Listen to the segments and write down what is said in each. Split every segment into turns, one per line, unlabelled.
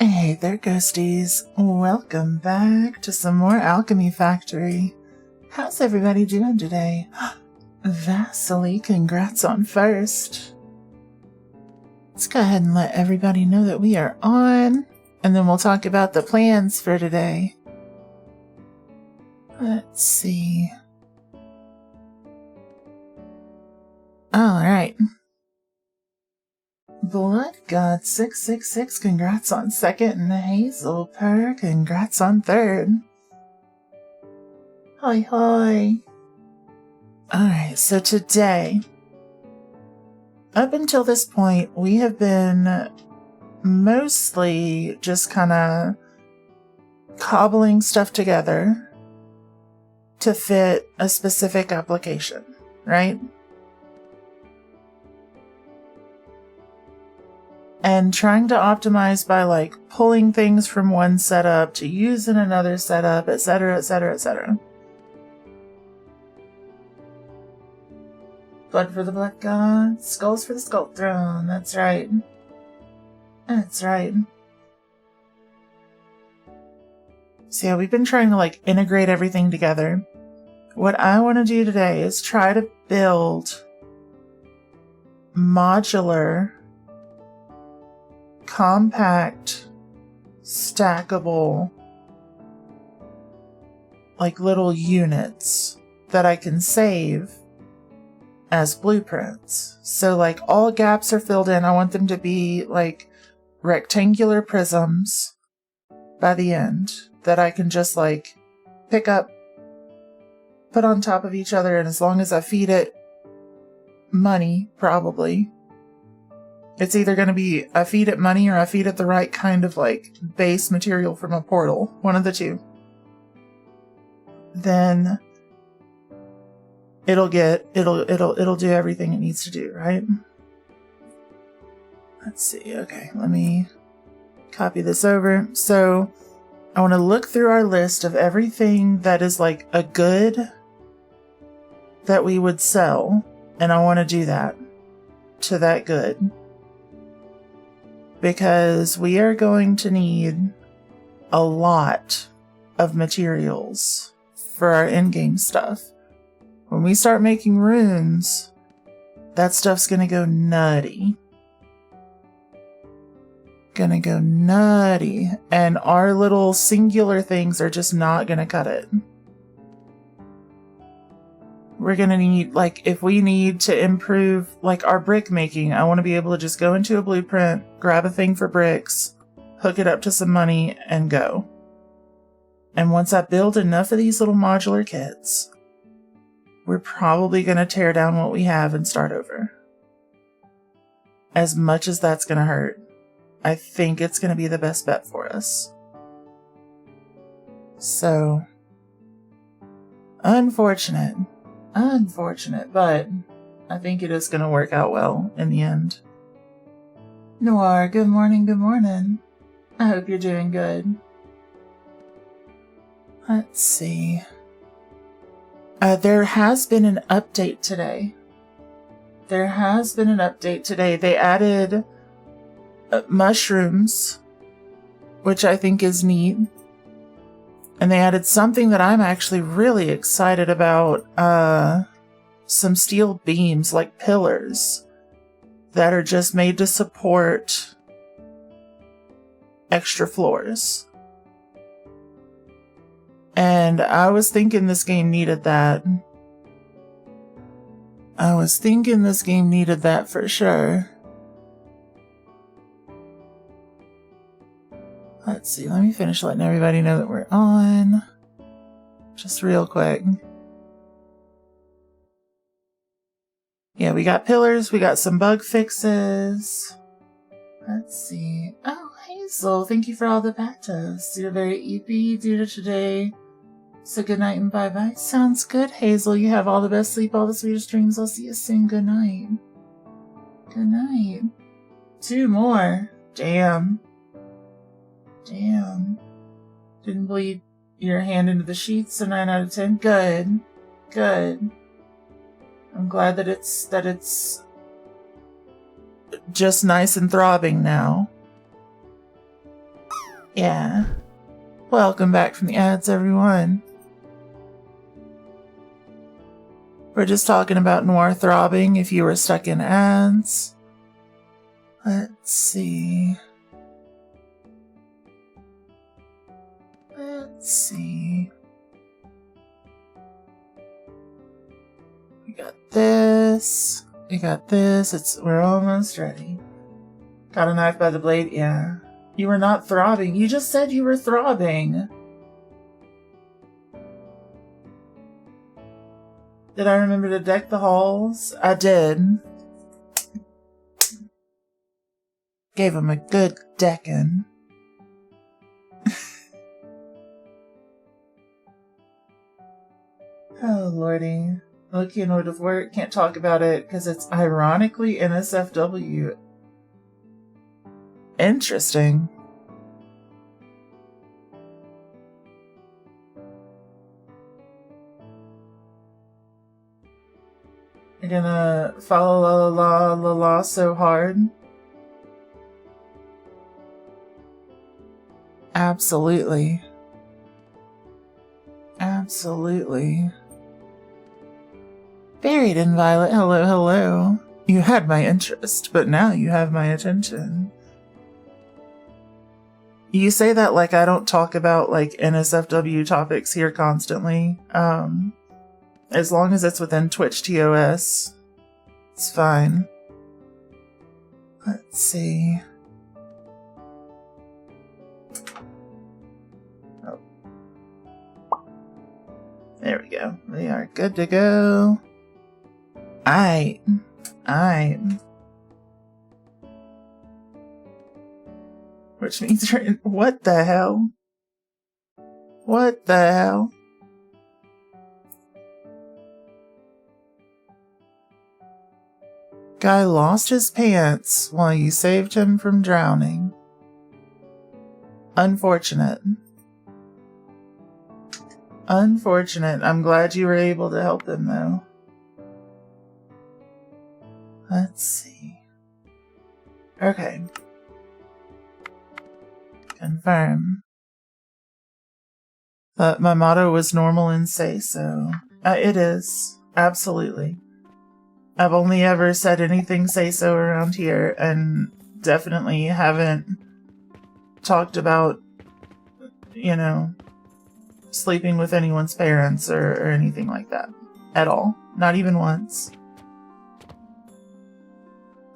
Hey there, ghosties. Welcome back to some more Alchemy Factory. How's everybody doing today? Vasily, congrats on first. Let's go ahead and let everybody know that we are on, and then we'll talk about the plans for today. Let's see. Alright. Blood God 666, congrats on second, and Hazel Per, congrats on third. Hoi hoi. Alright, so today, up until this point, we have been mostly just kind of cobbling stuff together to fit a specific application, right? And trying to optimize by like pulling things from one setup to use in another setup, etc., etc., etc. Blood for the Blood God, skulls for the Skull Throne. That's right. That's right. So yeah, we've been trying to like integrate everything together. What I want to do today is try to build modular, compact, stackable, like little units that I can save as blueprints. So like all gaps are filled in. I want them to be like rectangular prisms by the end that I can just like pick up, put on top of each other, and as long as I feed it money, probably, it's either going to be I feed it money or I feed it the right kind of like base material from a portal. One of the two. Then it'll do everything it needs to do, right? Let's see. Okay, let me copy this over. So I want to look through our list of everything that is like a good that we would sell, and I want to do that to that good. Because we are going to need a lot of materials for our in-game stuff. When we start making runes, that stuff's gonna go nutty. Gonna go nutty. And our little singular things are just not gonna cut it. We're gonna need, like, if we need to improve, like, our brick making, I want to be able to just go into a blueprint, grab a thing for bricks, hook it up to some money, and go. And once I build enough of these little modular kits, we're probably gonna tear down what we have and start over. As much as that's gonna hurt, I think it's gonna be the best bet for us. So, unfortunate, but I think it is going to work out well in the end. Noir, good morning, good morning. I hope you're doing good. Let's see. There has been an update today. They added mushrooms, which I think is neat. And they added something that I'm actually really excited about. Some steel beams, like pillars, that are just made to support extra floors. And I was thinking this game needed that. For sure. Let's see, let me finish letting everybody know that we're on. Just real quick. Yeah, we got pillars, we got some bug fixes. Let's see. Oh, Hazel, thank you for all the patos. You're very eepy due to today. So good night and bye-bye. Sounds good, Hazel. You have all the best sleep, all the sweetest dreams. I'll see you soon. Good night. Good night. 2 more. Damn. Didn't bleed your hand into the sheets, a 9 out of 10. Good. I'm glad that it's just nice and throbbing now. Yeah. Welcome back from the ads, everyone. We're just talking about noir throbbing if you were stuck in ads. Let's see. Let's see. We got this. We got this. We're almost ready. Got a knife by the blade? Yeah. You were not throbbing. You just said you were throbbing. Did I remember to deck the halls? I did. Gave him a good decking. Oh, lordy. Looking out of work. Can't talk about it because it's ironically NSFW. Interesting. You're gonna follow la la la la la so hard? Absolutely. Absolutely. Buried in Violet, hello, hello. You had my interest, but now you have my attention. You say that like I don't talk about like NSFW topics here constantly. As long as it's within Twitch TOS, it's fine. Let's see. Oh. There we go. We are good to go. Aight. Which means you're in. What the hell? What the hell? Guy lost his pants while you saved him from drowning. Unfortunate. Unfortunate. I'm glad you were able to help him, though. Let's see. Okay. Confirm. My motto was normal and say so. It is. Absolutely. I've only ever said anything say so around here, and definitely haven't talked about, you know, sleeping with anyone's parents or anything like that. At all. Not even once.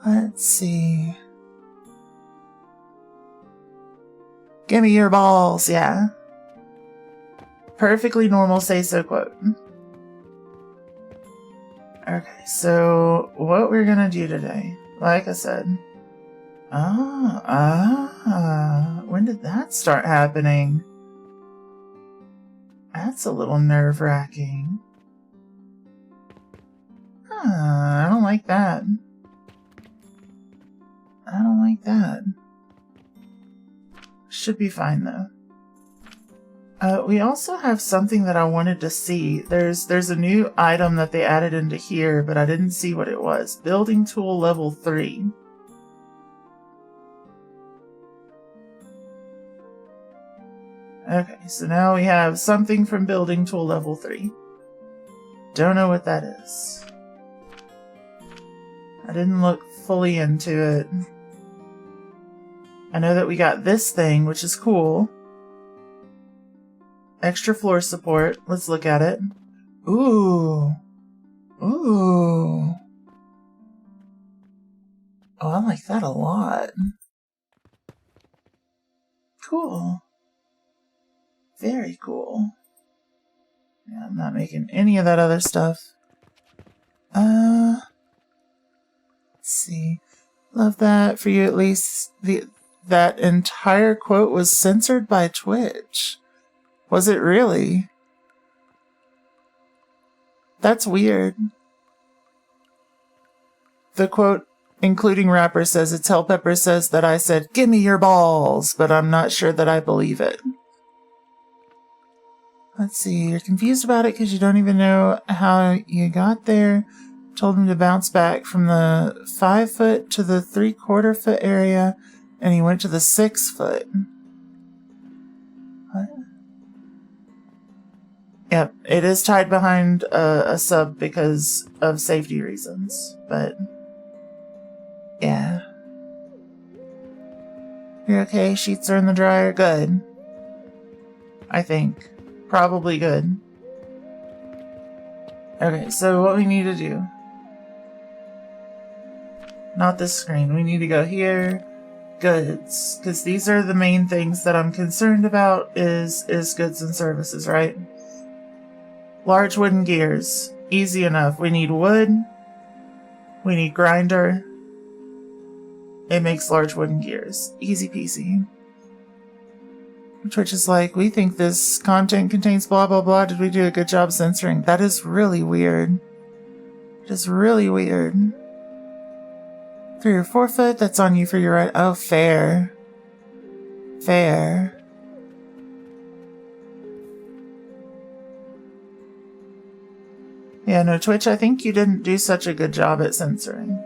Let's see. Give me your balls, yeah. Perfectly normal say-so quote. Okay, so what we're gonna do today, like I said. When did that start happening? That's a little nerve-wracking. I don't like that. I don't like that. Should be fine, though. We also have something that I wanted to see. There's a new item that they added into here, but I didn't see what it was. Building tool level 3. Okay, so now we have something from building tool level 3. Don't know what that is. I didn't look fully into it. I know that we got this thing, which is cool. Extra floor support. Let's look at it. Ooh. Ooh. Oh, I like that a lot. Cool. Very cool. Yeah, I'm not making any of that other stuff. Let's see. Love that. For you at least, that entire quote was censored by Twitch. Was it really? That's weird. The quote, including rapper, says it's Hell Pepper says that I said, "Give me your balls," but I'm not sure that I believe it. Let's see, you're confused about it because you don't even know how you got there. Told him to bounce back from the 5 foot to the 3/4 foot area, and he went to the 6 foot. Yep, it is tied behind a sub because of safety reasons, but yeah. You're okay? Sheets are in the dryer? Good. I think. Probably good. Okay, so what we need to do. Not this screen. We need to go here. Goods. Because these are the main things that I'm concerned about is goods and services, right? Large wooden gears. Easy enough. We need wood. We need grinder. It makes large wooden gears. Easy peasy. Twitch is like, we think this content contains blah blah blah. Did we do a good job censoring? That is really weird. It is really weird. 3 or 4 foot, that's on you for your right. Oh, fair. Fair. Yeah, no, Twitch, I think you didn't do such a good job at censoring.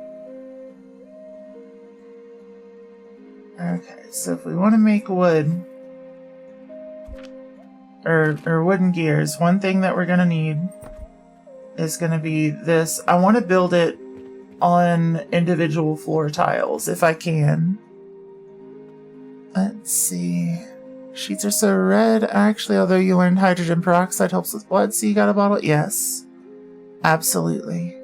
Okay, so if we want to make wood, or wooden gears, one thing that we're going to need is going to be this. I want to build it on individual floor tiles, if I can. Let's see. Sheets are so red. Actually, although you learned hydrogen peroxide helps with blood, so you got a bottle? Yes. Absolutely.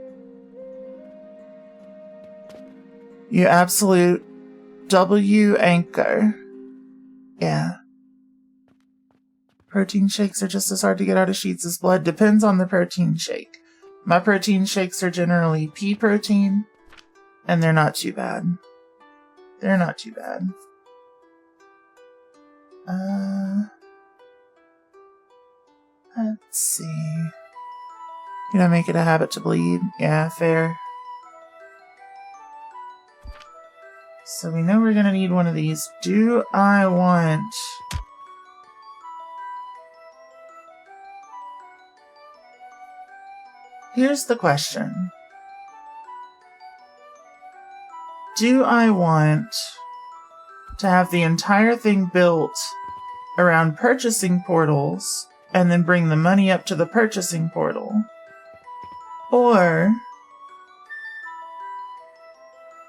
You absolute W anchor. Yeah. Protein shakes are just as hard to get out of sheets as blood. Depends on the protein shake. My protein shakes are generally pea protein, and they're not too bad. They're not too bad. Let's see. You know, make it a habit to bleed. Yeah, fair. So we know we're gonna need one of these. Do I want... Here's the question. Do I want to have the entire thing built around purchasing portals and then bring the money up to the purchasing portal? Or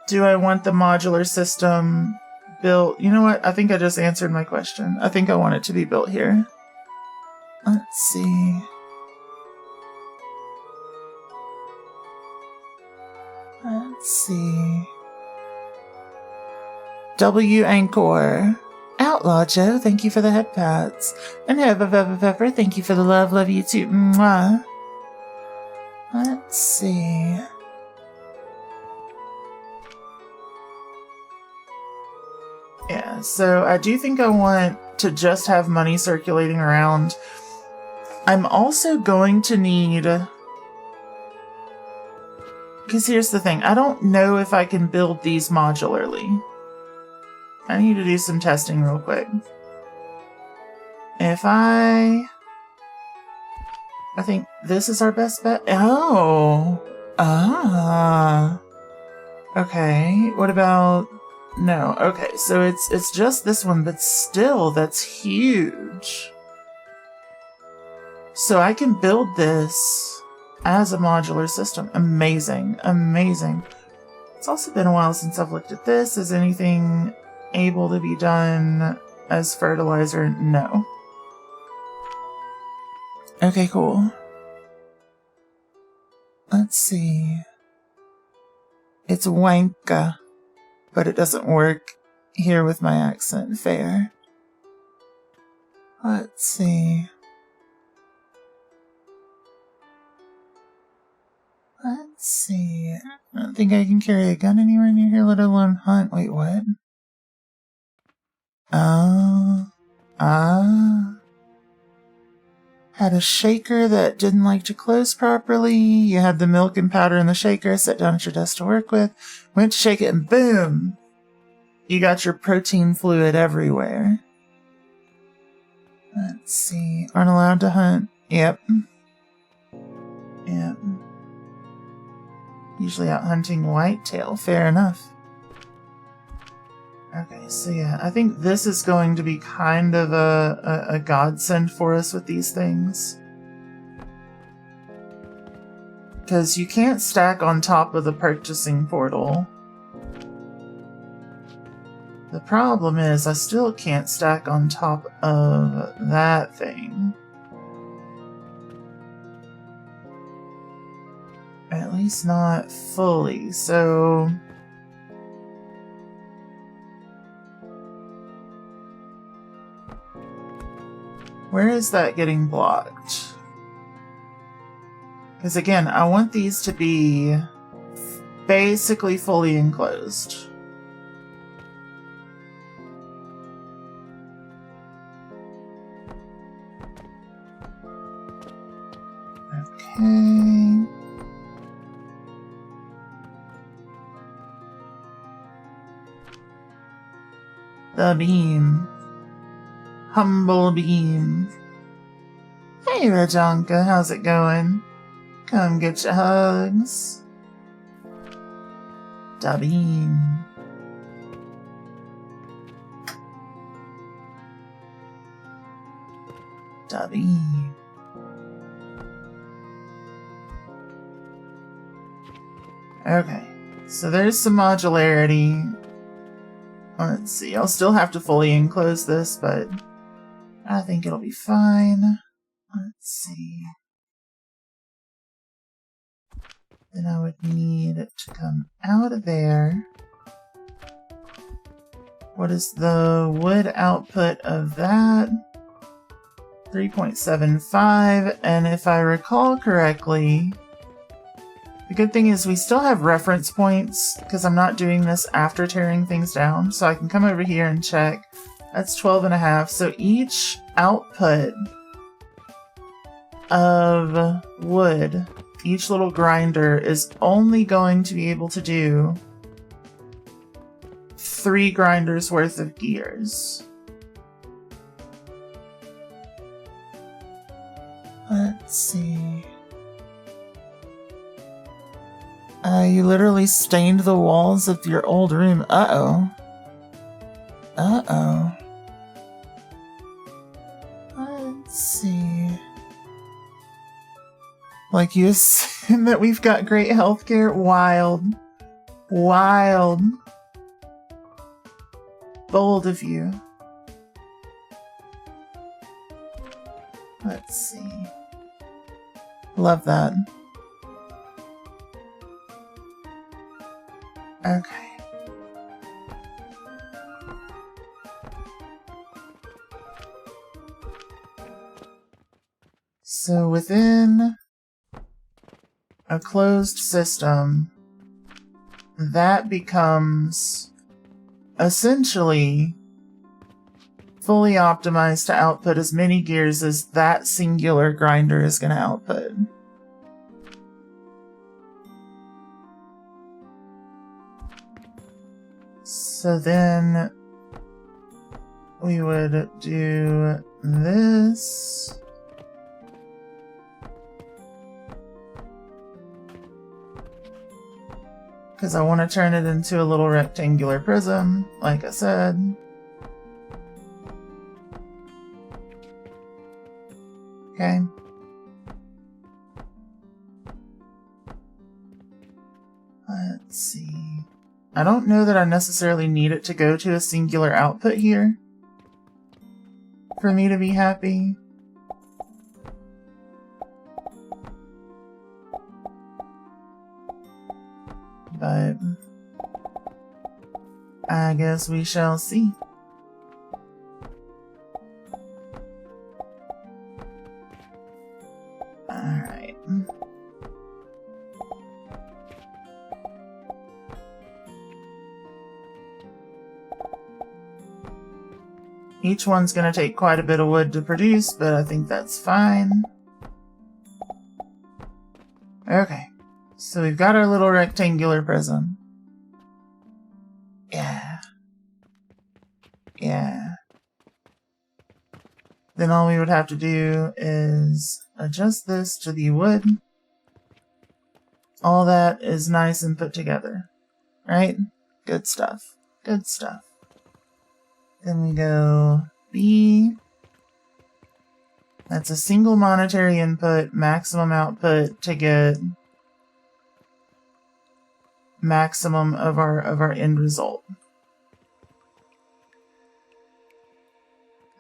do I want the modular system built? You know what? I think I just answered my question. I think I want it to be built here. Let's see. Let's see. W Anchor. Outlaw Joe, thank you for the head pats. And Pepper, thank you for the love. Love you too. Mwah. Let's see. Yeah, so I do think I want to just have money circulating around. I'm also going to need... Because here's the thing. I don't know if I can build these modularly. I need to do some testing real quick. If I think this is our best bet. Oh. Ah. Okay. What about... No. Okay. So it's just this one, but still, that's huge. So I can build this as a modular system. Amazing. Amazing. It's also been a while since I've looked at this. Is anything able to be done as fertilizer? No. Okay, cool. Let's see. It's wanka, but it doesn't work here with my accent. Fair. Let's see. Let's see. I don't think I can carry a gun anywhere near here, let alone hunt. Wait, what? Had a shaker that didn't like to close properly. You had the milk and powder in the shaker, sat down at your desk to work with, went to shake it, and boom! You got your protein fluid everywhere. Let's see. Aren't allowed to hunt. Yep. Yep. Usually out hunting whitetail. Fair enough. Okay, so yeah, I think this is going to be kind of a godsend for us with these things. Because you can't stack on top of the purchasing portal. The problem is I still can't stack on top of that thing. At least not fully, so... Where is that getting blocked? Because again, I want these to be basically fully enclosed. Okay. The beam. Humble beam. Hey, Rajanka, how's it going? Come get your hugs. Da beam. Da beam. Okay, so there's some modularity. Let's see, I'll still have to fully enclose this, but I think it'll be fine. Let's see. Then I would need it to come out of there. What is the wood output of that? 3.75, and if I recall correctly, the good thing is we still have reference points because I'm not doing this after tearing things down, so I can come over here and check. That's 12.5, so each output of wood, each little grinder is only going to be able to do 3 grinders worth of gears. Let's see. You literally stained the walls of your old room. Uh-oh. Uh-oh. Let's see. Like, you assume that we've got great healthcare? Wild. Wild. Bold of you. Let's see. Love that. Okay. So within a closed system, that becomes essentially fully optimized to output as many gears as that singular grinder is going to output. So then we would do this. Because I want to turn it into a little rectangular prism, like I said. Okay. Let's see. I don't know that I necessarily need it to go to a singular output here for me to be happy. But I guess we shall see. Alright. Each one's going to take quite a bit of wood to produce, but I think that's fine. Okay, so we've got our little rectangular prism. Yeah. Yeah. Then all we would have to do is adjust this to the wood. All that is nice and put together, right? Good stuff. Good stuff. Then we go B. That's a single monetary input, maximum output to get maximum of our end result.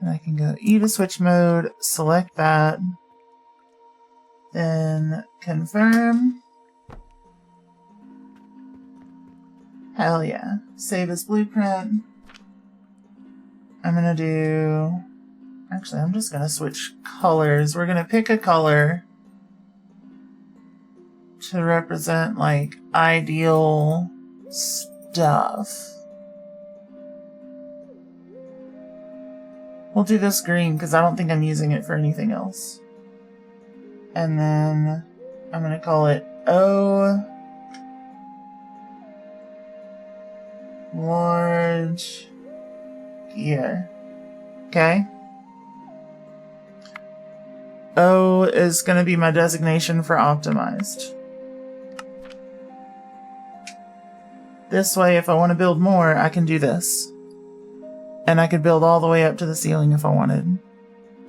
And I can go E to switch mode, select that, then confirm. Hell yeah. Save as blueprint. I'm gonna do... Actually, I'm just gonna switch colors. We're gonna pick a color to represent, like, ideal stuff. We'll do this green because I don't think I'm using it for anything else. And then I'm gonna call it O large gear. Okay? O is going to be my designation for optimized. This way, if I want to build more, I can do this. And I could build all the way up to the ceiling if I wanted.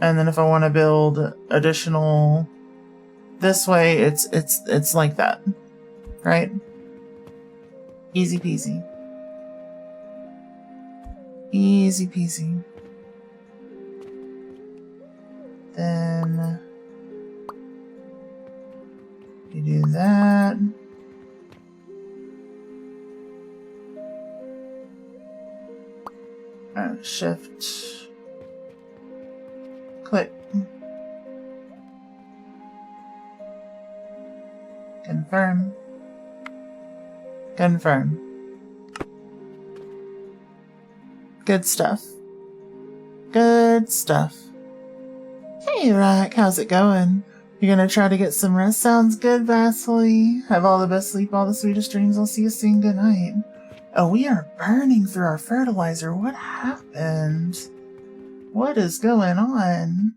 And then if I want to build additional this way, it's like that. Right? Easy peasy. Easy peasy. Then you do that. Shift. Click. Confirm. Confirm. Good stuff. Good stuff. Hey, Rock, how's it going? You're gonna try to get some rest? Sounds good, Vasily. Have all the best sleep, all the sweetest dreams. I'll see you soon. Good night. Oh, we are burning through our fertilizer. What happened? What is going on?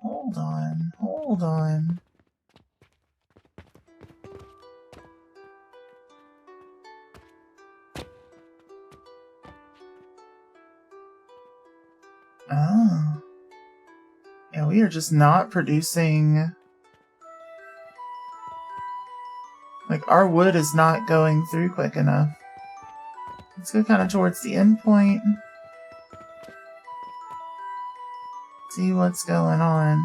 Hold on. Hold on. Oh. Yeah, we are just not producing... Like, our wood is not going through quick enough. Let's go kind of towards the end point. See what's going on.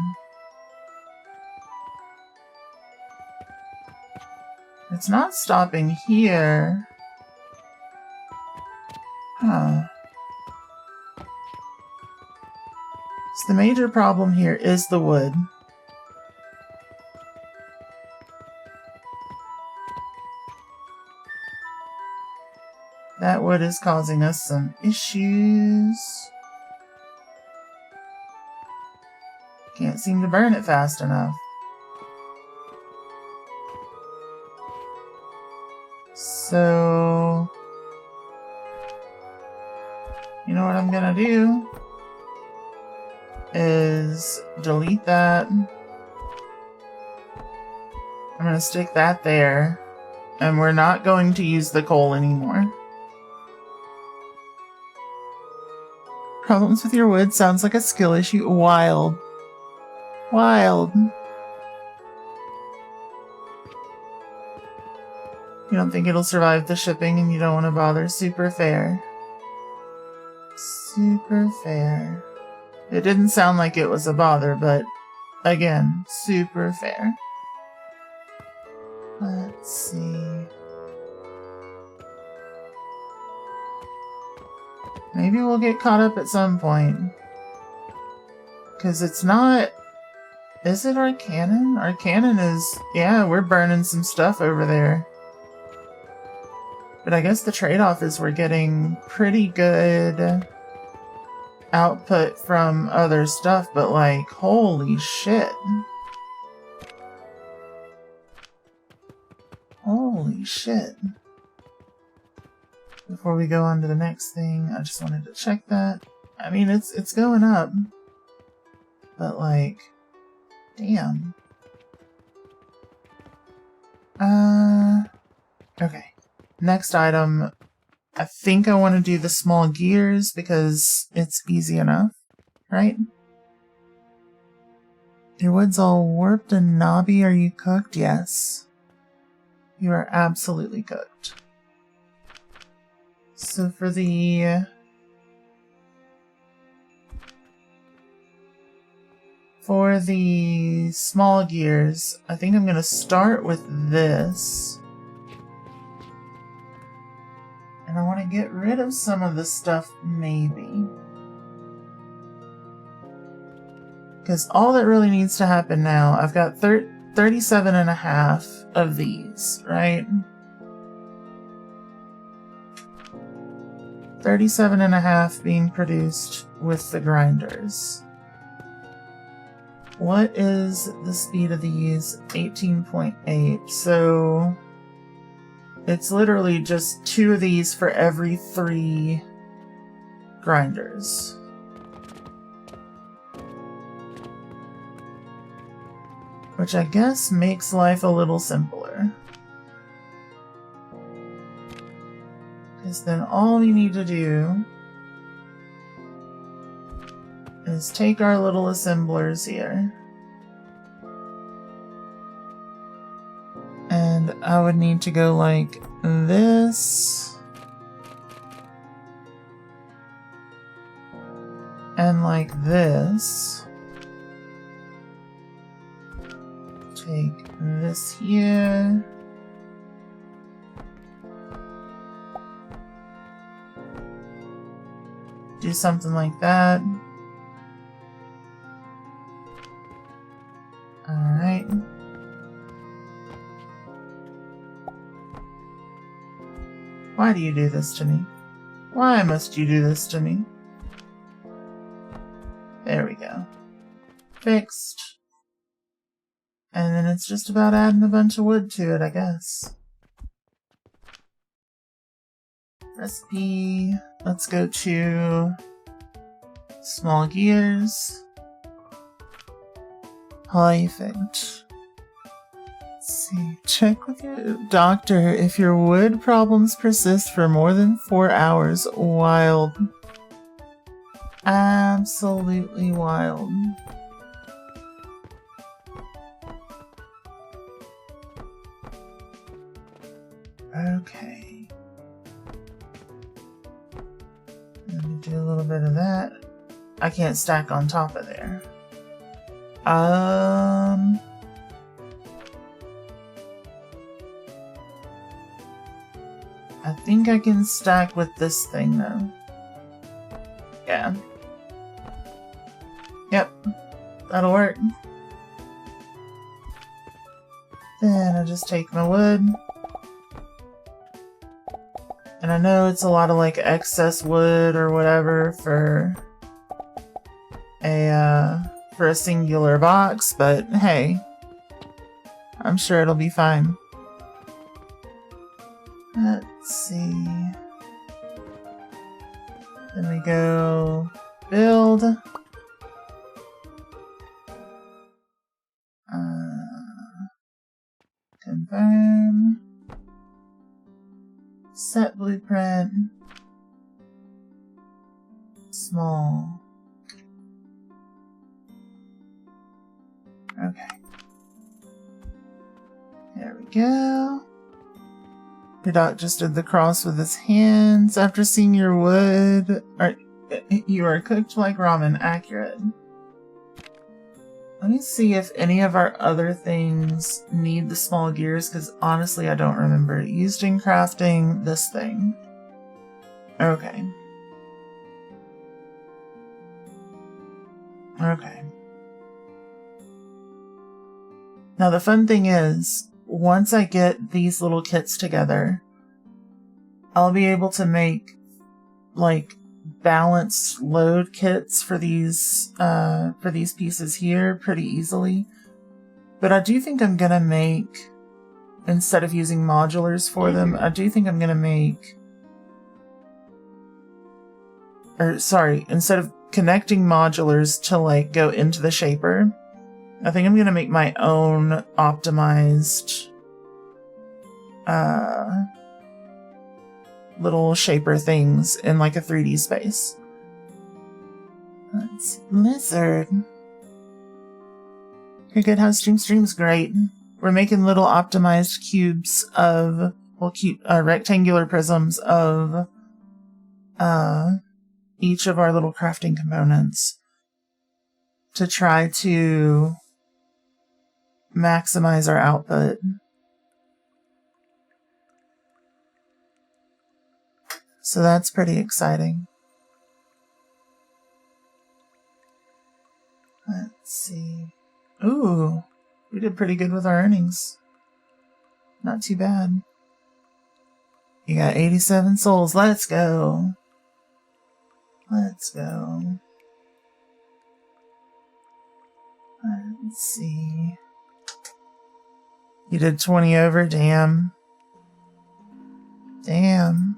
It's not stopping here. Huh. So the major problem here is the wood. That wood is causing us some issues. Can't seem to burn it fast enough. So... You know what I'm gonna do? Is delete that. I'm gonna stick that there. And we're not going to use the coal anymore. Problems with your wood sounds like a skill issue. Wild. Wild. You don't think it'll survive the shipping and you don't want to bother? Super fair. Super fair. It didn't sound like it was a bother, but again, super fair. Let's see. Maybe we'll get caught up at some point. Because it's not... Is it our cannon? Our cannon is... Yeah, we're burning some stuff over there. But I guess the trade-off is we're getting pretty good output from other stuff, but like, holy shit. Holy shit. Before we go on to the next thing, I just wanted to check that. I mean, it's going up. But like, damn. Okay. Next item. I think I want to do the small gears because it's easy enough, right? Your wood's all warped and knobby. Are you cooked? Yes. You are absolutely cooked. So for the small gears, I think I'm going to start with this. And I want to get rid of some of the stuff, maybe. Because all that really needs to happen now, I've got 37 and a half of these, right? 37 and a half being produced with the grinders. What is the speed of these? 18.8. So it's literally just 2 of these for every 3 grinders. Which I guess makes life a little simpler. Because then all we need to do is take our little assemblers here. And I would need to go like this. And like this. Take this here. Do something like that. Alright. Why do you do this to me? Why must you do this to me? There we go. Fixed. And then it's just about adding a bunch of wood to it, I guess. Recipe. Let's go to small gears. Perfect. Let's see. Check with your doctor if your wood problems persist for more than 4 hours. Wild. Absolutely wild. Okay. Let me do a little bit of that. I can't stack on top of there. I think I can stack with this thing though. Yeah. Yep. That'll work. Then I just take my wood. And I know it's a lot of like excess wood or whatever for a singular box, but hey, I'm sure it'll be fine. Let's see. Then we go build. Confirm. Set blueprint. Small. Okay. There we go. Your doc just did the cross with his hands. After seeing your wood, you are cooked like ramen. Accurate. Let me see if any of our other things need the small gears, because honestly I don't remember. Used in crafting this thing. Okay. Okay. Now the fun thing is, once I get these little kits together, I'll be able to make like balanced load kits for these pieces here pretty easily. But I do think I'm gonna make, instead of using modulars for them, I do think I'm gonna make, instead of connecting modulars to like go into the shaper, I think I'm gonna make my own optimized little shaper things in like a 3D space. Let's see. Lizard. You're good. How's stream's great. we're making little optimized cubes of, well, rectangular prisms of each of our little crafting components to try to maximize our output. So that's pretty exciting. Let's see. Ooh, we did pretty good with our earnings. Not too bad. You got 87 souls. Let's go. Let's go. Let's see. You did 20 over? Damn. Damn.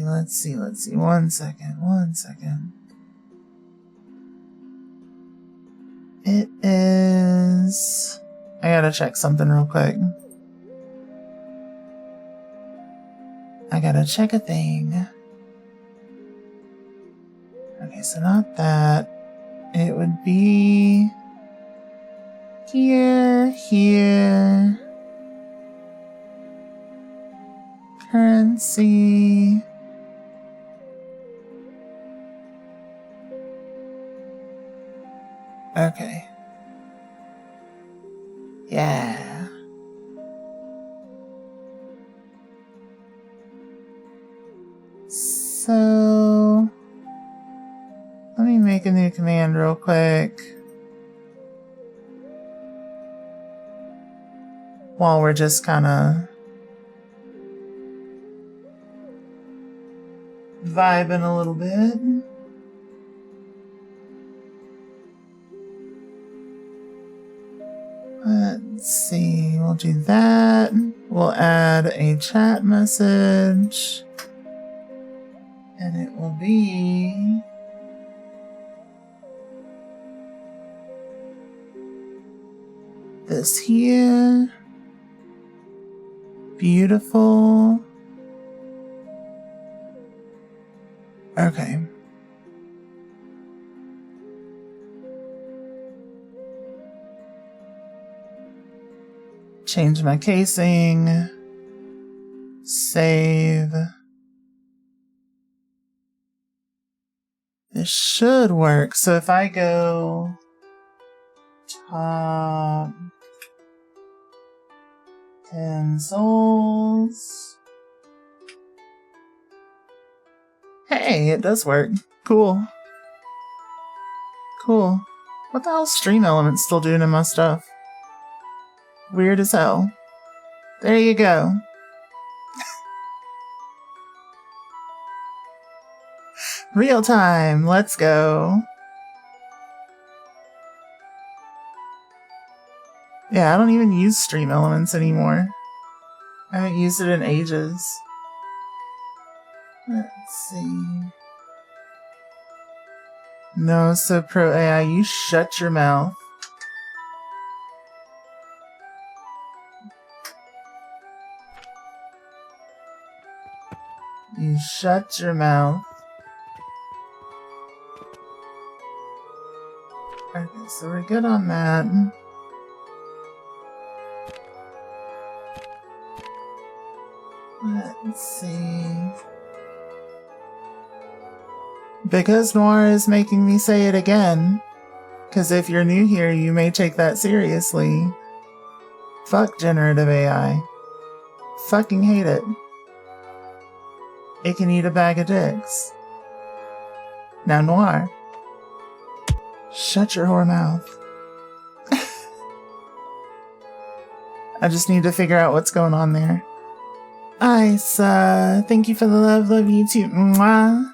Let's see. One second. It is... I gotta check something real quick. I gotta check a thing. Okay, so not that. It would be... Here. Currency. Okay. Yeah. So, let me make a new command real quick. While we're just kind of vibing a little bit. Let's see, we'll do that. We'll add a chat message. And it will be... this here. Beautiful. Okay. Change my casing. Save. This should work. So if I go top 10 souls. Hey, it does work. Cool. What the hell is Stream Elements still doing in my stuff? Weird as hell. There you go. Real time, let's go. Yeah, I don't even use Stream Elements anymore. I haven't used it in ages. Let's see. No, so Pro AI, you shut your mouth. You shut your mouth. Okay, so we're good on that. Let's see. Because Noir is making me say it again. Because if you're new here, you may take that seriously. Fuck generative AI. Fucking hate it. It can eat a bag of dicks. Now, Noir, shut your whore mouth. I just need to figure out what's going on there. Ice, thank you for the love you too. Mwah.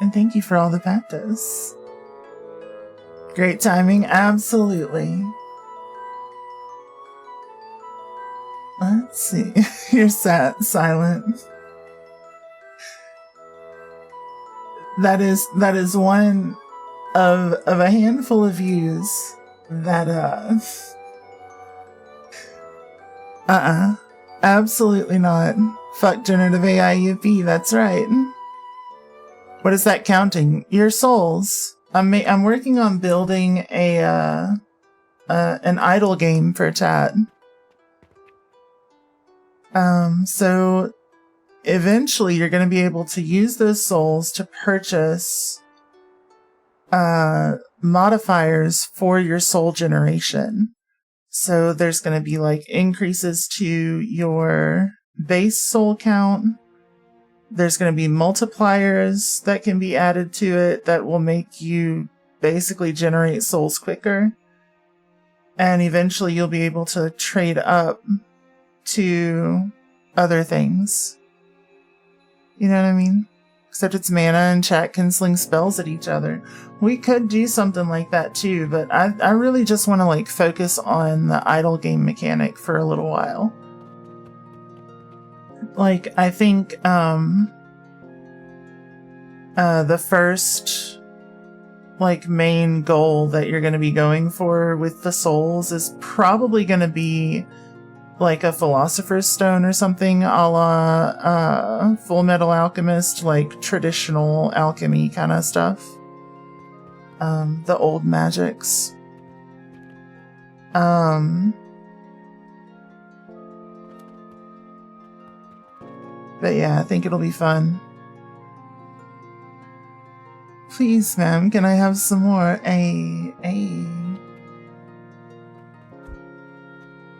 And thank you for all the Baptists. Great timing, absolutely. Let's see. You're silent. That is one of a handful of views that absolutely not. Fuck generative AI, yippee, that's right. What is that counting? Your souls. I'm working on building an idle game for chat. So eventually you're going to be able to use those souls to purchase modifiers for your soul generation. So there's going to be like increases to your base soul count. There's going to be multipliers that can be added to it that will make you basically generate souls quicker. And eventually you'll be able to trade up to other things. You know what I mean? Except it's mana and chat can sling spells at each other. We could do something like that too, but I really just want to like focus on the idle game mechanic for a little while. Like, I think the first like main goal that you're going to be going for with the souls is probably going to be like a Philosopher's Stone or something, a la Full Metal Alchemist, like traditional alchemy kind of stuff. The old magics. But yeah, I think it'll be fun. Please, ma'am, can I have some more? There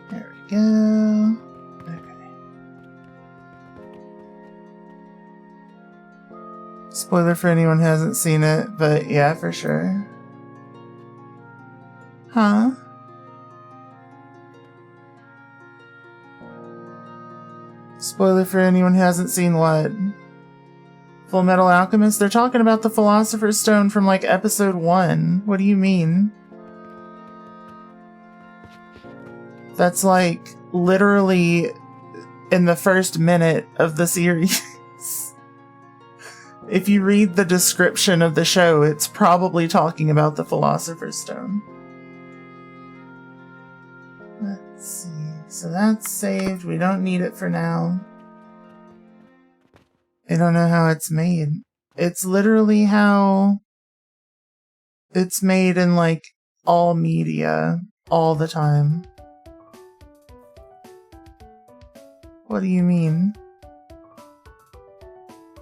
we go. Okay. Spoiler for anyone who hasn't seen it, but yeah, for sure. Huh? Spoiler for anyone who hasn't seen what? Full Metal Alchemist? They're talking about the Philosopher's Stone from like episode 1. What do you mean? That's like literally in the first minute of the series. If you read the description of the show, it's probably talking about the Philosopher's Stone. Let's see. So that's saved. We don't need it for now. I don't know how it's made. It's literally how it's made in like all media all the time. What do you mean?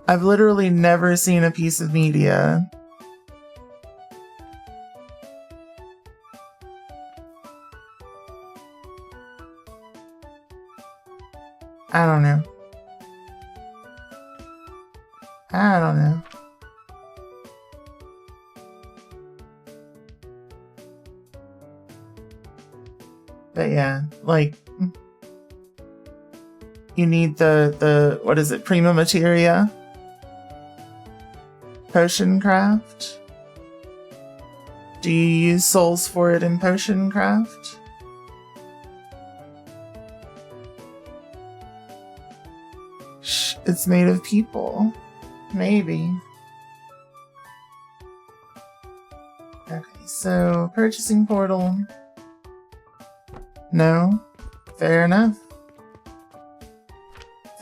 I've literally never seen a piece of media. I don't know. I don't know. But yeah, like, you need the what is it, prima materia? Potion craft? Do you use souls for it in potion craft? Shh, it's made of people. Maybe. Okay, so purchasing portal. No. Fair enough.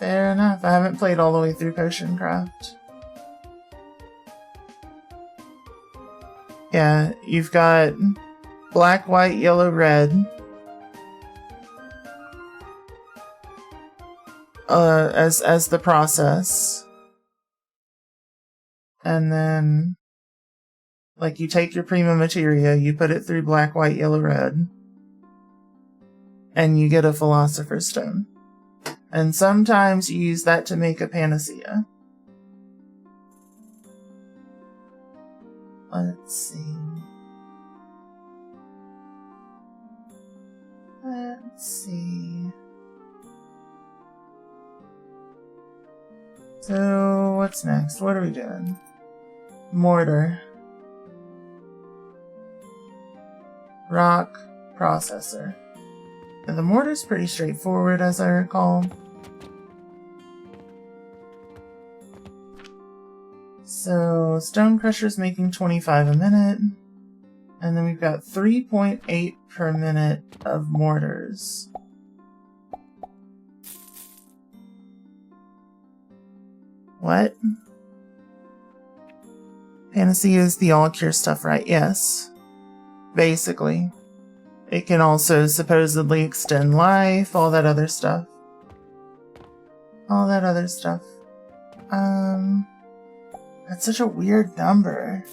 Fair enough. I haven't played all the way through Potion Craft. Yeah, you've got black, white, yellow, red. As the process. And then, like, you take your prima materia, you put it through black, white, yellow, red, and you get a Philosopher's Stone. And sometimes you use that to make a panacea. Let's see. Let's see. So, what's next? What are we doing? Mortar. Rock. Processor. And the mortar's pretty straightforward, as I recall. So, Stone Crusher's making 25 a minute. And then we've got 3.8 per minute of mortars. What? Panacea is the all-cure stuff, right? Yes. Basically. It can also supposedly extend life, all that other stuff. All that other stuff. That's such a weird number.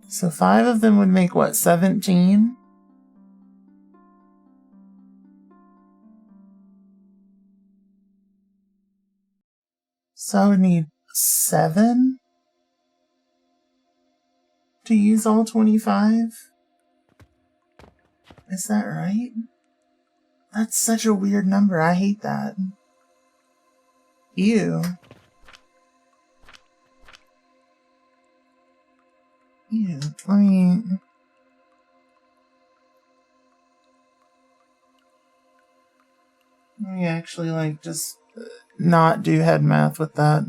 So 5 of them would make what, 17? So I would need 7 to use all 25? Is that right? That's such a weird number. I hate that. Ew. Ew. Let me actually, like, just not do head math with that.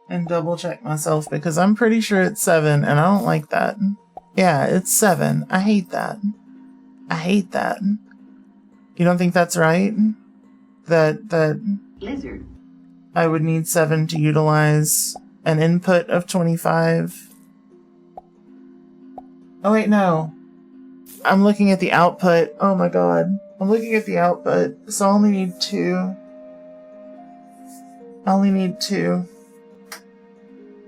And double check myself because I'm pretty sure it's 7 and I don't like that. Yeah, it's 7. I hate that. I hate that. You don't think that's right? That
Lizard.
I would need 7 to utilize an input of 25. Oh wait, no. I'm looking at the output. Oh my god. I'm looking at the output. So I only need 2. I only need 2.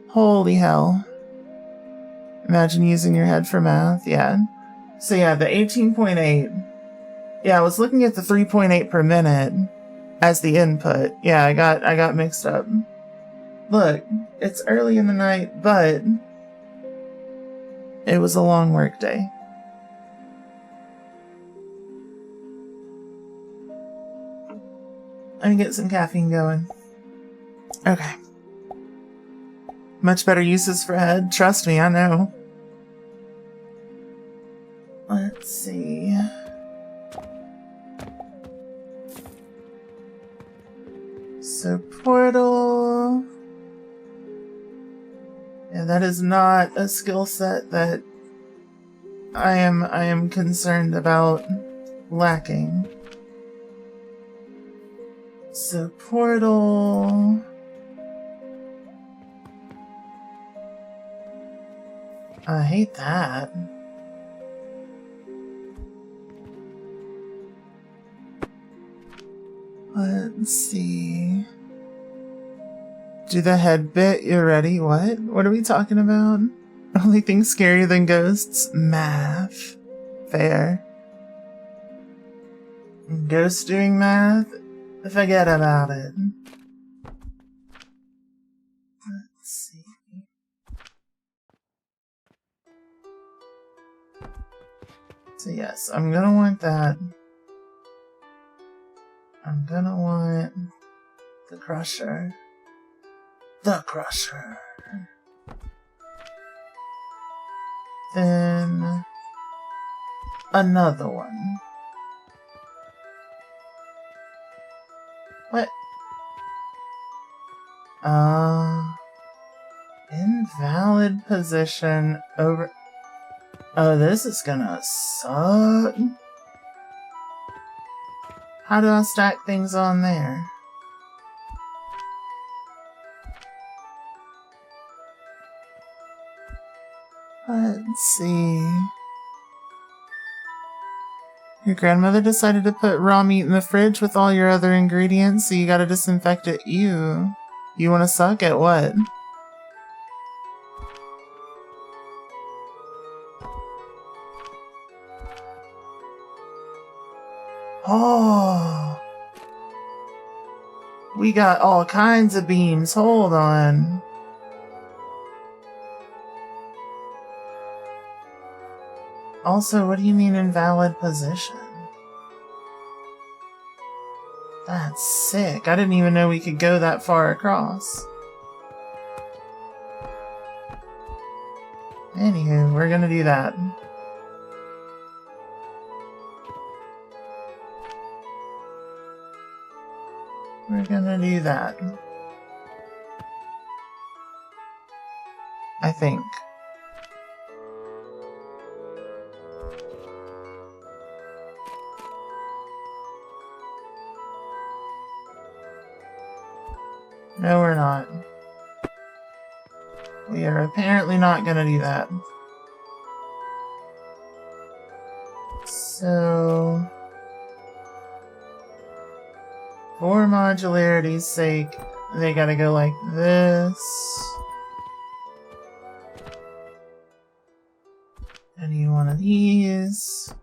Holy hell. Imagine using your head for math. Yeah. So yeah, the 18.8. Yeah, I was looking at the 3.8 per minute as the input. Yeah, I got mixed up. Look, it's early in the night, but it was a long work day. Let me get some caffeine going. Okay. Much better uses for head. Trust me, I know. Let's see. So portal. Yeah, that is not a skill set that I am concerned about lacking. So portal. I hate that. Let's see. Do the head bit. You're ready. What? What are we talking about? Only thing scarier than ghosts? Math. Fair. Ghosts doing math? Forget about it. Let's see. So yes, I'm gonna want that. I'm gonna want the crusher. The crusher. Then another one. What? Invalid position over. Oh, this is gonna suck. How do I stack things on there? Let's see. Your grandmother decided to put raw meat in the fridge with all your other ingredients, so you gotta disinfect it. Ew. You wanna suck at what? Oh. We got all kinds of beams. Hold on. Also, what do you mean invalid position? That's sick. I didn't even know we could go that far across. Anywho, we're gonna do that. We're gonna do that. I think. No, we're not. We are apparently not gonna do that. So, for modularity's sake, they gotta go like this. I need one of these.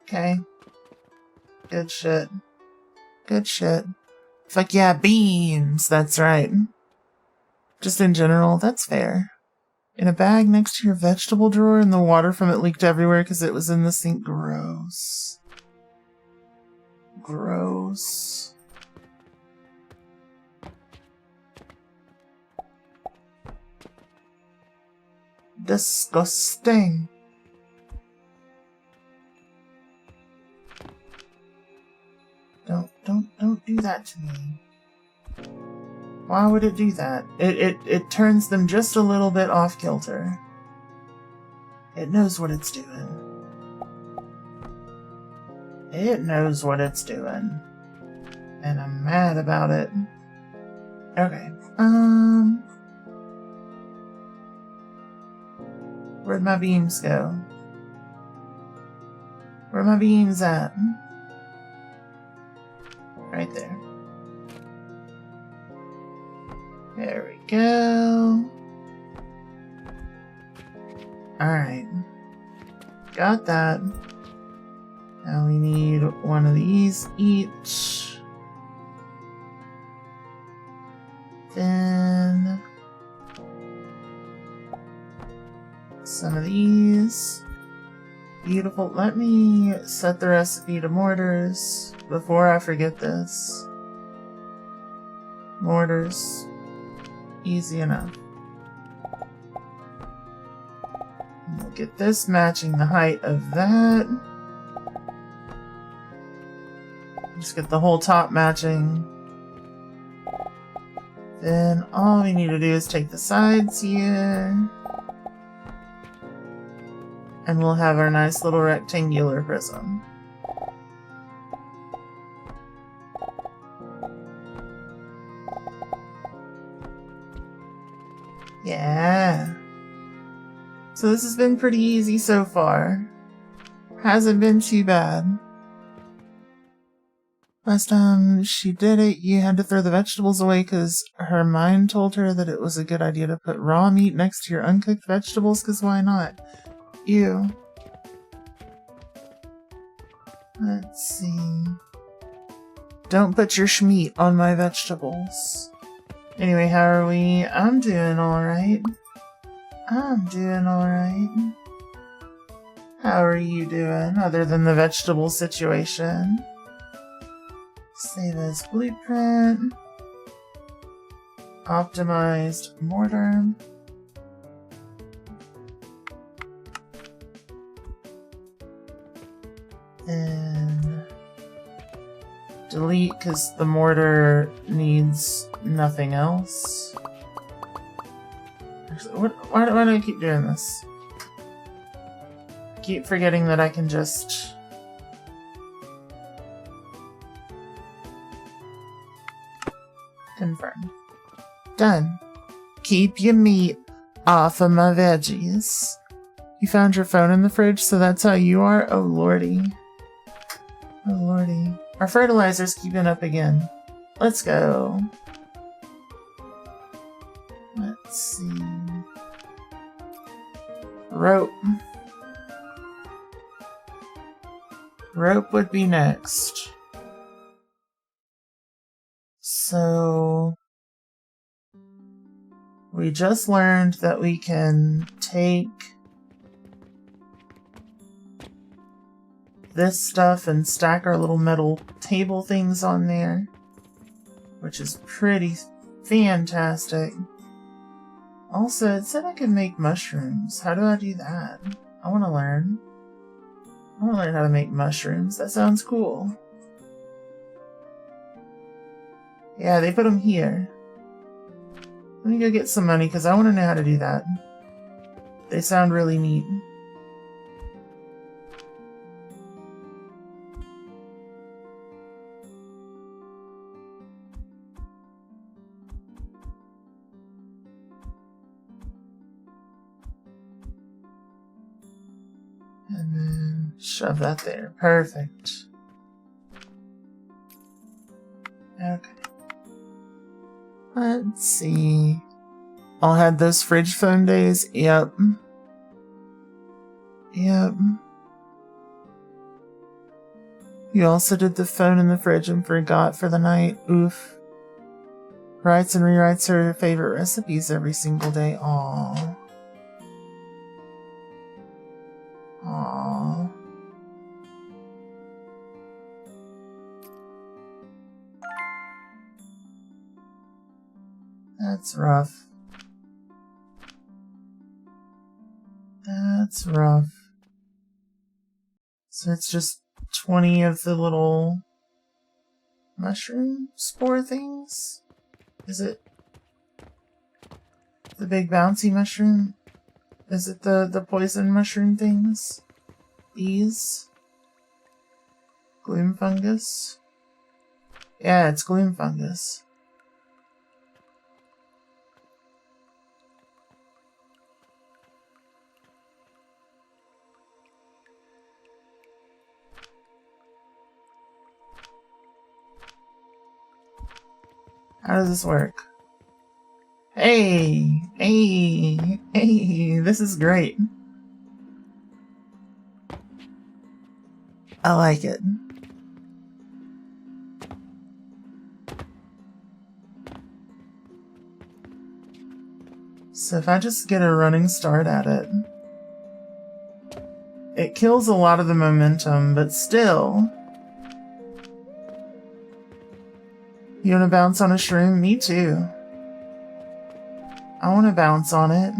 Okay. Good shit. Good shit. Fuck yeah, beams! That's right. Just in general, that's fair. In a bag next to your vegetable drawer, and the water from it leaked everywhere because it was in the sink. Gross. Gross. Disgusting. Don't do that to me. Why would it do that? It turns them just a little bit off kilter. It knows what it's doing. It knows what it's doing. And I'm mad about it. Okay. Where'd my beams go? Where are my beams at? Right there. There we go. Alright. Got that. Now we need one of these each. Then some of these. Beautiful. Let me set the recipe to mortars before I forget this. Mortars. Easy enough. We'll get this matching the height of that. Just get the whole top matching. Then all we need to do is take the sides here. And we'll have our nice little rectangular prism. Yeah. So this has been pretty easy so far. Hasn't been too bad. Last time she did it, you had to throw the vegetables away because her mind told her that it was a good idea to put raw meat next to your uncooked vegetables, because why not? Ew. Let's see. Don't put your schmeat on my vegetables. Anyway, how are we? I'm doing alright. I'm doing alright. How are you doing, other than the vegetable situation? Save as blueprint. Optimized mortar. And delete because the mortar needs nothing else. Actually, why do I keep doing this? Keep forgetting that I can just confirm. Done. Keep your meat off of my veggies. You found your phone in the fridge, so that's how you are? Oh lordy. Oh lordy. Our fertilizer's keeping up again. Let's go. Let's see. Rope. Rope would be next. So we just learned that we can take this stuff and stack our little metal table things on there, which is pretty fantastic. Also, it said I could make mushrooms. How do I do that? I want to learn. I want to learn how to make mushrooms. That sounds cool. Yeah, they put them here. Let me go get some money because I want to know how to do that. They sound really neat. And then shove that there. Perfect. Okay. Let's see. I'll have those fridge phone days. Yep. Yep. You also did the phone in the fridge and forgot for the night. Oof. Writes and rewrites her favorite recipes every single day. Aww. Aww. That's rough. That's rough. So it's just 20 of the little mushroom spore things? Is it the big bouncy mushroom? Is it the poison mushroom things? These? Gloom fungus? Yeah, it's gloom fungus. How does this work? Hey, hey, hey, this is great. I like it. So if I just get a running start at it, it kills a lot of the momentum, but still. You want to bounce on a shroom? Me too. I want to bounce on it.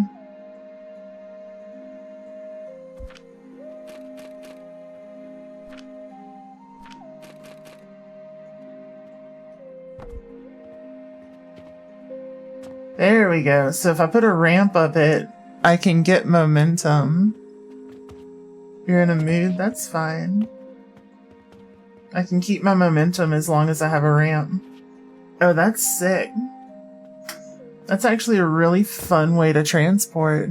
There we go. So if I put a ramp up it, I can get momentum. You're in a mood? That's fine. I can keep my momentum as long as I have a ramp. Oh, that's sick. That's actually a really fun way to transport.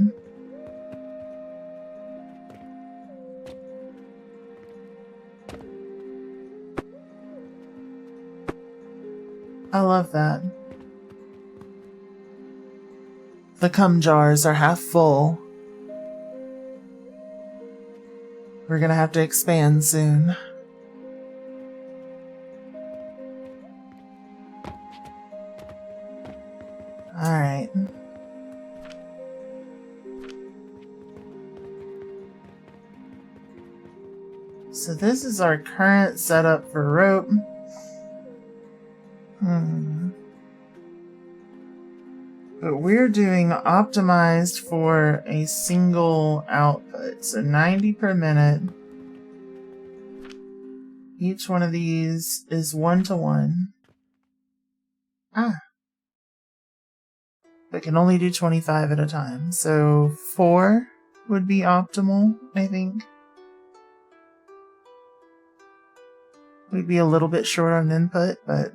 I love that. The cum jars are half full. We're gonna have to expand soon. Alright. So this is our current setup for rope. But we're doing optimized for a single output. So 90 per minute. Each one of these is 1-to-1. But can only do 25 at a time. So 4 would be optimal, I think. We'd be a little bit short on input, but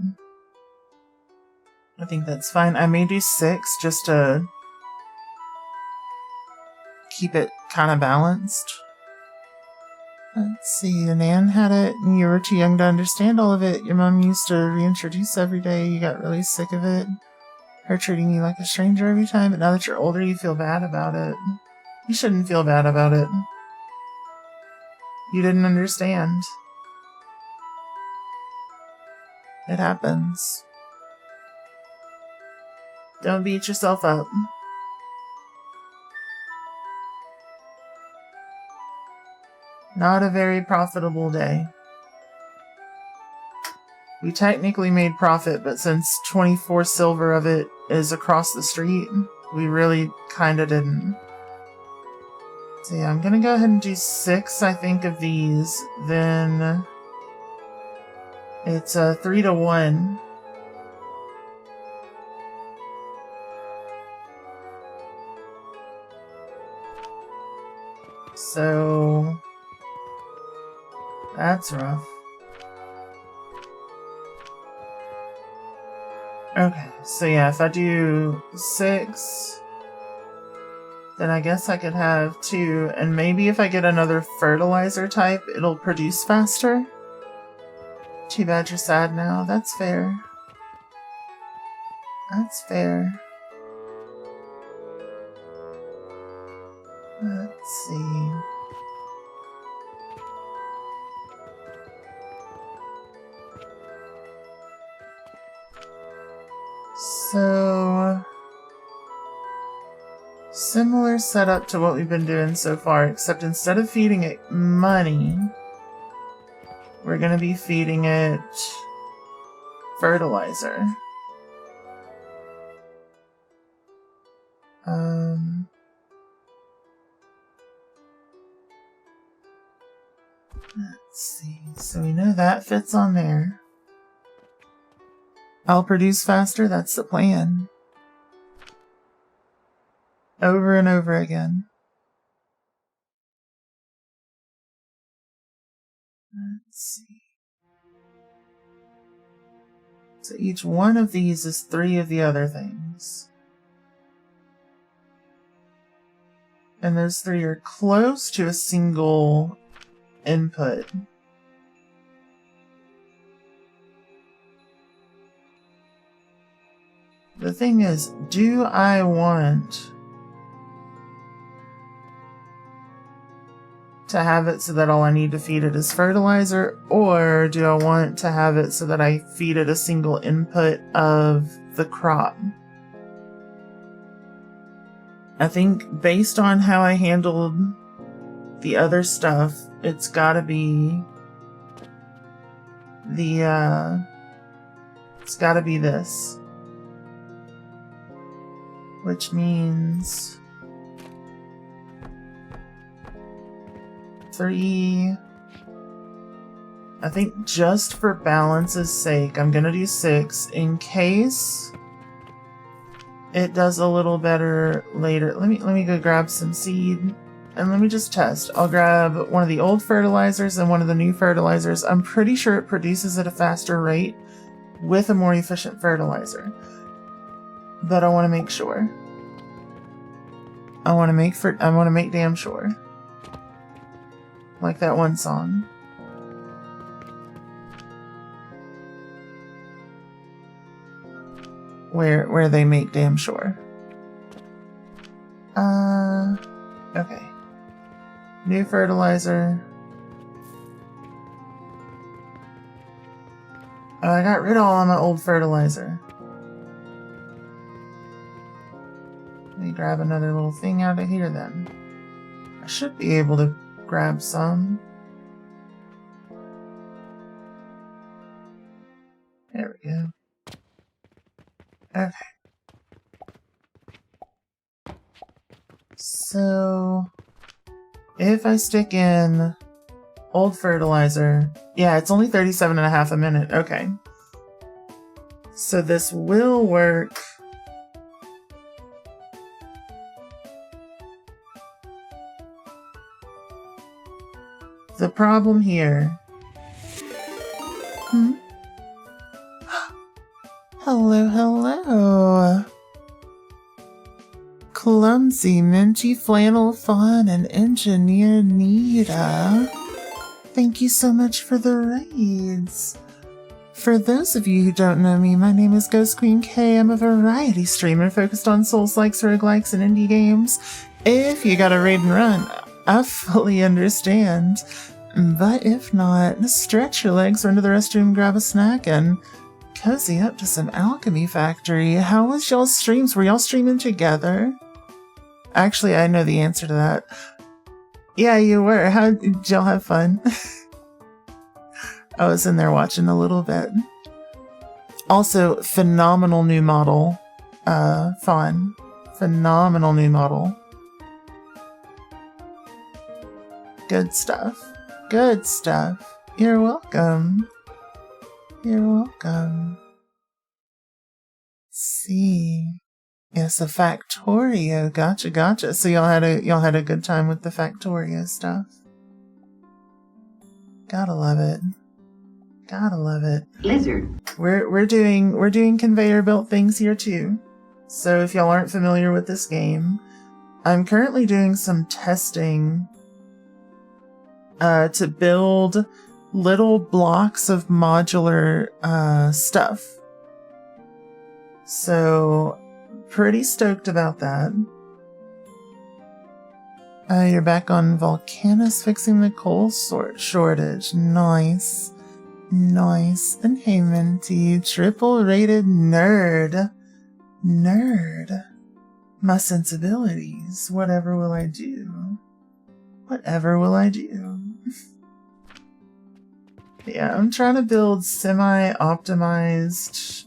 I think that's fine. I may do 6 just to keep it kind of balanced. Let's see, Nan had it and you were too young to understand all of it. Your mom used to reintroduce every day. You got really sick of it. Her treating you like a stranger every time, but now that you're older, you feel bad about it. You shouldn't feel bad about it. You didn't understand. It happens. Don't beat yourself up. Not a very profitable day. We technically made profit, but since 24 silver of it is across the street, we really kinda didn't. So yeah, I'm gonna go ahead and do 6, I think, of these. Then it's 3-to-1. So that's rough. Okay, so yeah, if I do 6, then I guess I could have 2, and maybe if I get another fertilizer type, it'll produce faster. Too bad you're sad now. That's fair. That's fair. Let's see. So, similar setup to what we've been doing so far, except instead of feeding it money, we're going to be feeding it fertilizer. Let's see. So we know that fits on there. I'll produce faster, that's the plan. Over and over again. Let's see. So each one of these is 3 of the other things. And those 3 are close to a single input. The thing is, do I want to have it so that all I need to feed it is fertilizer, or do I want to have it so that I feed it a single input of the crop? I think based on how I handled the other stuff, it's gotta be it's gotta be this. Which means 3. I think just for balance's sake, I'm gonna do 6 in case it does a little better later. Let me go grab some seed and let me just test. I'll grab one of the old fertilizers and one of the new fertilizers. I'm pretty sure it produces at a faster rate with a more efficient fertilizer. But I want to make sure. I want to make damn sure. Like that one song. Where they make damn sure. Okay. New fertilizer. Oh, I got rid of all of my old fertilizer. Let me grab another little thing out of here then. I should be able to grab some. There we go. Okay. So, if I stick in old fertilizer, yeah, it's only 37.5 a minute. Okay. So this will work. The problem here. Hello, hello. Clumsy, minty flannel fawn and engineer Nita. Thank you so much for the raids. For those of you who don't know me, my name is Ghost Queen K. I'm a variety streamer focused on Souls-likes, roguelikes, and indie games. If you got a raid and run, I fully understand. But if not, stretch your legs, run to the restroom, grab a snack, and cozy up to some Alchemy Factory. How was y'all's streams? Were y'all streaming together? Actually, I know the answer to that. Yeah, you were. How did y'all have fun? I was in there watching a little bit. Also, phenomenal new model. Fawn. Phenomenal new model. Good stuff. Good stuff. You're welcome. You're welcome. Let's see. Yes, a Factorio. Gotcha, gotcha. So y'all had a good time with the Factorio stuff. Gotta love it. Gotta love it.
Lizard.
We're doing conveyor belt things here too. So if y'all aren't familiar with this game, I'm currently doing some testing to build little blocks of modular stuff. So pretty stoked about that. You're back on Volcanus fixing the coal shortage. Nice. Nice. And hey, Minty, triple rated nerd. Nerd. My sensibilities. Whatever will I do? Whatever will I do? Yeah, I'm trying to build semi-optimized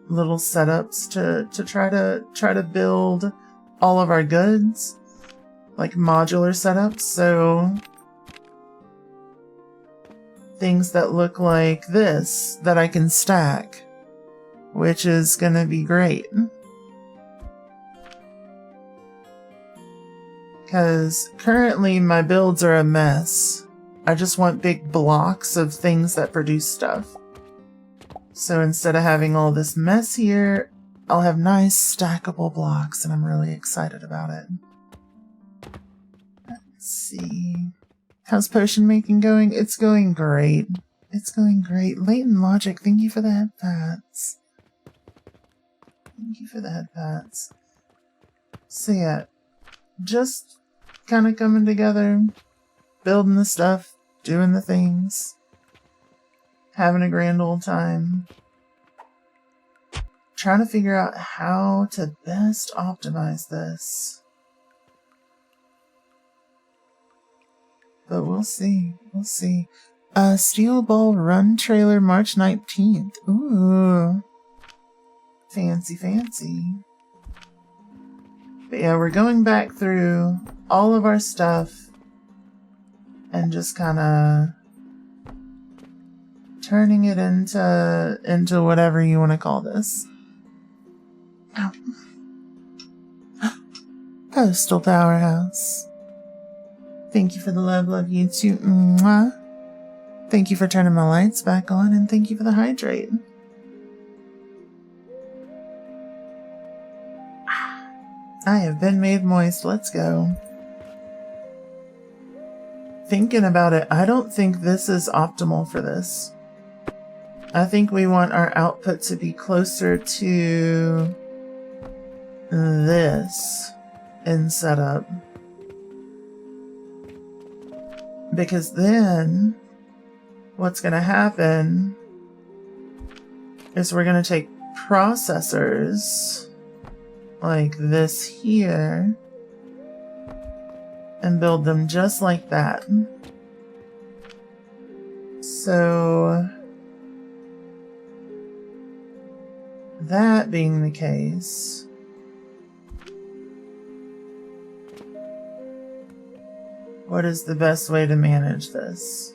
little setups to try to build all of our goods, like modular setups, so things that look like this that I can stack, which is gonna be great. Because currently my builds are a mess. I just want big blocks of things that produce stuff. So instead of having all this mess here, I'll have nice stackable blocks, and I'm really excited about it. Let's see. How's potion making going? It's going great. It's going great. Latent Logic, thank you for the head pats. Thank you for the head pats. So yeah, just kind of coming together, building the stuff, doing the things, having a grand old time. Trying to figure out how to best optimize this. But we'll see. We'll see. Steel Ball Run trailer March 19th. Ooh. Fancy, fancy. But yeah, we're going back through all of our stuff and just kind of turning it into whatever you want to call this. Ow. Postal Powerhouse. Thank you for the love you too. Mwah. Thank you for turning my lights back on, and thank you for the hydrate. I have been made moist. Let's go. Thinking about it, I don't think this is optimal for this. I think we want our output to be closer to this in setup. Because then what's going to happen is we're going to take processors like this here and build them just like that. So that being the case, what is the best way to manage this?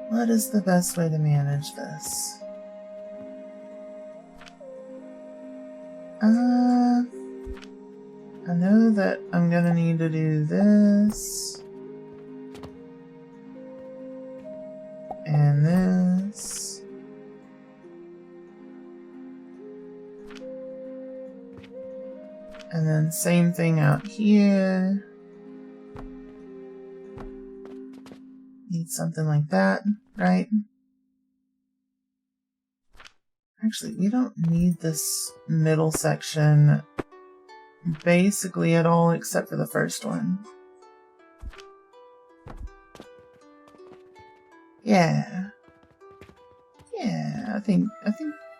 What is the best way to manage this? I know that I'm gonna need to do this and this. And then same thing out here. Need something like that, right? Actually, we don't need this middle section basically at all except for the first one. Yeah. Yeah, I think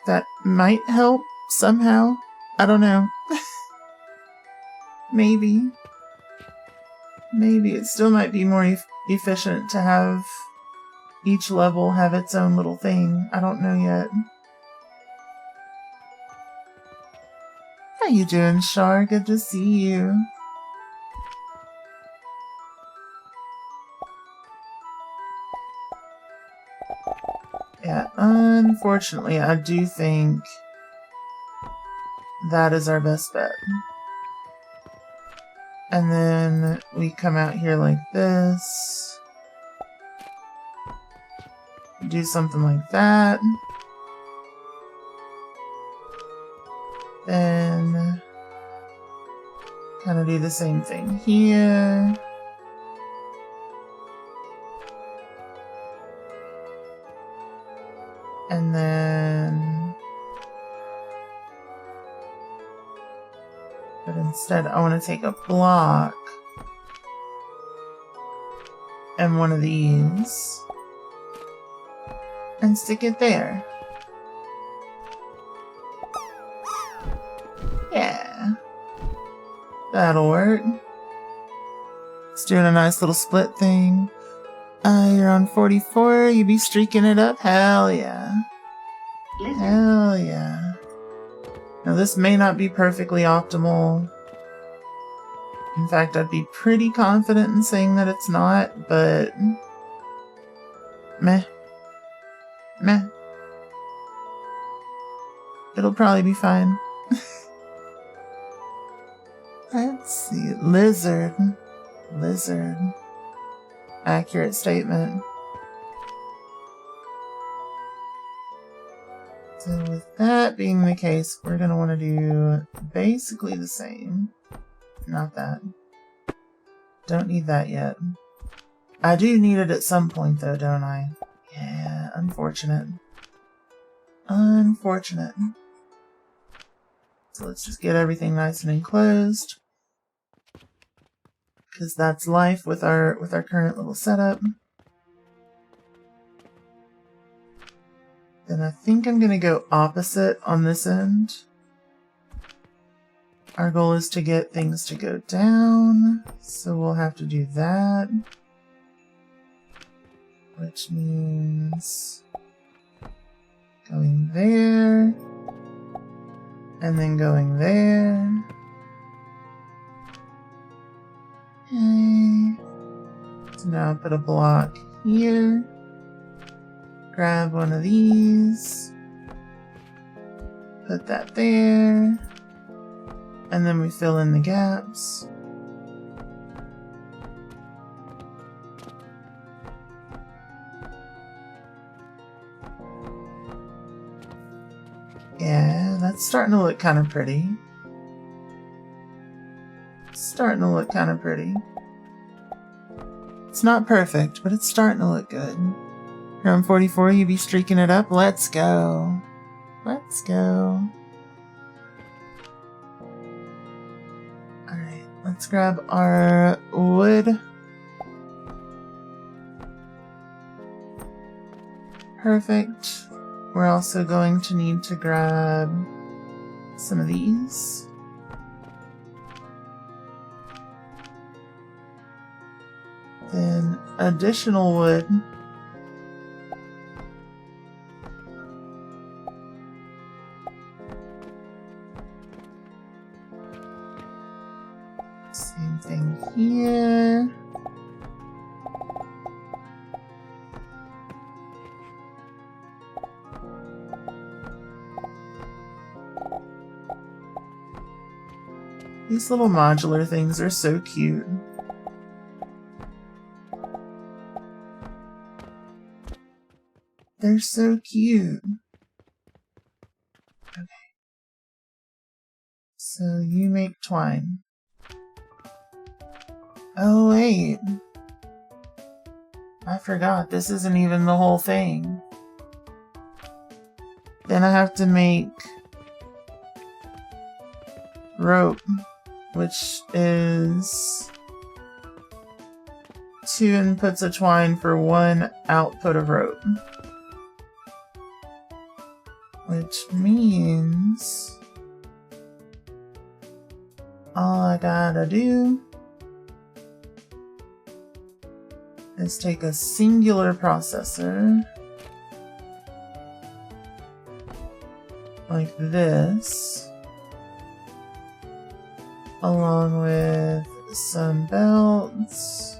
that might help somehow. I don't know. Maybe. Maybe it still might be more efficient to have each level have its own little thing. I don't know yet. How you doing, Shar? Good to see you. Yeah, unfortunately, I do think that is our best bet. And then we come out here like this. Do something like that. Then kind of do the same thing here. And then, but instead I want to take a block and one of these and stick it there. Yeah, that'll work. It's doing a nice little split thing. You're on 44, you be streaking it up? Hell yeah. Hell yeah. Now this may not be perfectly optimal. In fact, I'd be pretty confident in saying that it's not, but meh. Meh. It'll probably be fine. Let's see. Lizard. Lizard. Accurate statement. So with that being the case, we're going to want to do basically the same. Not that. Don't need that yet. I do need it at some point though, don't I? Yeah, unfortunate. Unfortunate. So let's just get everything nice and enclosed. Because that's life with our current little setup. Then I think I'm going to go opposite on this end. Our goal is to get things to go down, so we'll have to do that. Which means going there, and then going there. Okay. So now I'll put a block here. Grab one of these. Put that there. And then we fill in the gaps. Yeah, that's starting to look kind of pretty. Starting to look kind of pretty. It's not perfect, but it's starting to look good. Around 44, you be streaking it up? Let's go. Let's go. Alright, let's grab our wood. Perfect. We're also going to need to grab some of these. Then additional wood. Same thing here. These little modular things are so cute. They're so cute. Okay. So you make twine. Oh wait. I forgot, this isn't even the whole thing. Then I have to make rope, which is 2 inputs of twine for 1 output of rope. Which means all I gotta do is take a singular processor like this, along with some belts,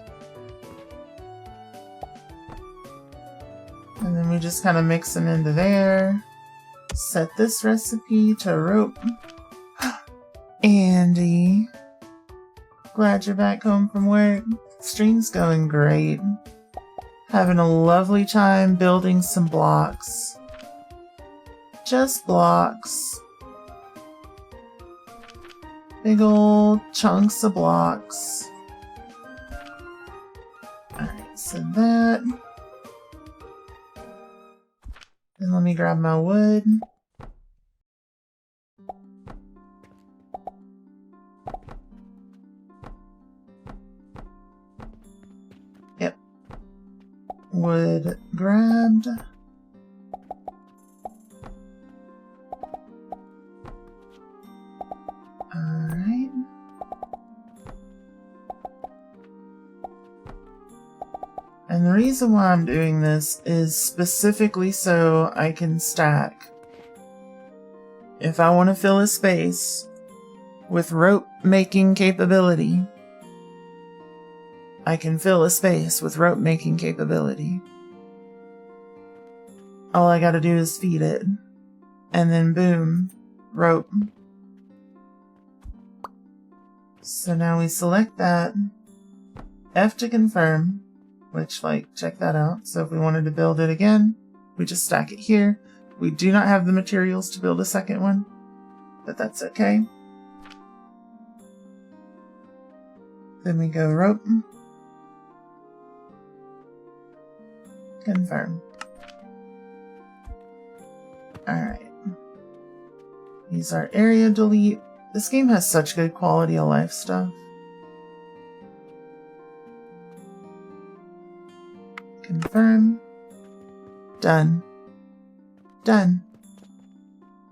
And then we just kind of mix them into there. Set this recipe to rope. Andy, glad you're back home from work. Stream's going great. Having a lovely time building some blocks. Just blocks. Big old chunks of blocks. Alright, so that. Then let me grab my wood. Yep. Wood grabbed. Alright. And the reason why I'm doing this is specifically so I can stack. If I want to fill a space with rope making capability, I can fill a space with rope making capability. All I gotta do is feed it. And then boom, rope. So now we select that. F to confirm. Which, like, check that out. So if we wanted to build it again, we just stack it here. We do not have the materials to build a second one, but that's okay. Then we go rope. Confirm. Alright. Use our area delete. This game has such good quality of life stuff. Confirm. Done. Done.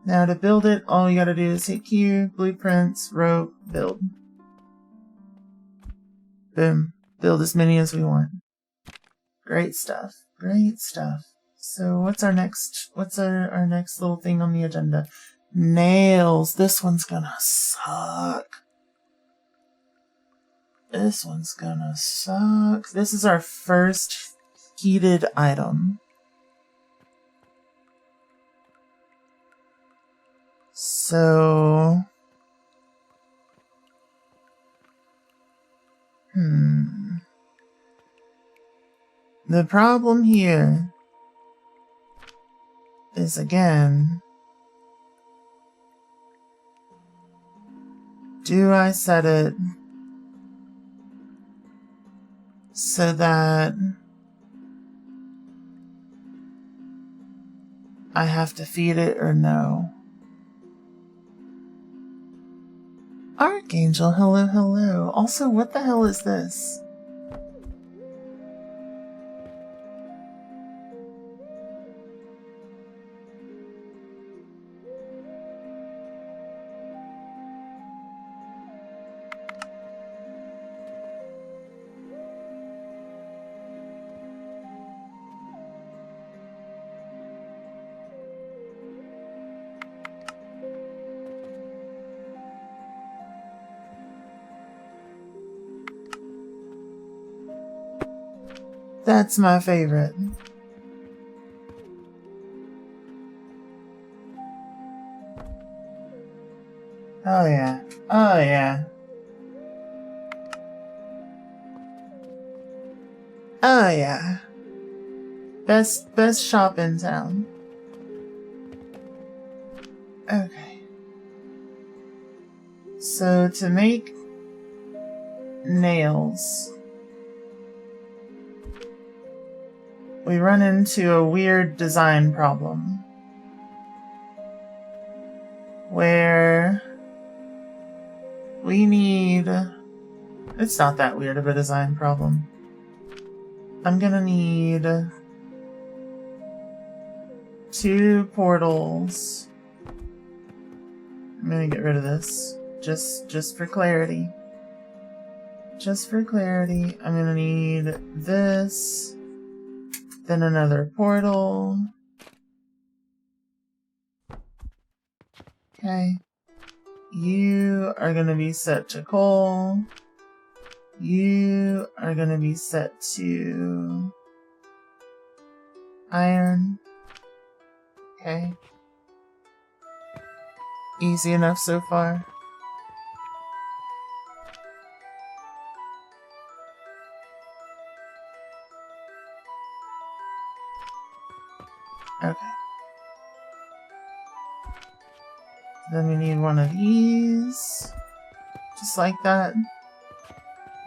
Now to build it, all you gotta do is hit Q, blueprints, rope, build. Boom. Build as many as we want. Great stuff. Great stuff. So what's our next little thing on the agenda? Nails. This one's gonna suck. This one's gonna suck. This is our first heated item. So, the problem here is, again, do I set it so that I have to feed it or no? Archangel, hello, hello. Also, what the hell is this? That's my favorite. Oh yeah. Oh yeah. Oh yeah. Best shop in town. Okay. So to make nails, we run into a weird design problem where we need... It's not that weird of a design problem. I'm gonna need 2 portals. I'm gonna get rid of this just for clarity. Just for clarity, I'm gonna need this. Then another portal. Okay. You are going to be set to coal. You are going to be set to Iron. Okay. Easy enough so far. Okay. Then we need one of these. Just like that.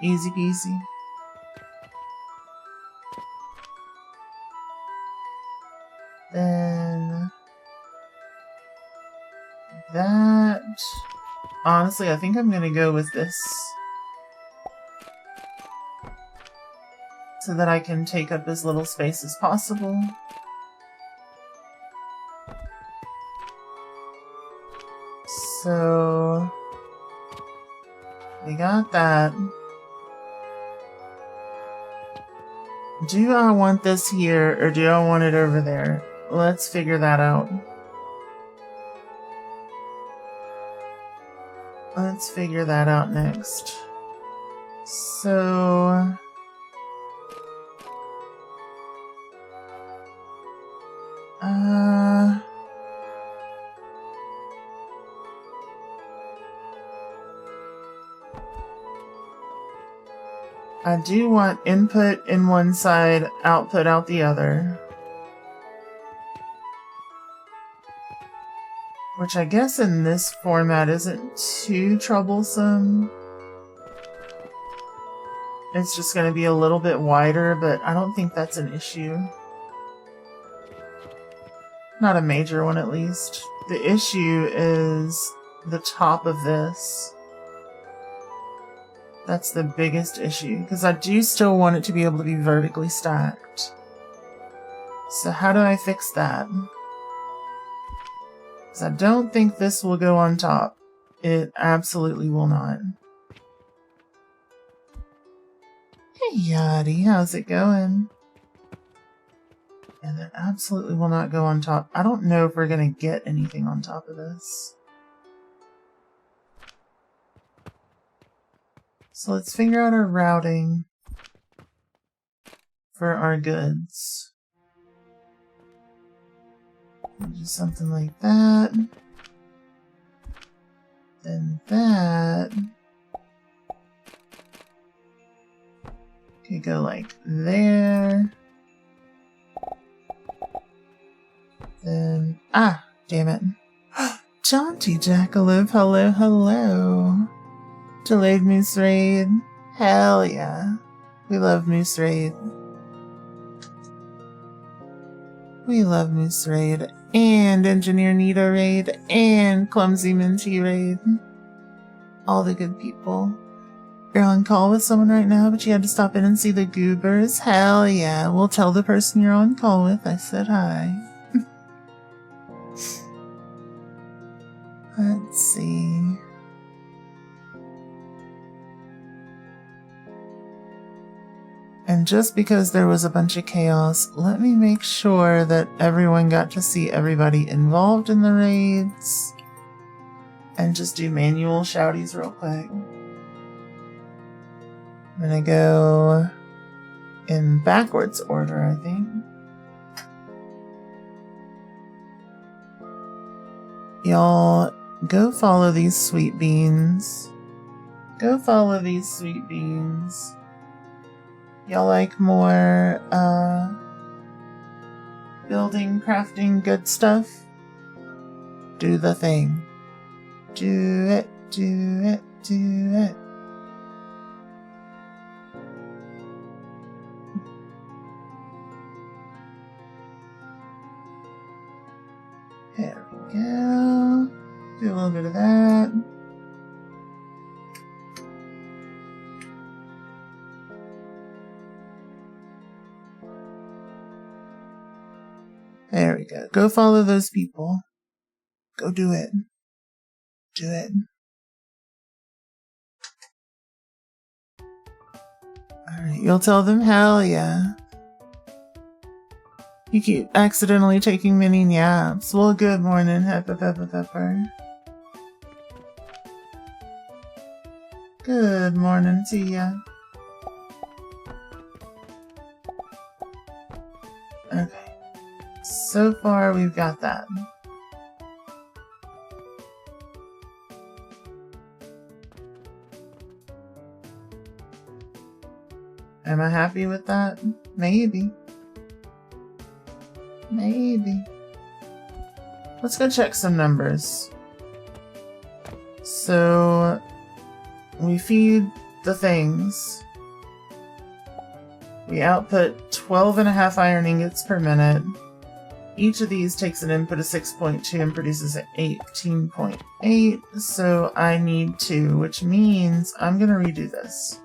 Easy peasy. Then that. Honestly, I think I'm gonna go with this. So that I can take up as little space as possible. So we got that. Do I want this here or do I want it over there? Let's figure that out. Let's figure that out next. So I do want input in one side, output out the other. Which I guess in this format isn't too troublesome. It's just going to be a little bit wider, but I don't think that's an issue. Not a major one, at least. The issue is the top of this. That's the biggest issue, because I do still want it to be able to be vertically stacked. So how do I fix that? Because I don't think this will go on top. It absolutely will not. Hey Yachty, how's it going? And it absolutely will not go on top. I don't know if we're going to get anything on top of this. So let's figure out our routing for our goods. Do something like that. Then that. Could go like there. Then, damn it. Jaunty Jackalope, hello, hello. Delayed Moose Raid. Hell yeah. We love Moose Raid. We love Moose Raid. And Engineer Nita Raid. And Clumsy Minty Raid. All the good people. You're on call with someone right now, but you had to stop in and see the goobers. Hell yeah. We'll tell the person you're on call with I said hi. Let's see. And just because there was a bunch of chaos, let me make sure that everyone got to see everybody involved in the raids. And just do manual shouties real quick. I'm gonna go in backwards order, I think. Y'all, go follow these sweet beans. Go follow these sweet beans. Y'all like more, building, crafting, good stuff? Do the thing. Do it, do it, do it. There we go. Do a little bit of that. There we go. Go follow those people. Go do it. Do it. Alright, you'll tell them hell yeah. You keep accidentally taking many naps. Well, good morning, Pepper. Good morning to ya. Okay. So far, we've got that. Am I happy with that? Maybe. Maybe. Let's go check some numbers. So, we feed the things. We output 12.5 iron ingots per minute. Each of these takes an input of 6.2 and produces 18.8. So I need 2, which means I'm going to redo this.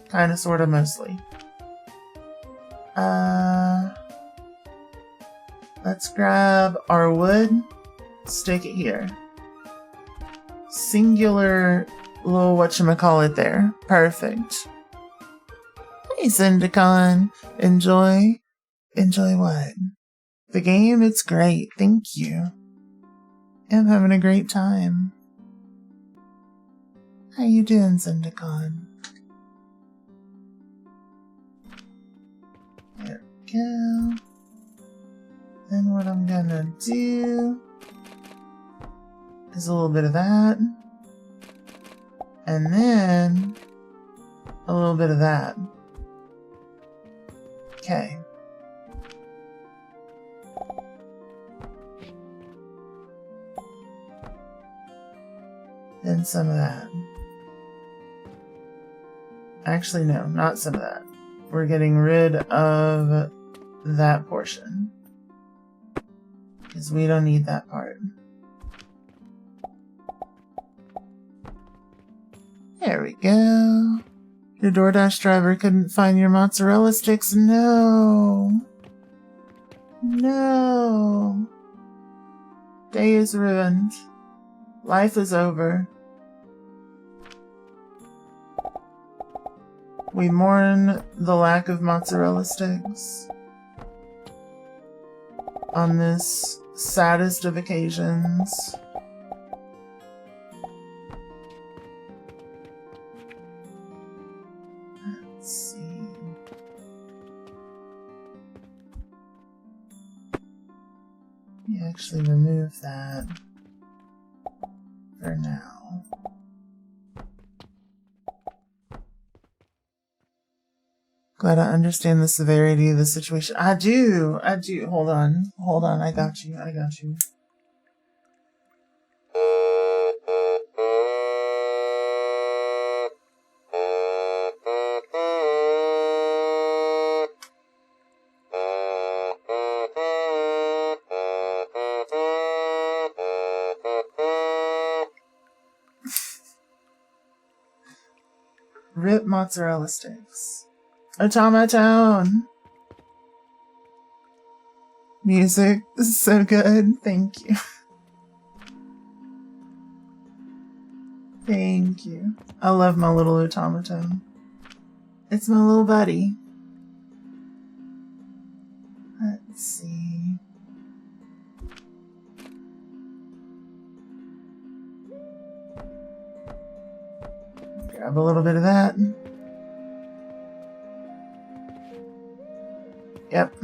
Kind of, sort of, mostly. Let's grab our wood, stick it here. Singular little whatchamacallit there. Perfect. Hey, Zendikon. Enjoy? Enjoy what? The game? It's great. Thank you. I'm having a great time. How you doing, Zendikon? There we go. Then what I'm gonna do is a little bit of that. And then a little bit of that. Okay. Then some of that. Actually, no, not some of that. We're getting rid of that portion. Because we don't need that part. There we go. Your DoorDash driver couldn't find your mozzarella sticks? No. No. Day is ruined. Life is over. We mourn the lack of mozzarella sticks on this saddest of occasions. Let's see. We actually remove that for now. Glad I understand the severity of the situation. I do. Hold on. I got you. Rip mozzarella sticks. Automaton! Music is so good. Thank you. Thank you. I love my little automaton. It's my little buddy. Let's see. Grab a little bit of that. Yep.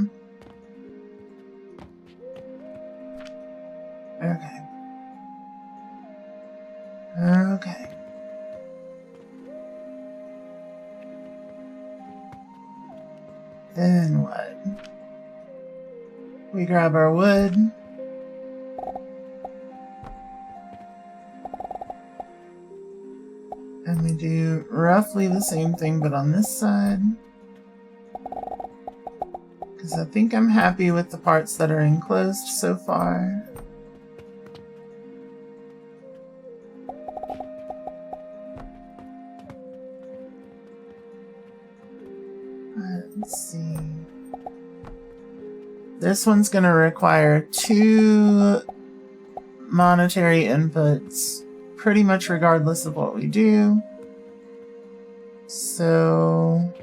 Okay. Then what? We grab our wood. And we do roughly the same thing, but on this side. Because I think I'm happy with the parts that are enclosed so far. Let's see. This one's going to require 2 monetary inputs, pretty much regardless of what we do. So...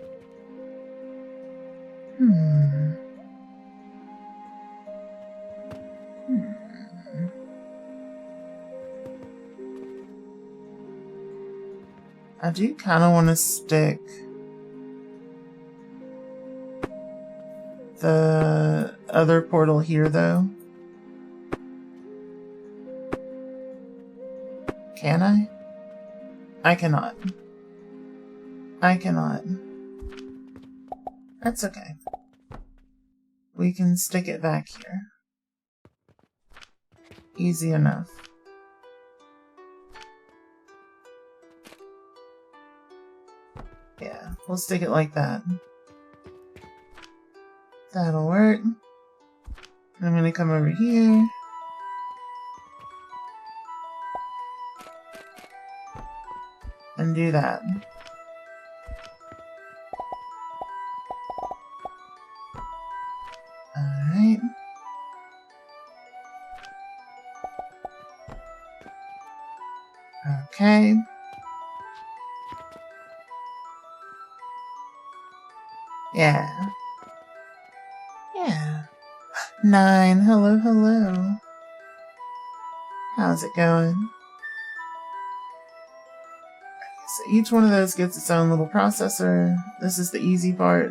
I do kind of want to stick the other portal here, though? Can I? I cannot. I cannot. That's okay. We can stick it back here. Easy enough. Yeah, we'll stick it like that. That'll work. I'm gonna come over here. And do that. Alright. Okay. Yeah. Yeah. 9. Hello, hello. How's it going? So each one of those gets its own little processor. This is the easy part.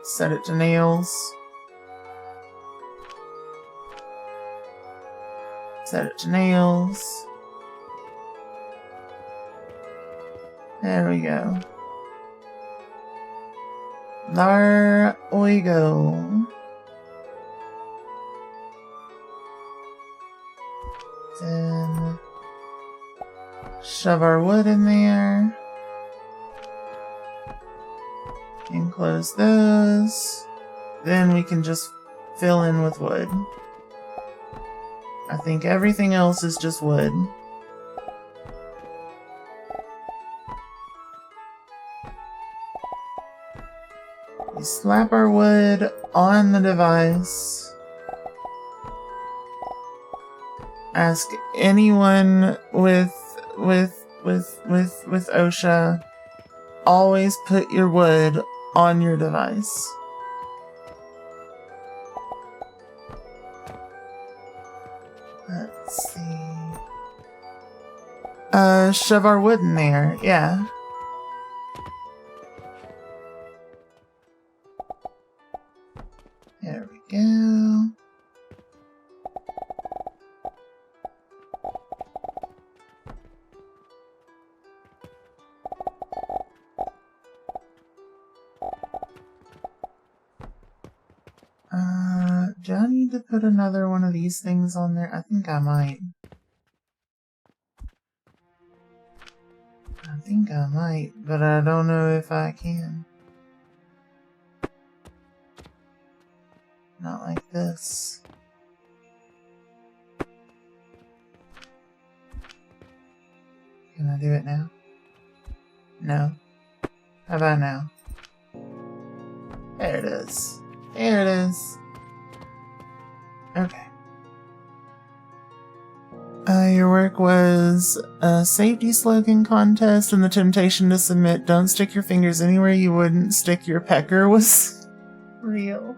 Set it to nails. Set it to nails. There we go. There we go. Then shove our wood in there. And close those. Then we can just fill in with wood. I think everything else is just wood. We slap our wood on the device. Ask anyone with OSHA, always put your wood on your device. Let's see. Shove our wood in there, yeah. There we go. Do I need to put another one of these things on there? I think I might. But I don't know if I can. Not like this. Can I do it now? No. How about now? There it is. There it is. Okay. Your work was a safety slogan contest, and the temptation to submit "Don't stick your fingers anywhere you wouldn't stick your pecker" was real.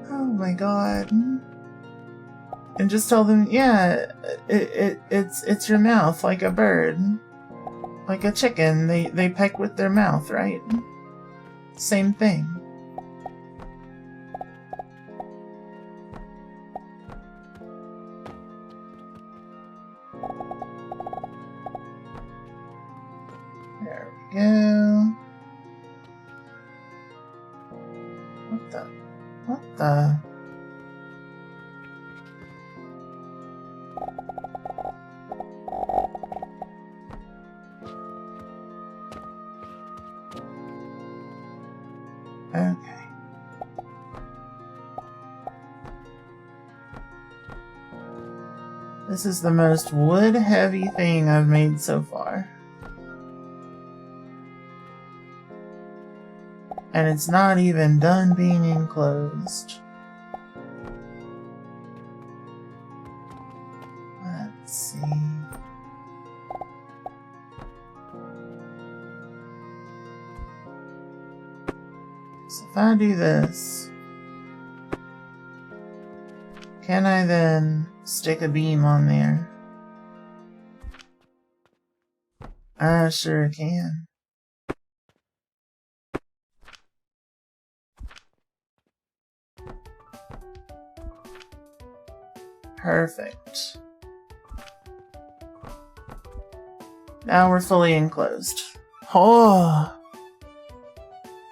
Oh my god. And just tell them, yeah, it's your mouth, like a bird. Like a chicken, they peck with their mouth, right? Same thing. There we go. What the? Okay. This is the most wood-heavy thing I've made so far. And it's not even done being enclosed. Let's see. So if I do this, can I then stick a beam on there? I sure can. Perfect. Now we're fully enclosed. Oh,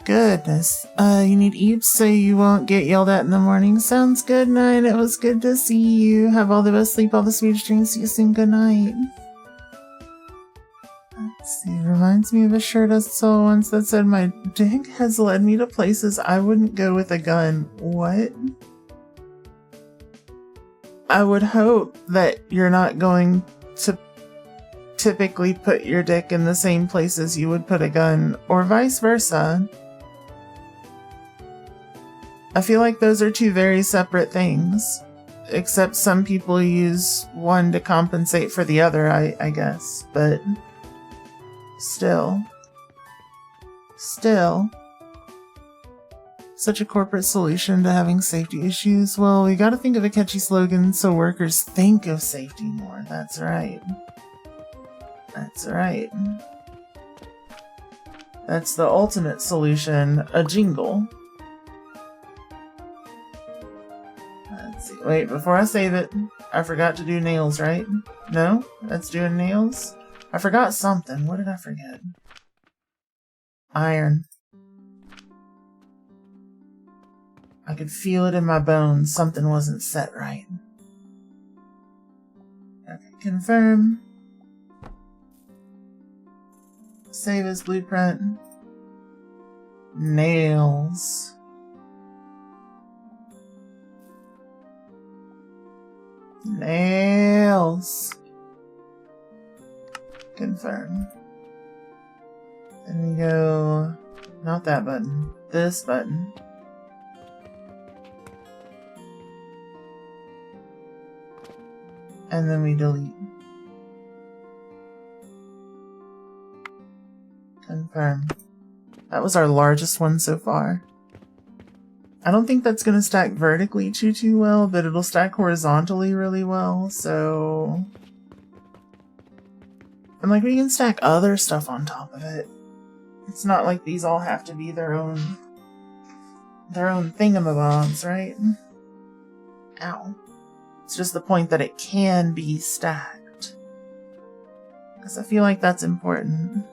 goodness. You need eeps so you won't get yelled at in the morning. Sounds good, night. It was good to see you. Have all the best sleep, all the sweetest dreams. See you soon. Good night. Let's see. Reminds me of a shirt I saw once that said, "My dick has led me to places I wouldn't go with a gun." What? I would hope that you're not going to typically put your dick in the same places you would put a gun, or vice versa. I feel like those are two very separate things, except some people use one to compensate for the other, I guess, but still. Such a corporate solution to having safety issues. Well, we gotta think of a catchy slogan so workers think of safety more. That's right. That's right. That's the ultimate solution. A jingle. Let's see. Wait, before I save it, I forgot to do nails, right? No? That's doing nails? I forgot something. What did I forget? Iron. I could feel it in my bones. Something wasn't set right. Okay, confirm. Save as blueprint. Nails. Nails. Confirm. Then we go, not that button, this button. And then we delete. Confirm. That was our largest one so far. I don't think that's going to stack vertically too well, but it'll stack horizontally really well, so... And like, we can stack other stuff on top of it. It's not like these all have to be their own thingamabobs, right? Ow. It's just the point that it can be stacked. Because I feel like that's important.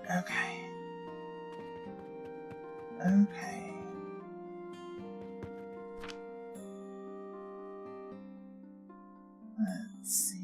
Okay. Let's see.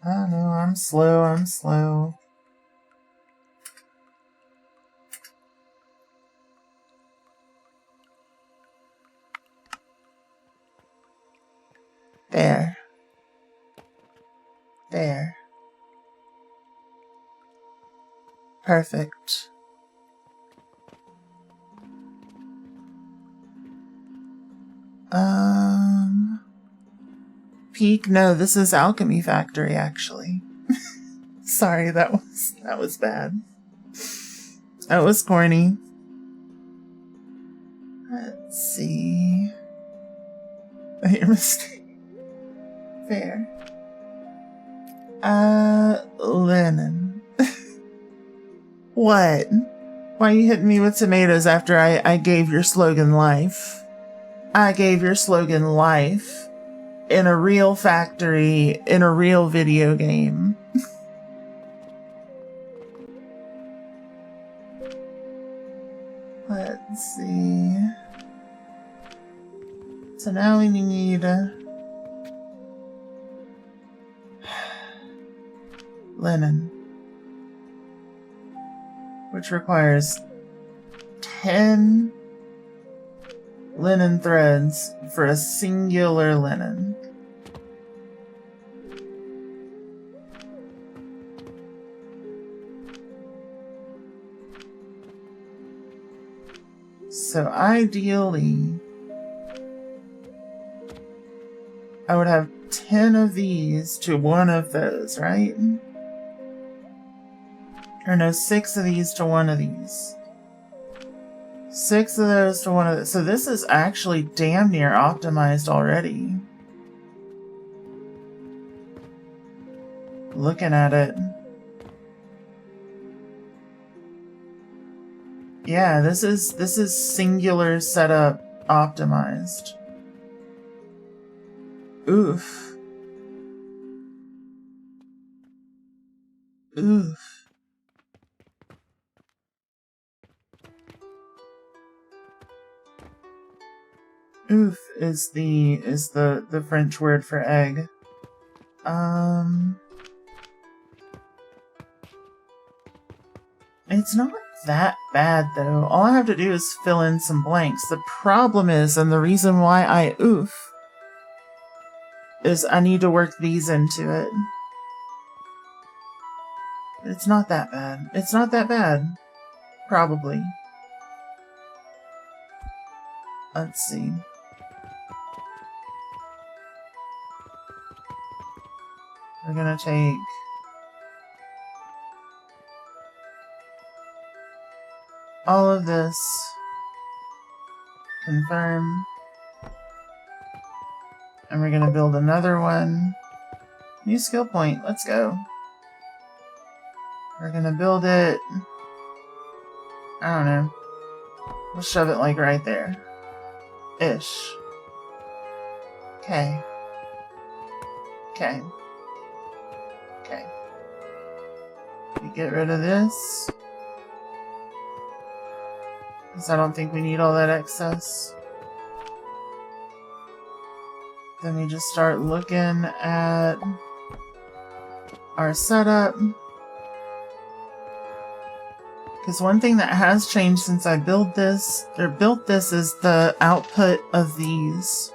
I know, I'm slow. There. Perfect. Peak? No, this is Alchemy Factory, actually. Sorry, that was bad. That was corny. Let's see. Your mistake. Fair. Linen. What? Why are you hitting me with tomatoes after I gave your slogan life? I gave your slogan life in a real factory, in a real video game. Let's see. So now we need linen, which requires 10 linen threads for a singular linen. So ideally, I would have 10 of these to one of those, right? Or no, 6 of these to one of these. 6 of those to one of those. So this is actually damn near optimized already. Looking at it. Yeah, this is singular setup optimized. Oof. Oof. Oof is the French word for egg. It's not that bad though. All I have to do is fill in some blanks. The problem is, and the reason why I oof, is I need to work these into it. It's not that bad. It's not that bad. Probably. Let's see. We're gonna take all of this, confirm, and we're gonna build another one. New skill point, let's go. We're gonna build it, I don't know, we'll shove it like right there. Ish. Okay. Okay. Okay. We get rid of this, because I don't think we need all that excess. Then we just start looking at our setup. Because one thing that has changed since I built this is the output of these.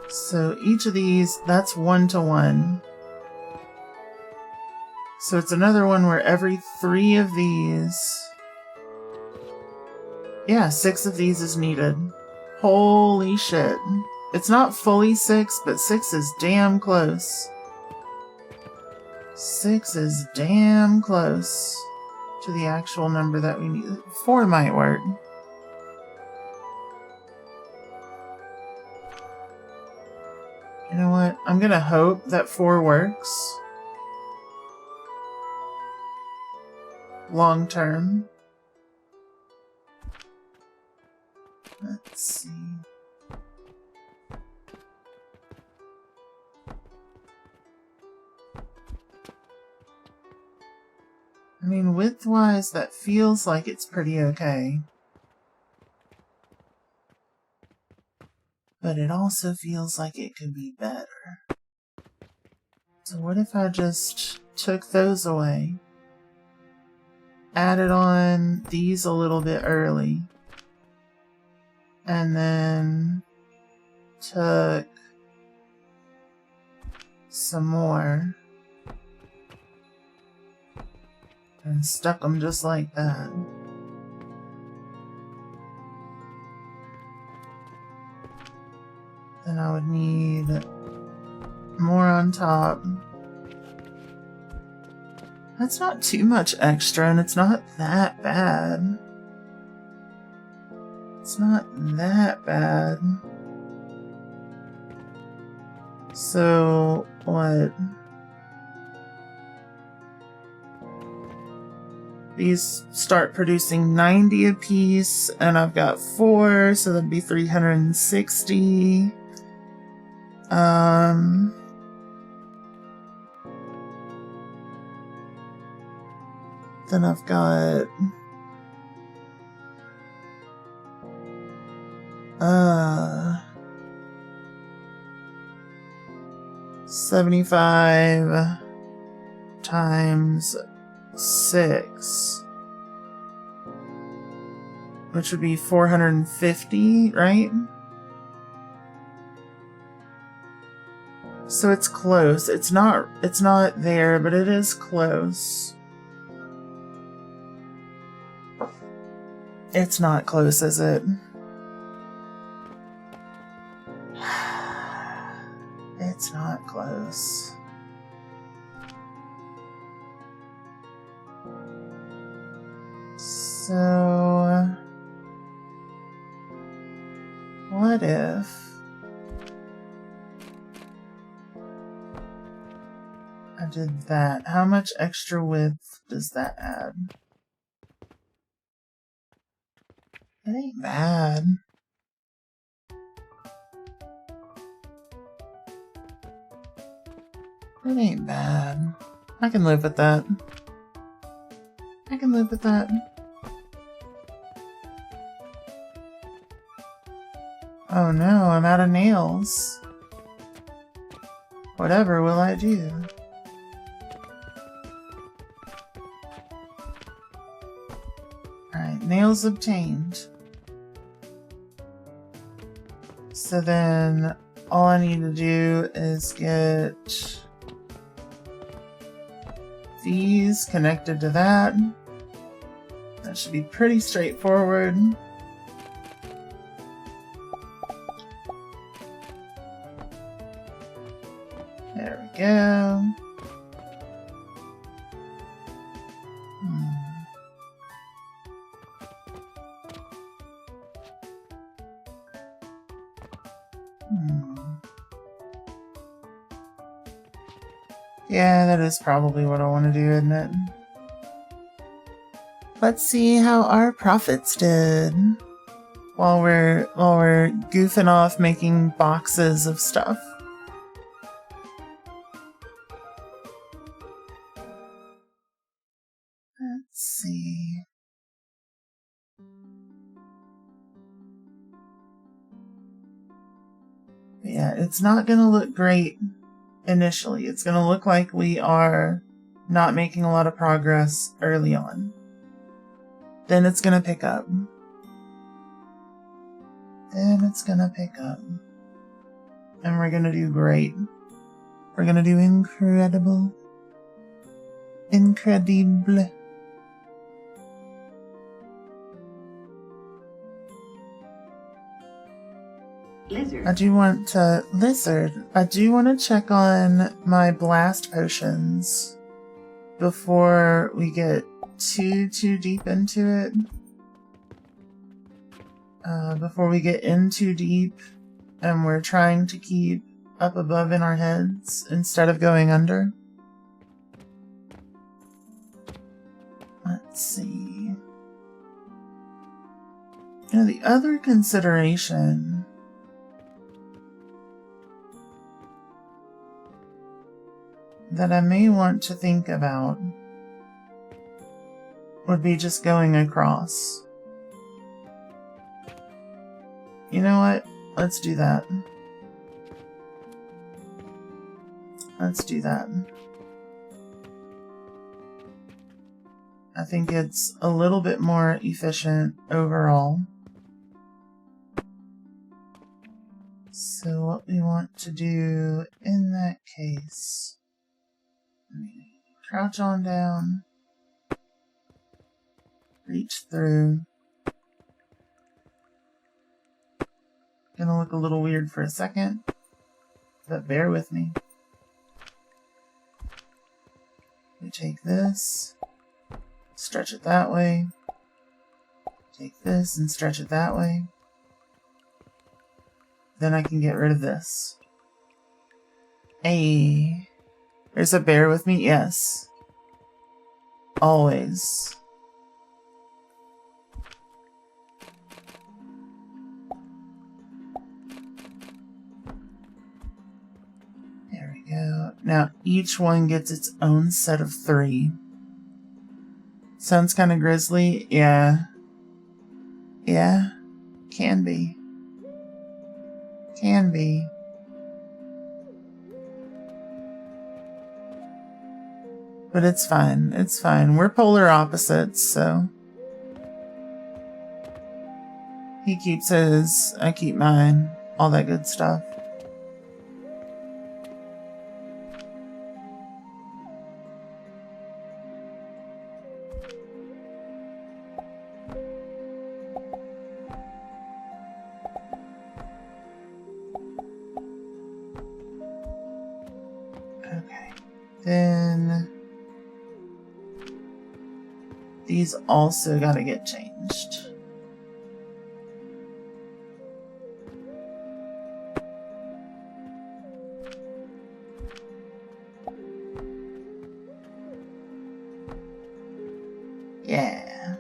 So each of these, that's 1-to-1. So it's another one where every 3 of these, yeah, 6 of these is needed. Holy shit. It's not fully 6, but 6 is damn close. 6 is damn close to the actual number that we need. 4 might work. You know what? I'm gonna hope that 4 works. Long term. Let's see. I mean, width-wise, that feels like it's pretty okay. But it also feels like it could be better. So what if I just took those away? Added on these a little bit early. And then took some more. And stuck them just like that. Then I would need more on top. That's not too much extra, and it's not that bad. It's not that bad. So, what? These start producing 90 a piece, and I've got 4, so that'd be 360. Then I've got 75 times 6, which would be 450, right? So it's close. It's not there, but it is close. It's not close, is it? It's not close. So, what if I did that? How much extra width does that add? It ain't bad. It ain't bad. I can live with that. I can live with that. Oh no, I'm out of nails. Whatever will I do? Alright, nails obtained. So then all I need to do is get these connected to that. That should be pretty straightforward. There we go. Yeah, that is probably what I want to do, isn't it? Let's see how our profits did while we're goofing off making boxes of stuff. Let's see. Yeah, it's not going to look great initially. It's going to look like we are not making a lot of progress early on. Then it's going to pick up. Then it's going to pick up. And we're going to do great. We're going to do incredible. Incredible.
Lizard.
I do want to... Lizard. I do want to check on my blast potions before we get too deep into it. Before we get in too deep and we're trying to keep up above in our heads instead of going under. Let's see. Now the other consideration that I may want to think about would be just going across. You know what? Let's do that. Let's do that. I think it's a little bit more efficient overall. So what we want to do in that case, crouch on down, reach through. Gonna look a little weird for a second, but bear with me. We take this, stretch it that way, take this and stretch it that way. Then I can get rid of this. Hey, there's a bear with me? Yes. Always. There we go. Now each one gets its own set of 3. Sounds kind of grisly. Yeah. Yeah. Can be. Can be. But it's fine. It's fine. We're polar opposites, so. He keeps his, I keep mine. All that good stuff. Then these also gotta get changed. Yeah.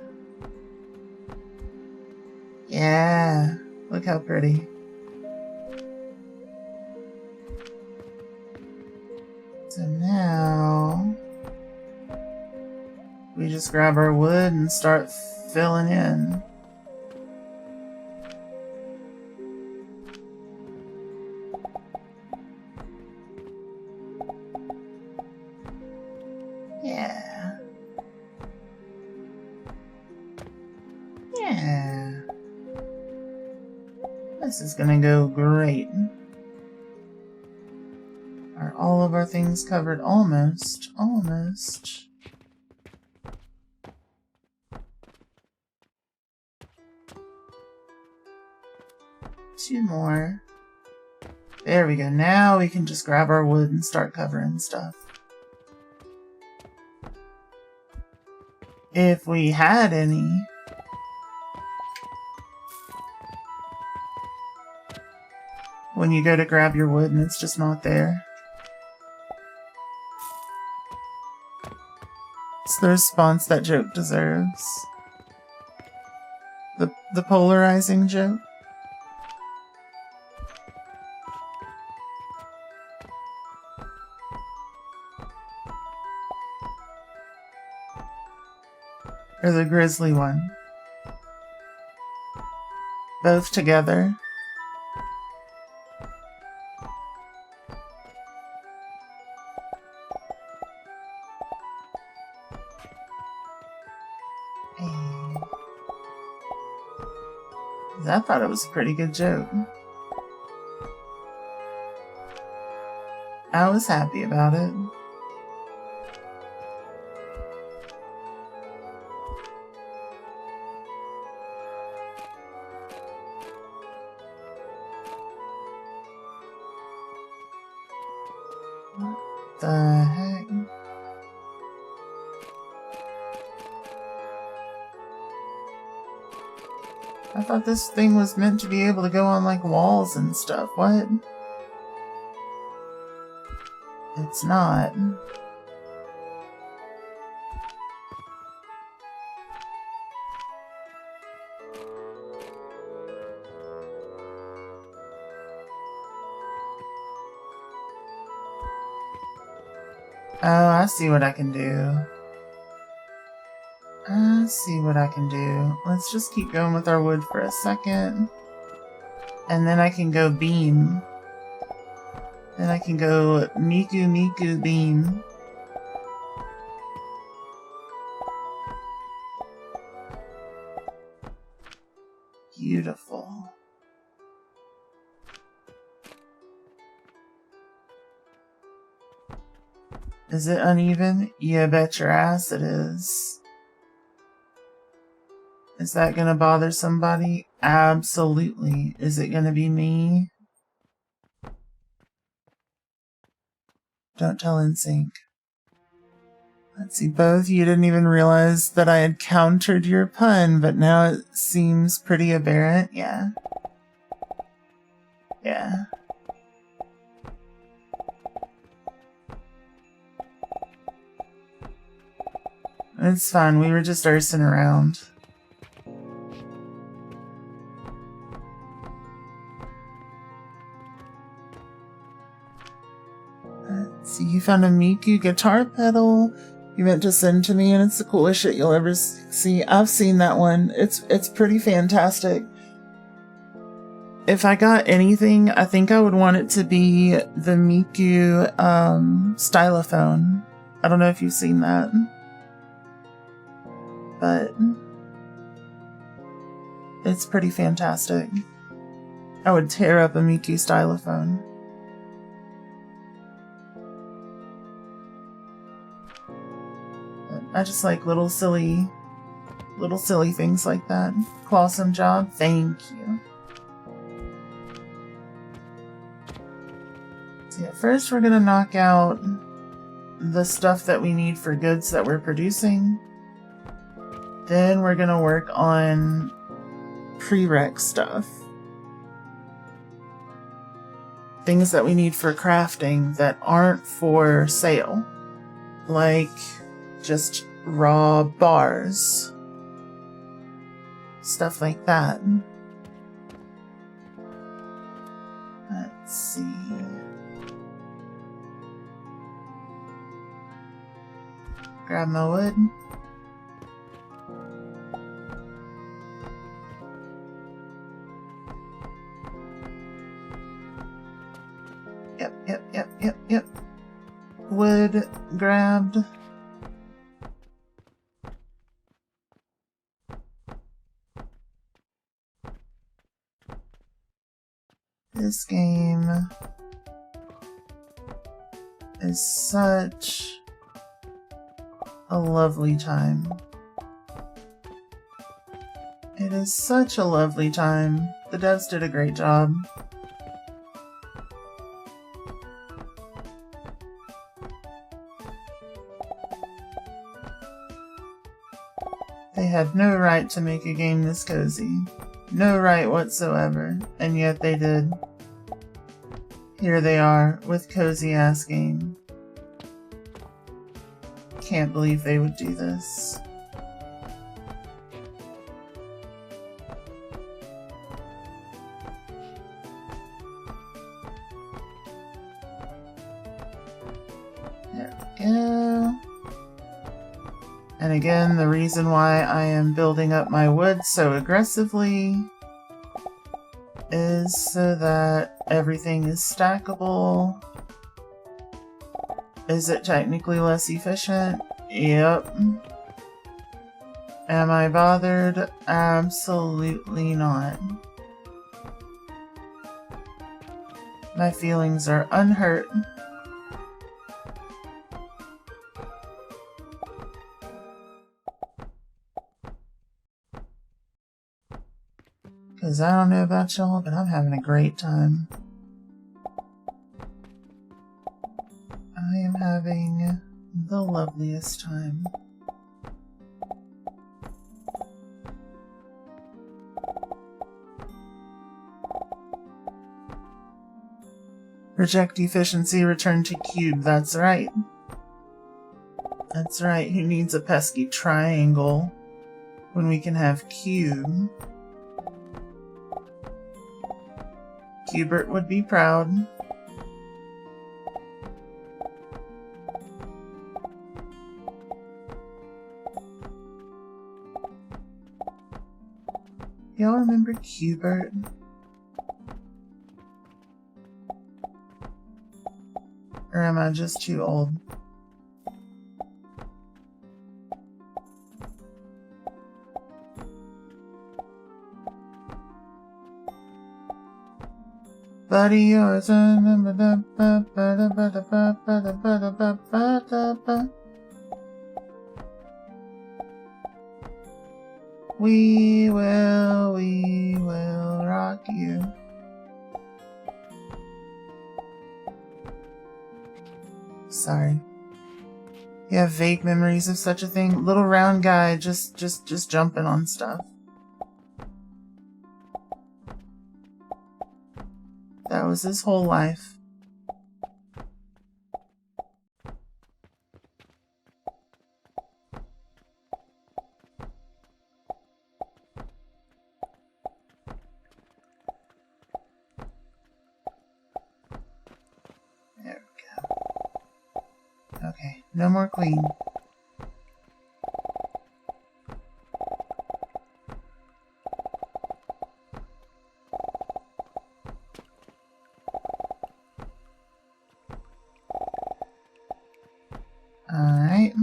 Yeah. Look how pretty. So now we just grab our wood and start filling in. Yeah. Yeah. This is gonna go great. Are all of our things covered? Almost. Almost. Two more. There we go. Now we can just grab our wood and start covering stuff. If we had any. When you go to grab your wood and it's just not there. It's the response that joke deserves. The polarizing joke. Or the grizzly one. Both together. I thought it was a pretty good joke. I was happy about it. What the heck? I thought this thing was meant to be able to go on like walls and stuff. What? It's not. Oh, I see what I can do. I see what I can do. Let's just keep going with our wood for a second. And then I can go beam. Then I can go Miku Miku beam. Beautiful. Is it uneven? Yeah, bet your ass it is. Is that gonna bother somebody? Absolutely. Is it gonna be me? Don't tell NSYNC. Let's see, both you didn't even realize that I had countered your pun, but now it seems pretty aberrant. Yeah. Yeah. It's fine, we were just ersing around. Let's see, you found a Miku guitar pedal you meant to send to me, and it's the coolest shit you'll ever see. I've seen that one. It's pretty fantastic. If I got anything, I think I would want it to be the Miku stylophone. I don't know if you've seen that. But it's pretty fantastic. I would tear up a Miku stylophone. I just like little silly things like that. Clawsome job. Thank you. So yeah, first we're gonna knock out the stuff that we need for goods that we're producing. Then we're gonna work on prereq stuff. Things that we need for crafting that aren't for sale. Like just raw bars. Stuff like that. Let's see. Grab my wood. Yep. Wood grabbed. This game is such a lovely time. It is such a lovely time. The devs did a great job. They had no right to make a game this cozy. No right whatsoever, and yet they did. Here they are, with cozy-ass game. Can't believe they would do this. There we go. And again, the reason why I am building up my wood so aggressively is so that everything is stackable. Is it technically less efficient? Yep. Am I bothered? Absolutely not. My feelings are unhurt. Because I don't know about y'all, but I'm having a great time. I am having the loveliest time. Reject efficiency, return to cube. That's right. That's right. Who needs a pesky triangle when we can have cube? Hubert would be proud. Y'all remember Hubert? Or am I just too old? Buddy yours. We will rock you. Sorry. You have vague memories of such a thing? Little round guy just jumping on stuff. That was his whole life. There we go. Okay, no more queen. Alright.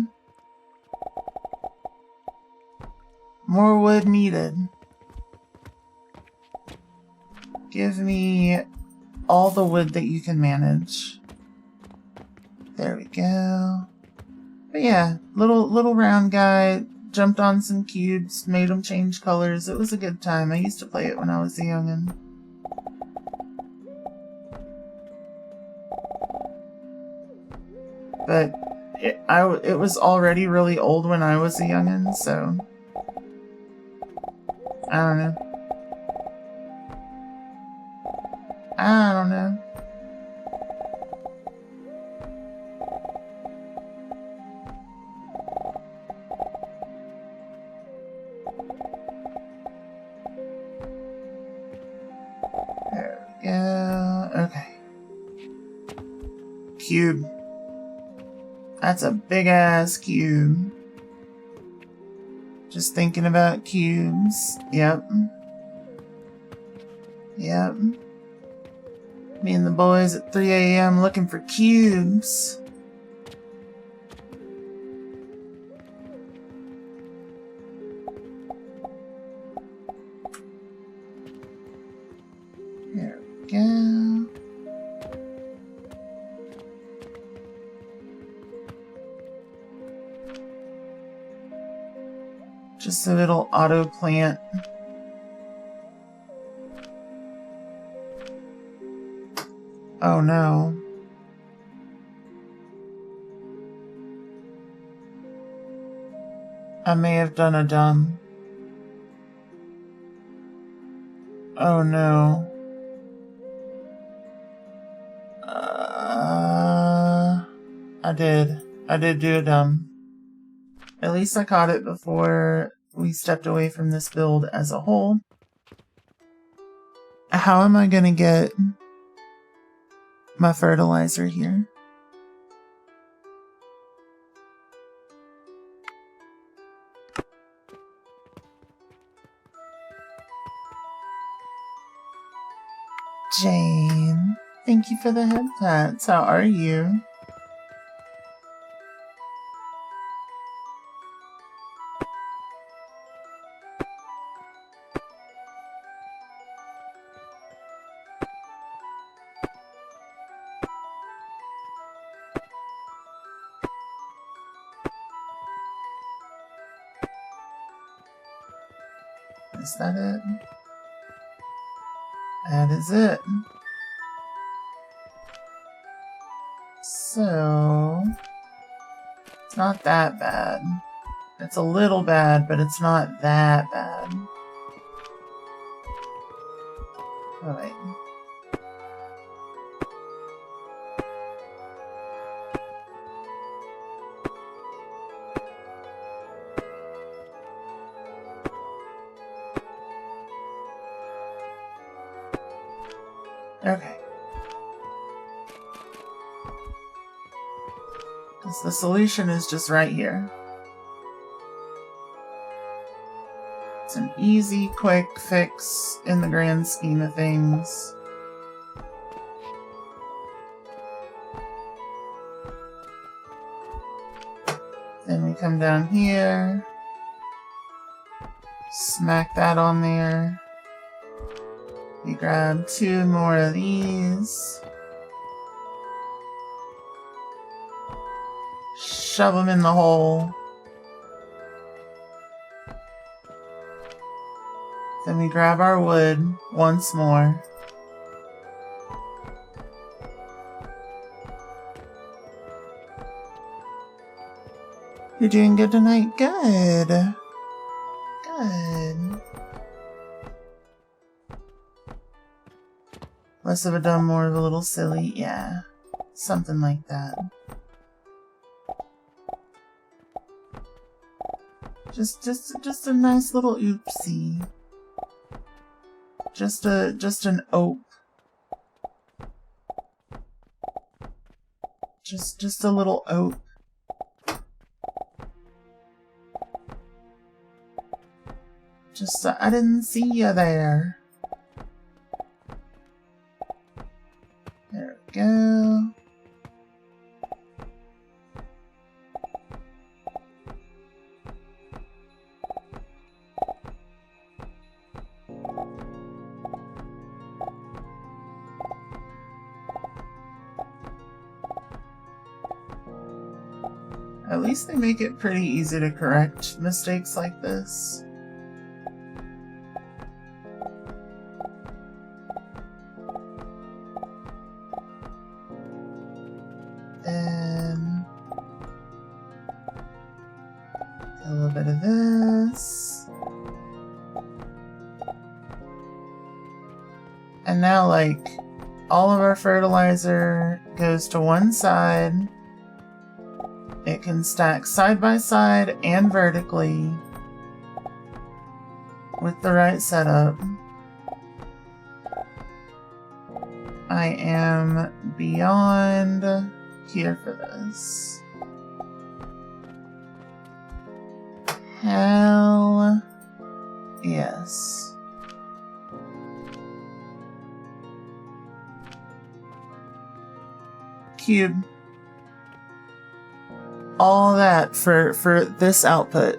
More wood needed. Give me all the wood that you can manage. There we go. But yeah, little round guy jumped on some cubes, made them change colors. It was a good time. I used to play it when I was a youngin'. But it was already really old when I was a youngin', so I don't know. I don't know. There we go. Okay. Cube. That's a big ass cube. Just thinking about cubes. Yep. Yep. Me and the boys at 3 a.m. looking for cubes. There we go. Just a little auto plant. Oh no. I may have done a dumb. Oh no. I did do a dumb. At least I caught it before we stepped away from this build as a whole. How am I gonna get my fertilizer here? Jane, thank you for the head pats. How are you? Is that it? That is it. So, it's not that bad. It's a little bad, but it's not that bad. Oh, wait. Okay. Because the solution is just right here. It's an easy, quick fix in the grand scheme of things. Then we come down here. Smack that on there. We grab 2 more of these. Shove them in the hole. Then we grab our wood once more. You're doing good tonight? Good. Good. Less of a dumb, more of a little silly. Yeah. Something like that. Just a nice little oopsie. Just an ope. Just a little ope. I didn't see you there. There we go. At least they make it pretty easy to correct mistakes like this. Then A little bit of this. And now, like, all of our fertilizer goes to one side. It can stack side by side and vertically with the right setup. I am beyond here for this. Hell yes. Cube. All that for this output.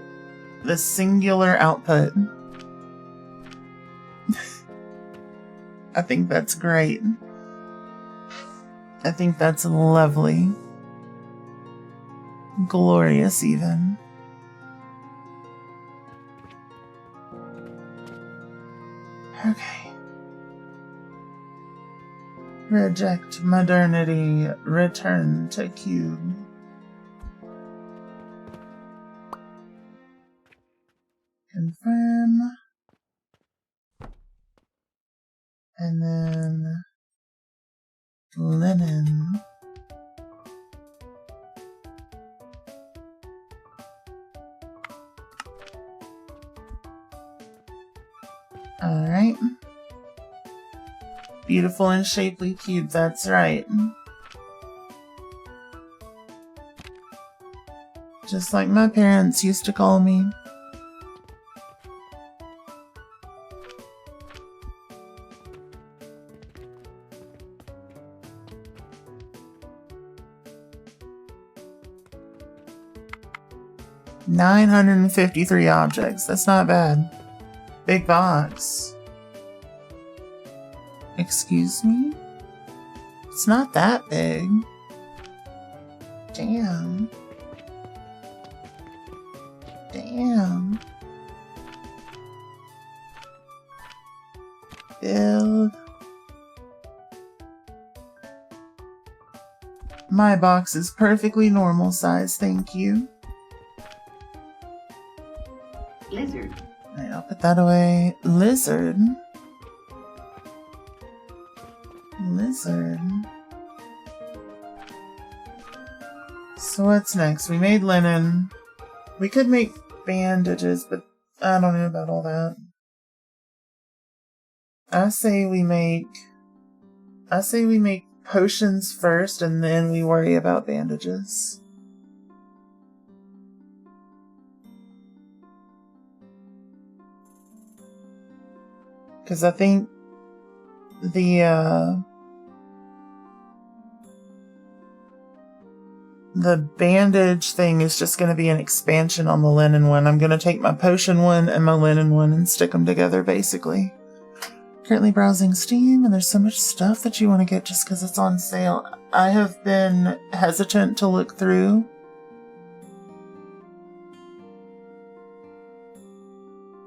This singular output. I think that's great. I think that's lovely. Glorious even. Okay. Reject modernity. Return to cube. Confirm. And then linen. Alright. Beautiful and shapely cube, that's right. Just like my parents used to call me. $953 objects. That's not bad. Big box. Excuse me? It's not that big. Damn. Damn. Build. My box is perfectly normal size, thank you.
Lizard.
Alright, I'll put that away. Lizard. Lizard. So what's next? We made linen. We could make bandages, but I don't know about all that. I say we make potions first and then we worry about bandages. Because I think the bandage thing is just going to be an expansion on the linen one. I'm going to take my potion one and my linen one and stick them together, basically. Currently browsing Steam, and there's so much stuff that you want to get just because it's on sale. I have been hesitant to look through.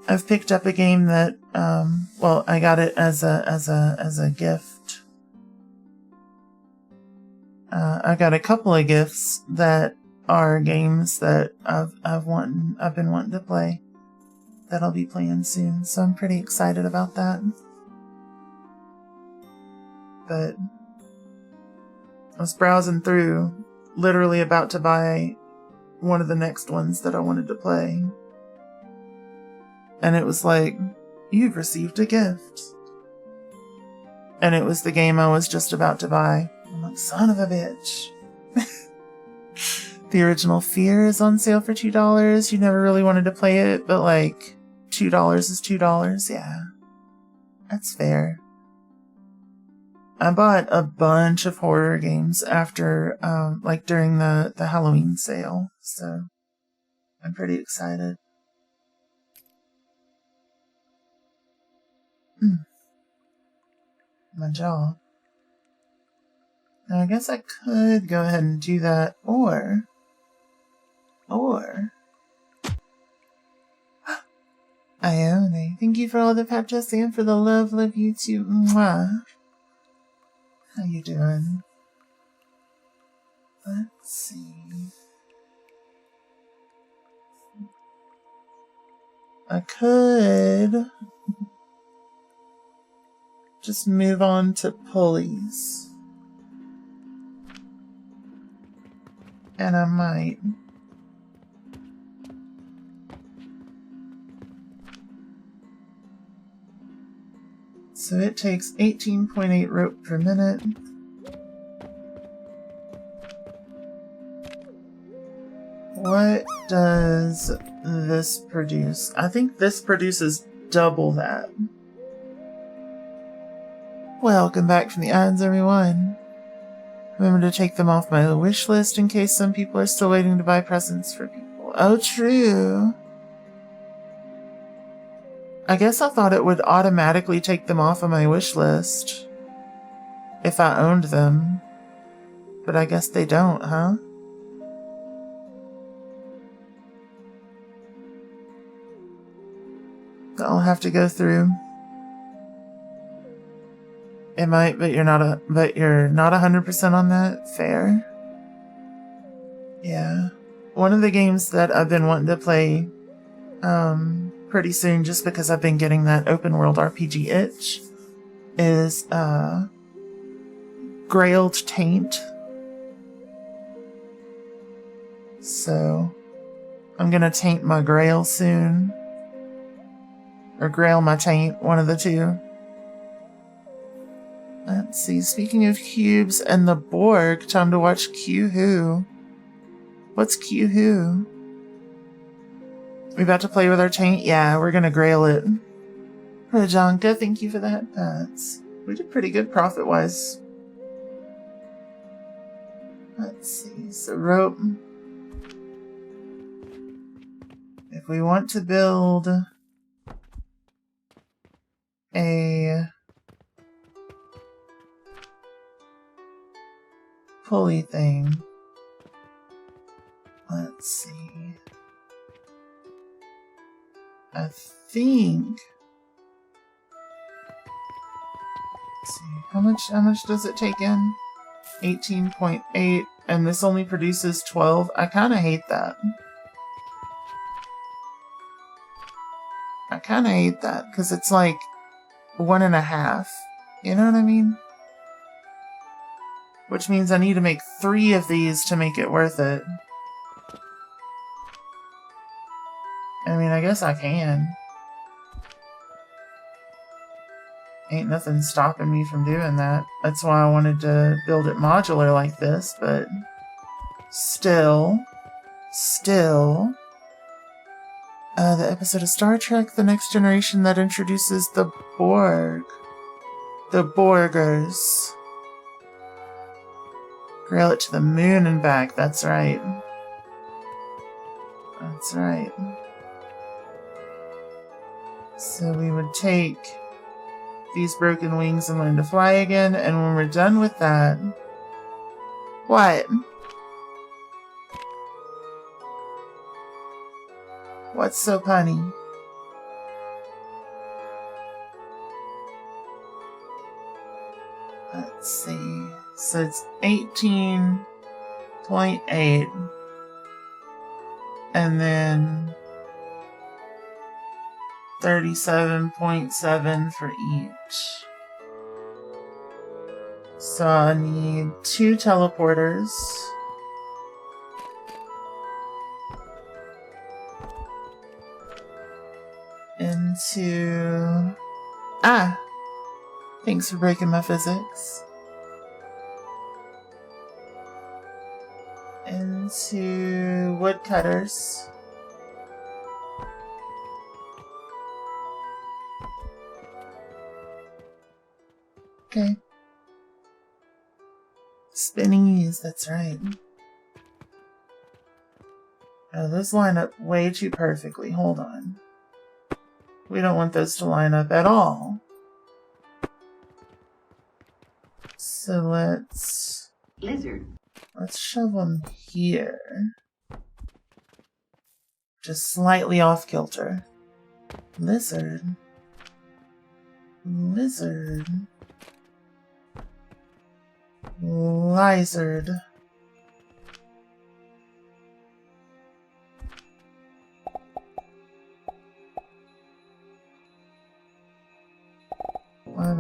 I've picked up a game that, well, I got it as a gift. I got a couple of gifts that are games that I've been wanting to play that I'll be playing soon, so I'm pretty excited about that. But I was browsing through, literally about to buy one of the next ones that I wanted to play. And it was like, you've received a gift. And it was the game I was just about to buy. I'm like, son of a bitch. The original Fear is on sale for $2. You never really wanted to play it, but like, $2 is $2. Yeah. That's fair. I bought a bunch of horror games after, like during the Halloween sale. So, I'm pretty excited. My jaw. Now I guess I could go ahead and do that, or Ione, thank you for all the patches and for the love you too. Mwah. How you doing? Let's see. I could just move on to pulleys. And I might. So it takes 18.8 rope per minute. What does this produce? I think this produces double that. Welcome back from the ads, everyone. Remember to take them off my wish list in case some people are still waiting to buy presents for people. Oh, true. I guess I thought it would automatically take them off of my wish list if I owned them. But I guess they don't, huh? I'll have to go through. It might, but you're not 100% on that. Fair. Yeah. One of the games that I've been wanting to play pretty soon, just because I've been getting that open world RPG itch, is Grailed Taint. So I'm gonna taint my Grail soon. Or Grail my taint, one of the two. Let's see, speaking of cubes and the Borg, time to watch Q-Who. What's Q-Who? We about to play with our taint? Yeah, we're gonna grail it. Rajanka, thank you for the headpats. We did pretty good profit-wise. Let's see, so rope. If we want to build a pulley thing, let's see. I think. Let's see. How much does it take in? 18.8, and this only produces 12. I kind of hate that. Because it's like 1.5. You know what I mean? Which means I need to make 3 of these to make it worth it. I mean, I guess I can. Ain't nothing stopping me from doing that. That's why I wanted to build it modular like this, but still, the episode of Star Trek The Next Generation that introduces the Borg. The Borgers. Grail it to the moon and back, that's right. That's right. So we would take these broken wings and learn to fly again, and when we're done with that... What? What's so punny? Let's see. So it's 18.8. And then 37.7 for each. So I need 2 teleporters. Into... Thanks for breaking my physics. Into woodcutters. Okay. Spinnies, that's right. Oh, those line up way too perfectly. Hold on. We don't want those to line up at all. So let's shove them here. Just slightly off kilter. Lizard. Lizard.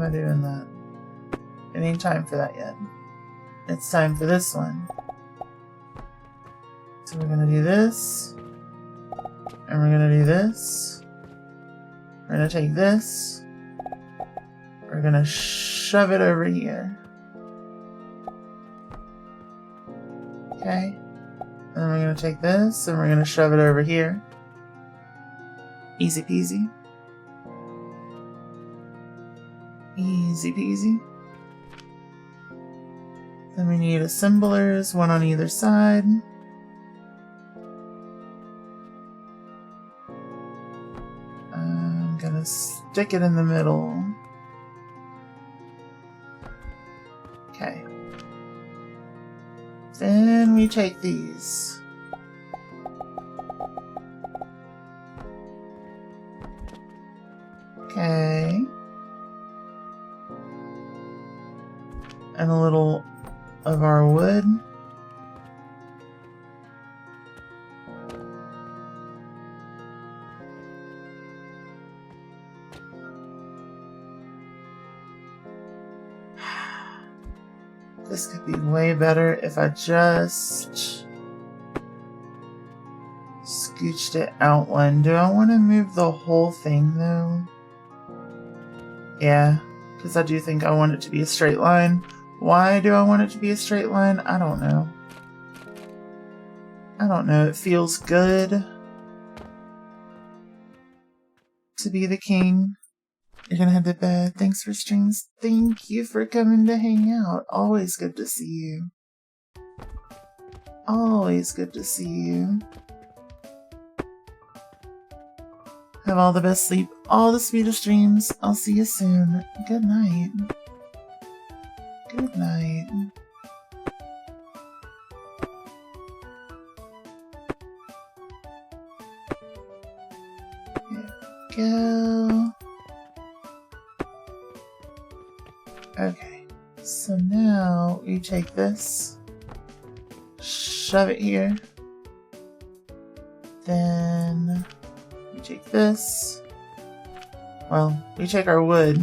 am I doing that? It ain't time for that yet. It's time for this one. So we're gonna do this. And we're gonna do this. We're gonna take this. We're gonna shove it over here. Okay. And then we're gonna take this and we're gonna shove it over here. Easy peasy. Easy peasy. Then we need assemblers, one on either side. I'm gonna stick it in the middle. Okay. Then we take these. Okay. And a little of our wood. This could be way better if I just scooched it out one. Do I want to move the whole thing though? Yeah, because I do think I want it to be a straight line. Why do I want it to be a straight line? I don't know. I don't know. It feels good to be the king. You're gonna head to bed. Thanks for streams. Thank you for coming to hang out. Always good to see you. Always good to see you. Have all the best sleep, all the sweetest dreams. I'll see you soon. Good night. Good night. There we go. Okay, so now we take this, shove it here, then we take this, well, we take our wood,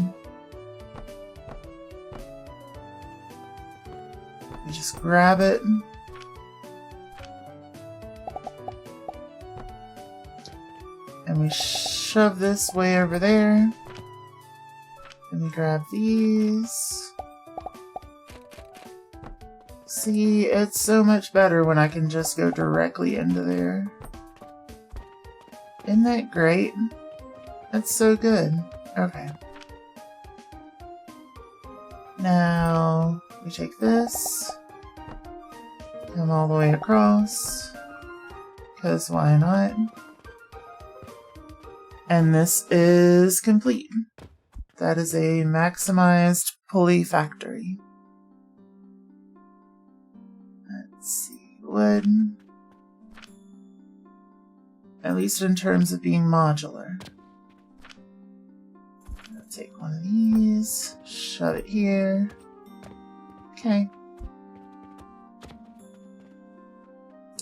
we just grab it, and we shove this way over there. Let me grab these. See, it's so much better when I can just go directly into there. Isn't that great? That's so good. Okay. Now, we take this. Come all the way across. Because why not? And this is complete. That is a maximized pulley factory. Let's see, wood. At least in terms of being modular. I'll take one of these, shove it here. Okay.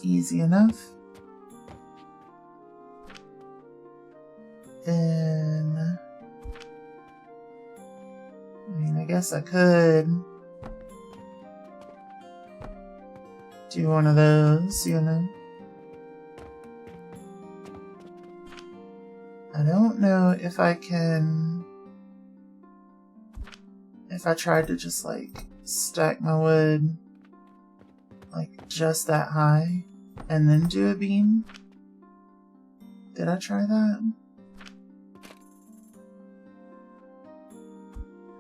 Easy enough. Then I mean, I guess I could do one of those, you know. I don't know if I can, if I tried to just like stack my wood like just that high and then do a beam. Did I try that?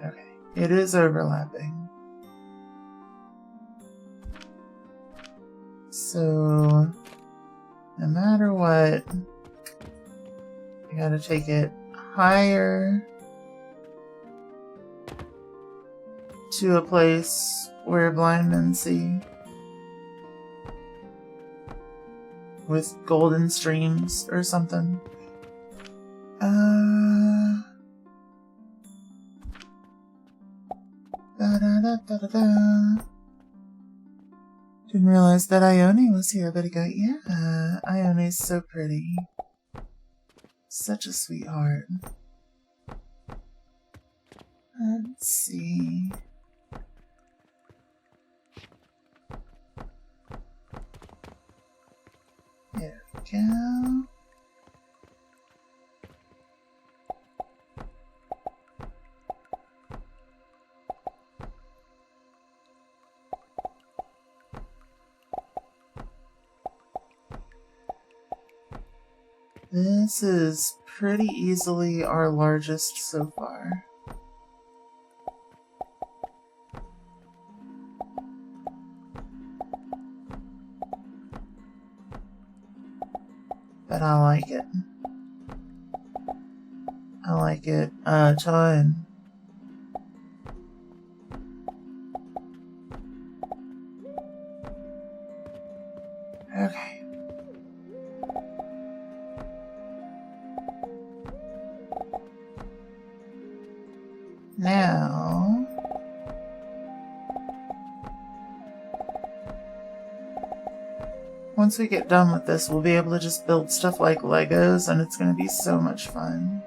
Okay, it is overlapping. So, no matter what, I gotta take it higher to a place where blind men see with golden streams or something. Didn't realize that Ione was here, but I go, yeah, Ione's so pretty. Such a sweetheart. Let's see. There we go. This is pretty easily our largest so far. But I like it. I like it a ton. Okay. Now, once we get done with this, we'll be able to just build stuff like Legos, and it's going to be so much fun.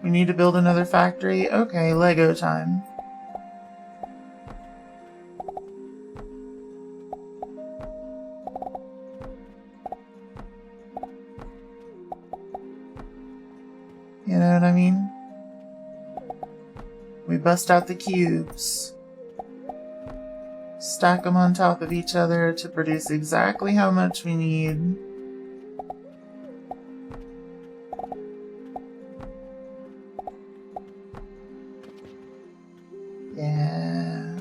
We need to build another factory? Okay, Lego time. You know what I mean? We bust out the cubes. Stack them on top of each other to produce exactly how much we need. Yeah.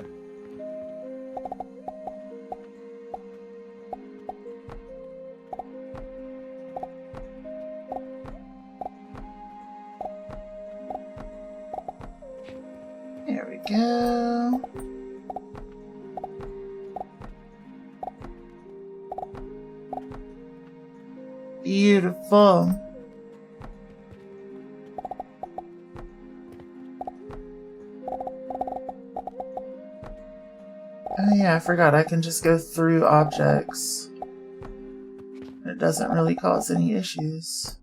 There we go. Beautiful. Oh yeah, I forgot I can just go through objects. It doesn't really cause any issues.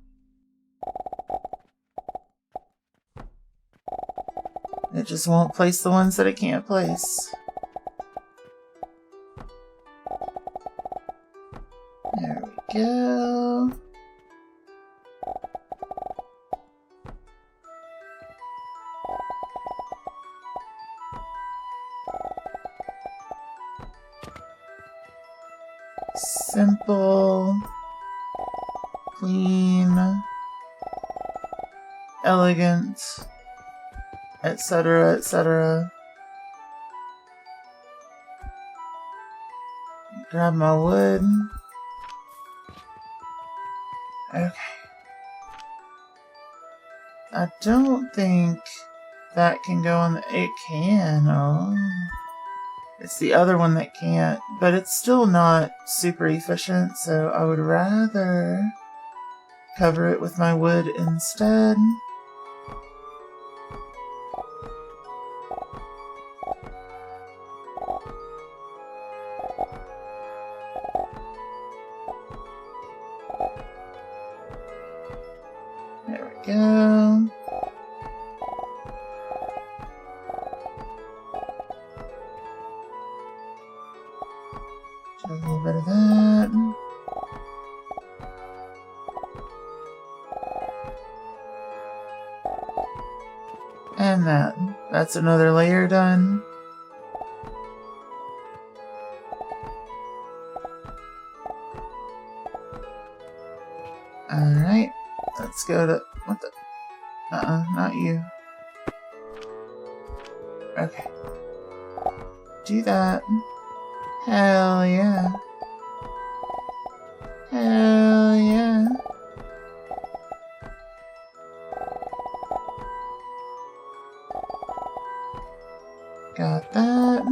It just won't place the ones that it can't place. There we go. Simple, clean, elegant, etc., etc. Grab my wood. Okay. I don't think that can go on the... It can. Oh. It's the other one that can't, but it's still not super efficient, so I would rather cover it with my wood instead. There we go. A little bit of that. And that. That's another layer done. Alright. Let's go to... What the... not you. Okay. Do that. Hell yeah. Hell yeah. Got that.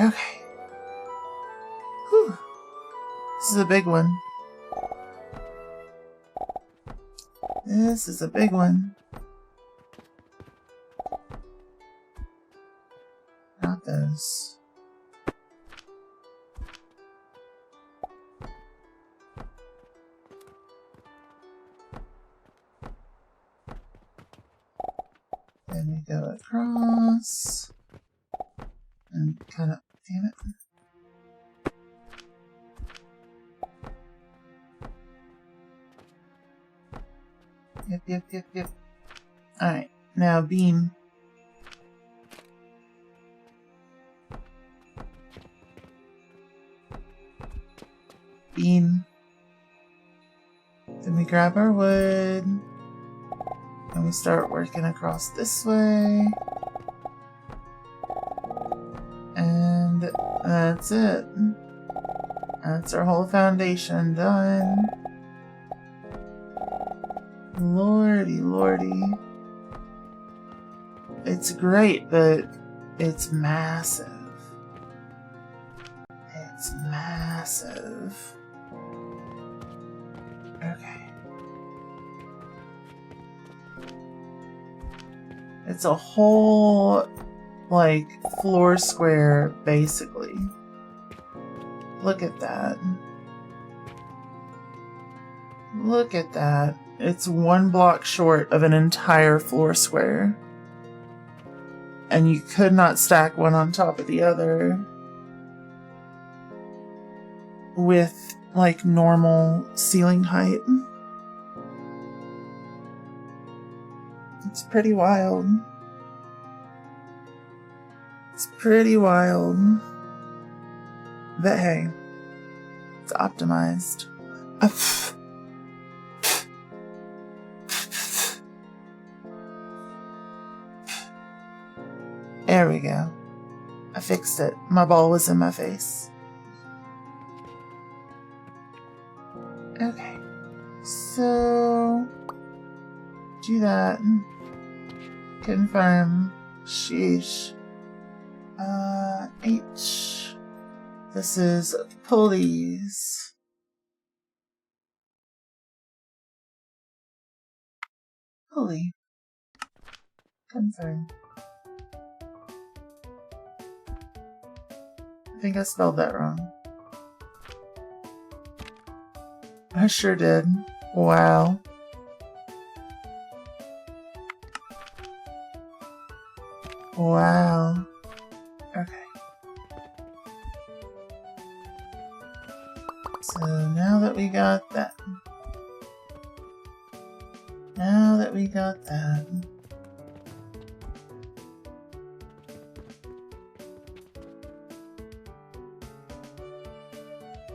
Okay. Whew. This is a big one. This is a big one. Not those. Okay. across. And kind of, damn it. Yep. Alright, now beam. Beam. Then we grab our wood. And we start working across this way. And that's it. That's our whole foundation done. Lordy. It's great, but it's massive. It's massive. Okay. It's a whole, like, floor square, basically. Look at that. Look at that. It's 1 block short of an entire floor square. And you could not stack one on top of the other with, like, normal ceiling height. It's pretty wild. It's pretty wild. But hey, it's optimized. There we go. I fixed it. My ball was in my face. Okay. So, do that. Confirm. Sheesh. H. This is pulleys. Pulley. Confirm. I think I spelled that wrong. I sure did. Wow. Wow. Okay. So now that we got that.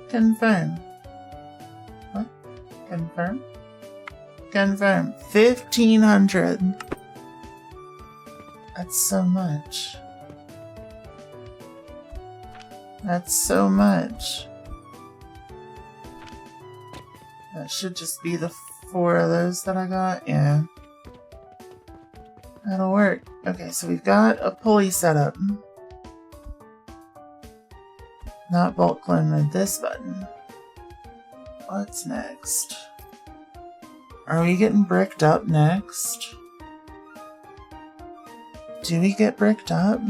Confirm. What? Confirm? Confirm. 1,500. That's so much. That's so much. That should just be the 4 of those that I got. Yeah. That'll work. Okay, so we've got a pulley set up. Not bulk clone with this button. What's next? Are we getting bricked up next? Do we get bricked up?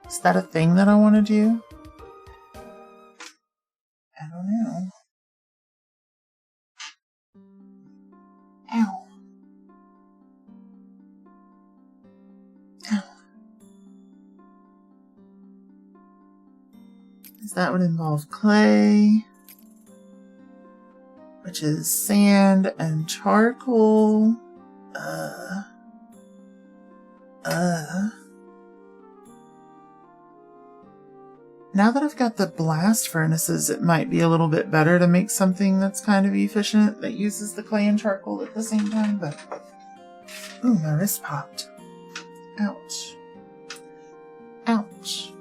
Is that a thing that I want to do? I don't know. Ow. Ow. That would involve clay, which is sand and charcoal. Now that I've got the blast furnaces, it might be a little bit better to make something that's kind of efficient that uses the clay and charcoal at the same time, but... Ooh, my wrist popped. Ouch. Ouch.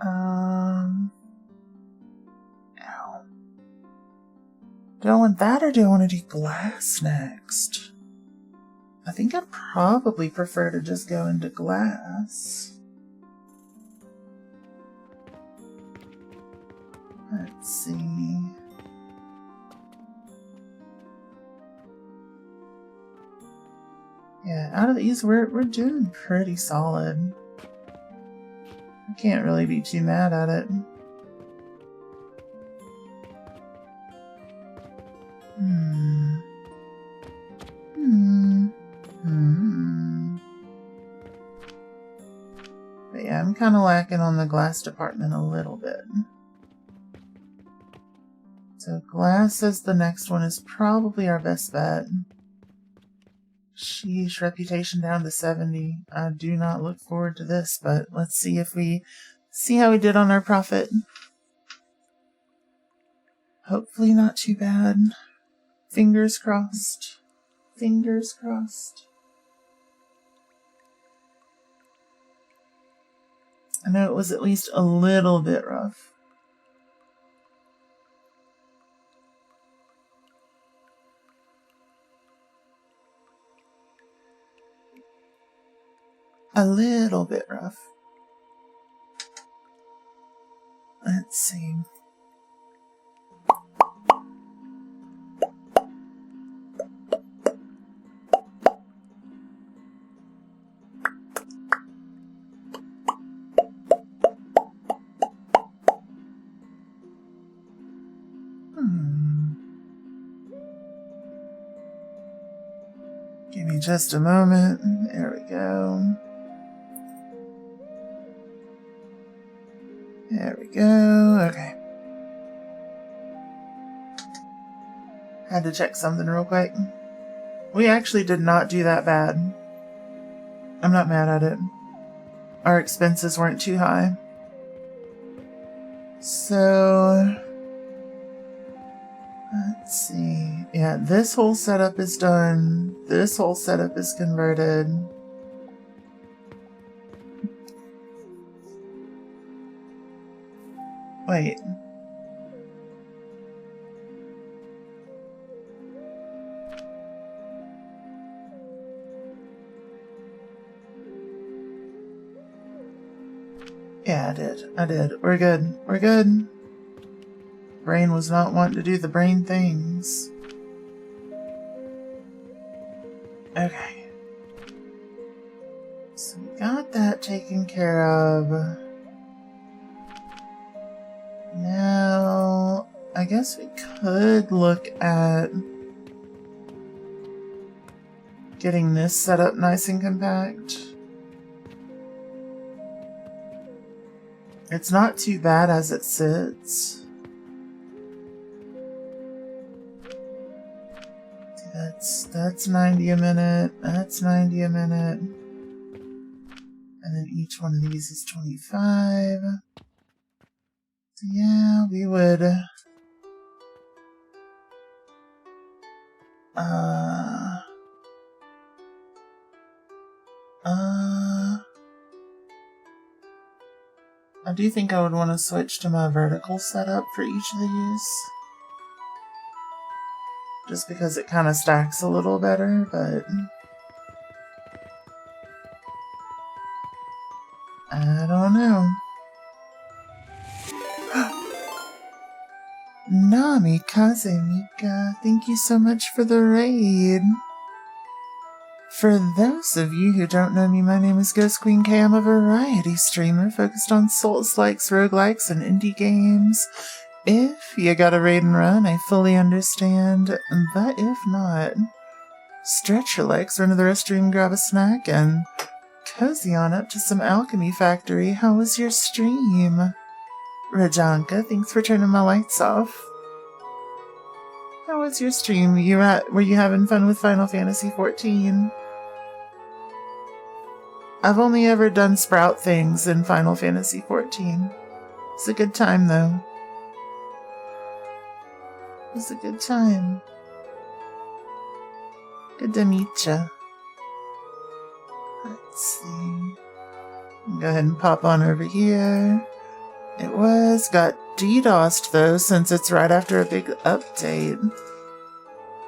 Ow. Do I want that or do I want to do glass next? I think I'd probably prefer to just go into glass. Let's see. Yeah, out of these, we're doing pretty solid. I can't really be too mad at it. But yeah, I'm kind of lacking on the glass department a little bit. So glass as the next one is probably our best bet. Sheesh, reputation down to 70. I do not look forward to this, but let's see how we did on our profit. Hopefully not too bad. Fingers crossed. Fingers crossed. I know it was at least a little bit rough. A little bit rough. Let's see. Give me just a moment. There we go. There we go. Okay. Had to check something real quick. We actually did not do that bad. I'm not mad at it. Our expenses weren't too high. So, let's see. Yeah, this whole setup is done. This whole setup is converted. Wait. Yeah, I did. We're good. We're good. Brain was not wanting to do the brain things. Okay. So we got that taken care of. Now, I guess we could look at getting this set up nice and compact. It's not too bad as it sits. That's 90 a minute. That's 90 a minute. And then each one of these is 25. So yeah, we would... I do think I would want to switch to my vertical setup for each of these. Just because it kind of stacks a little better, but... I don't know. Namikaze Mika, thank you so much for the raid. For those of you who don't know me, my name is Ghost Queen K. I'm a variety streamer focused on Souls-likes, roguelikes, and indie games. If you got a raid and run, I fully understand, but if not, stretch your legs, run to the restroom, grab a snack, and cozy on up to some Alchemy Factory. How was your stream? Rajanka, thanks for turning my lights off. How was your stream? Were you having fun with Final Fantasy XIV? I've only ever done sprout things in Final Fantasy XIV. It's a good time, though. It's a good time. Good to meet ya. Let's see. Go ahead and pop on over here. It got DDoSed though, since it's right after a big update.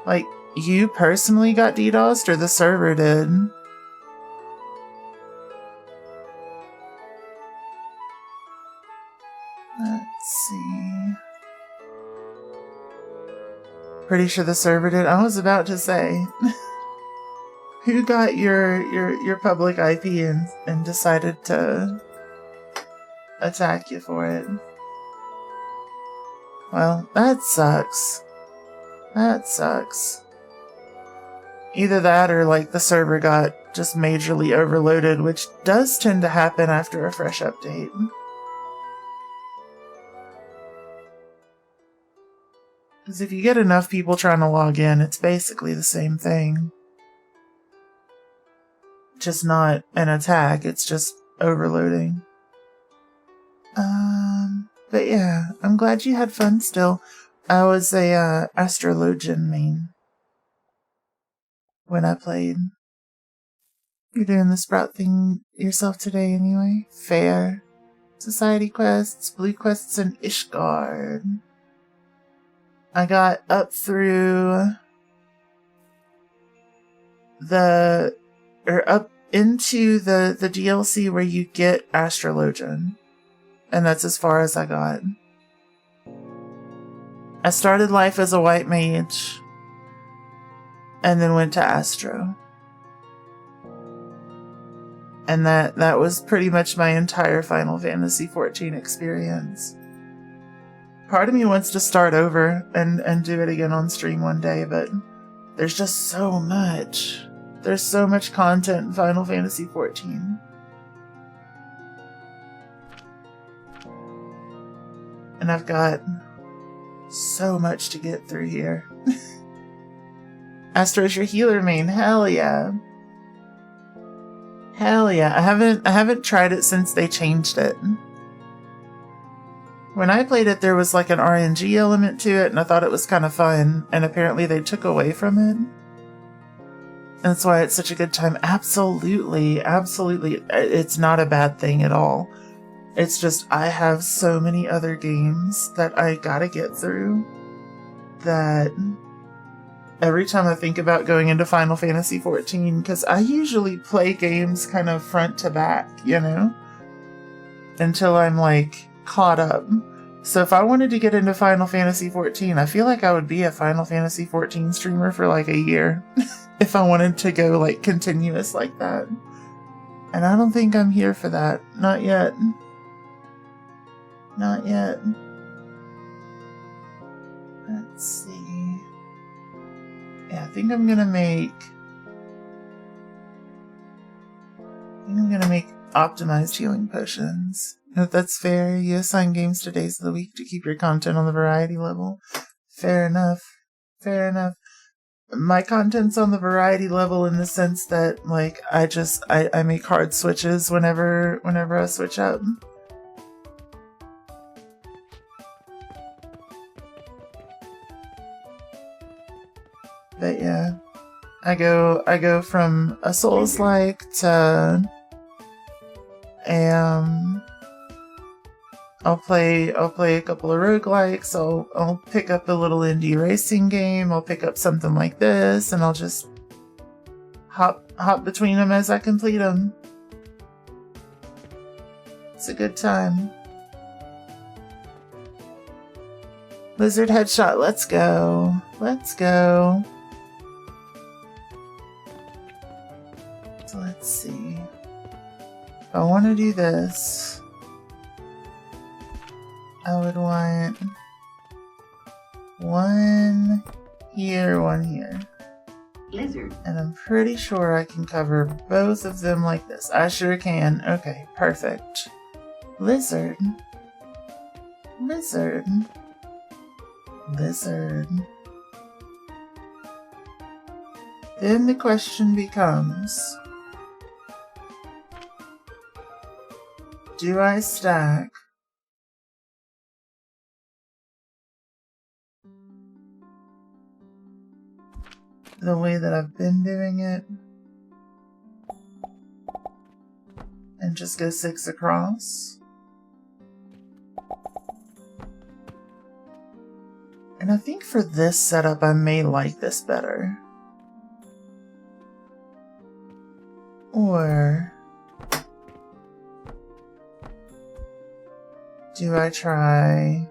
Like, you personally got DDoSed or the server did? Let's see. Pretty sure the server did. I was about to say. Who got your public IP and decided to attack you for it? Well, that sucks. That sucks. Either that or like the server got just majorly overloaded, which does tend to happen after a fresh update. Because if you get enough people trying to log in, it's basically the same thing. Just not an attack, it's just overloading. But yeah, I'm glad you had fun still. I was a astrologian main when I played. You're doing the sprout thing yourself today anyway? Fair. Society quests, blue quests, and Ishgard. I got up through up into the DLC where you get Astrologian. And that's as far as I got. I started life as a white mage. And then went to Astro. And that was pretty much my entire Final Fantasy XIV experience. Part of me wants to start over and do it again on stream one day, but there's just so much. There's so much content in Final Fantasy XIV. And I've got so much to get through here. Astro's your healer main, hell yeah. Hell yeah. I haven't tried it since they changed it. When I played it, there was like an RNG element to it, and I thought it was kind of fun, and apparently they took away from it. And that's why it's such a good time. Absolutely, absolutely. It's not a bad thing at all. It's just I have so many other games that I gotta get through that every time I think about going into Final Fantasy XIV, because I usually play games kind of front to back, you know? Until I'm like caught up. So if I wanted to get into Final Fantasy XIV, I feel like I would be a Final Fantasy XIV streamer for like a year. If I wanted to go like continuous like that. And I don't think I'm here for that. Not yet. Not yet. Let's see. Yeah, I think I'm gonna make optimized healing potions. If that's fair, you assign games to days of the week to keep your content on the variety level. Fair enough. Fair enough. My content's on the variety level in the sense that, like, I make hard switches whenever I switch up. But yeah, I go from a Souls-like to I'll play a couple of roguelikes. I'll pick up a little indie racing game. I'll pick up something like this, and I'll just hop between them as I complete them. It's a good time. Lizard headshot, let's go. Let's go. So let's see. If I want to do this, I would want one here, one here.
Lizard.
And I'm pretty sure I can cover both of them like this. I sure can. Okay, perfect. Lizard. Lizard. Lizard. Then the question becomes, do I stack the way that I've been doing it and just go 6 across? And I think for this setup, I may like this better. Or do I try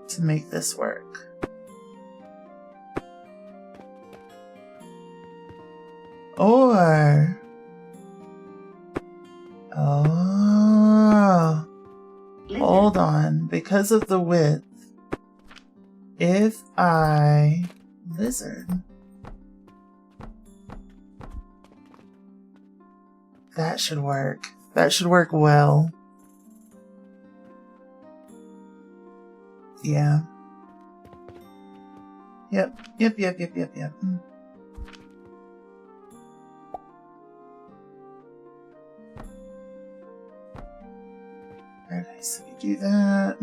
to make this work? Or, oh, hold on, because of the width, if I lizard, That should work. That should work well. Yeah. Yep. Okay, so we do that.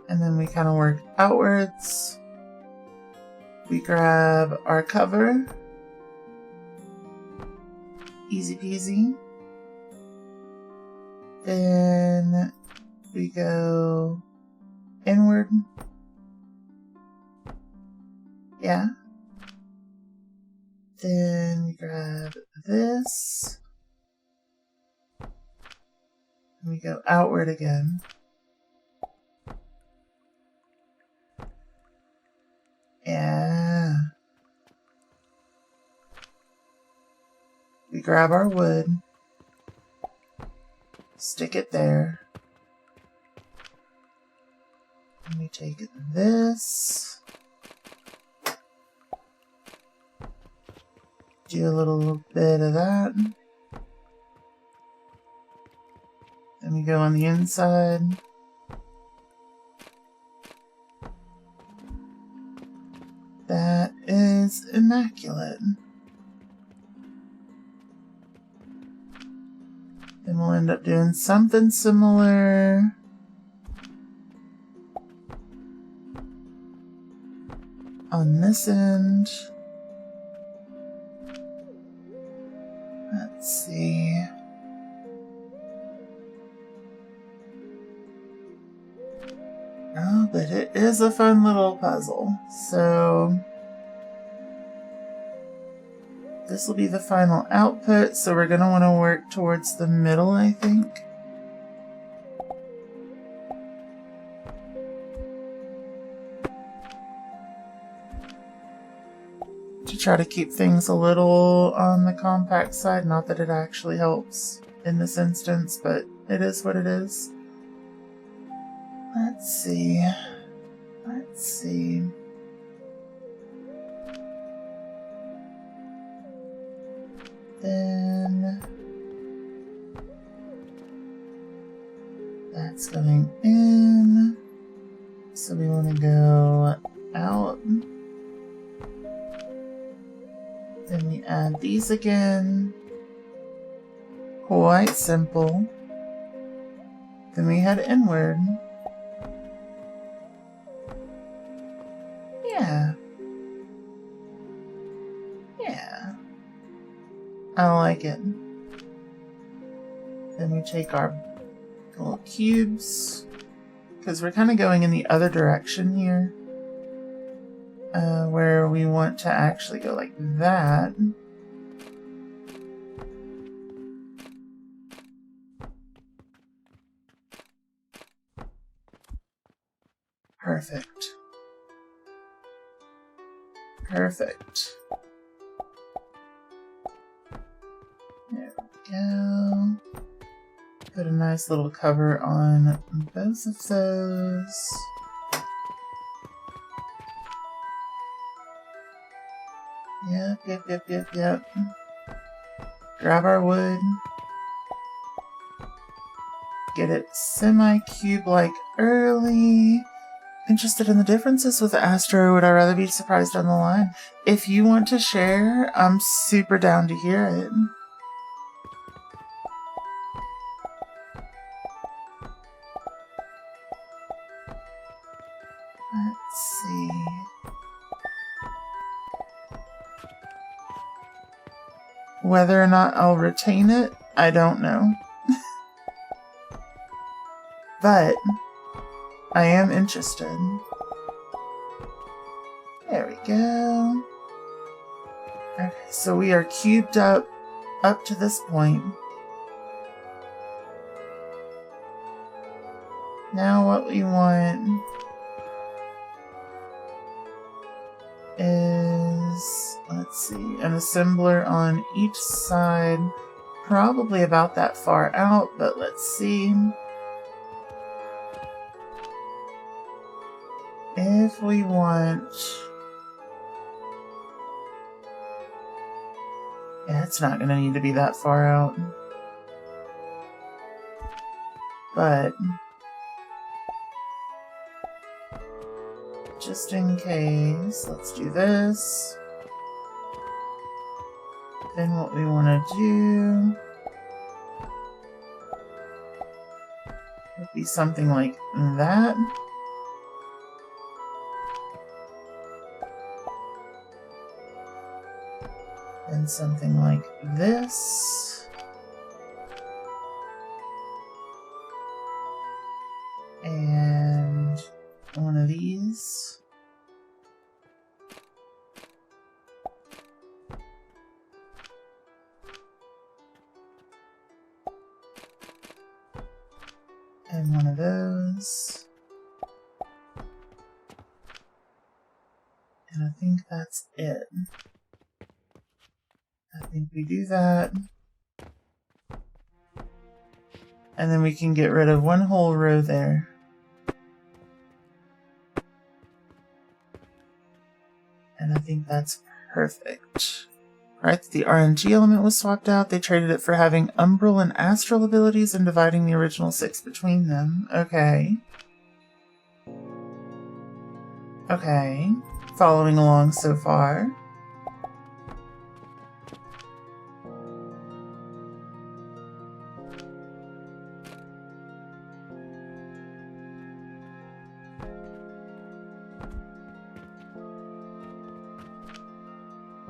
And then we kind of work outwards. We grab our cover. Easy peasy. Then we go inward. Yeah. Then we grab this. And we go outward again. Yeah. We grab our wood. Stick it there. And we take this. Do a little bit of that. Then we go on the inside. That is immaculate. Then we'll end up doing something similar. On this end. Let's see. Oh, but it is a fun little puzzle. So this will be the final output. So we're going to want to work towards the middle, I think. To try to keep things a little on the compact side. Not that it actually helps in this instance, but it is what it is. Let's see. Then that's going in. So we want to go out. Then we add these again. Quite simple. Then we head inward. Yeah. I like it. Then we take our little cubes, because we're kind of going in the other direction here, where we want to actually go like that. Perfect. There we go. Put a nice little cover on both of those. Yep. Grab our wood. Get it semi-cube-like early. Interested in the differences with Astro? Would I rather be surprised down the line? If you want to share, I'm super down to hear it. Let's see. Whether or not I'll retain it, I don't know. But I am interested. There we go. Okay, so we are cubed up to this point. Now what we want is, let's see, an assembler on each side. Probably about that far out, but let's see. If we want Yeah, it's not gonna need to be that far out. But just in case, let's do this. Then what we want to do would be something like that. And something like this. And one of these. And one of those. And I think that's it. I think we do that. And then we can get rid of one whole row there. And I think that's perfect. Right, the RNG element was swapped out. They traded it for having umbral and astral abilities and dividing the original 6 between them. Okay. Okay. Following along so far.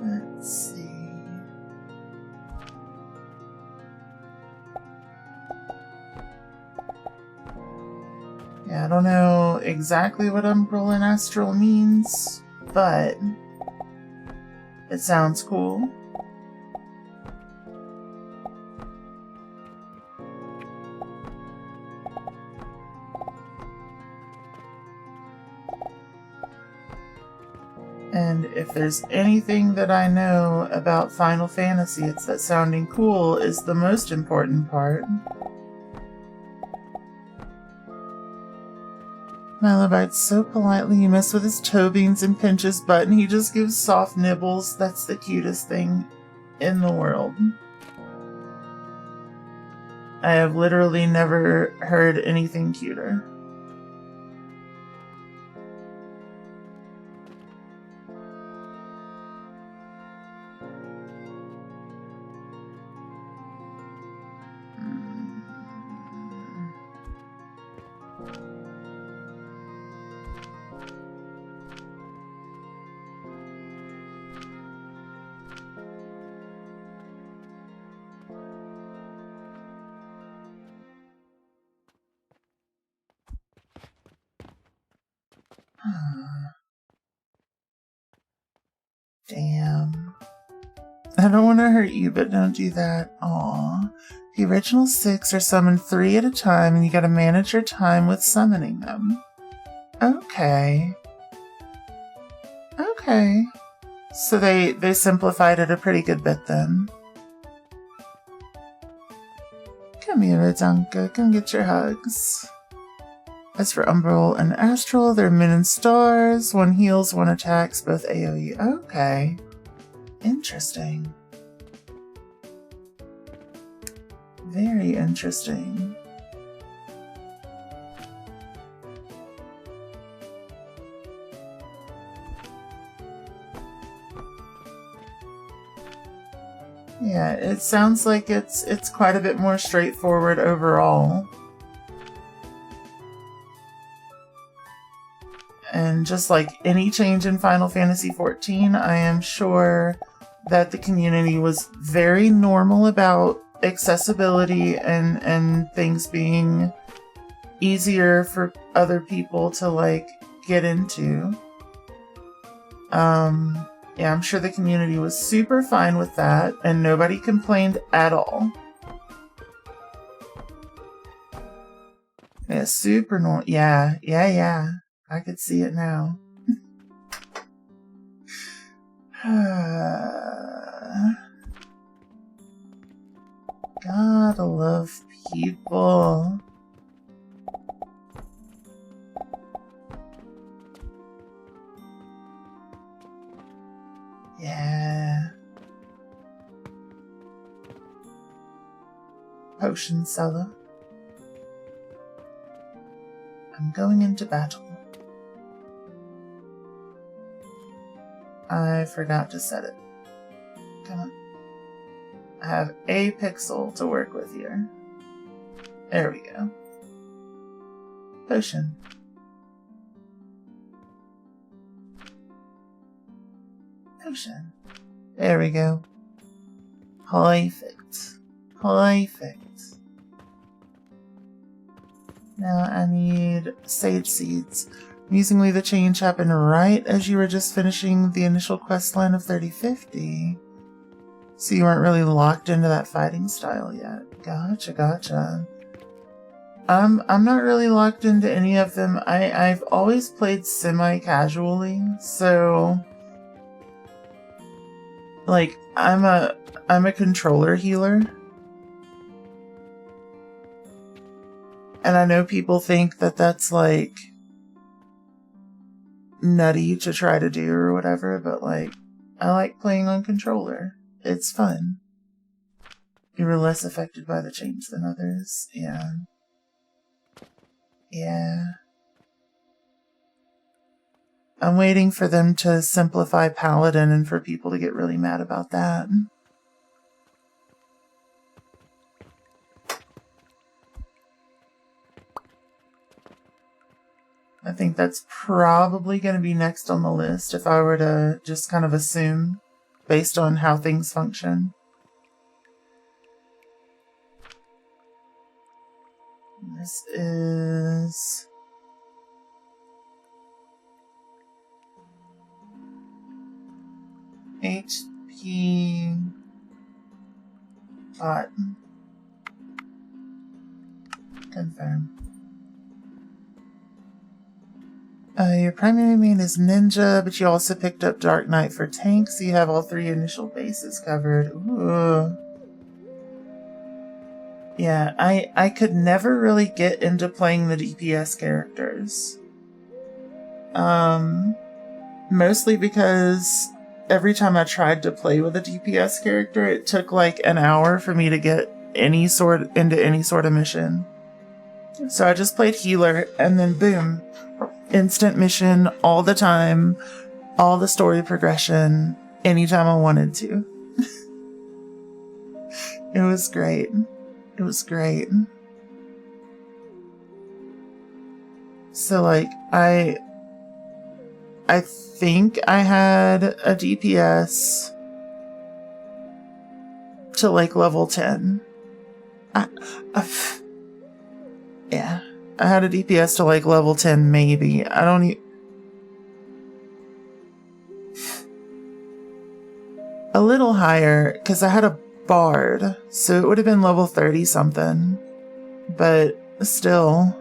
Let's see. Yeah, I don't know exactly what umbral and astral means, but it sounds cool. And if there's anything that I know about Final Fantasy, it's that sounding cool is the most important part. Milo bites so politely, you mess with his toe beans and pinch his butt, and he just gives soft nibbles. That's the cutest thing in the world. I have literally never heard anything cuter. Damn. I don't want to hurt you, but don't do that. Aw. The original 6 are summoned 3 at a time, and you gotta manage your time with summoning them. Okay. Okay. So they simplified it a pretty good bit then. Come here, Adanka. Come get your hugs. As for Umbral and Astral, they're moon and stars. One heals, one attacks, both AoE. Okay. Interesting. Very interesting. Yeah, it sounds like it's quite a bit more straightforward overall. And just like any change in Final Fantasy XIV, I am sure that the community was very normal about accessibility and things being easier for other people to like get into. Yeah, I'm sure the community was super fine with that and nobody complained at all. Yeah, super normal. Yeah. I could see it now. Gotta love people. Yeah. potion seller. I'm going into battle. I forgot to set it. Come on. I have a pixel to work with here. There we go. Potion. Potion. There we go. Perfect. Perfect. Now I need sage seeds. Amusingly, the change happened right as you were just finishing the initial quest line of 3050. So you weren't really locked into that fighting style yet. Gotcha, gotcha. I'm not really locked into any of them. I've always played semi-casually, so like I'm a controller healer. And I know people think that that's like nutty to try to do or whatever, but like I like playing on controller. It's fun. You were less affected by the change than others. Yeah. Yeah. I'm waiting for them to simplify Paladin and for people to get really mad about that. I think that's probably going to be next on the list if I were to just kind of assume based on how things function. This is HP bot. Confirm. Your primary main is Ninja, but you also picked up Dark Knight for tank, so you have all 3 initial bases covered. Ooh. Yeah, I could never really get into playing the DPS characters. Mostly because every time I tried to play with a DPS character, it took like an hour for me to get into any sort of mission. So I just played healer, and then boom. Instant mission all the time, all the story progression, anytime I wanted to. It was great. It was great. So like, I think I had a DPS to like level 10. Yeah. I had a DPS to like level 10 maybe. I don't a little higher because I had a bard, so it would have been level 30 something. But still.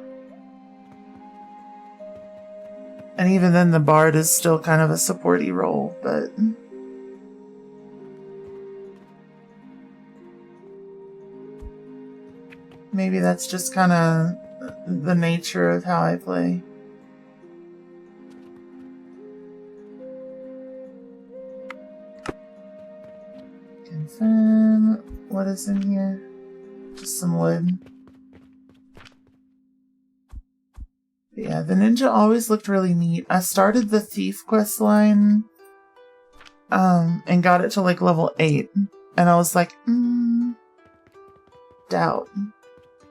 And even then the bard is still kind of a supporty role, but maybe that's just kind of the nature of how I play. Confirm. What is in here? Just some wood. But yeah, the ninja always looked really neat. I started the thief quest line and got it to like level 8. And I was like, doubt.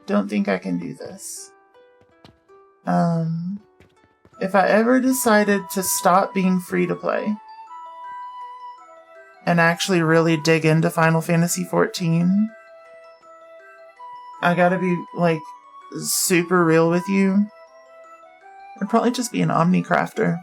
Don't think I can do this. If I ever decided to stop being free to play and actually really dig into Final Fantasy XIV, I gotta be like super real with you. I'd probably just be an Omnicrafter.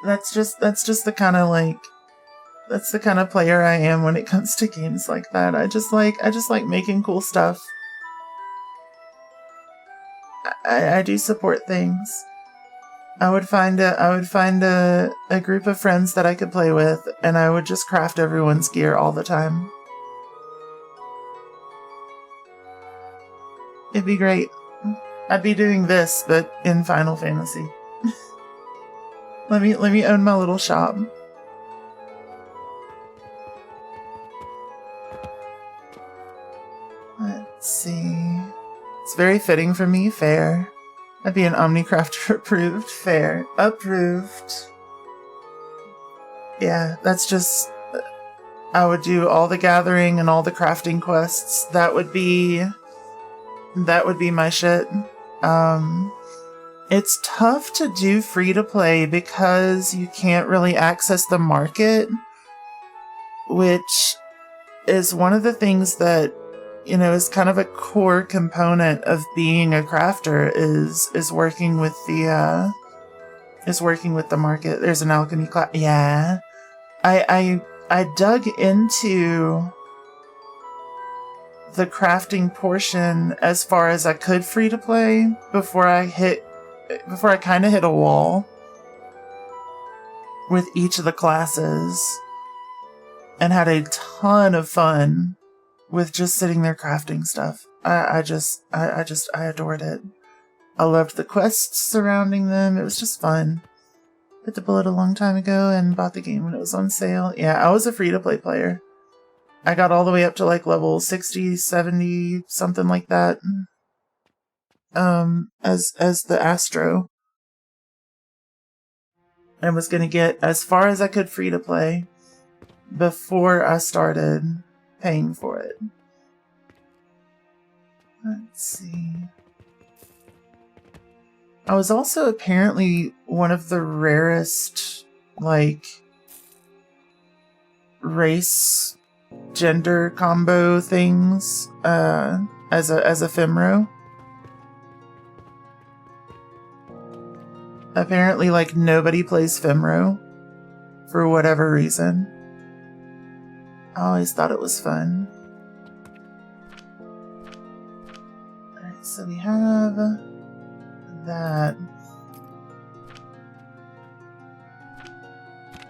That's just the kind of like, that's the kind of player I am when it comes to games like that. I just like making cool stuff. I do support things. I would find a group of friends that I could play with, and I would just craft everyone's gear all the time. It'd be great. I'd be doing this, but in Final Fantasy. Let me own my little shop. Let's see. It's very fitting for me. Fair. I'd be an Omnicrafter approved. Fair. Approved. Yeah, that's just... I would do all the gathering and all the crafting quests. That would be my shit. It's tough to do free-to-play because you can't really access the market, which is one of the things that, you know, is kind of a core component of being a crafter is working with the market. There's an alchemy class. Yeah. I dug into the crafting portion as far as I could free to play before I kind of hit a wall with each of the classes and had a ton of fun with just sitting there crafting stuff. I adored it. I loved the quests surrounding them. It was just fun. Bit the bullet a long time ago and bought the game when it was on sale. Yeah, I was a free-to-play player. I got all the way up to like level 60, 70, something like that. As the Astro. I was gonna get as far as I could free-to-play before I started paying for it. Let's see. I was also apparently one of the rarest, like, race gender combo things, as a Femro. Apparently, like, nobody plays Femro for whatever reason. I always thought it was fun. Alright, so we have that.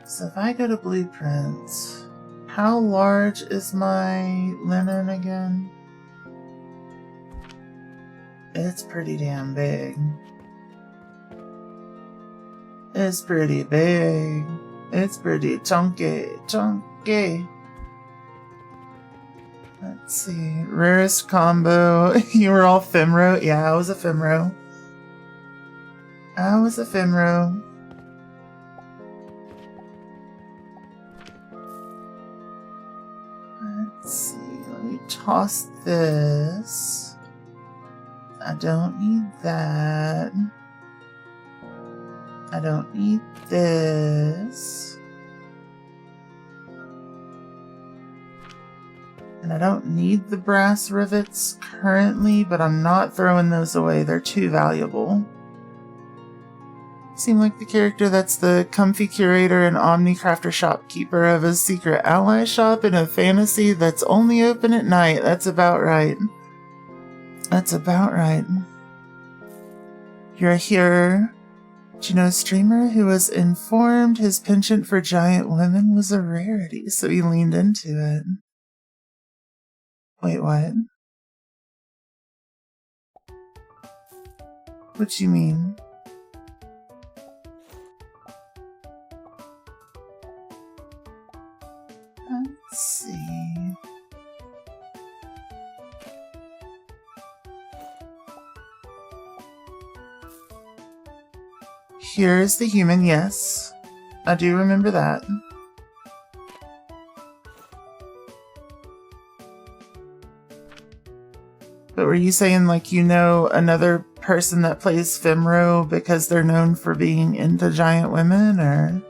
So if I go to blueprints, how large is my linen again? It's pretty damn big. It's pretty big. It's pretty chunky. Let's see. Rarest combo. You were all Femro? Yeah, I was a Femro. Let's see. Let me toss this. I don't need that. I don't need this. And I don't need the brass rivets currently, but I'm not throwing those away. They're too valuable. Seem like the character that's the comfy curator and Omnicrafter shopkeeper of a secret ally shop in a fantasy that's only open at night. That's about right. That's about right. You're here. Do you know a streamer who was informed his penchant for giant women was a rarity, so he leaned into it? Wait, what? What do you mean? Let's see. Here's the human, yes. I do remember that. But were you saying, like, you know another person that plays Femro because they're known for being into giant women, or?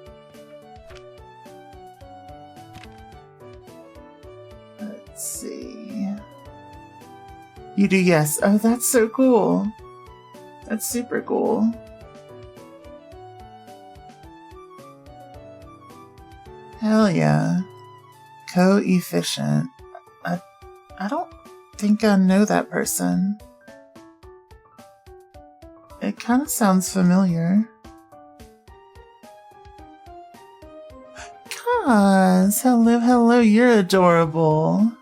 Let's see. You do, yes. Oh, that's so cool. That's super cool. Hell yeah. Coefficient. I don't think I know that person. It kind of sounds familiar. Cause, hello, you're adorable.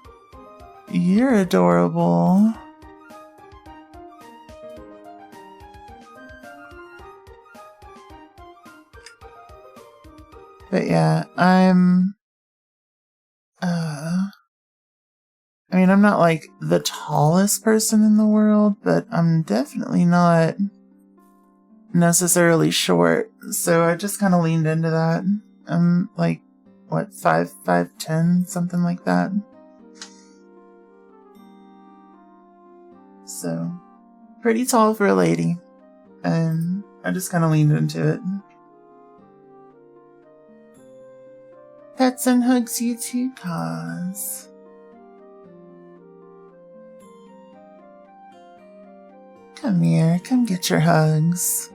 You're adorable. But yeah, I'm not like the tallest person in the world, but I'm definitely not necessarily short. So I just kind of leaned into that. I'm like, what, 5'10", something like that. So pretty tall for a lady. And I just kind of leaned into it. Pets and hugs you too, Cause. Come here, come get your hugs.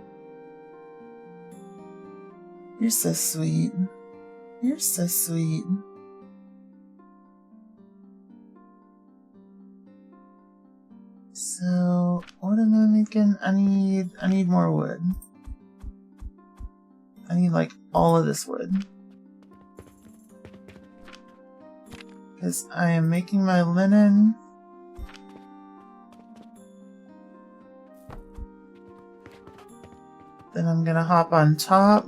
You're so sweet. You're so sweet. So, what am I making? I need more wood. I need like all of this wood. Because I am making my linen. Then I'm gonna hop on top.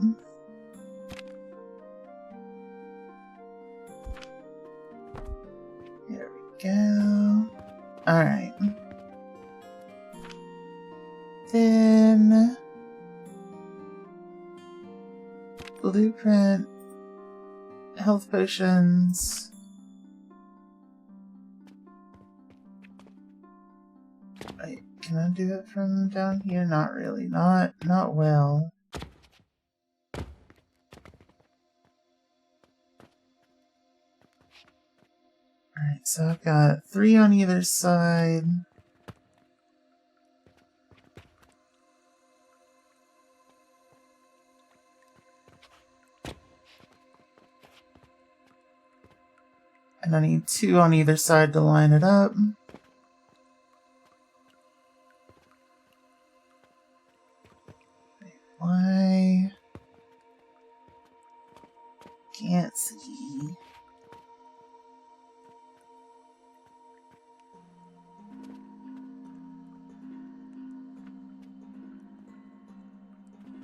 Here we go. Alright. Then blueprint, health potions. Wait, can I do it from down here? Not really. Not well. Alright, so I've got 3 on either side. And I need 2 on either side to line it up. Wait, why? Can't see.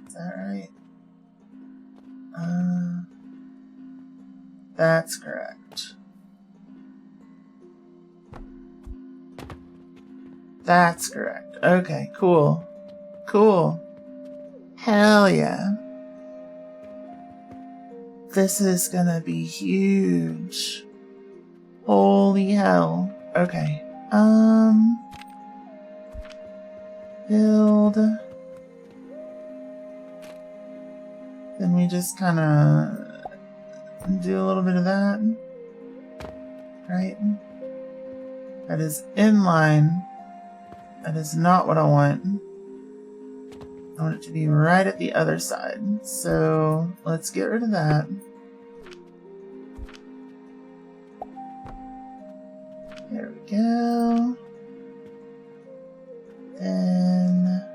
Is that right? That's correct. That's correct. Okay, cool. Cool. Hell yeah. This is gonna be huge. Holy hell. Okay. Build. Then we just kind of do a little bit of that. Right? That is in line. That is not what I want. I want it to be right at the other side. So let's get rid of that. There we go. Then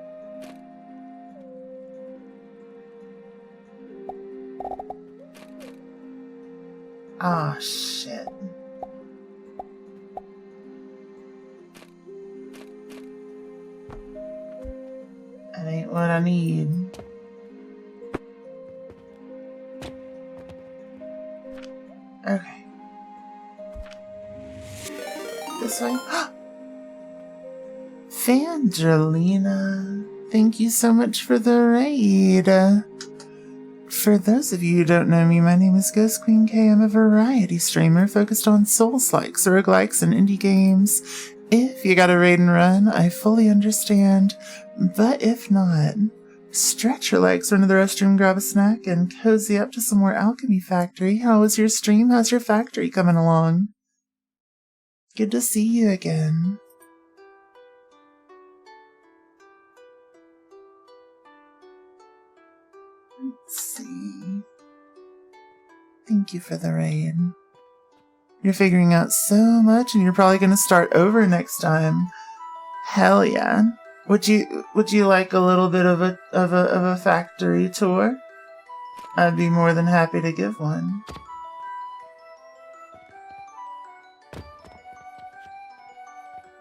shit. That ain't what I need. Okay. This way. Fangelina, thank you so much for the raid. For those of you who don't know me, my name is Ghost Queen K. I'm a variety streamer focused on Souls-likes, roguelikes, and indie games. If you got a raid and run, I fully understand. But if not, stretch your legs, run to the restroom, grab a snack, and cozy up to some more Alchemy Factory. How was your stream? How's your factory coming along? Good to see you again. Let's see. Thank you for the raid. You're figuring out so much, and you're probably going to start over next time. Hell yeah! Would you like a little bit of a factory tour? I'd be more than happy to give one.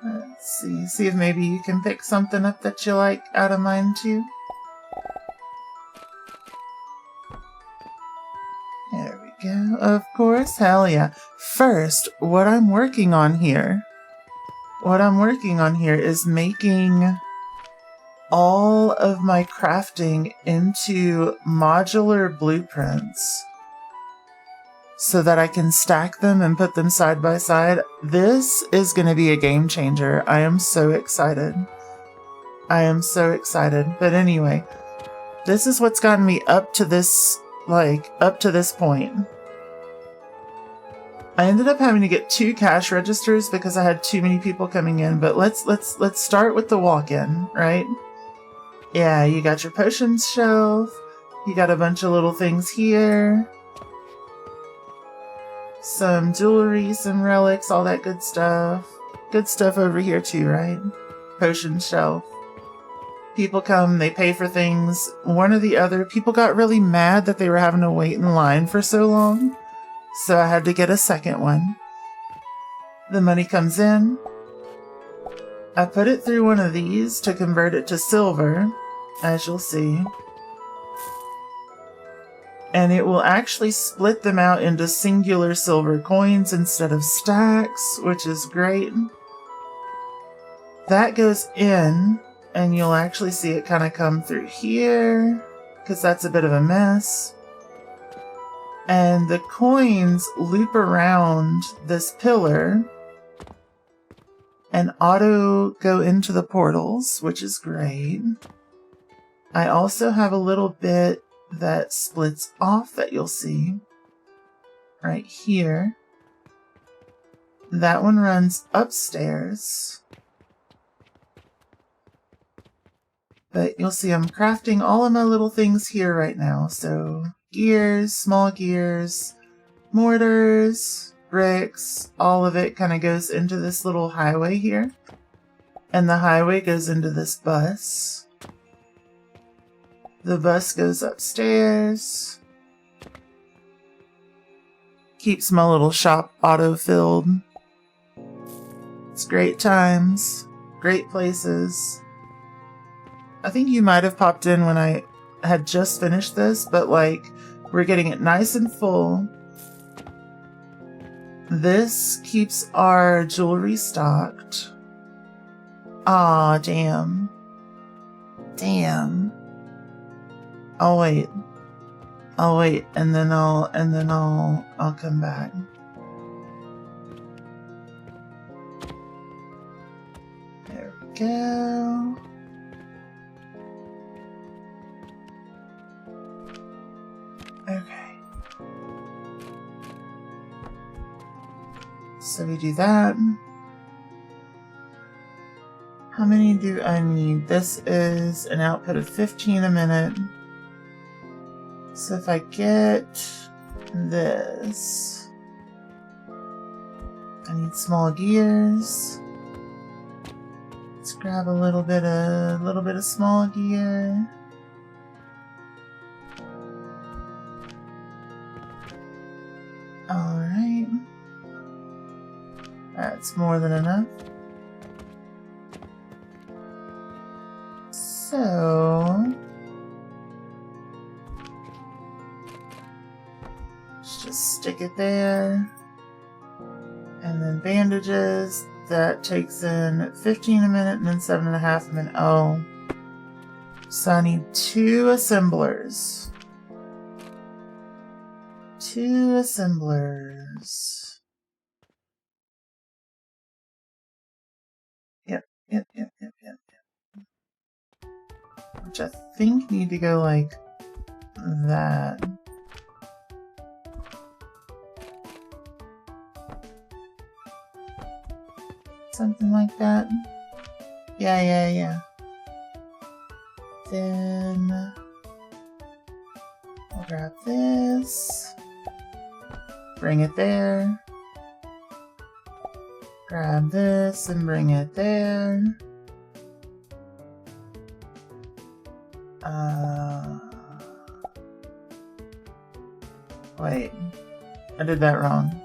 Let's see if maybe you can pick something up that you like out of mine too. go. Of course, hell yeah. First, what I'm working on here is making all of my crafting into modular blueprints so that I can stack them and put them side by side. This is going to be a game changer. I am so excited. But anyway, this is what's gotten me up to this point. I ended up having to get 2 cash registers because I had too many people coming in, but let's start with the walk-in, right? Yeah, you got your potions shelf. You got a bunch of little things here. Some jewelry, some relics, all that good stuff. Good stuff over here too, right? Potion shelf. People come, they pay for things. One or the other. People got really mad that they were having to wait in line for so long. So I had to get a second one. The money comes in. I put it through one of these to convert it to silver, as you'll see. And it will actually split them out into singular silver coins instead of stacks, which is great. That goes in, and you'll actually see it kind of come through here, because that's a bit of a mess. And the coins loop around this pillar and auto go into the portals, which is great. I also have a little bit that splits off that you'll see right here. That one runs upstairs. But you'll see I'm crafting all of my little things here right now. So gears, small gears, mortars, bricks, all of it kind of goes into this little highway here. And the highway goes into this bus. The bus goes upstairs. Keeps my little shop auto-filled. It's great times, great places. I think you might have popped in when I had just finished this, but like, we're getting it nice and full. This keeps our jewelry stocked. Aw, damn. Damn. I'll wait, and then I'll come back. There we go. Okay. So we do that. How many do I need? This is an output of 15 a minute. So if I get this, I need small gears. Let's grab a little bit of small gear. All right, that's more than enough. So just stick it there. And then bandages, that takes in 15 a minute and then 7.5 a minute. Oh, so I need 2 assemblers. 2 assemblers. Yep. Which I think need to go like that. Something like that. Yeah. Then I'll grab this. Bring it there. Grab this and bring it there. Wait. I did that wrong.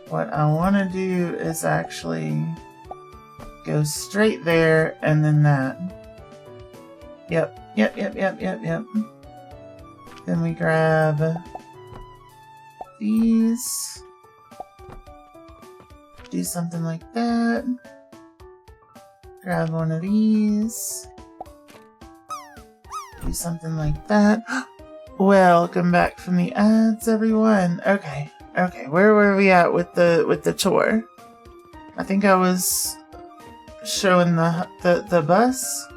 What I want to do is actually go straight there and then that. Yep. Then we grab these. Do something like that. Grab one of these. Do something like that. Welcome back from the ads, everyone. Okay, where were we at with the tour? I think I was showing the bus.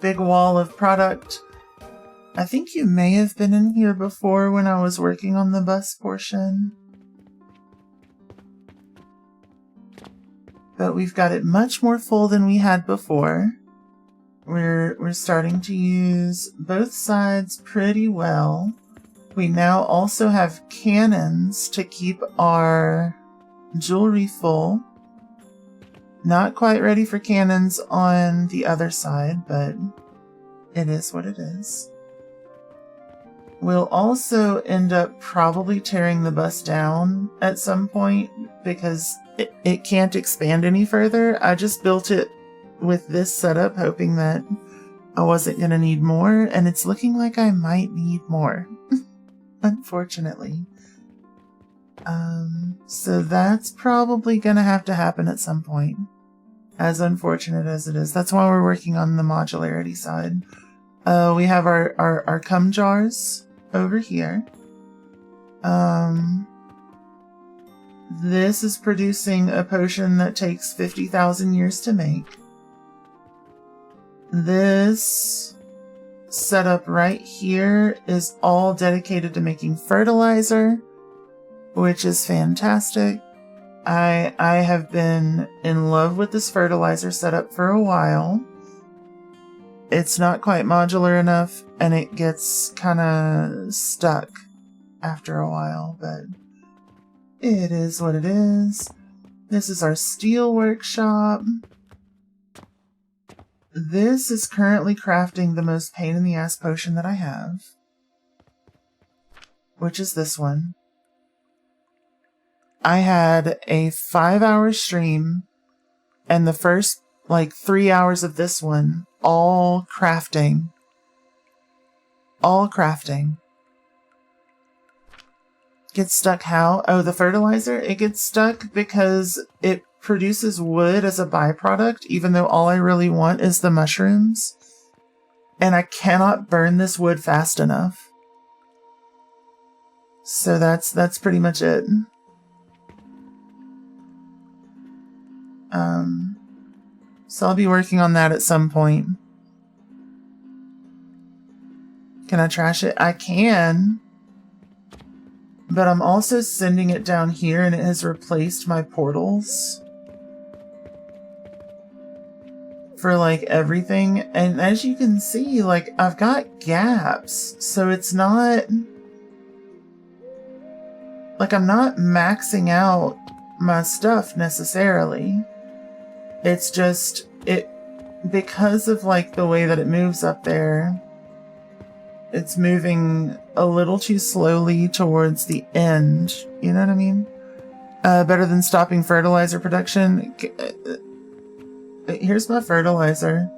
Big wall of product. I think you may have been in here before when I was working on the bus portion. But we've got it much more full than we had before. We're starting to use both sides pretty well. We now also have cannons to keep our jewelry full. Not quite ready for cannons on the other side, but it is what it is. We'll also end up probably tearing the bus down at some point because it can't expand any further. I just built it with this setup hoping that I wasn't going to need more, and it's looking like I might need more, unfortunately. So that's probably going to have to happen at some point, as unfortunate as it is. That's why we're working on the modularity side. We have our cum jars over here. This is producing a potion that takes 50,000 years to make. This setup right here is all dedicated to making fertilizer, which is fantastic. I have been in love with this fertilizer setup for a while. It's not quite modular enough, and it gets kind of stuck after a while, but it is what it is. This is our steel workshop. This is currently crafting the most pain in the ass potion that I have, which is this one. I had a 5-hour stream, and the first 3 hours of this one, all crafting. Gets stuck how? Oh, the fertilizer? It gets stuck because it produces wood as a byproduct, even though all I really want is the mushrooms. And I cannot burn this wood fast enough. So that's pretty much it. So I'll be working on that at some point. Can I trash it? I can. But I'm also sending it down here, and it has replaced my portals for everything. And as you can see, I've got gaps, so it's not I'm not maxing out my stuff necessarily. It's just because of the way that it moves up there. It's moving a little too slowly towards the end. You know what I mean? Better than stopping fertilizer production. Here's my fertilizer.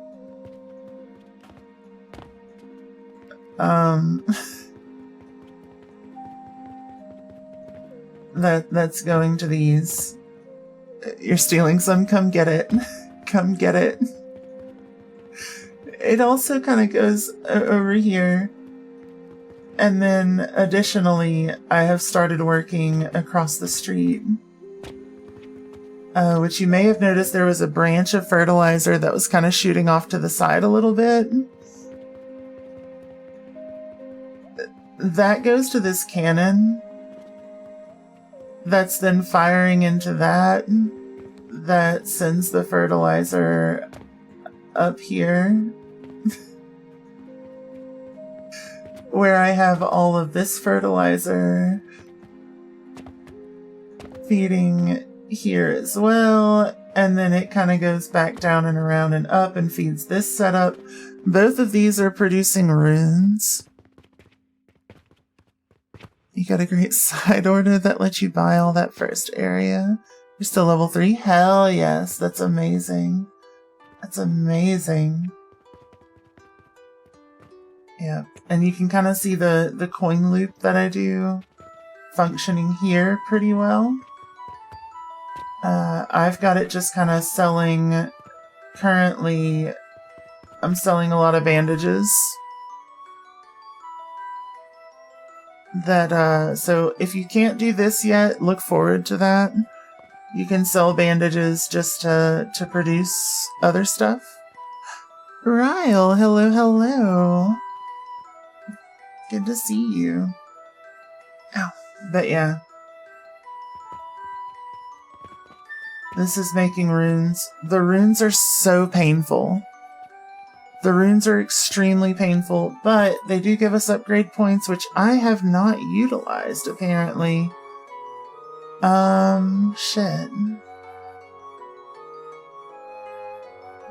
That's going to these. You're stealing some? Come get it. Come get it. It also kind of goes over here. And then additionally, I have started working across the street. Which you may have noticed there was a branch of fertilizer that was kind of shooting off to the side a little bit. That goes to this cannon. That's then firing into that. That sends the fertilizer up here. Where I have all of this fertilizer feeding here as well. And then it kind of goes back down and around and up and feeds this setup. Both of these are producing runes. You got a great side order that lets you buy all that first area. You're still level 3? Hell yes, that's amazing. That's amazing. Yep. And you can kind of see the coin loop that I do functioning here pretty well. I've got it just kind of selling. Currently, I'm selling a lot of bandages. That, so if you can't do this yet, look forward to that. You can sell bandages just to produce other stuff. Ryle, hello, hello. Good to see you. Ow. But yeah. This is making runes. The runes are so painful. The runes are extremely painful, but they do give us upgrade points, which I have not utilized, apparently. Shit.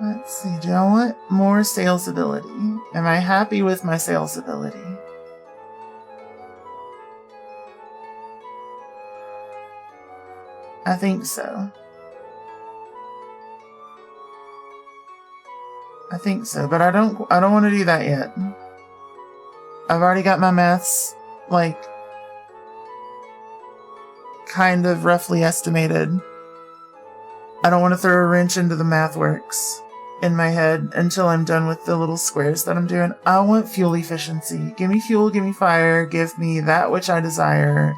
Let's see, do I want more sales ability? Am I happy with my sales ability? I think so. I think so, but I don't want to do that yet. I've already got my maths, like, kind of roughly estimated. I don't want to throw a wrench into the math works in my head until I'm done with the little squares that I'm doing. I want fuel efficiency. Give me fuel, give me fire, give me that which I desire.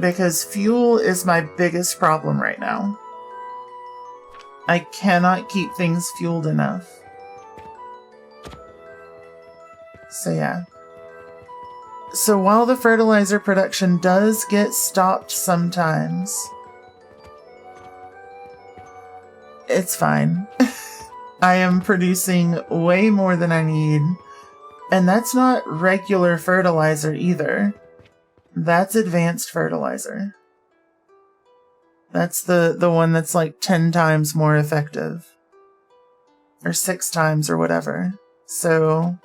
Because fuel is my biggest problem right now. I cannot keep things fueled enough. So yeah. So while the fertilizer production does get stopped sometimes, it's fine. I am producing way more than I need. And that's not regular fertilizer either. That's advanced fertilizer. That's the one that's like 10 times more effective. Or 6 times or whatever. So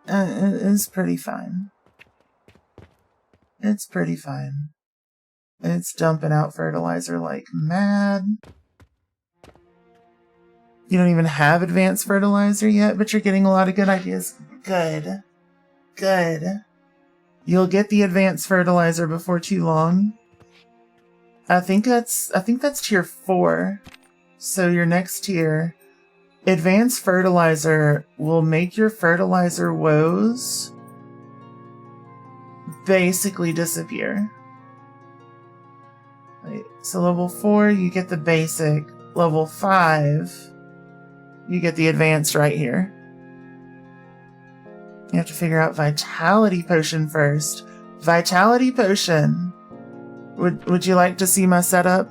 it's pretty fine. It's pretty fine. It's dumping out fertilizer like mad. You don't even have advanced fertilizer yet, but you're getting a lot of good ideas. Good. Good. You'll get the advanced fertilizer before too long. I think that's tier 4. So your next tier, advanced fertilizer will make your fertilizer woes basically disappear. Wait, so level 4, you get the basic. Level 5, you get the advanced right here. You have to figure out Vitality Potion first. Vitality Potion. Would you like to see my setup?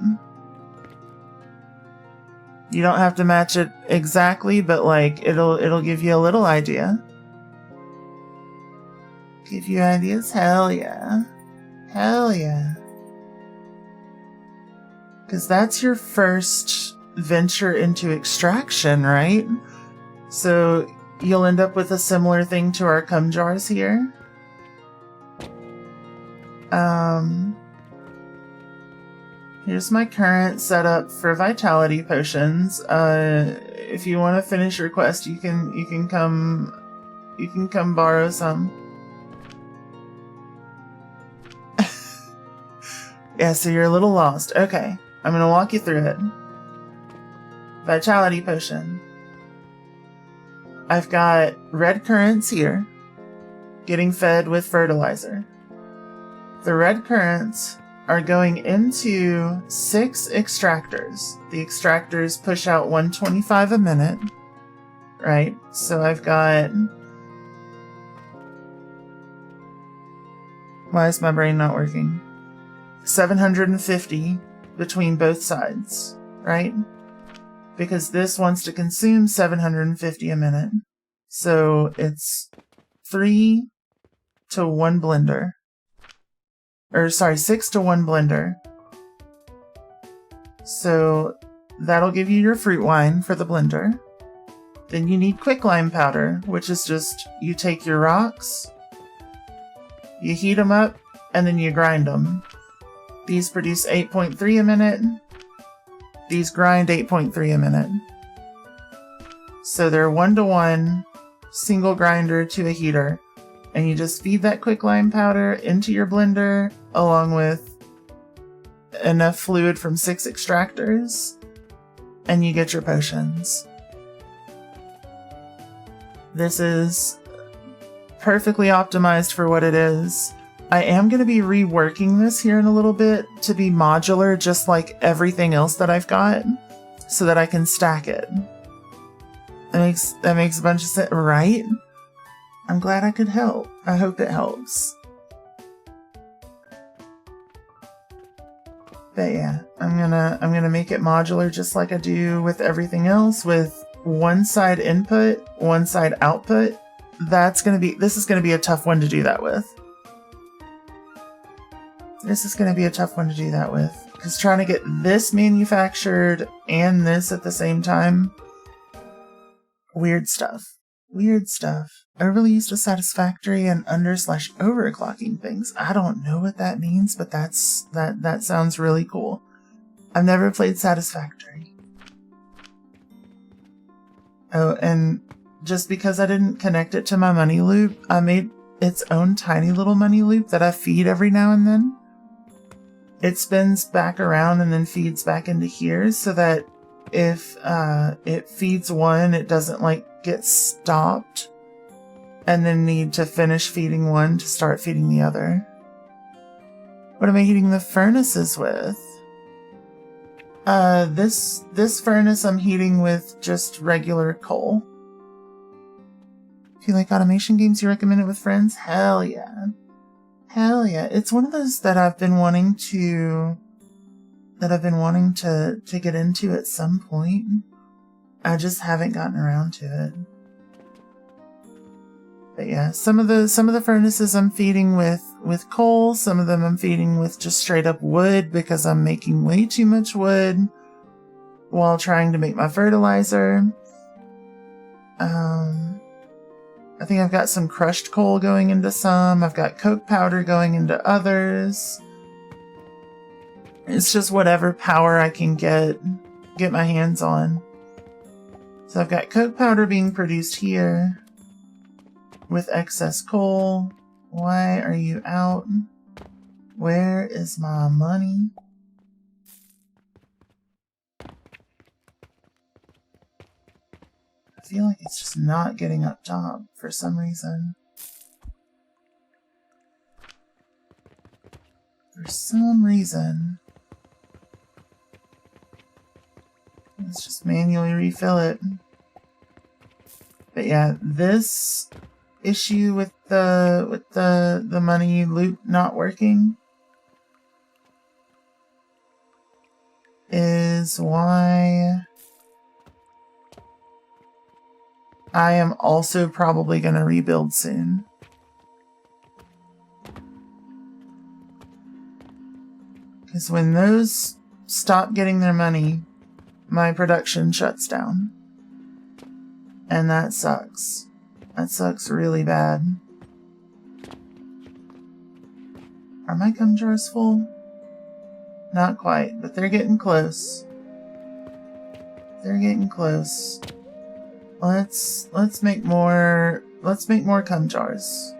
You don't have to match it exactly, but like it'll give you a little idea. Give you ideas? Hell yeah. Hell yeah. Because that's your first venture into extraction, right? So you'll end up with a similar thing to our cum jars here. Here's my current setup for vitality potions. If you want to finish your quest, you can come borrow some. Yeah, so you're a little lost. Okay, I'm gonna walk you through it. Vitality potion. I've got red currants here, getting fed with fertilizer. The red currants are going into 6 extractors. The extractors push out 125 a minute, right? So I've got... Why is my brain not working? 750 between both sides, right? Because this wants to consume 750 a minute. So it's 3 to 1 blender. Or sorry, 6 to 1 blender. So that'll give you your fruit wine for the blender. Then you need quicklime powder, which is just, you take your rocks, you heat them up, and then you grind them. These produce 8.3 a minute. These grind 8.3 a minute. So they're 1-to-1 single grinder to a heater. And you just feed that quicklime powder into your blender along with enough fluid from 6 extractors, and you get your potions. This is perfectly optimized for what it is. I am going to be reworking this here in a little bit to be modular, just like everything else that I've got, so that I can stack it. That makes a bunch of sense, right? I'm glad I could help. I hope it helps. But yeah, I'm gonna make it modular just like I do with everything else, with one side input, one side output. This is gonna be a tough one to do that with. This is gonna be a tough one to do that with. Because trying to get this manufactured and this at the same time, weird stuff. Weird stuff. Overly used to satisfactory and under/overclocking things. I don't know what that means, but that sounds really cool. I've never played satisfactory. Oh, and just because I didn't connect it to my money loop, I made its own tiny little money loop that I feed every now and then. It spins back around and then feeds back into here so that if it feeds one, it doesn't get stopped and then need to finish feeding one to start feeding the other. What am I heating the furnaces with? This furnace I'm heating with just regular coal. If you like automation games, you recommend it with friends? Hell yeah. Hell yeah. It's one of those that I've been wanting to get into at some point. I just haven't gotten around to it. But yeah, some of the furnaces I'm feeding with coal, some of them I'm feeding with just straight up wood because I'm making way too much wood while trying to make my fertilizer. I think I've got some crushed coal going into some. I've got coke powder going into others. It's just whatever power I can get my hands on. So I've got coke powder being produced here with excess coal. Why are you out? Where is my money? I feel like it's just not getting up top for some reason. For some reason. Let's just manually refill it. But yeah, this issue with the money loop not working is why I am also probably going to rebuild soon. Because when those stop getting their money, my production shuts down. And that sucks. That sucks really bad. Are my gum jars full? Not quite, but they're getting close. They're getting close. Let's make more cum jars.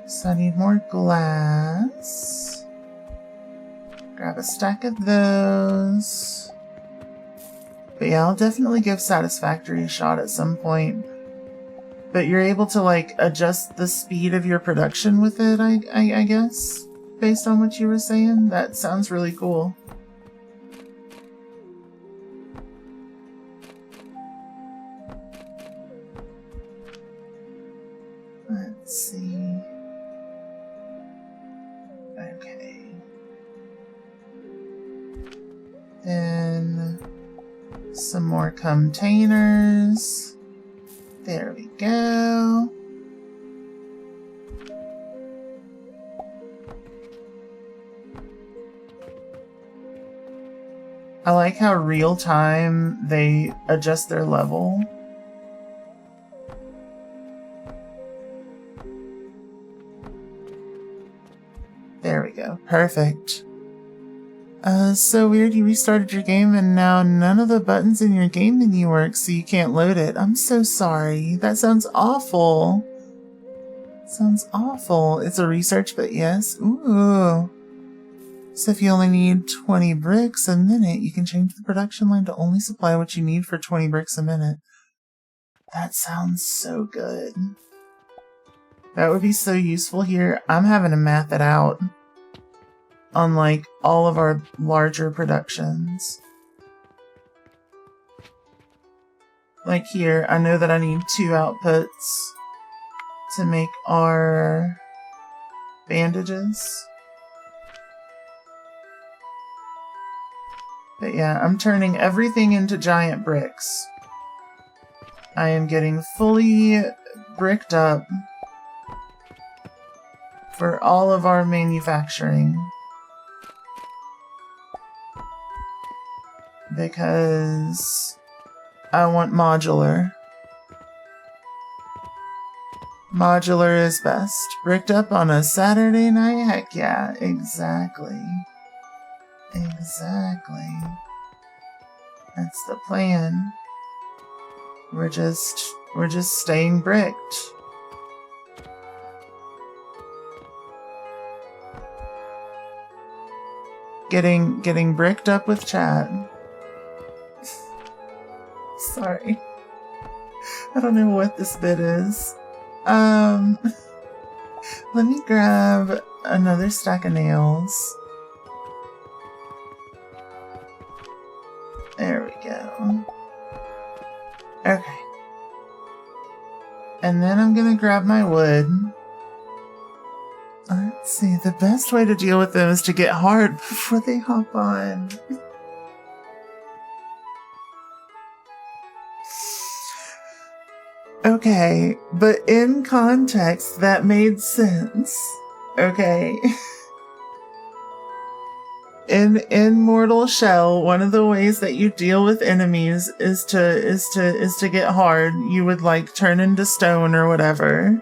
So I need more glass. Grab a stack of those. But yeah, I'll definitely give Satisfactory a shot at some point. But you're able to adjust the speed of your production with it, I guess, based on what you were saying. That sounds really cool. Let's see. Okay. Then some more containers. There we go. I like how real time they adjust their level. There we go. Perfect. So weird, you restarted your game and now none of the buttons in your game menu work, so you can't load it. I'm so sorry. That sounds awful. Sounds awful. It's a research, but yes. Ooh. So if you only need 20 bricks a minute, you can change the production line to only supply what you need for 20 bricks a minute. That sounds so good. That would be so useful here. I'm having to math it out on like all of our larger productions. Like here, I know that I need 2 outputs to make our bandages. But yeah, I'm turning everything into giant bricks. I am getting fully bricked up for all of our manufacturing. Because I want modular. Modular is best. Bricked up on a Saturday night? Heck yeah, exactly. Exactly. That's the plan. We're just staying bricked. Getting bricked up with chat. Sorry. I don't know what this bit is. Let me grab another stack of nails. There we go. Okay. And then I'm gonna grab my wood. Let's see, the best way to deal with them is to get hard before they hop on. Okay, but in context, that made sense. Okay. In Mortal Shell, one of the ways that you deal with enemies is to get hard. You would like turn into stone or whatever.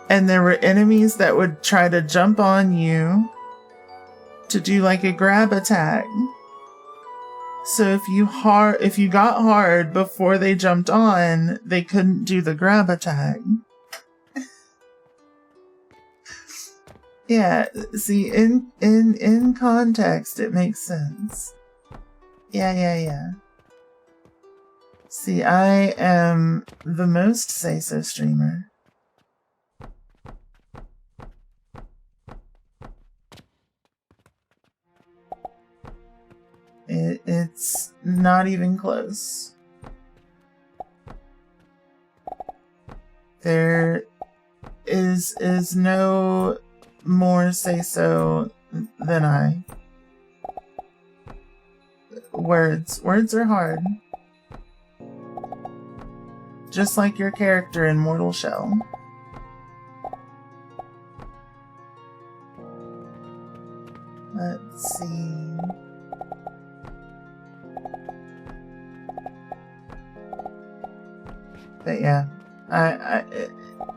And there were enemies that would try to jump on you to do like a grab attack. So if you got hard before they jumped on, they couldn't do the grab attack. Yeah, see, in context, it makes sense. Yeah. See, I am the most say-so streamer. It's not even close. There is no more say-so than I. Words are hard. Just like your character in Mortal Shell. Let's see. But yeah,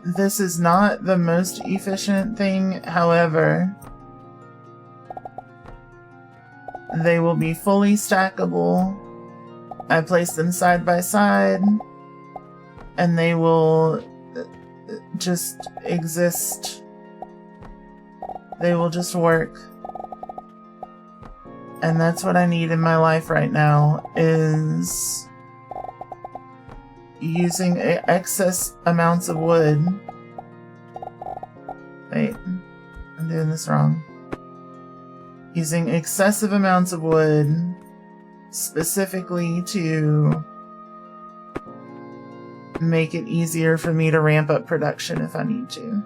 this is not the most efficient thing, however, they will be fully stackable. I place them side by side, and they will just exist. They will just work. And that's what I need in my life right now, is using excess amounts of wood. Wait, I'm doing this wrong. Using excessive amounts of wood specifically to make it easier for me to ramp up production if I need to.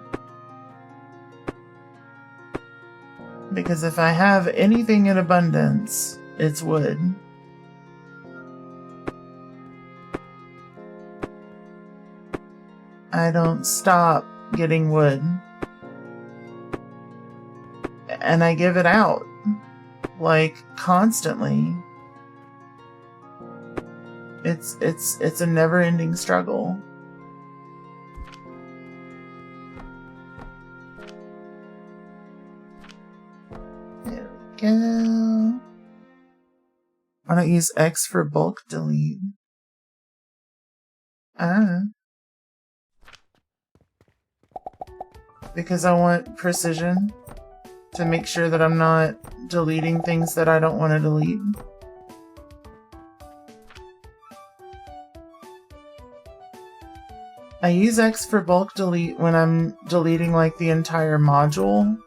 Because if I have anything in abundance, it's wood. I don't stop getting wood. And I give it out, like, constantly. It's a never-ending struggle. Yeah. go. Why not use X for bulk delete? Because I want precision to make sure that I'm not deleting things that I don't want to delete. I use X for bulk delete when I'm deleting like the entire module,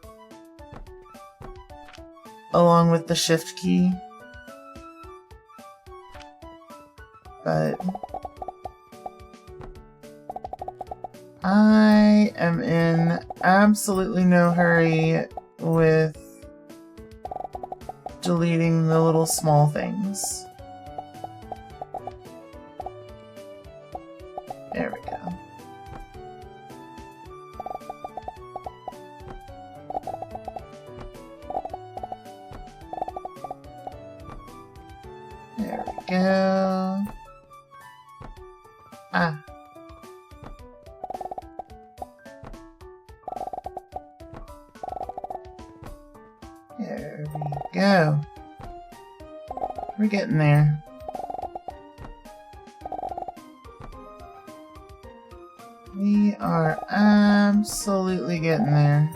along with the shift key. But I am in absolutely no hurry with deleting the little small things. There we go. There we go. Ah. There we go. We're getting there. We are absolutely getting there.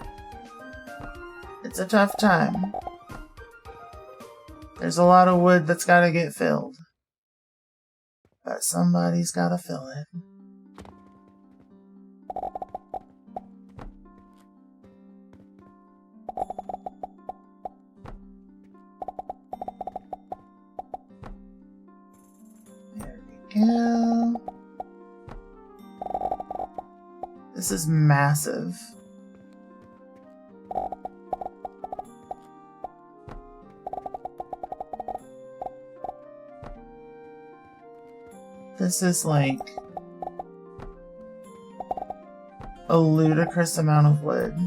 It's a tough time. There's a lot of wood that's got to get filled. But somebody's got to fill it. There we go. This is massive. This is like a ludicrous amount of wood.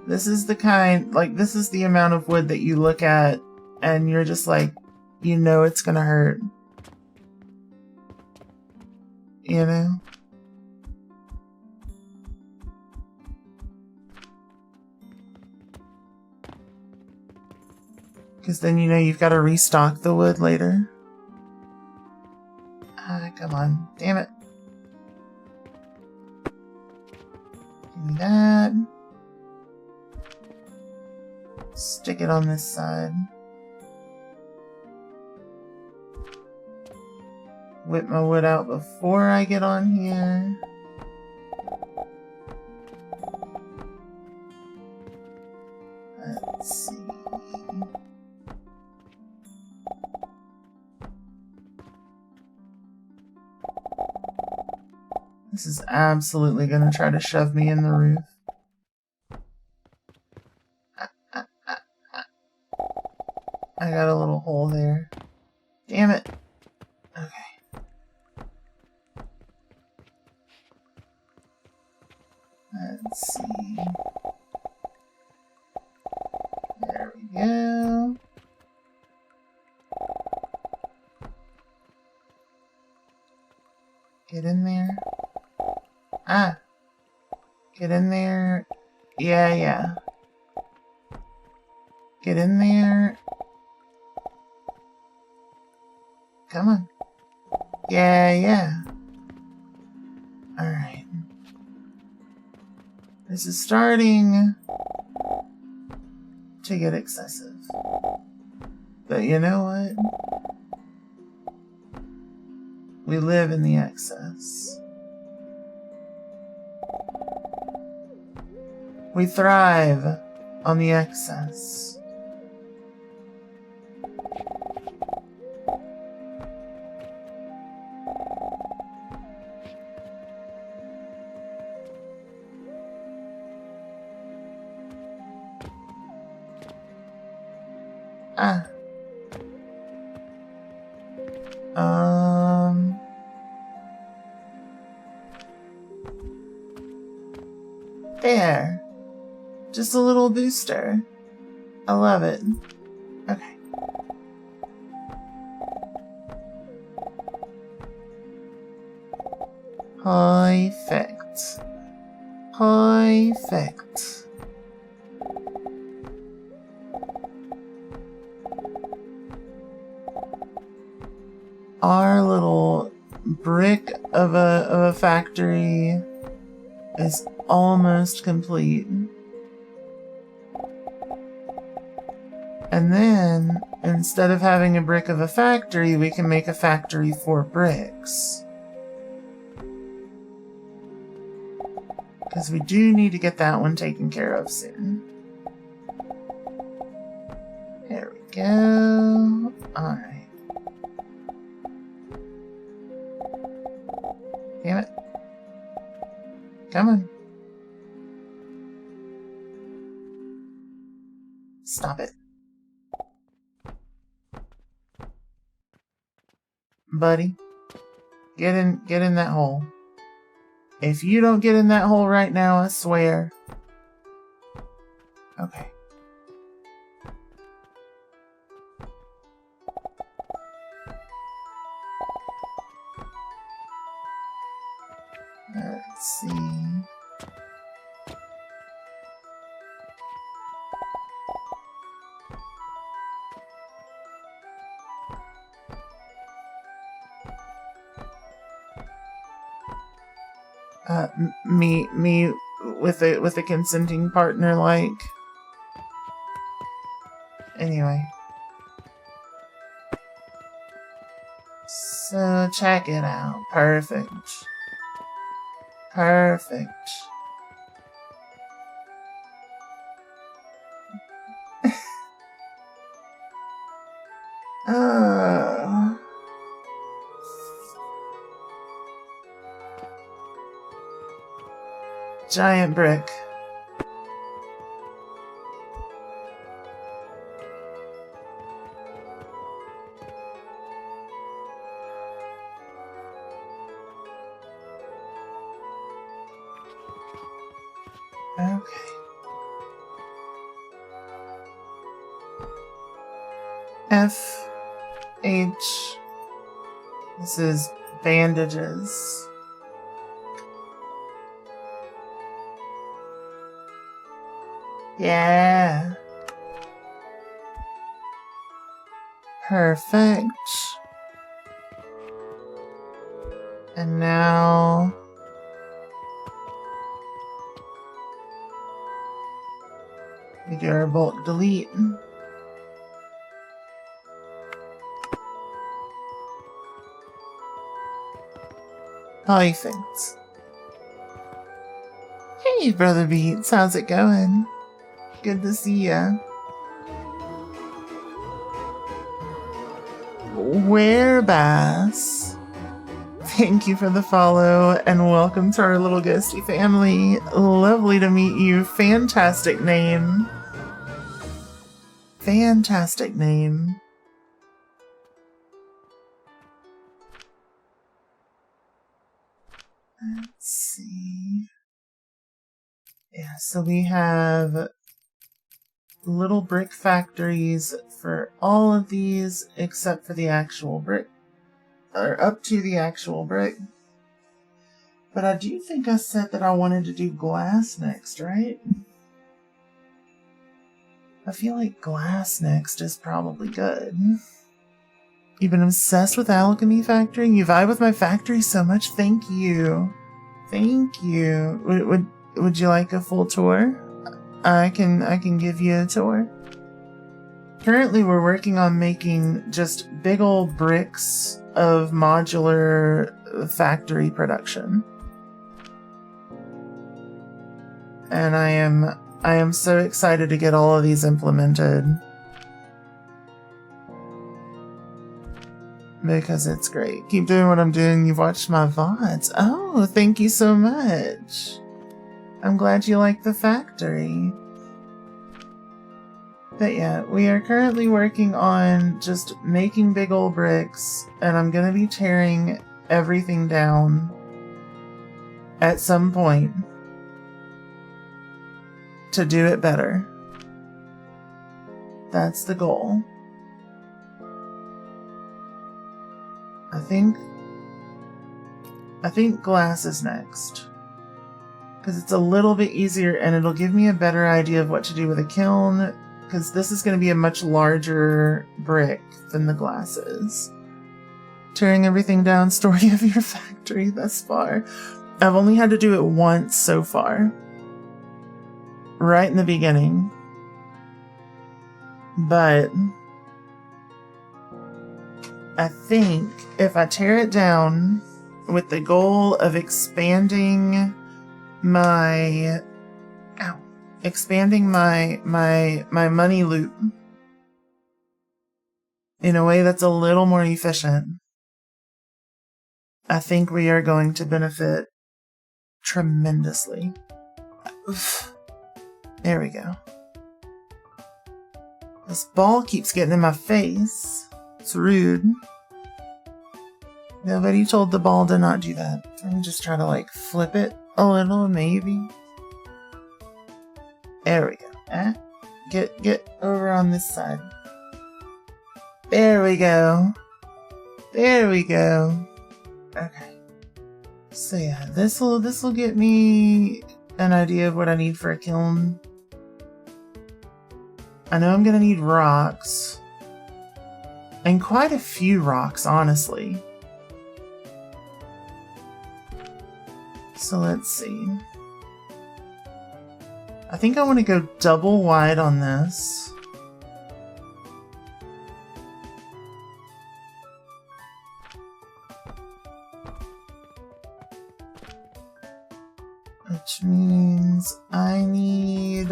This is the kind, like, this is the amount of wood that you look at and you're just like, you know it's gonna hurt. You know? Because then you know you've got to restock the wood later. Ah, come on. Damn it. Give me that. Stick it on this side. Whip my wood out before I get on here. Let's see. This is absolutely going to try to shove me in the roof. I got a little hole there. Damn it. Okay. Let's see. There we go. Get in there. Ah. Get in there. Yeah. Get in there. Come on. Yeah. Alright. This is starting to get excessive. But you know what? We live in the excess. We thrive on the excess. Ah. There. Just a little booster. I love it. Okay. Perfect. Perfect. our little brick of a factory is almost complete. And then, instead of having a brick of a factory, we can make a factory for bricks. Because we do need to get that one taken care of soon. There we go. Alright. Damn it. Come on. Stop it. Buddy, get in that hole. If you don't get in that hole right now, I swear. Okay. Let's see. Me with a consenting partner, like. Anyway. So check it out. Perfect. Perfect. Giant brick. Okay. F H. This is bandages. Yeah. Perfect. And now we do our bulk delete. Perfect. Hey, Brother Beats, how's it going? Good to see ya. Bass. Thank you for the follow and welcome to our little ghosty family. Lovely to meet you. Fantastic name. Fantastic name. Let's see. Yeah, so we have little brick factories for all of these except for the actual brick, or up to the actual brick. But I do think I said that I wanted to do glass next, right? I feel like glass next is probably good. You've been obsessed with alchemy factory? You vibe with my factory so much? Thank you. Thank you. Would you like a full tour? I can give you a tour. Currently we're working on making just big old bricks of modular factory production. And I am so excited to get all of these implemented. Because it's great. Keep doing what I'm doing. You've watched my VODs. Oh, thank you so much. I'm glad you like the factory. But yeah, we are currently working on just making big old bricks, and I'm gonna be tearing everything down at some point to do it better. That's the goal. I think glass is next. Because it's a little bit easier and it'll give me a better idea of what to do with a kiln. Because this is going to be a much larger brick than the glass is. Tearing everything down, story of your factory thus far. I've only had to do it once so far. Right in the beginning. But I think if I tear it down with the goal of expanding my money loop in a way that's a little more efficient, I think we are going to benefit tremendously. Oof. There we go. This ball keeps getting in my face. It's rude. Nobody told the ball to not do that. Let me just try to like flip it a little, maybe. There we go. Get over on this side. There we go. There we go. Okay. So yeah, this'll get me an idea of what I need for a kiln. I know I'm gonna need rocks. And quite a few rocks, honestly. So let's see. I think I want to go double wide on this. Which means I need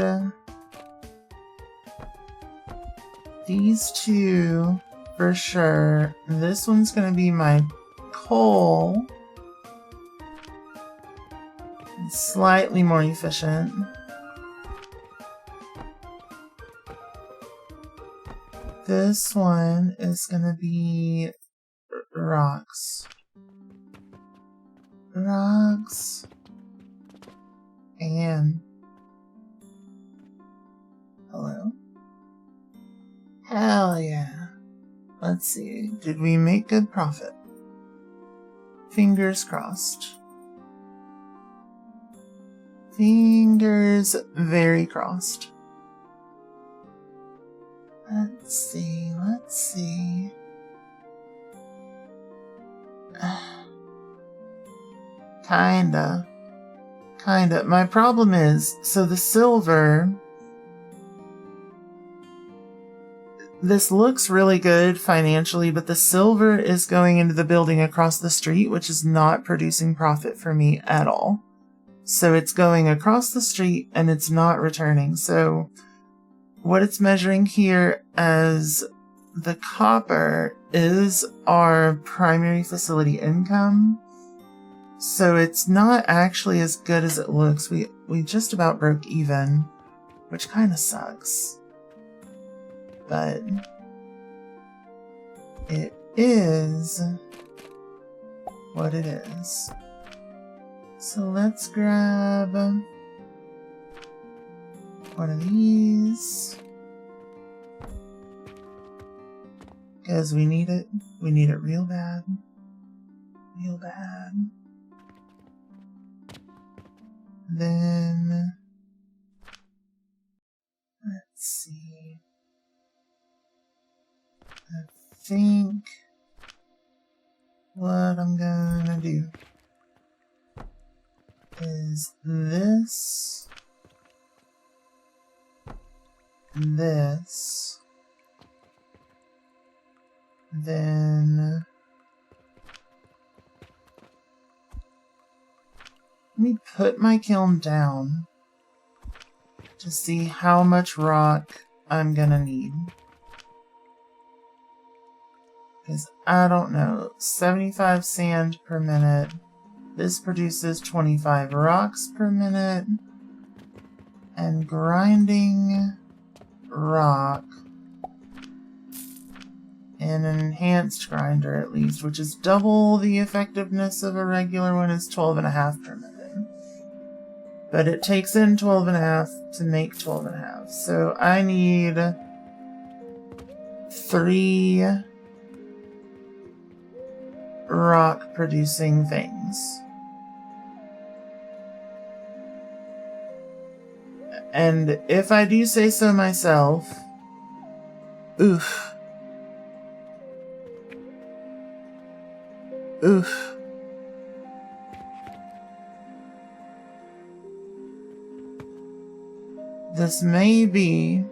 these two for sure. This one's going to be my coal. It's slightly more efficient. This one is going to be rocks. Rocks. And hello? Hell yeah. Let's see. Did we make good profit? Fingers crossed. Fingers very crossed. Let's see. Let's see. Kinda. My problem is, so the silver, this looks really good financially, but the silver is going into the building across the street, which is not producing profit for me at all. So it's going across the street and it's not returning. So what it's measuring here as the copper is our primary facility income. So it's not actually as good as it looks. We just about broke even, which kind of sucks. But it is what it is. So let's grab one of these. Because we need it. We need it real bad. Real bad. Then, let's see. I think what I'm gonna do is this, then let me put my kiln down to see how much rock I'm gonna need. Because I don't know, 75 sand per minute. This produces 25 rocks per minute. And grinding rock in an enhanced grinder at least, which is double the effectiveness of a regular one, is 12.5 per minute. But it takes in 12.5 to make 12.5. So I need 3 rock producing things. And if I do say so myself, oof. Oof. This may be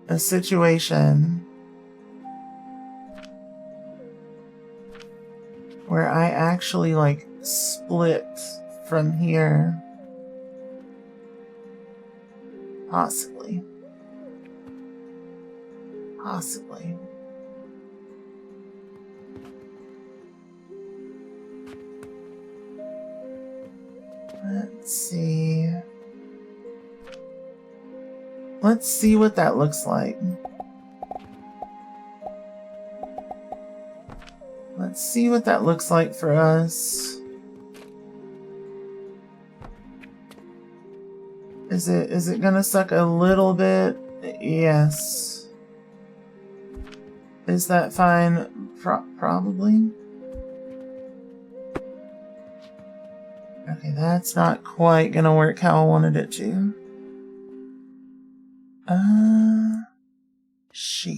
a situation where I actually like split from here. Possibly. Possibly. Let's see. Let's see what that looks like. Let's see what that looks like for us. Is it gonna suck a little bit? Yes. Is that fine? Probably. Okay, that's not quite gonna work how I wanted it to. Shit.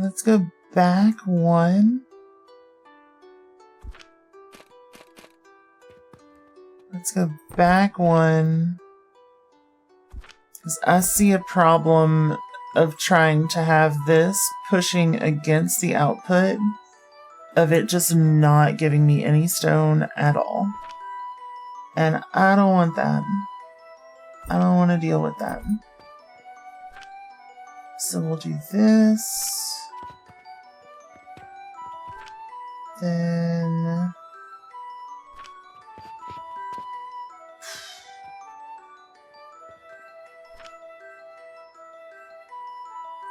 Let's go back one. Let's go back one. Because I see a problem of trying to have this pushing against the output of it just not giving me any stone at all. And I don't want that. I don't want to deal with that. So we'll do this. Then...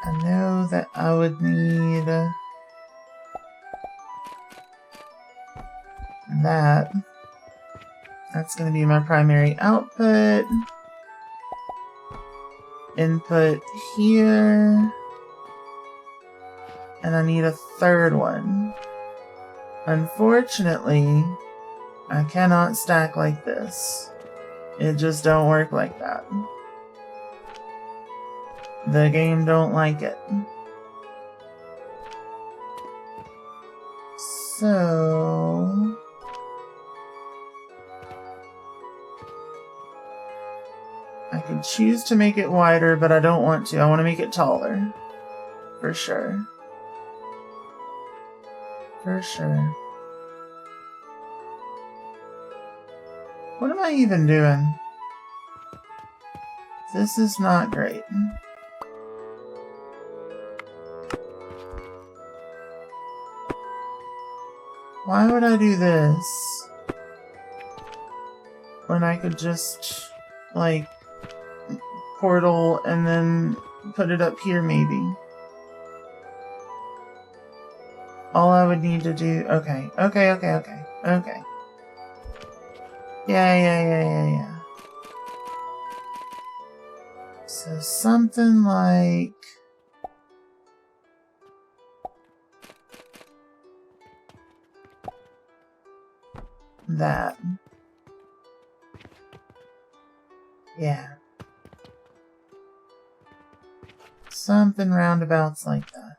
I know that I would need that. That's going to be my primary output. Input here. And I need a third one. Unfortunately, I cannot stack like this. It just don't work like that. The game don't like it. So... I could choose to make it wider, but I don't want to. I want to make it taller. For sure. For sure. What am I even doing? This is not great. Why would I do this when I could just, like, portal and then put it up here maybe? All I would need to do... Okay. Yeah. So something like... that. Yeah. Something roundabouts like that.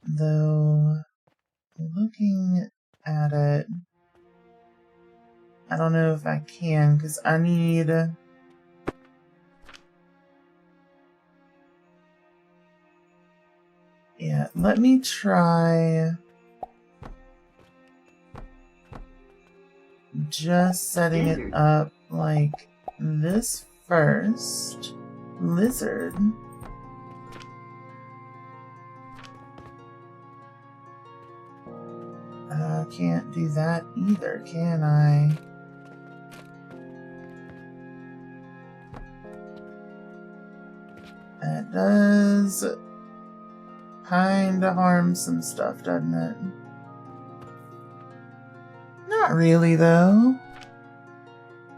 Though, looking at it, I don't know if I can, because I need... Yeah, let me try... just setting it up like this first. Lizard. I can't do that either, can I? That does kinda harm some stuff, doesn't it? Not really, though.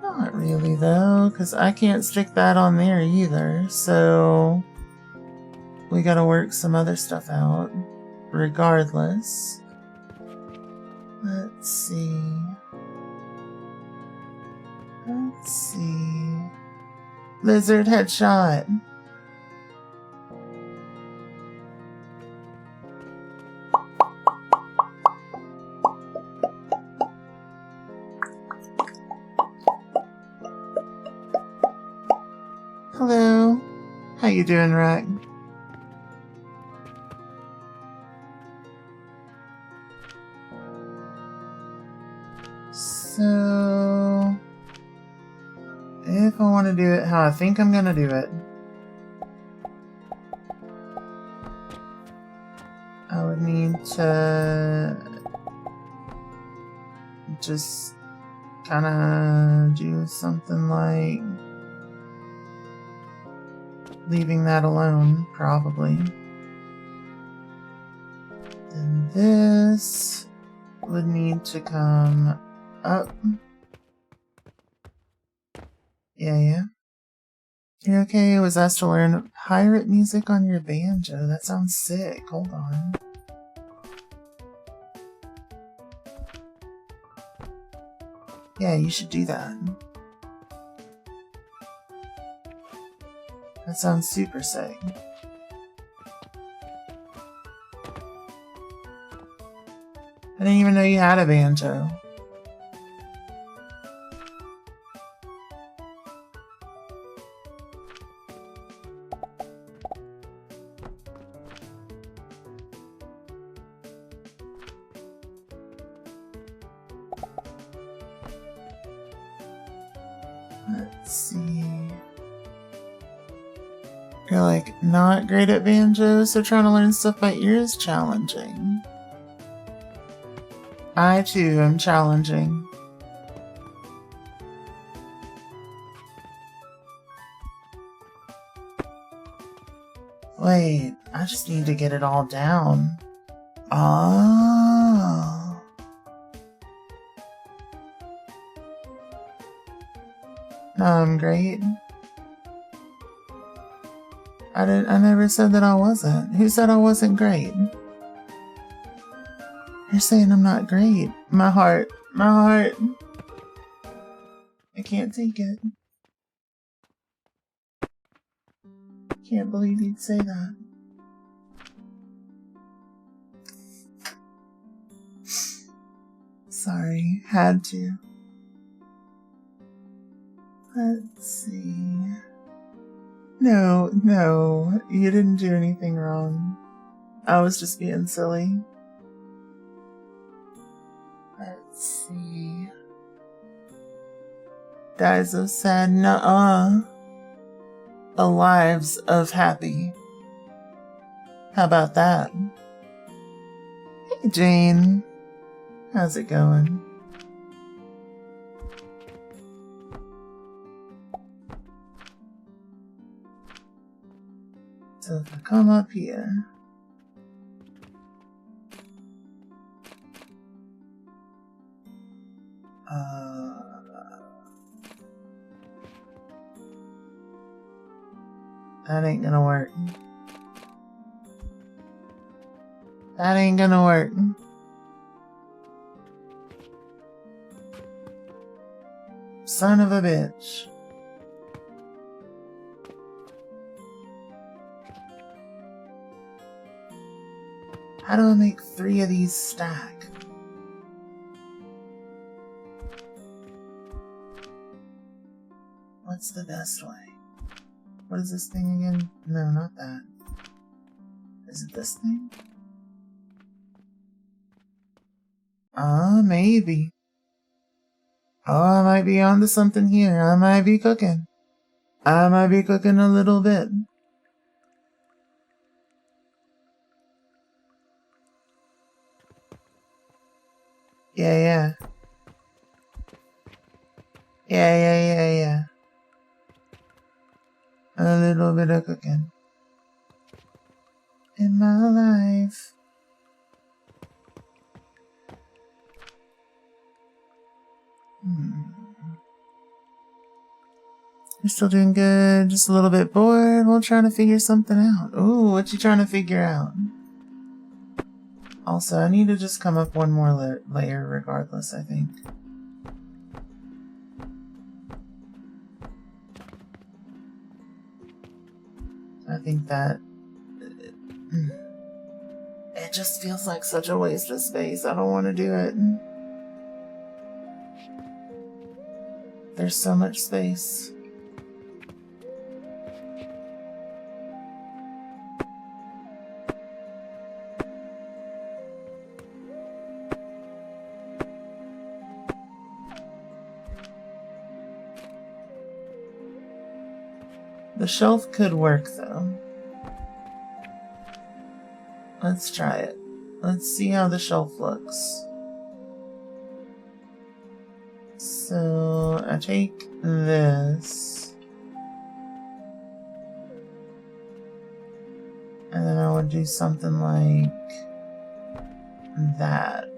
Not really, though, because I can't stick that on there either, so we gotta work some other stuff out, regardless. Let's see. Lizard headshot. Hello. How you doing, Rack? So, if I want to do it how I think I'm going to do it, I would need to just kind of do something like leaving that alone, probably. Then this would need to come up. Yeah. You're okay? I was asked to learn pirate music on your banjo. That sounds sick. Hold on. Yeah, you should do that. That sounds super sick. I didn't even know you had a banjo. Let's see. You're like not great at banjo, so trying to learn stuff by ear is challenging. I too am challenging. Wait, I just need to get it all down. Oh. No, I'm great. I never said that I wasn't. Who said I wasn't great? You're saying I'm not great. My heart. I can't take it. Can't believe you'd say that. Sorry, had to. Let's see. No, you didn't do anything wrong. I was just being silly. Let's see. Dies of sad, nuh-uh. The lives of happy. How about that? Hey, Jane. How's it going? So if I come up here, that ain't gonna work. That ain't gonna work. Son of a bitch. How do I make 3 of these stack? What's the best way? What is this thing again? No, not that. Is it this thing? Maybe. Oh, I might be onto something here. I might be cooking. I might be cooking a little bit. Yeah. A little bit of cooking. In my life. You're still doing good. Just a little bit bored. We'll try to figure something out. Ooh, what you trying to figure out? Also, I need to just come up one more layer regardless, I think. I think that it just feels like such a waste of space. I don't want to do it. There's so much space. The shelf could work though. Let's try it. Let's see how the shelf looks. So I take this, and then I would do something like that.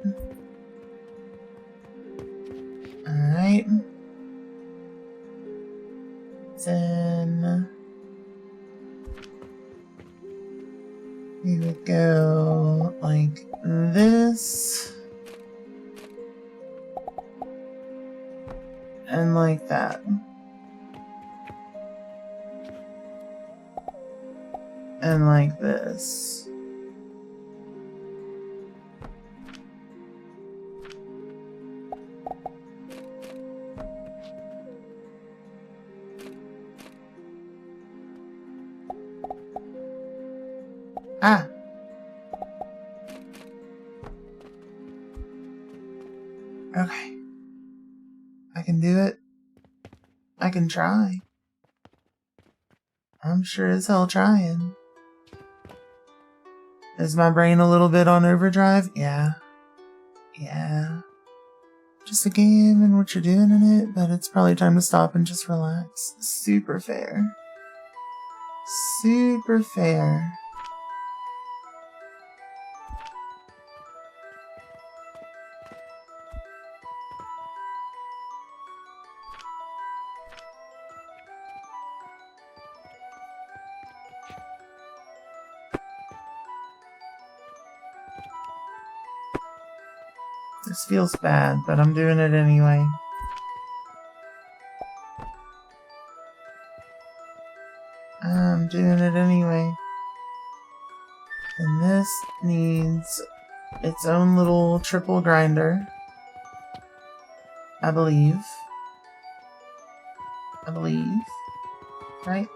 Alright. Then we would go like this. And like that. And like this. Ah! Okay. I can do it. I can try. I'm sure as hell trying. Is my brain a little bit on overdrive? Yeah. Yeah. Just a game and what you're doing in it, but it's probably time to stop and just relax. Super fair. Super fair. This feels bad, but I'm doing it anyway. I'm doing it anyway. And this needs its own little triple grinder. I believe. Right?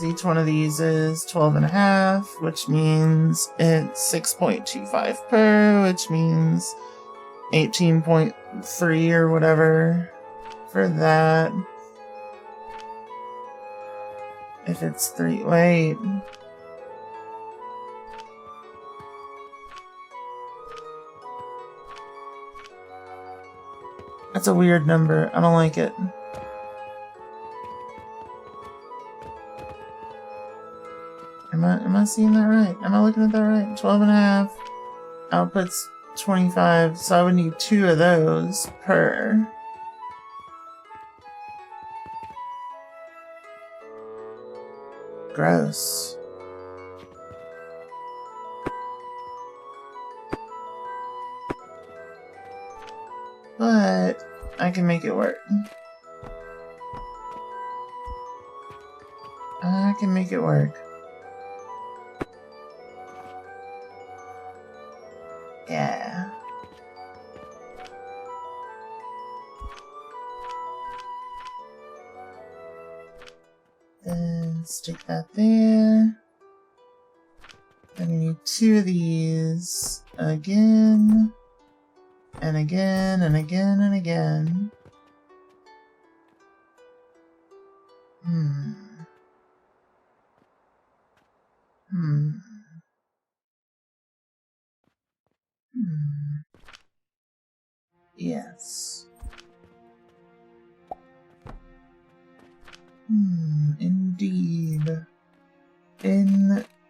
Each one of these is 12.5, which means it's 6.25 per, which means 18.3 or whatever for that. If it's 3, wait. That's a weird number. I don't like it. Am I seeing that right? Am I looking at that right? 12.5. Output's 25, so I would need 2 of those per. Gross. But I can make it work. I can make it work. Yeah. Then stick that there. Then we need 2 of these again. And again, and again, and again. Yes. Indeed.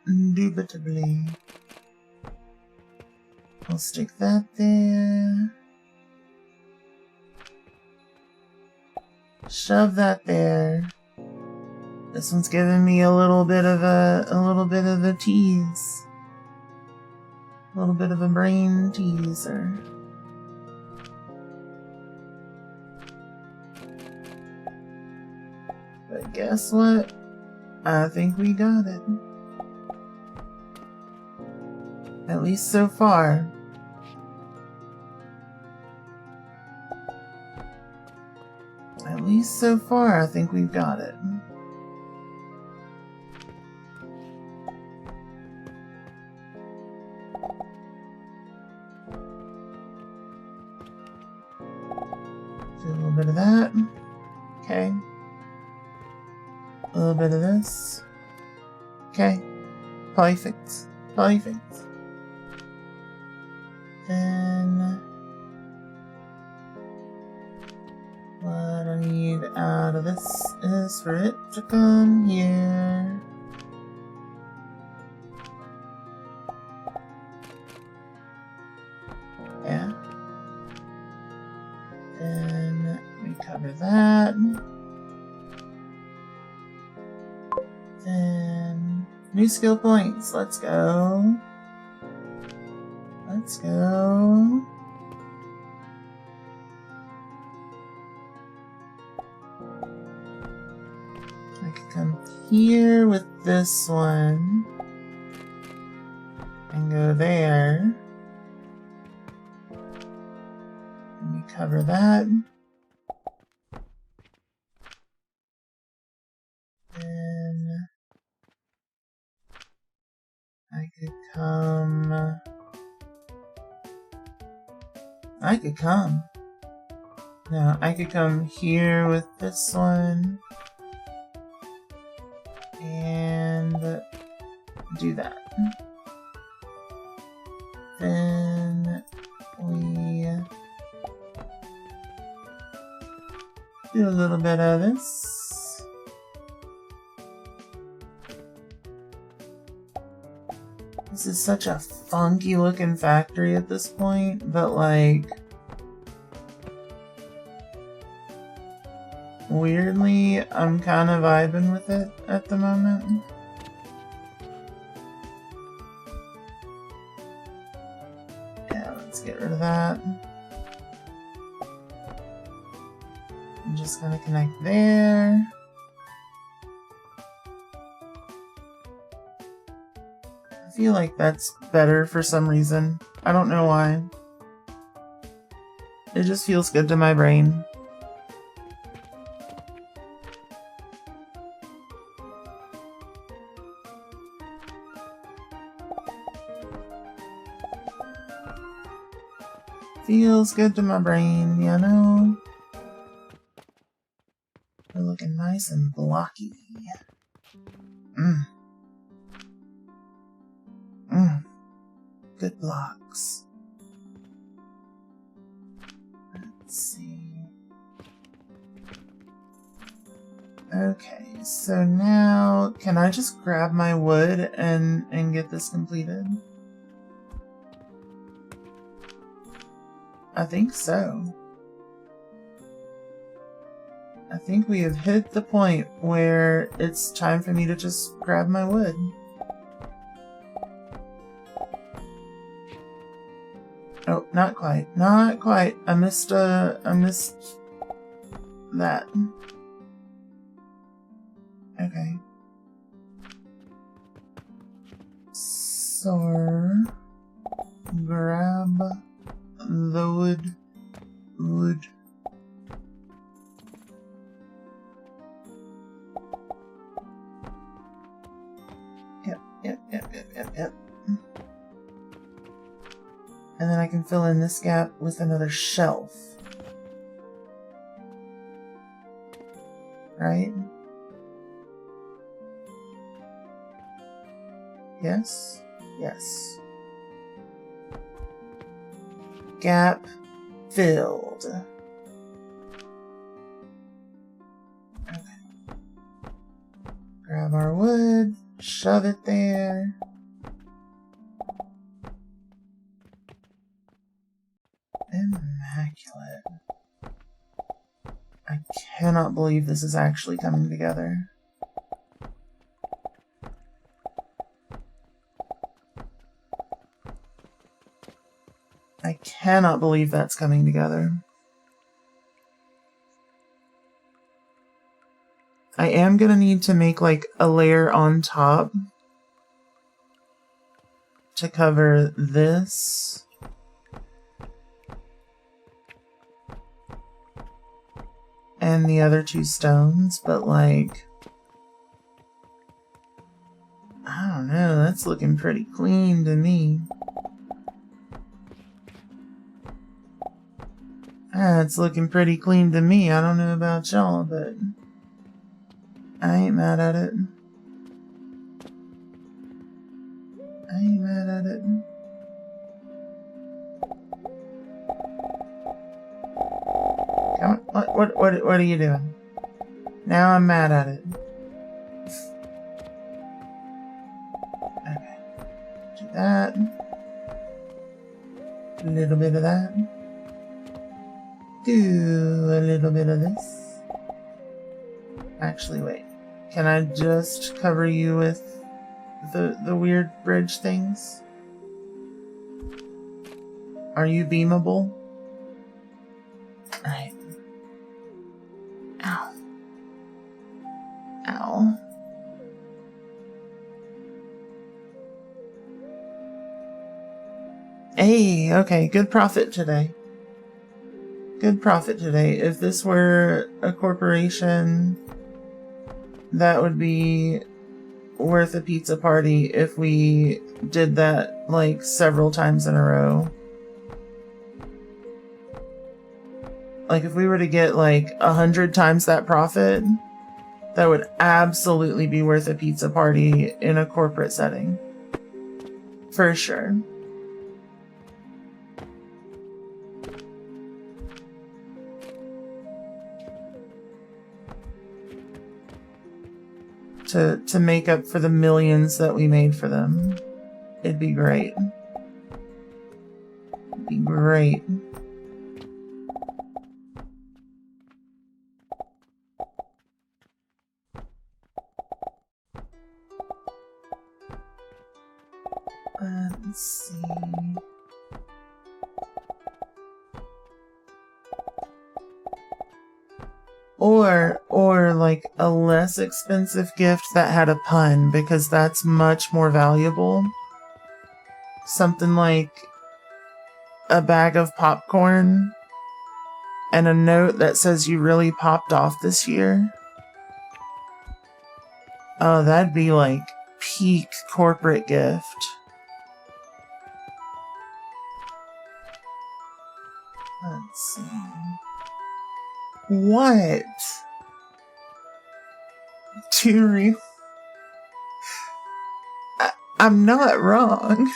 Indubitably. I'll stick that there. Shove that there. This one's giving me a little bit of a tease. A little bit of a brain teaser. But guess what? I think we got it. At least so far. At least so far, I think we've got it. Do a little bit of that. Okay. A little bit of this. Okay. Perfect. Perfect. Then what I need out of this is for it to come here. Yeah. Then we cover that. Then new skill points. Let's go. Let's go. I could come here with this one and go there. And we cover that. Then I could come. No, I could come here with this one and do that. Then we do a little bit of this. This is such a funky looking factory at this point, but like weirdly, I'm kind of vibing with it at the moment. Yeah, let's get rid of that. I'm just gonna connect there. I feel like that's better for some reason. I don't know why. It just feels good to my brain. Feels good to my brain, you know? We're looking nice and blocky. Good blocks. Let's see. Okay, so now can I just grab my wood and get this completed? I think so. I think we have hit the point where it's time for me to just grab my wood. Oh, not quite. Not quite. I missed that. Okay. So grab the wood. Yep. And then I can fill in this gap with another shelf. Right? Yes? Yes. Gap filled. Okay. Grab our wood, shove it there. Immaculate. I cannot believe this is actually coming together. I cannot believe that's coming together. I am gonna need to make like a layer on top to cover this. And the other two stones, but like, I don't know, that's looking pretty clean to me. It's looking pretty clean to me. I don't know about y'all, but I ain't mad at it. I ain't mad at it. Come on, what are you doing? Now I'm mad at it. Okay. Do that. A little bit of that. Do a little bit of this. Actually, wait. Can I just cover you with the weird bridge things? Are you beamable? Alright. Ow. Ow. Hey, okay, good profit today. Good profit today. If this were a corporation, that would be worth a pizza party if we did that like several times in a row. Like if we were to get like 100 times that profit, that would absolutely be worth a pizza party in a corporate setting. For sure. To make up for the millions that we made for them. It'd be great. It'd be great. Let's see. Or like a less expensive gift that had a pun, because that's much more valuable. Something like a bag of popcorn and a note that says you really popped off this year. Oh, that'd be like peak corporate gift. Let's see. What? Too real? I'm not wrong.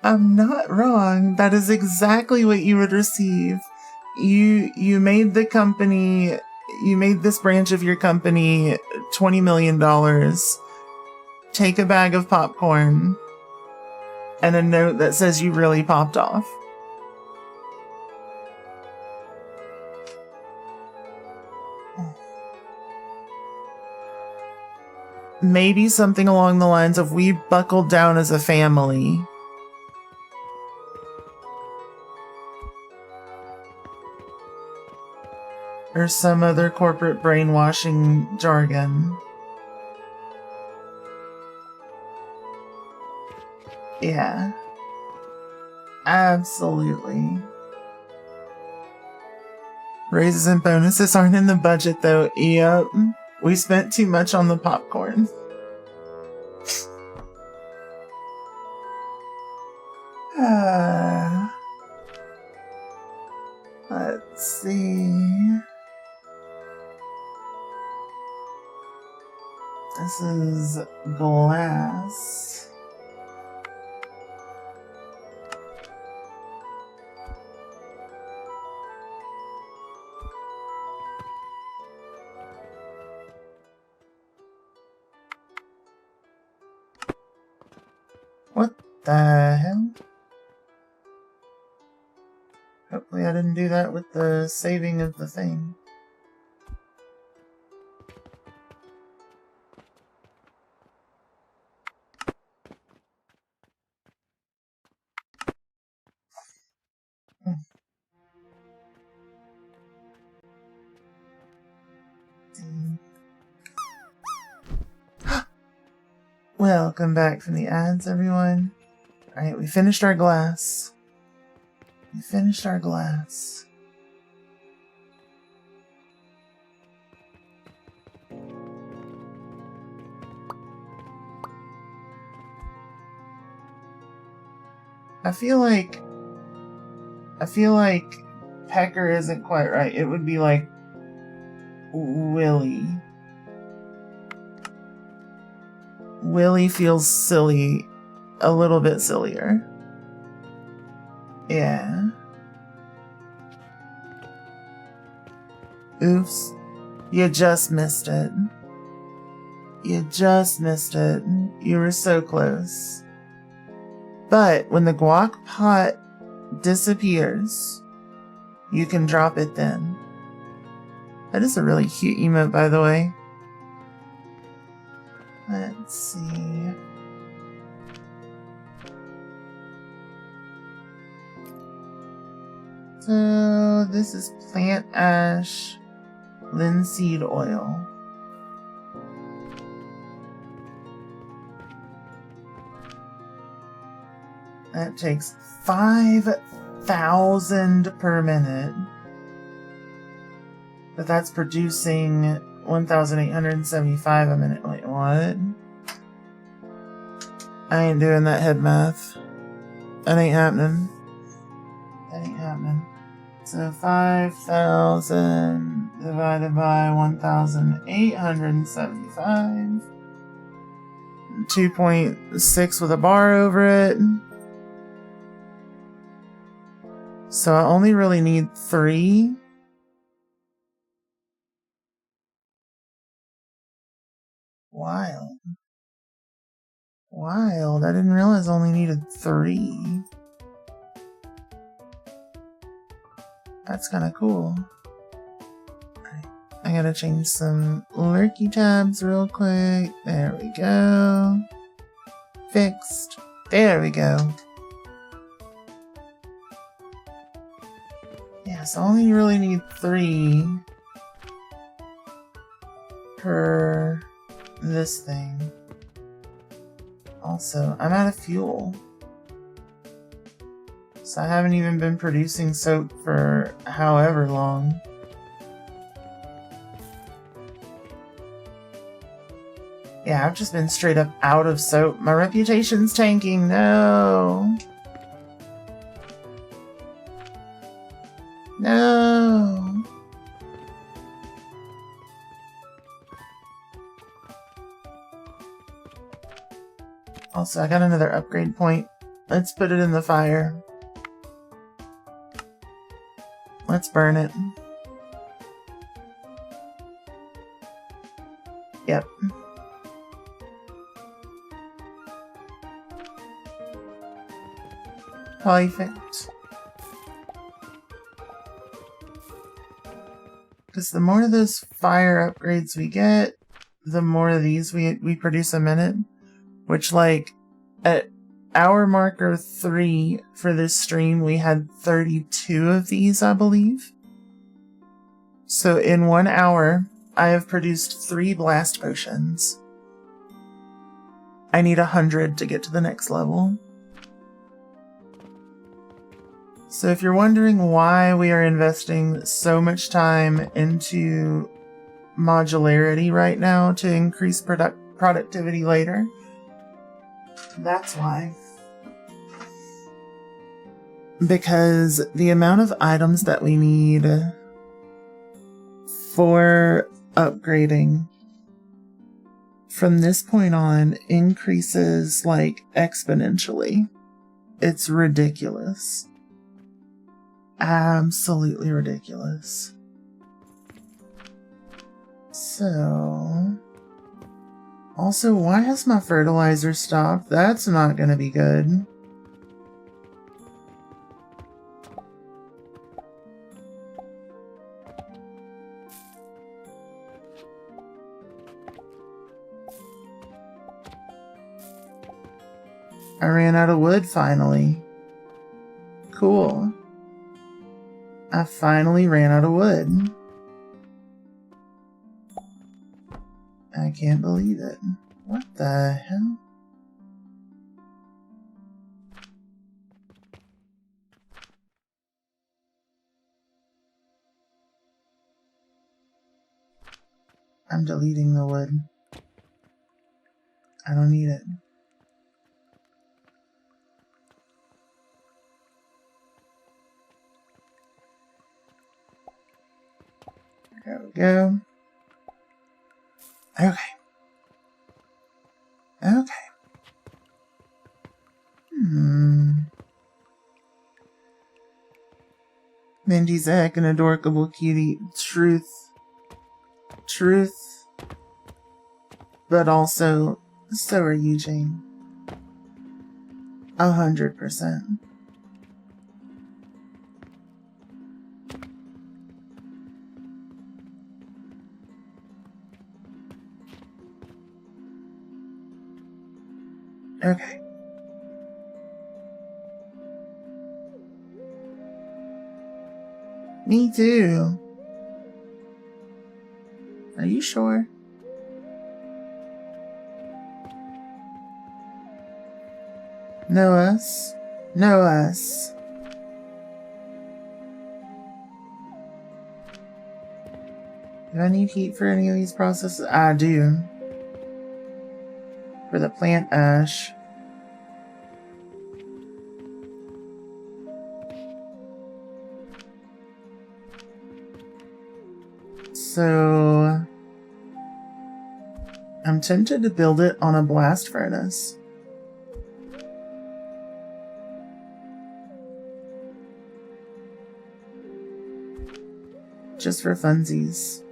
I'm not wrong. That is exactly what you would receive. You made the company, you made this branch of your company $20 million. Take a bag of popcorn and a note that says you really popped off. Maybe something along the lines of we buckled down as a family. Or some other corporate brainwashing jargon. Yeah. Absolutely. Raises and bonuses aren't in the budget though. Yep. We spent too much on the popcorn. Let's see. This is glass. What the hell? Hopefully I didn't do that with the saving of the thing. Welcome back from the ads, everyone. Alright, we finished our glass. We finished our glass. I feel like Pecker isn't quite right. It would be like Willie. Willie feels silly, a little bit sillier. Yeah. Oops. You just missed it. You just missed it. You were so close. But when the guac pot disappears, you can drop it then. That is a really cute emote, by the way. Let's see. So this is plant ash, linseed oil. That takes 5,000 per minute. But that's producing 1,875 a minute. Wait, what? I ain't doing that head math. That ain't happening. That ain't happening. So 5,000 divided by 1,875. 2.6 with a bar over it. So I only really need 3. Wild. Wild. I didn't realize I only needed 3. That's kind of cool. Alright, I gotta change some lurky tabs real quick. There we go. Fixed. There we go. Yeah, so I only really need 3 per this thing. Also, I'm out of fuel. So I haven't even been producing soap for however long. Yeah, I've just been straight up out of soap. My reputation's tanking. No. No. Also, I got another upgrade point. Let's put it in the fire. Let's burn it. Yep. Perfect. Because the more of those fire upgrades we get, the more of these we produce a minute. Which, like, at hour marker 3 for this stream, we had 32 of these, I believe. So in 1 hour, I have produced 3 blast potions. I need 100 to get to the next level. So if you're wondering why we are investing so much time into modularity right now to increase productivity later, that's why. Because the amount of items that we need for upgrading from this point on increases like exponentially. It's ridiculous. Absolutely ridiculous. So... Also, why has my fertilizer stopped? That's not gonna be good. I ran out of wood finally. Cool. I finally ran out of wood. I can't believe it. What the hell? I'm deleting the wood. I don't need it. There we go. Okay. Okay. Mindy's a heck and adorable cutie. Truth. Truth. But also, so are you, Jane. 100%. Okay. Me too. Are you sure? Know us. Know us. Do I need heat for any of these processes? I do. For the plant ash. So I'm tempted to build it on a blast furnace. Just for funsies.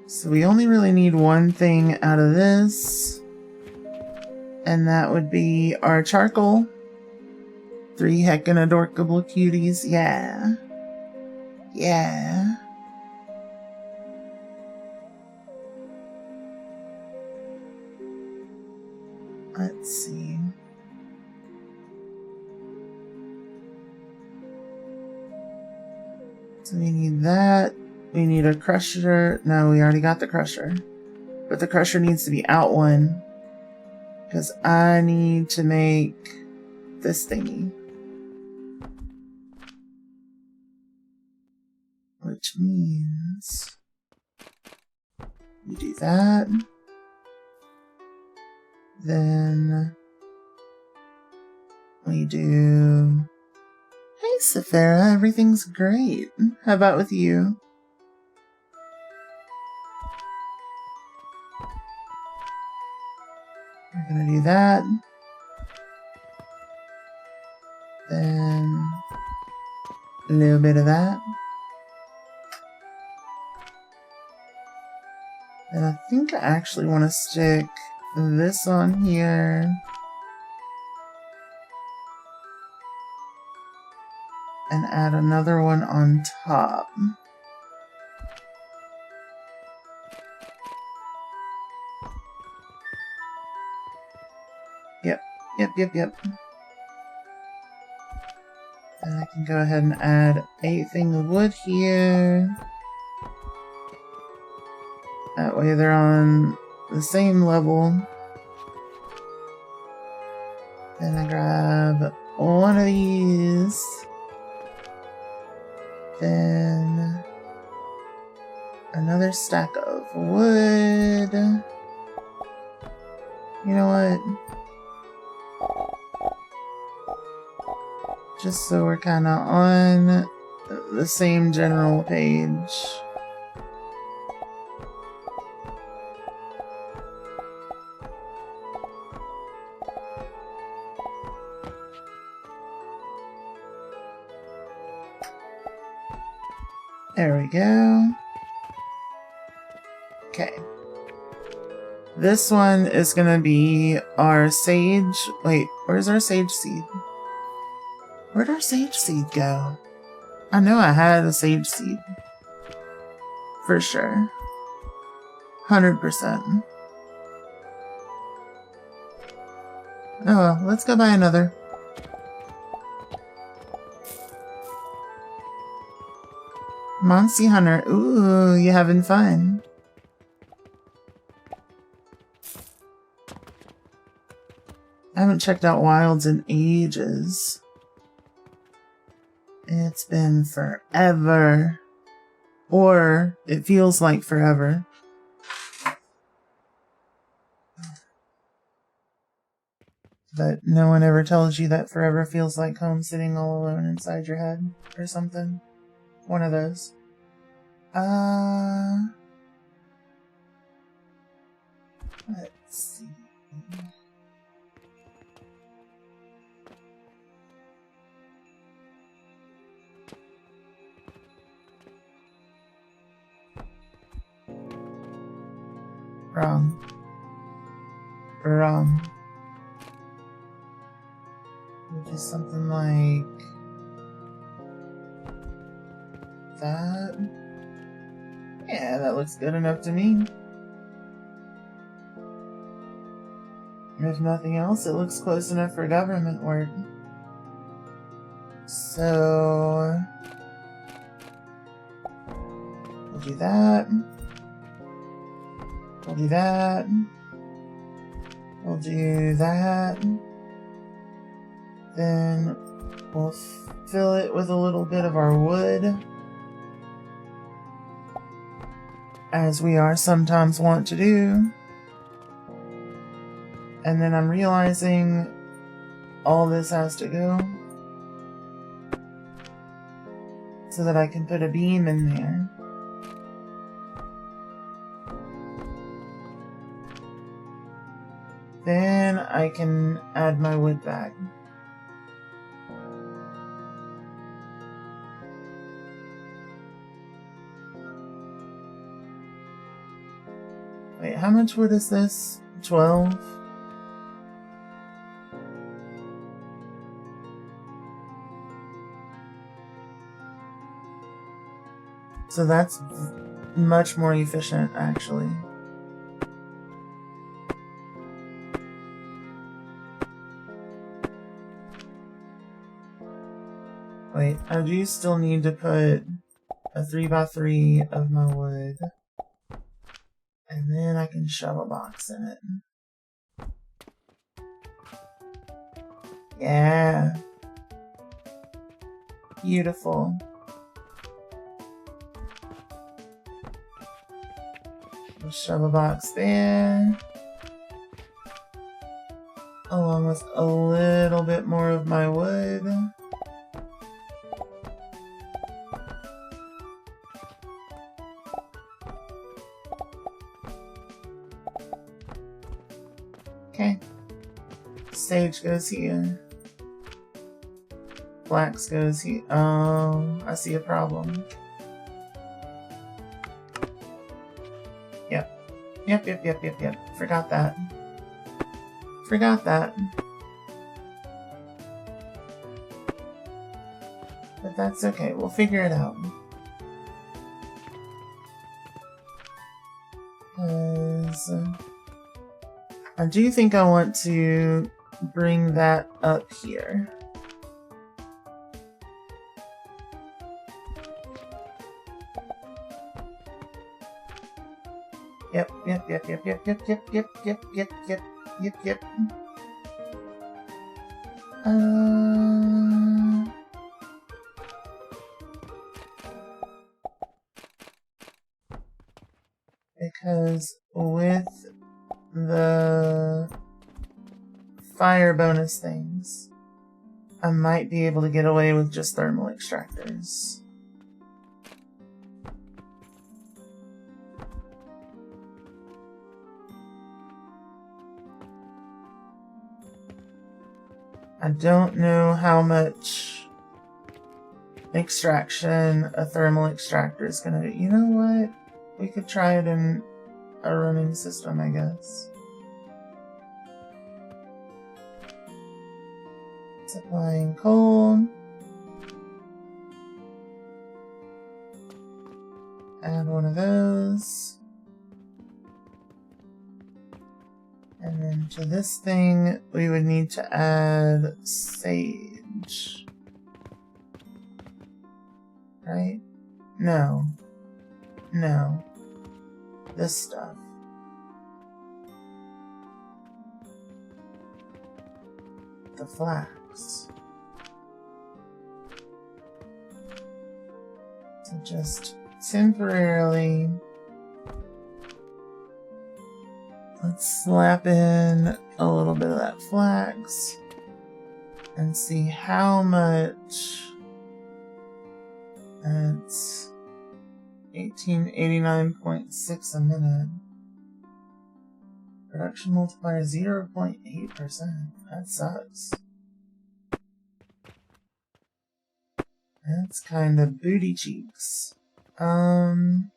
So we only really need one thing out of this. And that would be our charcoal. 3 heckin' adorable cuties. Yeah. Yeah. Let's see. So we need that. We need a crusher. No, we already got the crusher. But the crusher needs to be out one. Because I need to make this thingy. Which means we do that. Then we do... Hey, Saphira, everything's great. How about with you? We're gonna do that. Then a little bit of that. And I think I actually want to stick this on here. And add another one on top. Yep. And I can go ahead and add a thing of wood here. That way they're on the same level. Then I grab one of these. Then another stack of wood. You know what? Just so we're kind of on the same general page. There we go. Okay. This one is gonna be our sage. Wait, where's our sage seed? Where'd our sage seed go? I know I had a sage seed. For sure. 100%. Oh well, let's go buy another. Monty Hunter. Ooh, you having fun? I haven't checked out Wilds in ages. It's been forever. Or it feels like forever. But no one ever tells you that forever feels like home sitting all alone inside your head or something. One of those. Let's see. Wrong. Which is something like that. Yeah, that looks good enough to me. If nothing else, it looks close enough for government work. So we'll do that. We'll do that. We'll do that. Then we'll fill it with a little bit of our wood, as we are sometimes want to do. And then I'm realizing all this has to go so that I can put a beam in there. Then I can add my wood back. Wait, how much wood is this? 12? So that's much more efficient, actually. Wait, I do still need to put a 3x3 of my wood. And then I can shove a box in it. Yeah. Beautiful. We'll shove a box there. Along with a little bit more of my wood. Okay. Sage goes here. Flax goes here. Oh, I see a problem. Yep. Forgot that. But that's okay. We'll figure it out. I do think I want to bring that up here. Yep. Because with the fire bonus things, I might be able to get away with just thermal extractors. I don't know how much extraction a thermal extractor is going to do. You know what? We could try it in a running system, I guess. Supplying coal. Add one of those. And then to this thing, we would need to add sage. Right? No. This stuff. The flax. So just temporarily, let's slap in a little bit of that flax and see how much. That's 1889.6 a minute. Production multiplier 0.8%. That sucks. That's kind of booty cheeks. Let's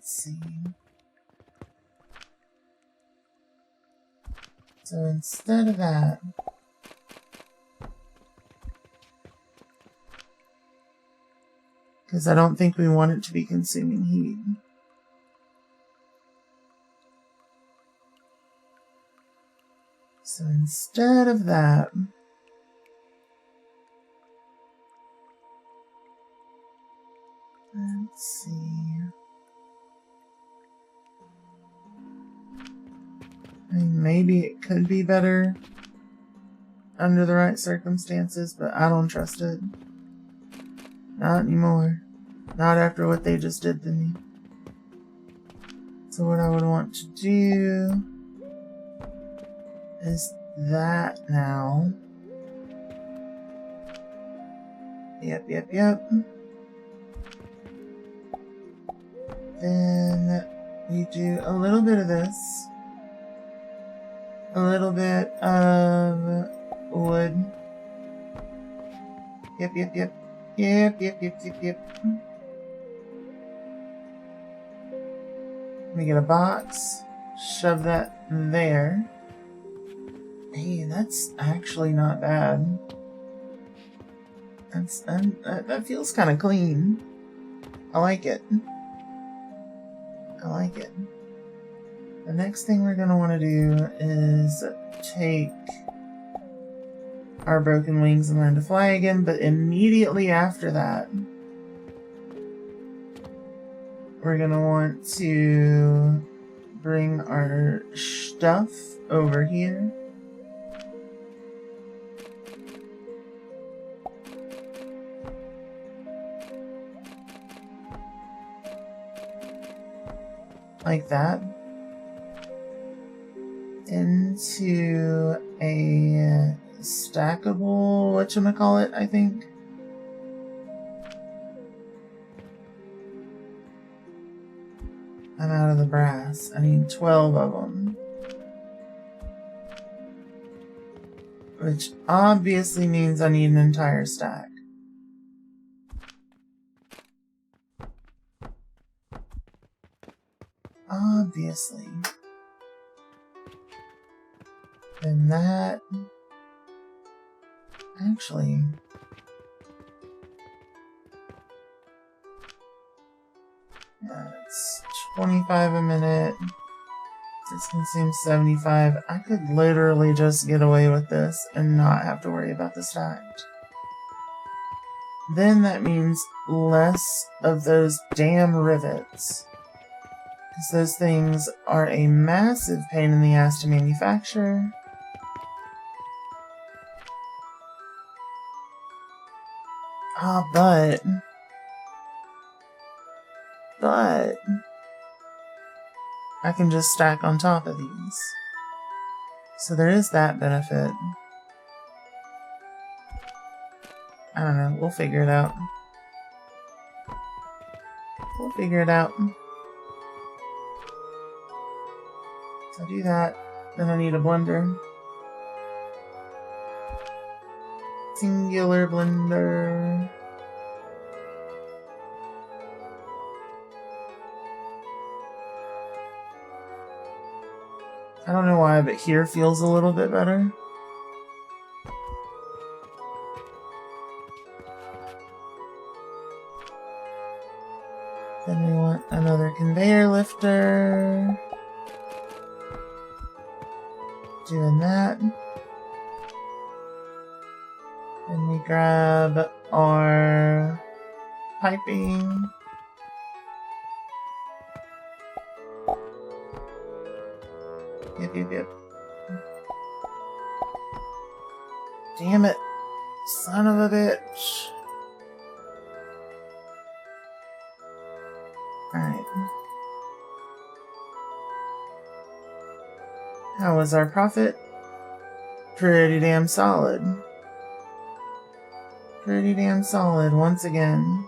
see. So instead of that, because I don't think we want it to be consuming heat. So instead of that, let's see. I mean, maybe it could be better under the right circumstances, but I don't trust it. Not anymore. Not after what they just did to me. So what I would want to do is that now. Yep. Then we do a little bit of this. A little bit of wood. Yep. Let me get a box. Shove that there. Hey, that's actually not bad. That feels kind of clean. I like it. The next thing we're going to want to do is take our broken wings and learn to fly again, but immediately after that, we're going to want to bring our stuff over here. Like that. Into a stackable, whatchamacallit, I think. I'm out of the brass. I need 12 of them. Which obviously means I need an entire stack. Obviously. And that... Actually... That's 25 a minute. This consumes 75. I could literally just get away with this and not have to worry about the stacked. Then that means less of those damn rivets. Because those things are a massive pain in the ass to manufacture. But I can just stack on top of these. So there is that benefit. I don't know, we'll figure it out. So I do that, then I need a blender. Singular blender. I don't know why, but here feels a little bit better. Then we want another conveyor lifter. Doing that. Then we grab our piping. Yep. Damn it. Son of a bitch. Alright. How was our profit? Pretty damn solid. Pretty damn solid once again.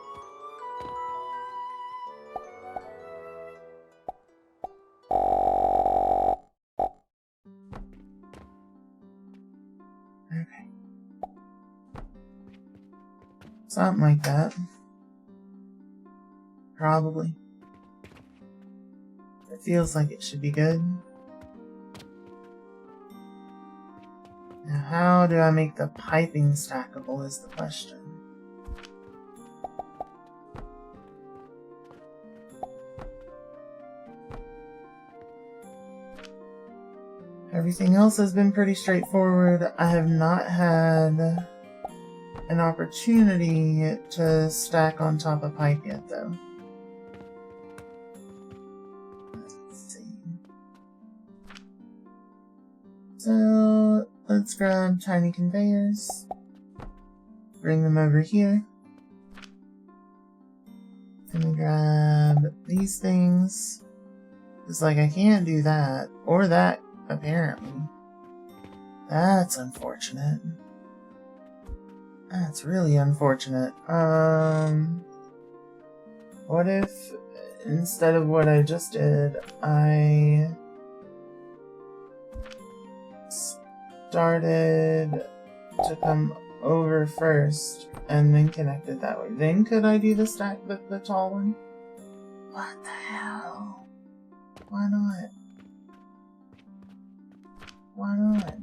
Okay. Something like that. Probably. It feels like it should be good. Now, how do I make the piping stackable is the question. Everything else has been pretty straightforward. I have not had an opportunity to stack on top of pipe yet, though. Let's see. So, let's grab tiny conveyors. Bring them over here. And grab these things. It's like I can't do that. Or that, apparently. That's unfortunate. That's really unfortunate. What if, instead of what I just did, I started to come over first and then connect it that way? Then could I do the stack, the tall one? What the hell? Why not? Why not?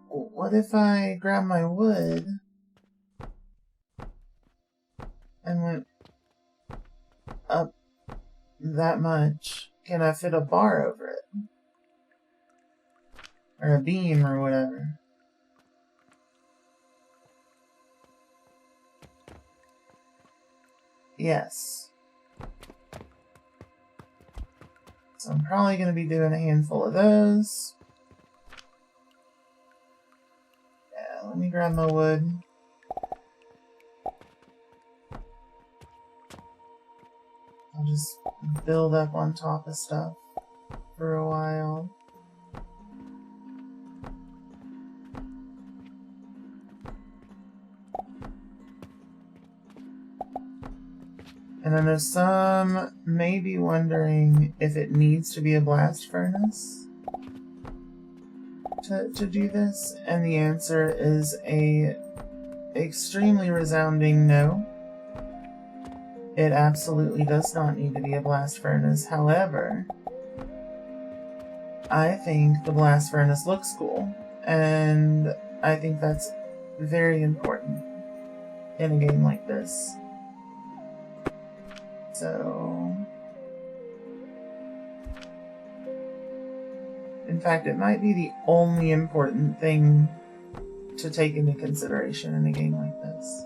What if I grab my wood and went up that much? Can I fit a bar over it? Or a beam or whatever? Yes. So I'm probably going to be doing a handful of those. Yeah, let me grab my wood. I'll just build up on top of stuff for a while. And I know some may be wondering if it needs to be a blast furnace to do this, and the answer is a extremely resounding no. It absolutely does not need to be a blast furnace. However, I think the blast furnace looks cool, and I think that's very important in a game like this. So, in fact, it might be the only important thing to take into consideration in a game like this.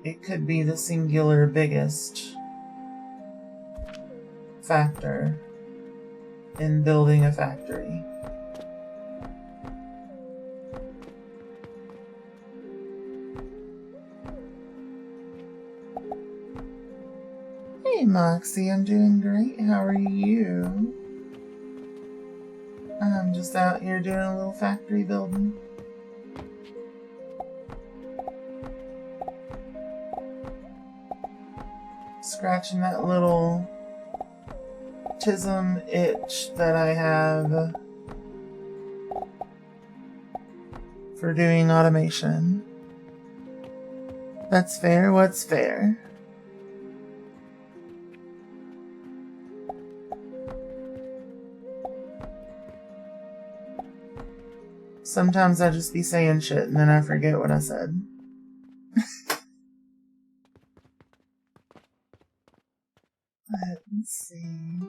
It could be the singular biggest factor in building a factory. Hey Moxie, I'm doing great. How are you? I'm just out here doing a little factory building. Scratching that little tism itch that I have for doing automation. That's fair. What's fair? Sometimes I just be saying shit and then I forget what I said. Let's see.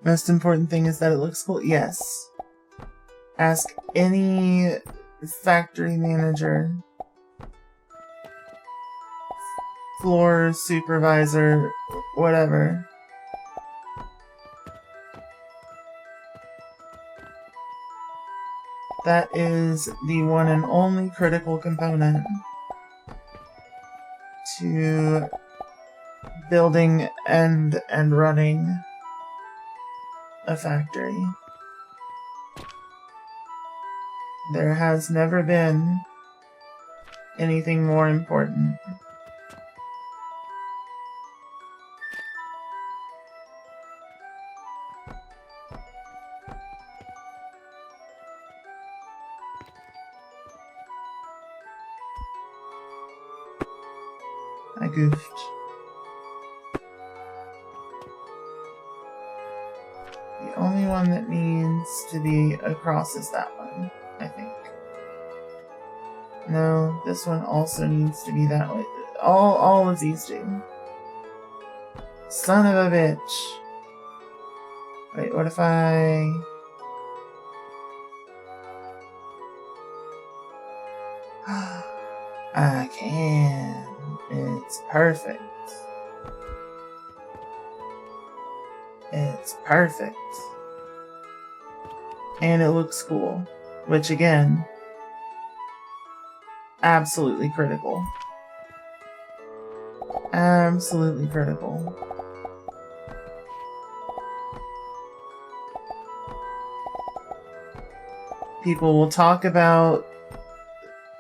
Most important thing is that it looks cool. Yes. Ask any factory manager, floor supervisor, whatever. That is the one and only critical component to building and running a factory. There has never been anything more important. I goofed. The only one that needs to be across is that one, I think. No, this one also needs to be that way. All of these do. Son of a bitch. Wait, what if I... I can. It's perfect. It's perfect. And it looks cool. Which again, absolutely critical. Absolutely critical. People will talk about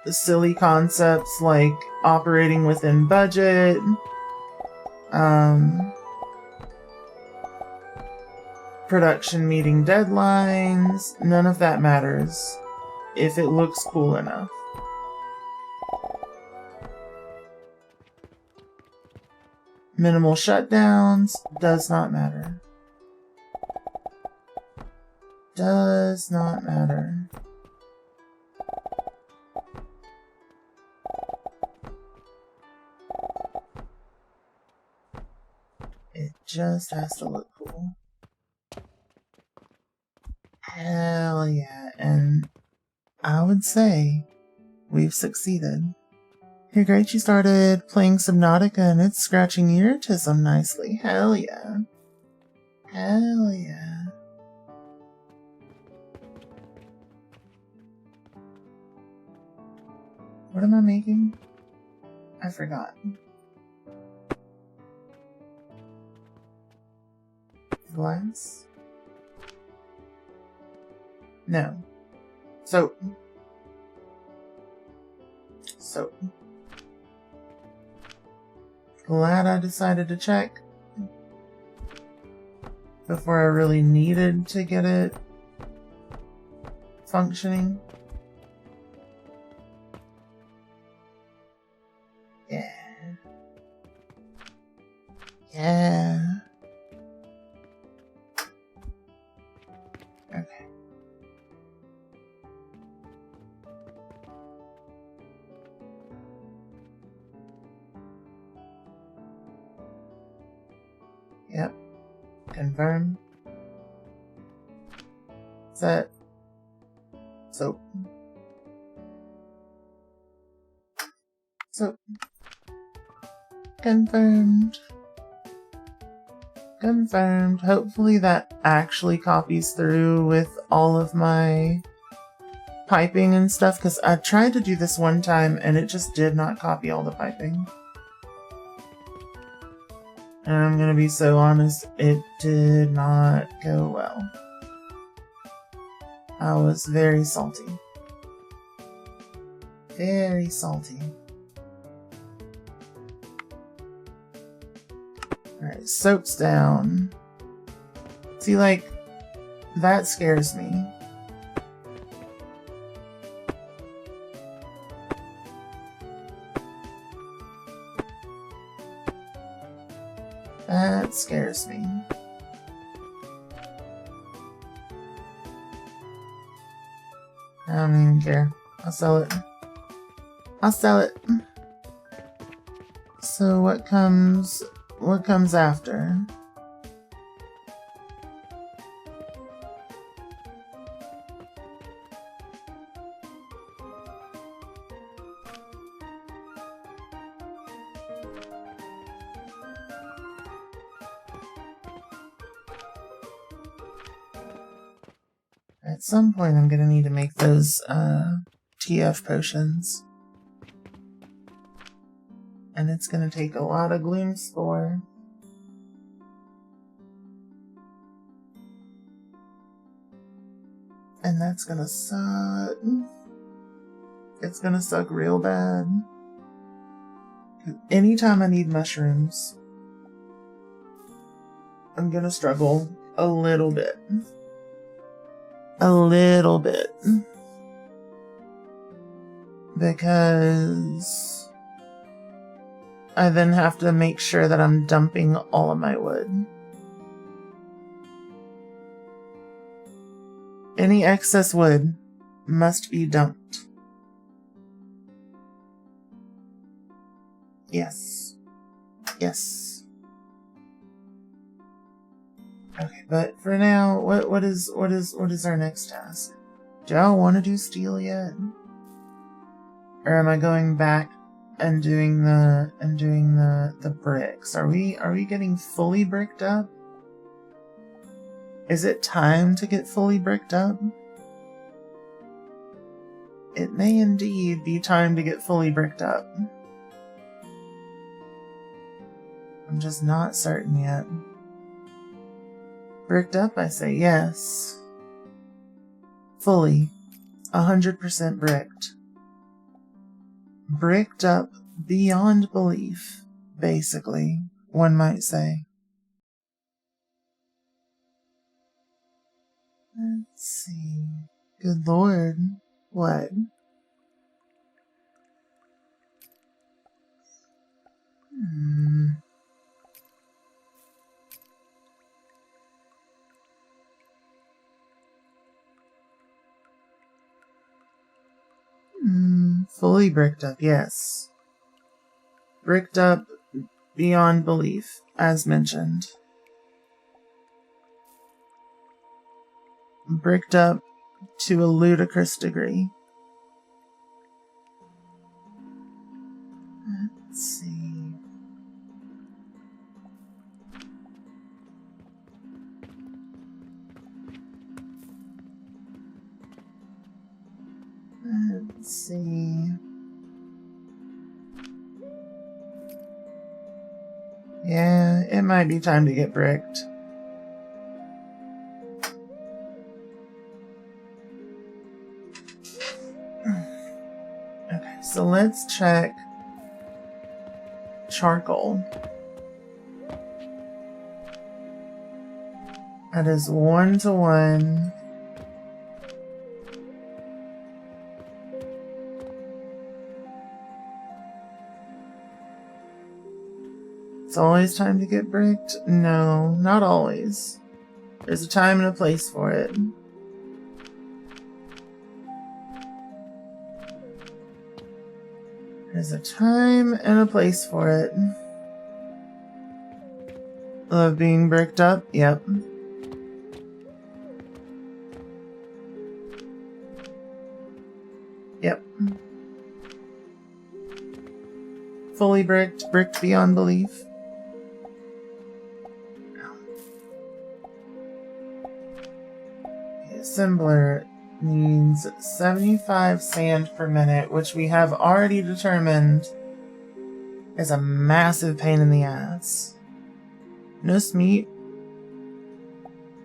silly concepts like operating within budget, production meeting deadlines. None of that matters if it looks cool enough. Minimal shutdowns does not matter. Does not matter. It just has to look cool. Hell yeah. And I would say we've succeeded. You're great, you started playing Subnautica and it's scratching erotism nicely. Hell yeah. Hell yeah. What am I making? I forgot. Glass? No. Soap. Soap. Glad I decided to check before I really needed to get it functioning. Yeah. Yeah. Okay. Yep. Confirm. Set. Soap. Soap. Confirmed. Confirmed. Hopefully that actually copies through with all of my piping and stuff, because I tried to do this one time and it just did not copy all the piping. And I'm gonna be so honest, it did not go well. I was very salty. Very salty. Alright, soap's down. See, like, that scares me. That scares me. I don't even care. I'll sell it. I'll sell it. So what comes after? At some point I'm gonna need to make those TF potions. And it's gonna take a lot of gloom spore. And that's gonna suck. It's gonna suck real bad. Anytime I need mushrooms, I'm gonna struggle a little bit. A little bit. Because I then have to make sure that I'm dumping all of my wood. Any excess wood must be dumped. Yes. Yes. Okay, but for now, what is our next task? Do I want to do steel yet? Or am I going back and doing the bricks? Are we getting fully bricked up? Is it time to get fully bricked up? It may indeed be time to get fully bricked up. I'm just not certain yet. Bricked up, I say yes. Fully. 100% bricked. Bricked up beyond belief, basically, one might say. Let's see. Good Lord. What? Fully bricked up, yes. Bricked up beyond belief, as mentioned. Bricked up to a ludicrous degree. Let's see. Let's see. Yeah, it might be time to get bricked. Okay, so let's check charcoal. That is 1-to-1. It's always time to get bricked? No, not always. There's a time and a place for it. There's a time and a place for it. Love being bricked up? Yep. Yep. Fully bricked, bricked beyond belief. The assembler needs 75 sand per minute, which we have already determined is a massive pain in the ass. No meat?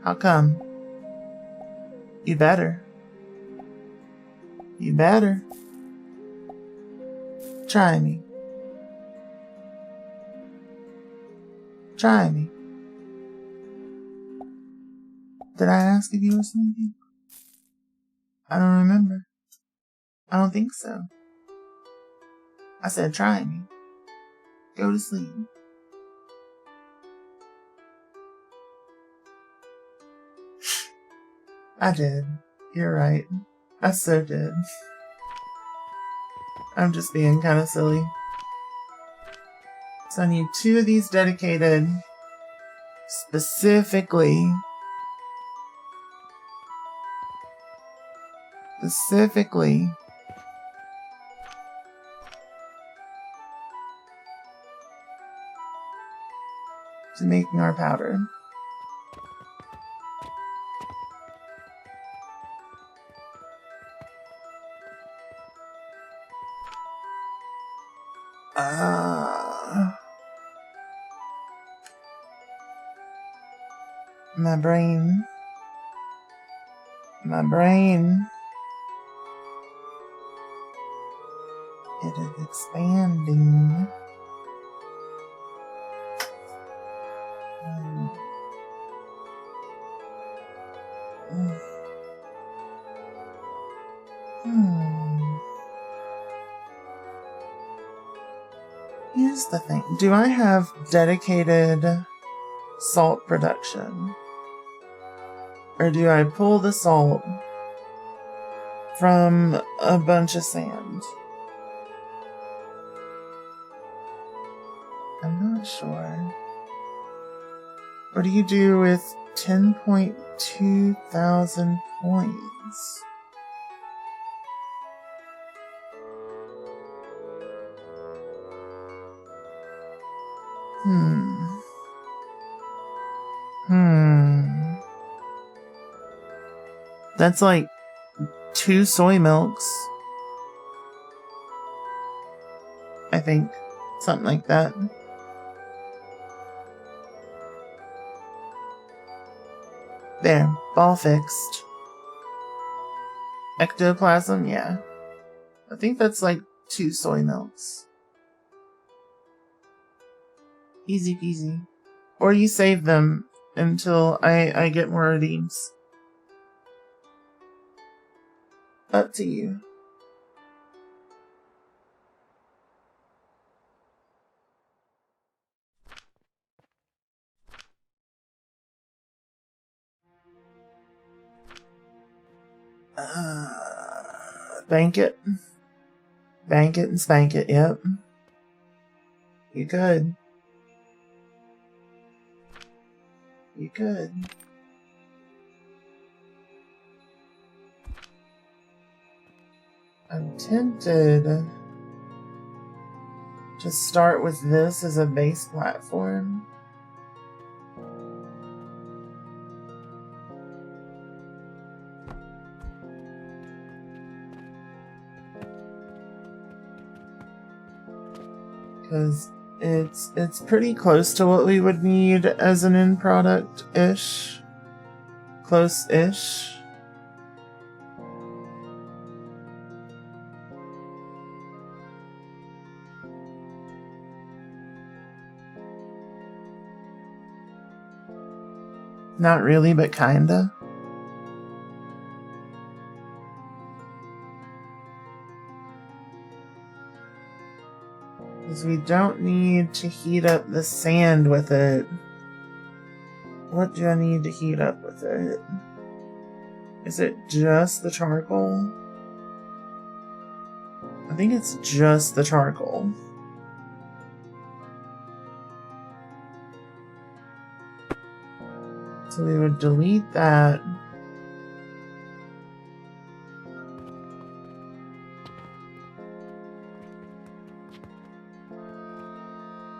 How come? You better. You better. Try me. Try me. Did I ask if you were sleeping? I don't remember. I don't think so. I said try me. Go to sleep. I did. You're right. I so did. I'm just being kind of silly. So I need 2 of these dedicated specifically to making our powder. My brain. My brain. It is expanding. Here's the thing. Do I have dedicated salt production? Or do I pull the salt from a bunch of sand? I'm not sure. What do you do with 10.2 thousand points? That's like 2 soy milks. I think. Something like that. There. Ball fixed. Ectoplasm, yeah. I think that's like 2 soy milks. Easy peasy. Or you save them until I get more redeems. Up to you. Bank it. Bank it and spank it, yep. You could. You could. I'm tempted to start with this as a base platform. Because it's pretty close to what we would need as an end product-ish. Close-ish. Not really, but kinda. Because we don't need to heat up the sand with it. What do I need to heat up with it? Is it just the charcoal? I think it's just the charcoal. So we would delete that.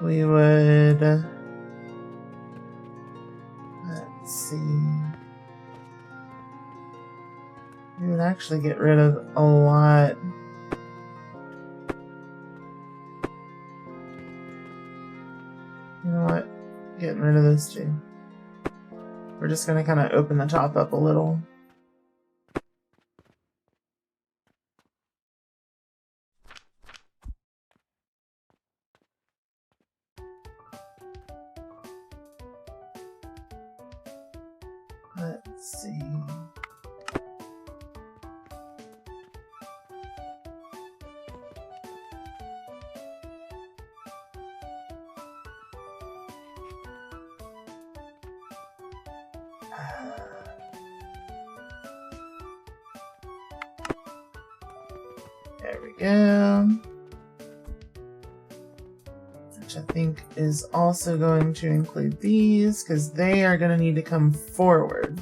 We would, let's see. We would actually get rid of a lot. You know what? Getting rid of those two. We're just going to kind of open the top up a little. Let's see. There we go. Which I think is also going to include these, because they are going to need to come forward.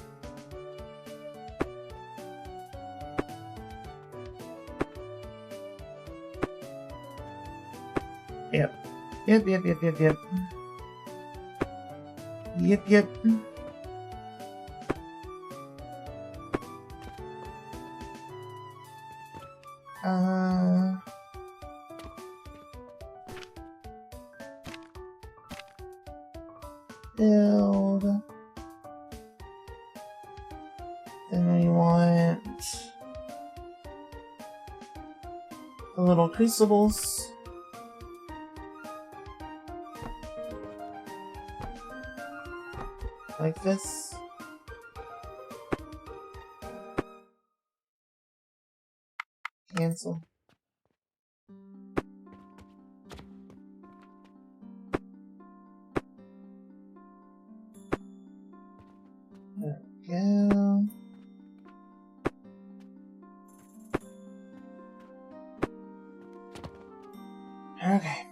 Yep. Yep. build. Then we want the little crucibles. Like this. Cancel. There we go. Okay.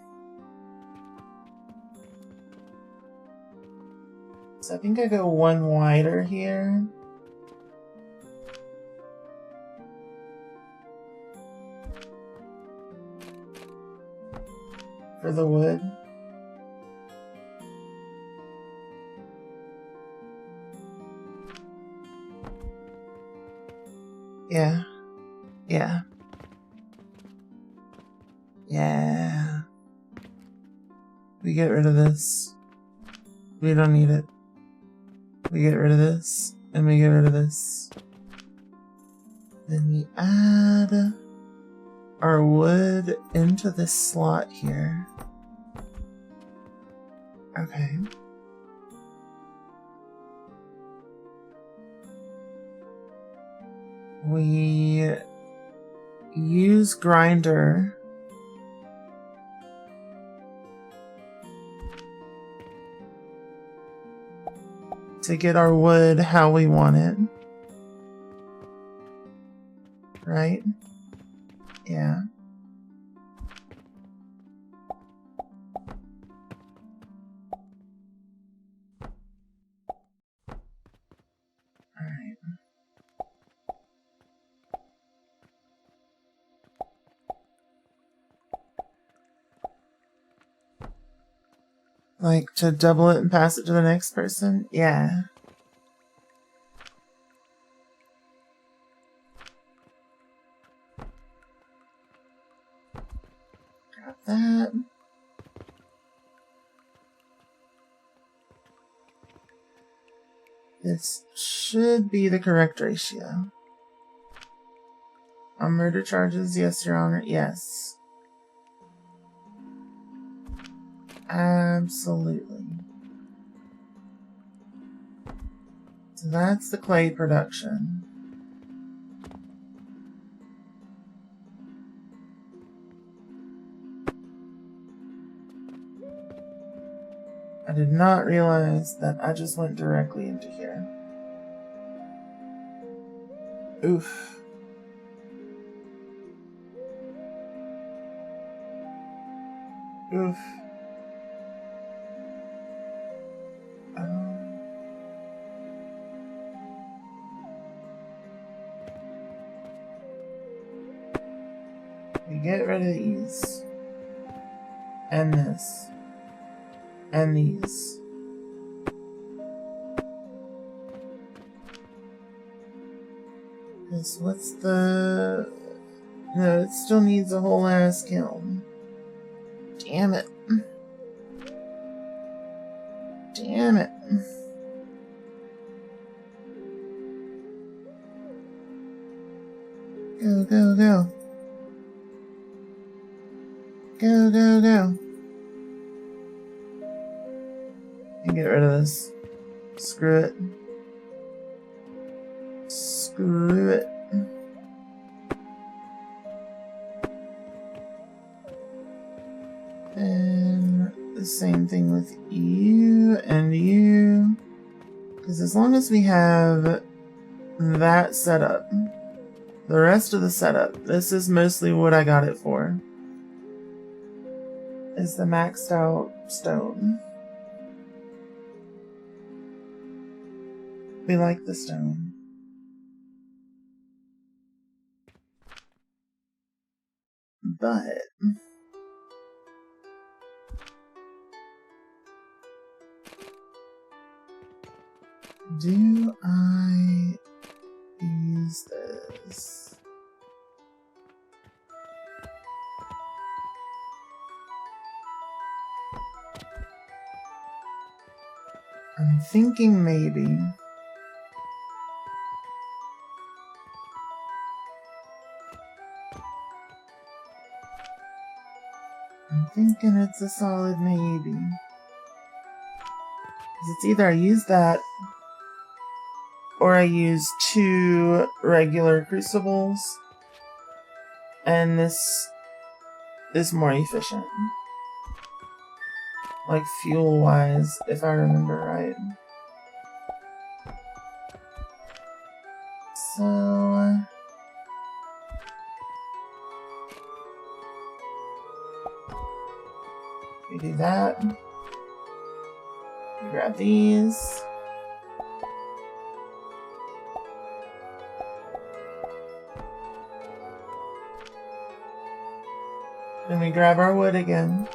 So I think I go one wider here. For the wood. Yeah. Yeah. Yeah. We get rid of this. We don't need it. We get rid of this. And we get rid of this. Then we add our wood into this slot here. Okay. We use grinder to get our wood how we want it. Right? Yeah. Alright. Like to double it and pass it to the next person? Yeah. Grab that. This should be the correct ratio. On murder charges, yes, Your Honor, yes. Absolutely. So that's the clay production. I did not realize that I just went directly into here. Oof. Oof. We get rid of these. And this. And these. This, what's the... No, it still needs a whole ass kiln. Damn it. Damn it. Go, go, go. Go, go, go. And get rid of this. Screw it. Screw it. And the same thing with you and you. Because as long as we have that setup, the rest of the setup, this is mostly what I got it for, is the maxed out stone. We like the stone. But do I use this? I'm thinking maybe. I'm thinking it's a solid maybe. 'Cause it's either I use that or I use 2 regular crucibles, and this is more efficient. Like fuel-wise, if I remember right. So... we do that. We grab these. Then we grab our wood again.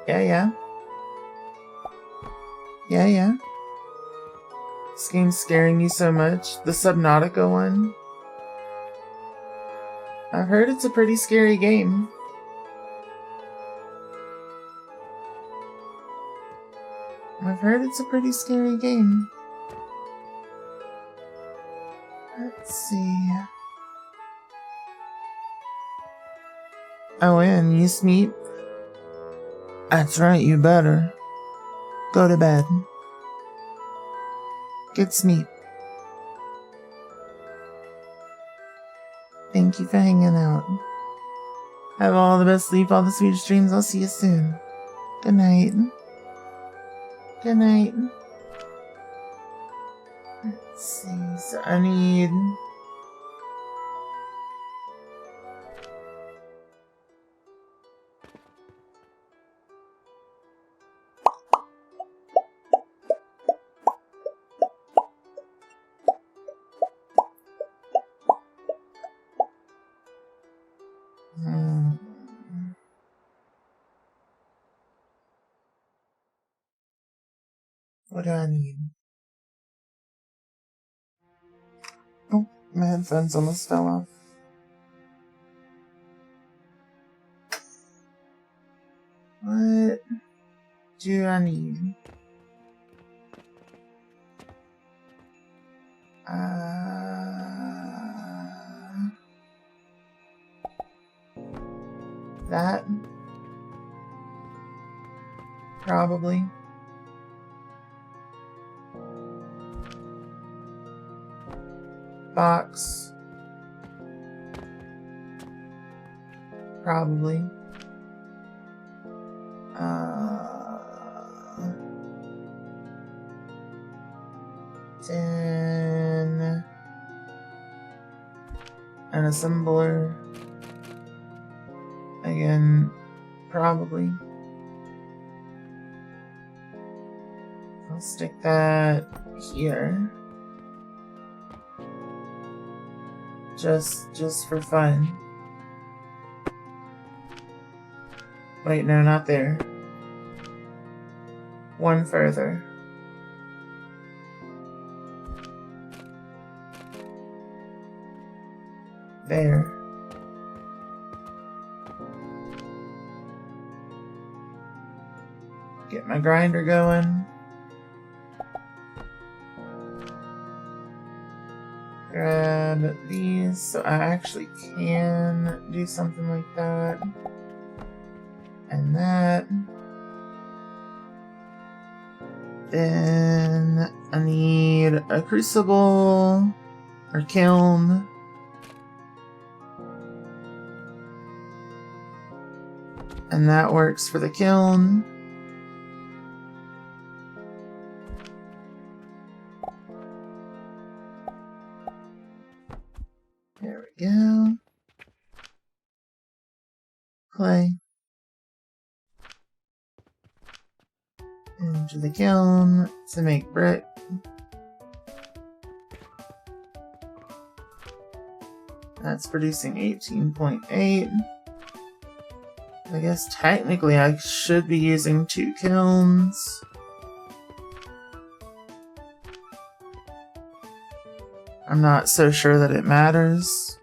Yeah. This game's scaring you so much. The Subnautica one. I've heard it's a pretty scary game. I've heard it's a pretty scary game. Let's see. Oh, and you sleep? That's right, you better. Go to bed. Get sleep. Thank you for hanging out. Have all the best sleep, all the sweetest dreams. I'll see you soon. Good night. Good night. Let's see, so I need... What do I need? Oh, my headphones almost fell off. What do I need? That? Probably. Box. Probably. Tin. An assembler. Again, probably. I'll stick that here. Just for fun. Wait, no, not there. One further. There. Get my grinder going. Grab these so I actually can do something like that. And that. Then I need a crucible or kiln. And that works for the kiln. There we go. Clay. Into the kiln to make brick. That's producing 18.8. I guess technically I should be using 2 kilns. I'm not so sure that it matters.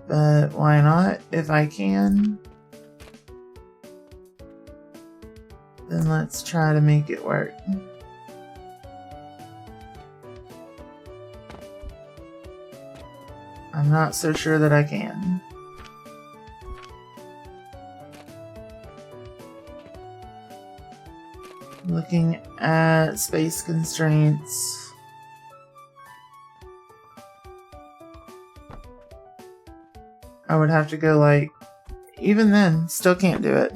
But why not, if I can? then let's try to make it work. I'm not so sure that I can. Looking at space constraints. I would have to go like, even then, still can't do it.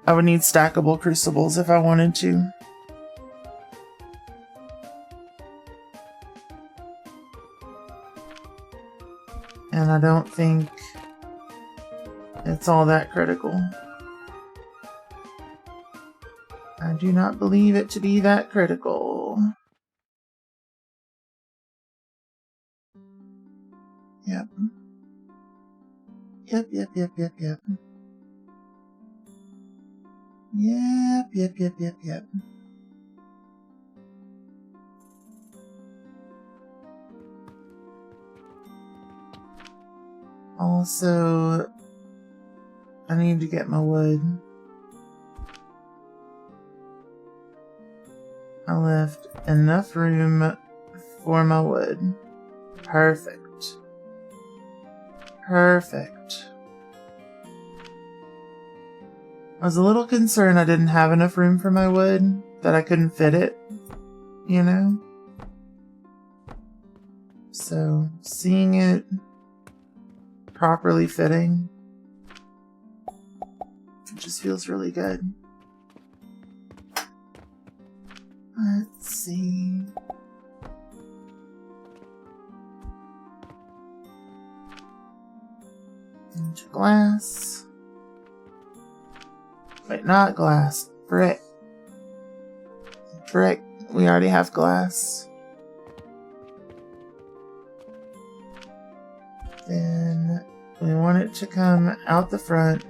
I would need stackable crucibles if I wanted to. And I don't think it's all that critical. I do not believe it to be that critical. Yep. Yep. Yep. Also, I need to get my wood. I left enough room for my wood. Perfect. I was a little concerned I didn't have enough room for my wood, that I couldn't fit it, you know? So, seeing it properly fitting, it just feels really good. Let's see. Into glass. Wait, not glass. Brick. Brick. We already have glass. Then we want it to come out the front.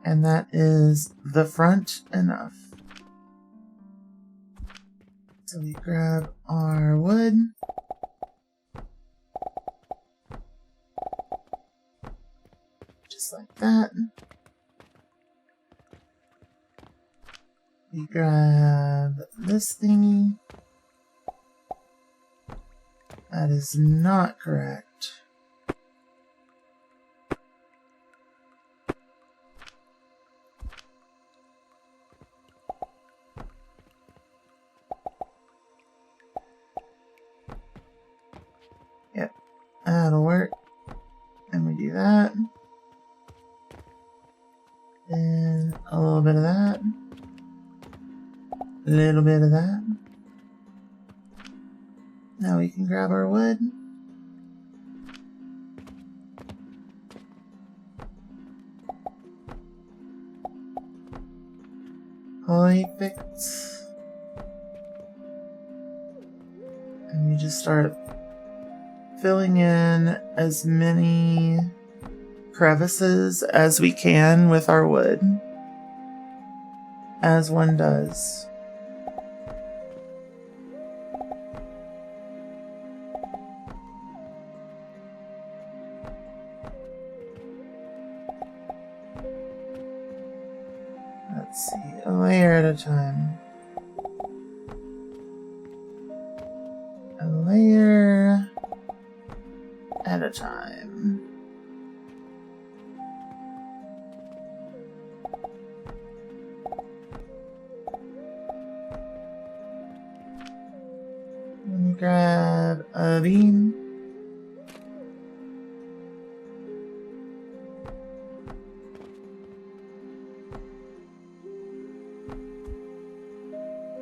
And that is the front enough. So we grab our wood. Just like that. We grab this thingy. That is not correct. Yep, that'll work. And we do that. And a little bit of that. A little bit of that. Now we can grab our wood. Perfect. And we just start filling in as many crevices as we can with our wood, as one does. Let's see, a layer at a time. A layer at a time. Let me grab a beam.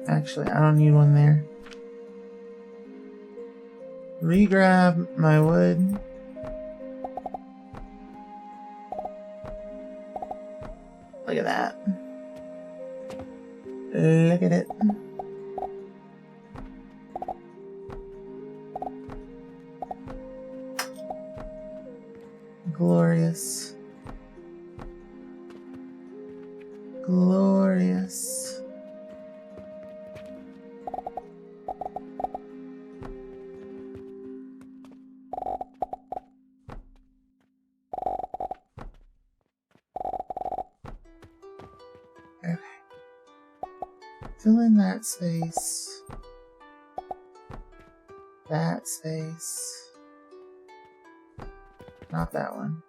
Actually, I don't need one there. Re-grab my wood. Look at that. Look at it. Glorious. Glorious. fill in that space. That space. Not that one.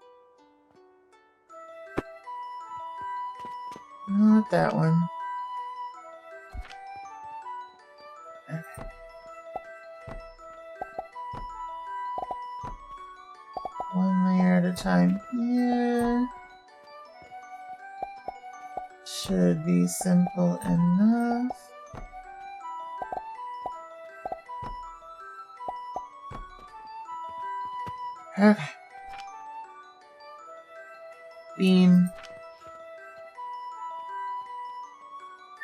Not that one. Okay. One layer at a time here. Should be simple enough. Okay. Beam.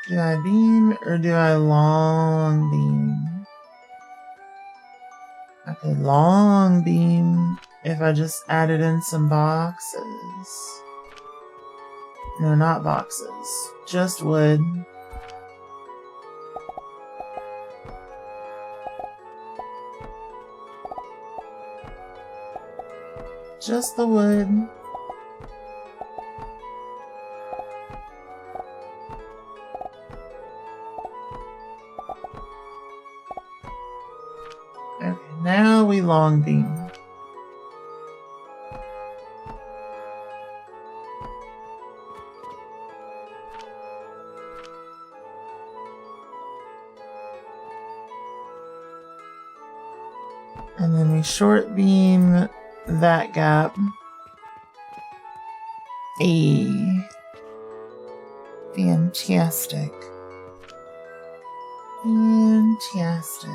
Do I beam or do I long beam? Okay, long beam if I just added in some boxes. No, not boxes. Just wood. Just the wood. Okay, now we long beam. And then we short beam that gap. Fantastic. Fantastic.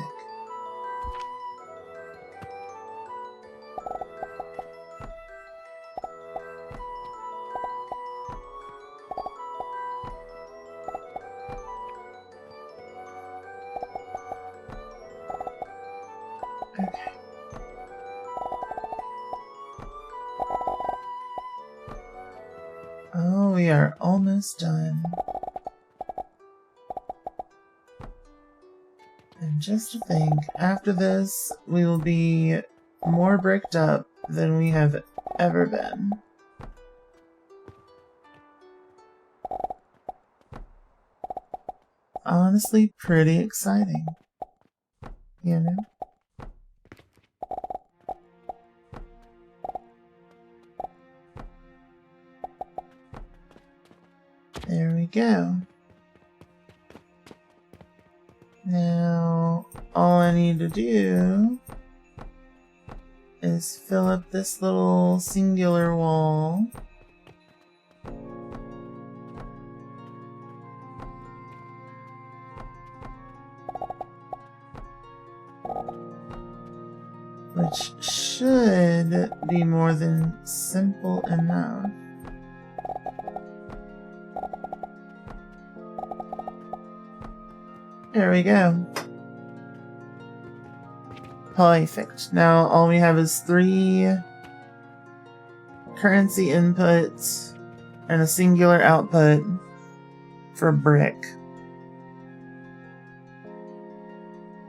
Okay. Oh, we are almost done. And just to think, after this, we will be more bricked up than we have ever been. Honestly, pretty exciting. You know? There we go. Now, all I need to do is fill up this little singular wall. Which should be more than simple enough. There we go. Perfect. Now all we have is 3 currency inputs and a singular output for brick.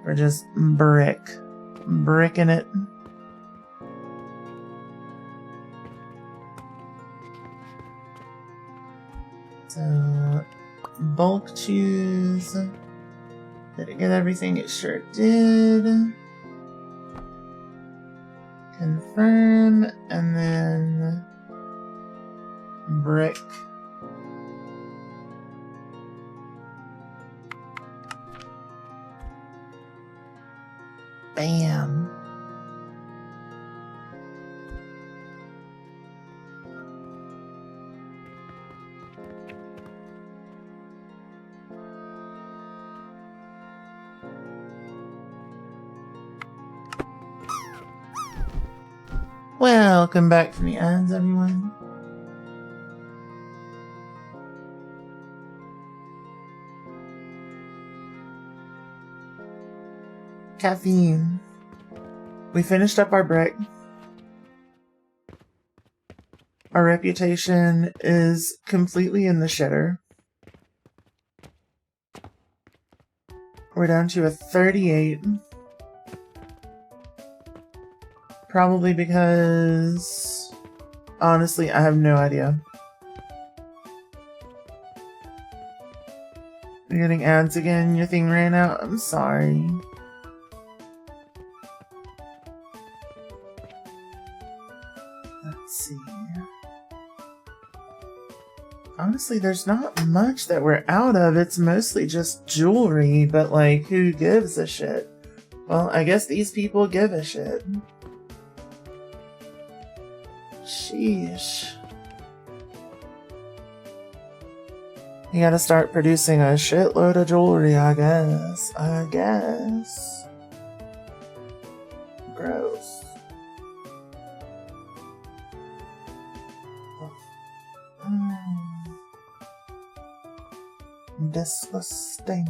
We're just bricking it. So, bulk choose. Did it get everything? It sure did. Confirm, and then brick. Bam. Welcome back from the ads, everyone. Caffeine. We finished up our brick. Our reputation is completely in the shitter. We're down to a 38. Probably because, honestly, I have no idea. You're getting ads again? Your thing ran out? I'm sorry. Let's see. Honestly, there's not much that we're out of. It's mostly just jewelry, but like, who gives a shit? Well, I guess these people give a shit. Sheesh. You gotta start producing a shitload of jewelry, I guess. Gross. Disgusting.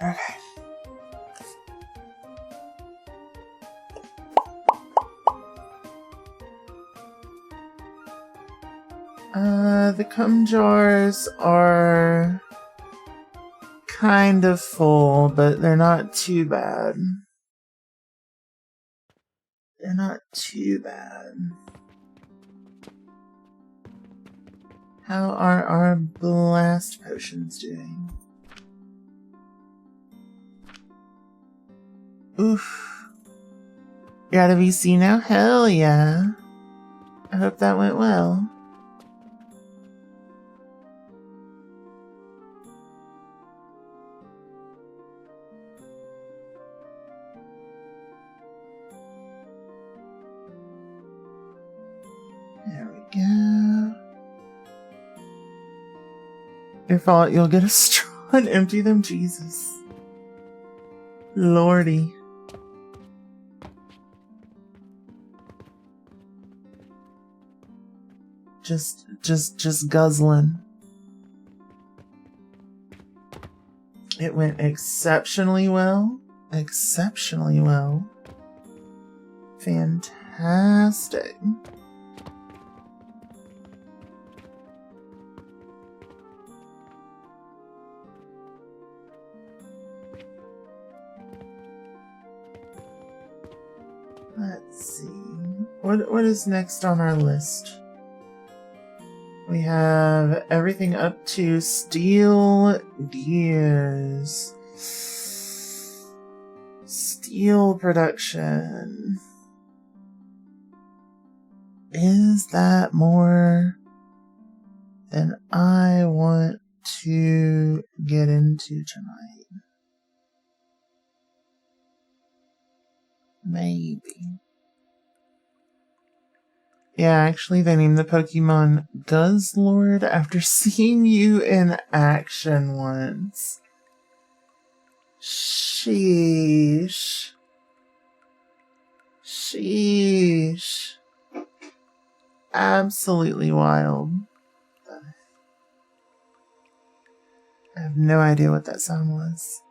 Okay. The cum jars are kind of full, but they're not too bad. They're not too bad. How are our blast potions doing? Oof. You're out of VC now? Hell yeah. I hope that went well. There we go. Your fault, you'll get a straw and empty them, Jesus. Lordy. Just guzzling. It went exceptionally well. Exceptionally well. Fantastic. Let's see. What is next on our list? We have everything up to steel gears. Steel production. Is that more than I want to get into tonight? Maybe. Yeah, actually, they named the Pokemon Guzzlord after seeing you in action once. Sheesh. Sheesh. Absolutely wild. I have no idea what that sound was.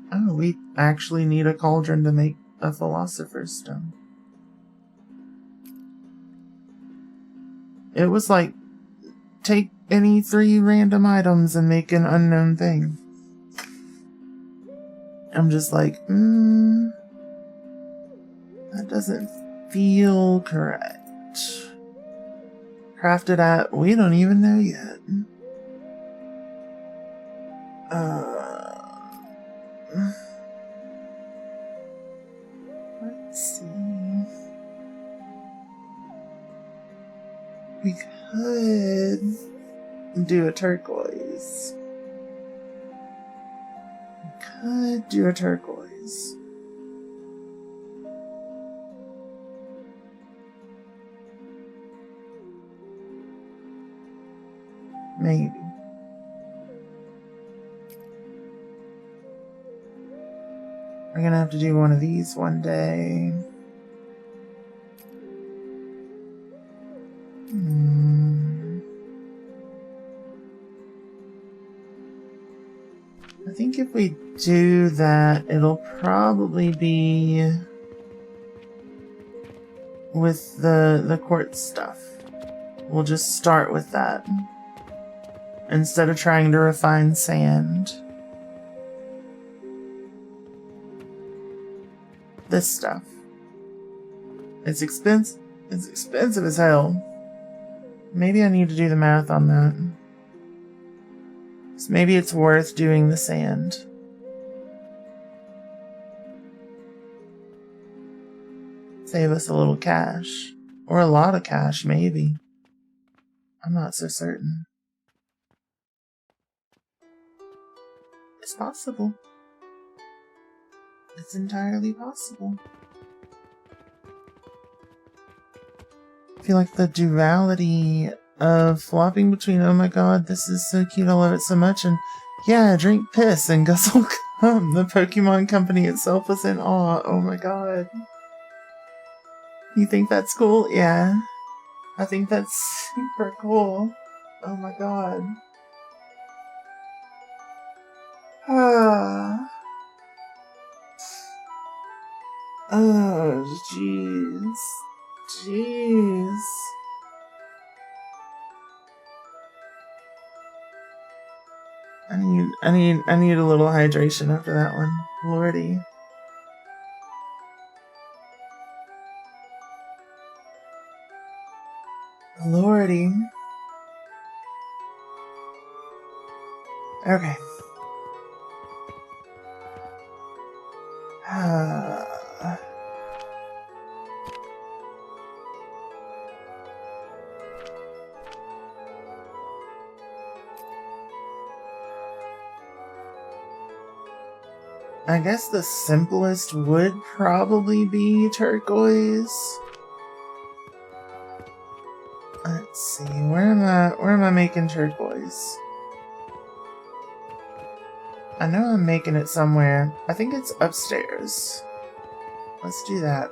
Oh, we actually need a cauldron to make a philosopher's stone. It was like, take any 3 random items and make an unknown thing. I'm just like, that doesn't feel correct. Crafted at, we don't even know yet. Let's see. We could do a turquoise. Maybe. We're gonna have to do one of these one day. I think if we do that, it'll probably be with the quartz stuff. We'll just start with that instead of trying to refine sand. this stuff. It's expensive. It's expensive as hell. Maybe I need to do the math on that. So maybe it's worth doing the sand. Save us a little cash. Or a lot of cash, maybe. I'm not so certain. It's possible. It's entirely possible. I feel like the duality of flopping between, oh my god, this is so cute, I love it so much, and yeah, drink piss and guzzle cum. The Pokemon company itself was in awe. Oh my god. You think that's cool? Yeah. I think that's super cool. Oh my god. Ah. Oh, jeez. Jeez. I need a little hydration after that one. Lordy. Lordy. Okay. I guess the simplest would probably be turquoise. Let's see, where am I making turquoise? I know I'm making it somewhere. I think it's upstairs. Let's do that.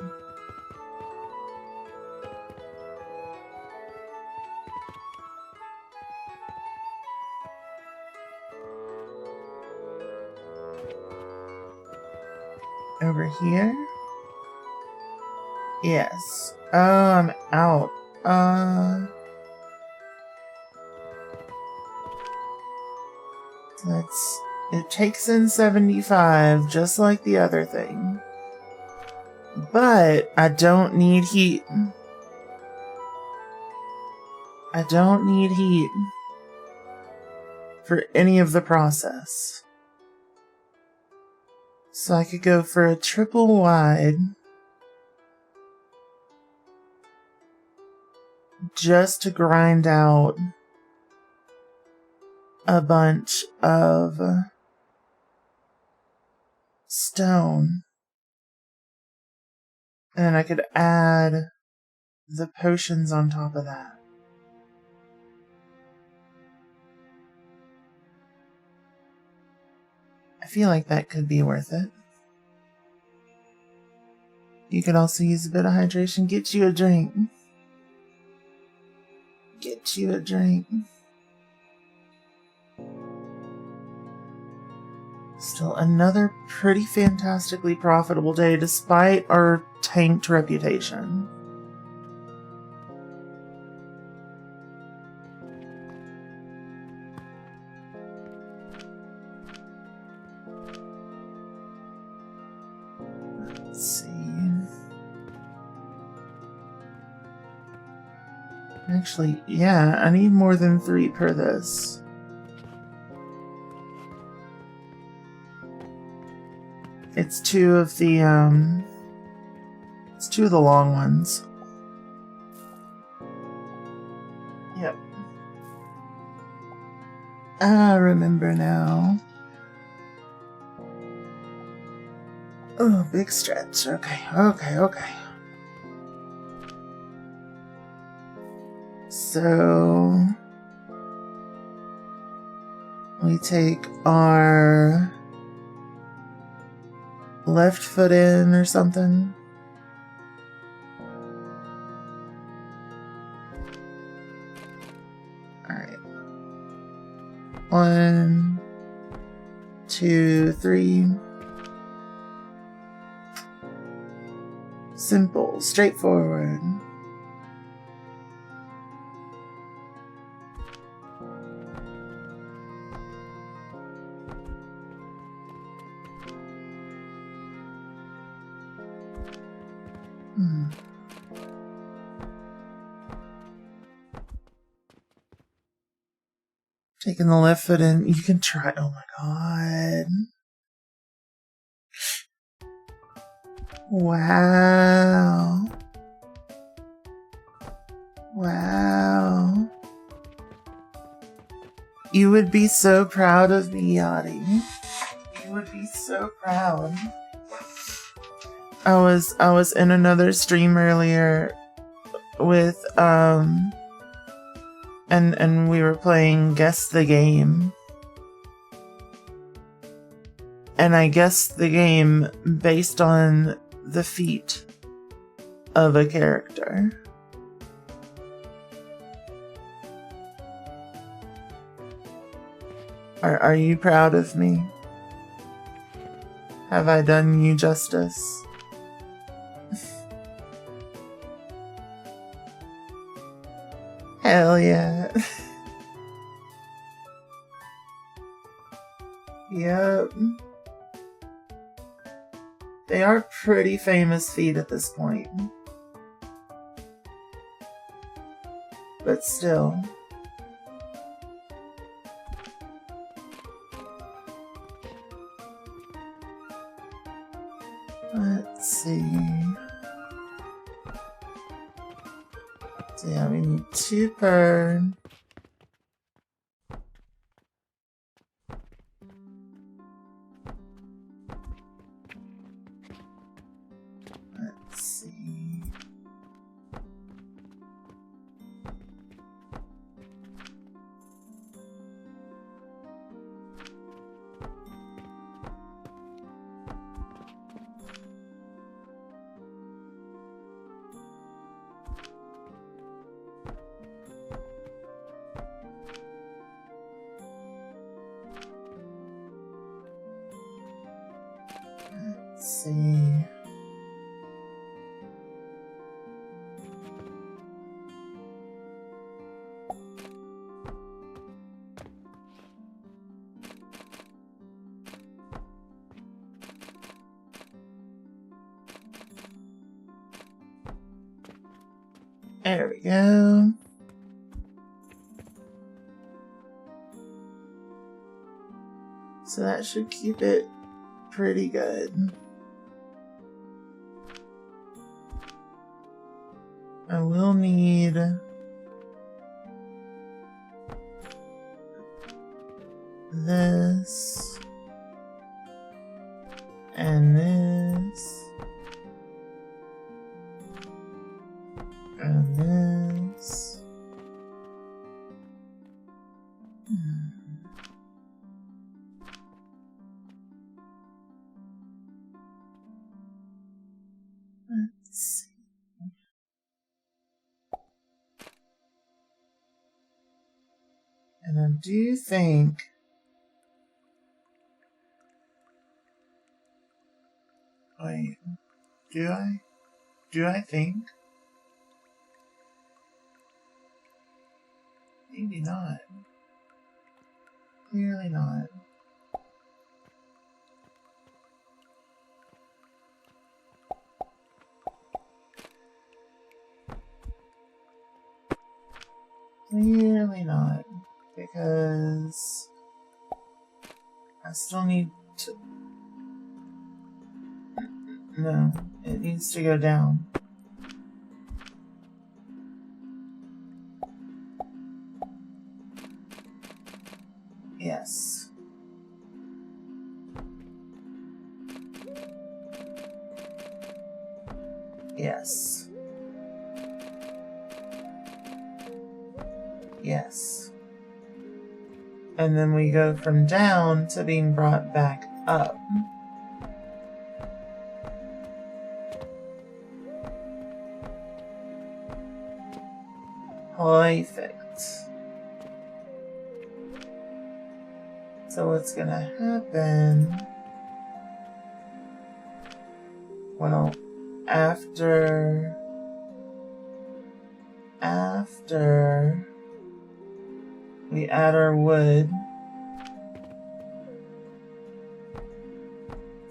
Over here? Yes. Oh, I'm out. It takes in 75, just like the other thing. But I don't need heat. I don't need heat for any of the process. So I could go for a triple wide just to grind out a bunch of stone. And I could add the potions on top of that. I feel like that could be worth it. You could also use a bit of hydration. Get you a drink. Get you a drink. Still another pretty fantastically profitable day despite our tanked reputation. Let's see. Actually, yeah, I need more than 3 per this. It's two of the long ones. Yep. I remember now. Oh, big stretch. Okay. So we take our left foot in or something. Alright. 1, 2, 3. Simple, straightforward. Taking the left foot in. You can try. Oh my god. Wow. Wow. You would be so proud of me, Yachty. You would be so proud. I was in another stream earlier with and we were playing Guess the Game. And I guessed the game based on the feet of a character. Are you proud of me? Have I done you justice? Hell yeah. Yep. They are pretty famous feet at this point. But still. Let's see. So yeah, we need 2 per. Let's see. Let's see. There we go. So that should keep it pretty good. I will need this and this and this. Let's see. And I do think wait, do I? Do I think? Maybe not. Clearly not. Clearly not. Because I still need to. No, it needs to go down. Yes. Yes. Yes. And then we go from down to being brought back up. Perfect. So what's gonna happen? Well, after we add our wood,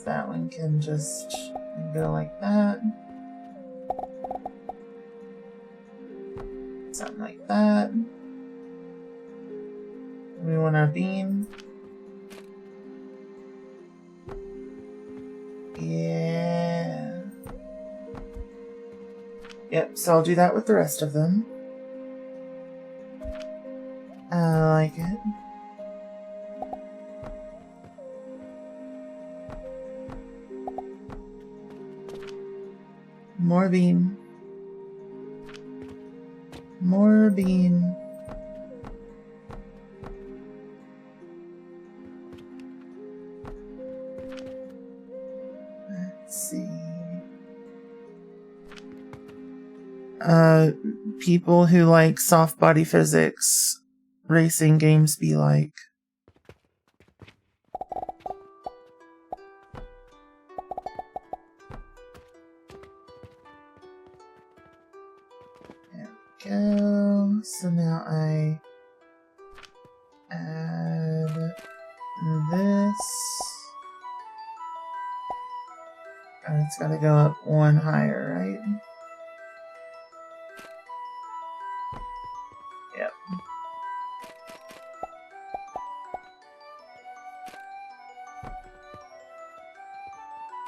that one can just go like that. Something like that. We want our beam. Yeah. Yep, so I'll do that with the rest of them. I like it. More beam. More beam. Let's see. People who like soft body physics racing games be like. There we go. So now I add this. And it's gotta go up one higher, right? Yep.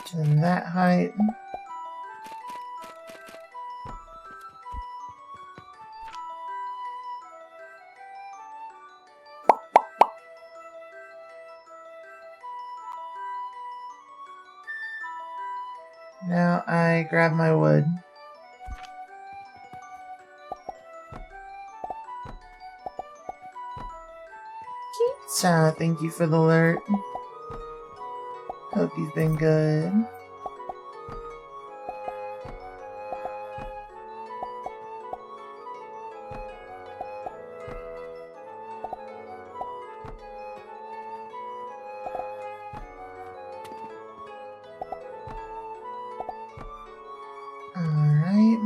To that height. Now I grab my wood. Thank you for the alert. Hope you've been good. Alright.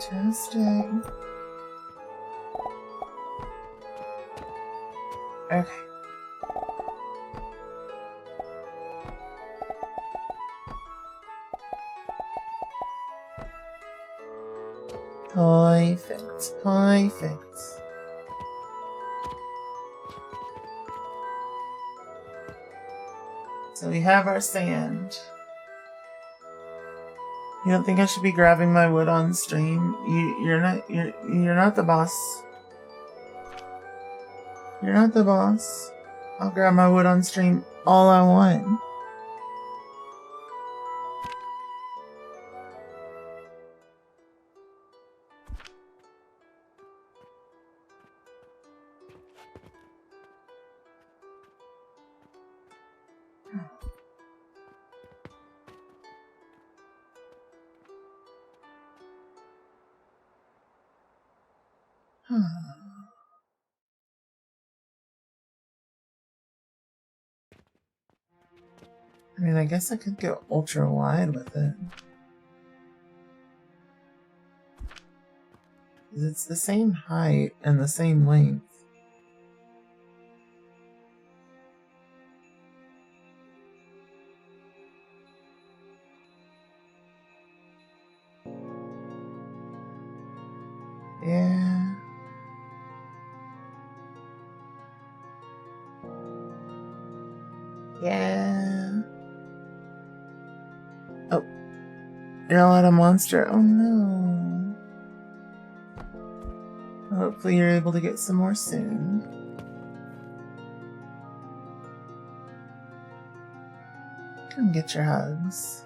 Fantastic. Okay. Perfect. Perfect. So we have our sand. You don't think I should be grabbing my wood on stream? You're not the boss. You're not the boss. I'll grab my wood on stream all I want. I mean, I guess I could go ultra wide with it. It's the same height and the same length. Yeah. Yeah. Oh. You're not a monster. Oh no. Hopefully you're able to get some more soon. Come get your hugs.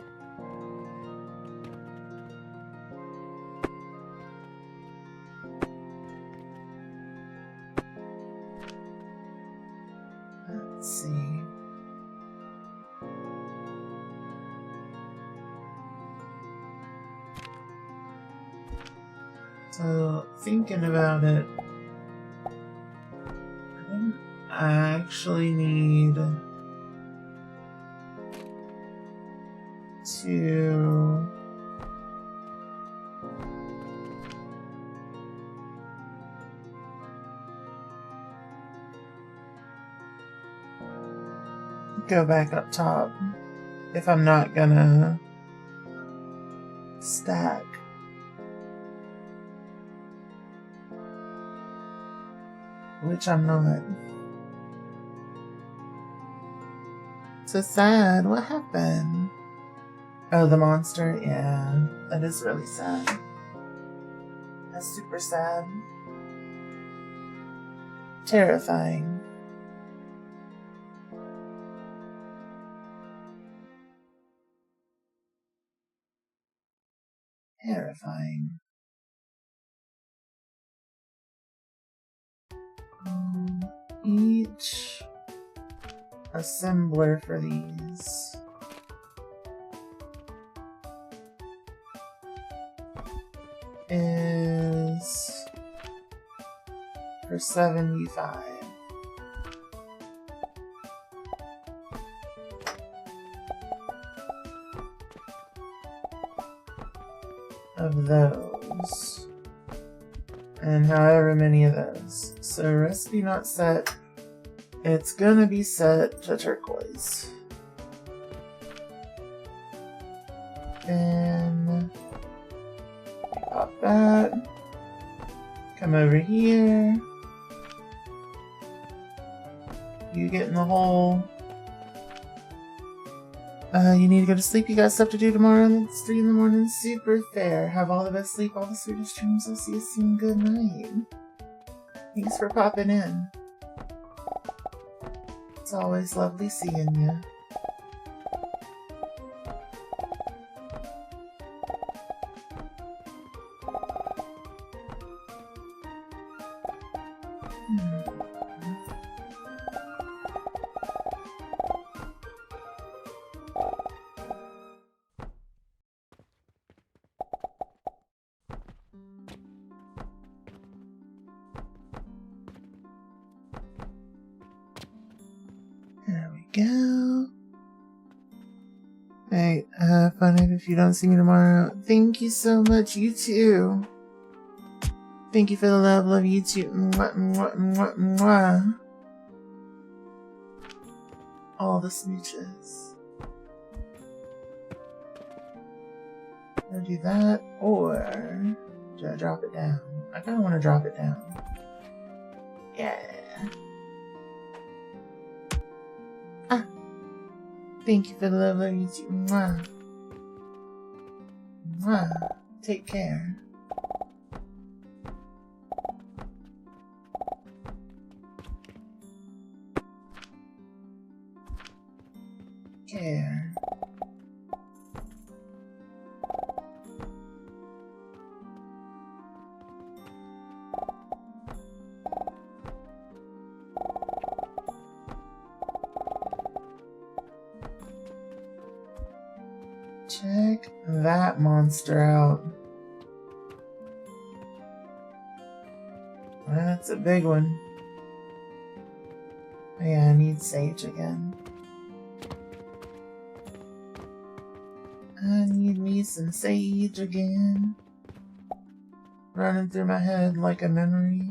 Let's see. So, thinking about it, I actually need to go back up top if I'm not gonna stack. Which I'm not. So sad. What happened? Oh, the monster? Yeah, that is really sad. That's super sad. Terrifying. Terrifying. Each assembler for these is for 75. Of those. And however many of those. So recipe not set. It's gonna be set to turquoise. Then pop that. Come over here. You get in the hole. You need to go to sleep. You got stuff to do tomorrow. It's 3 in the morning. Super fair. Have all the best sleep, all the sweetest dreams. I'll see you soon. Good night. Thanks for popping in. It's always lovely seeing you. There we go. Hey, have fun if you don't see me tomorrow. Thank you so much. You too. Thank you for the love. Love you too. Mwah, mwah, mwah, mwah. All the smooches. Do I do that, or do I drop it down? I kind of want to drop it down. Yeah. Thank you for the love, love you too. Mwah. Mwah. Take care. Care. Check that monster out. That's a big one. Oh, yeah, I need sage again. I need me some sage again. Running through my head like a memory.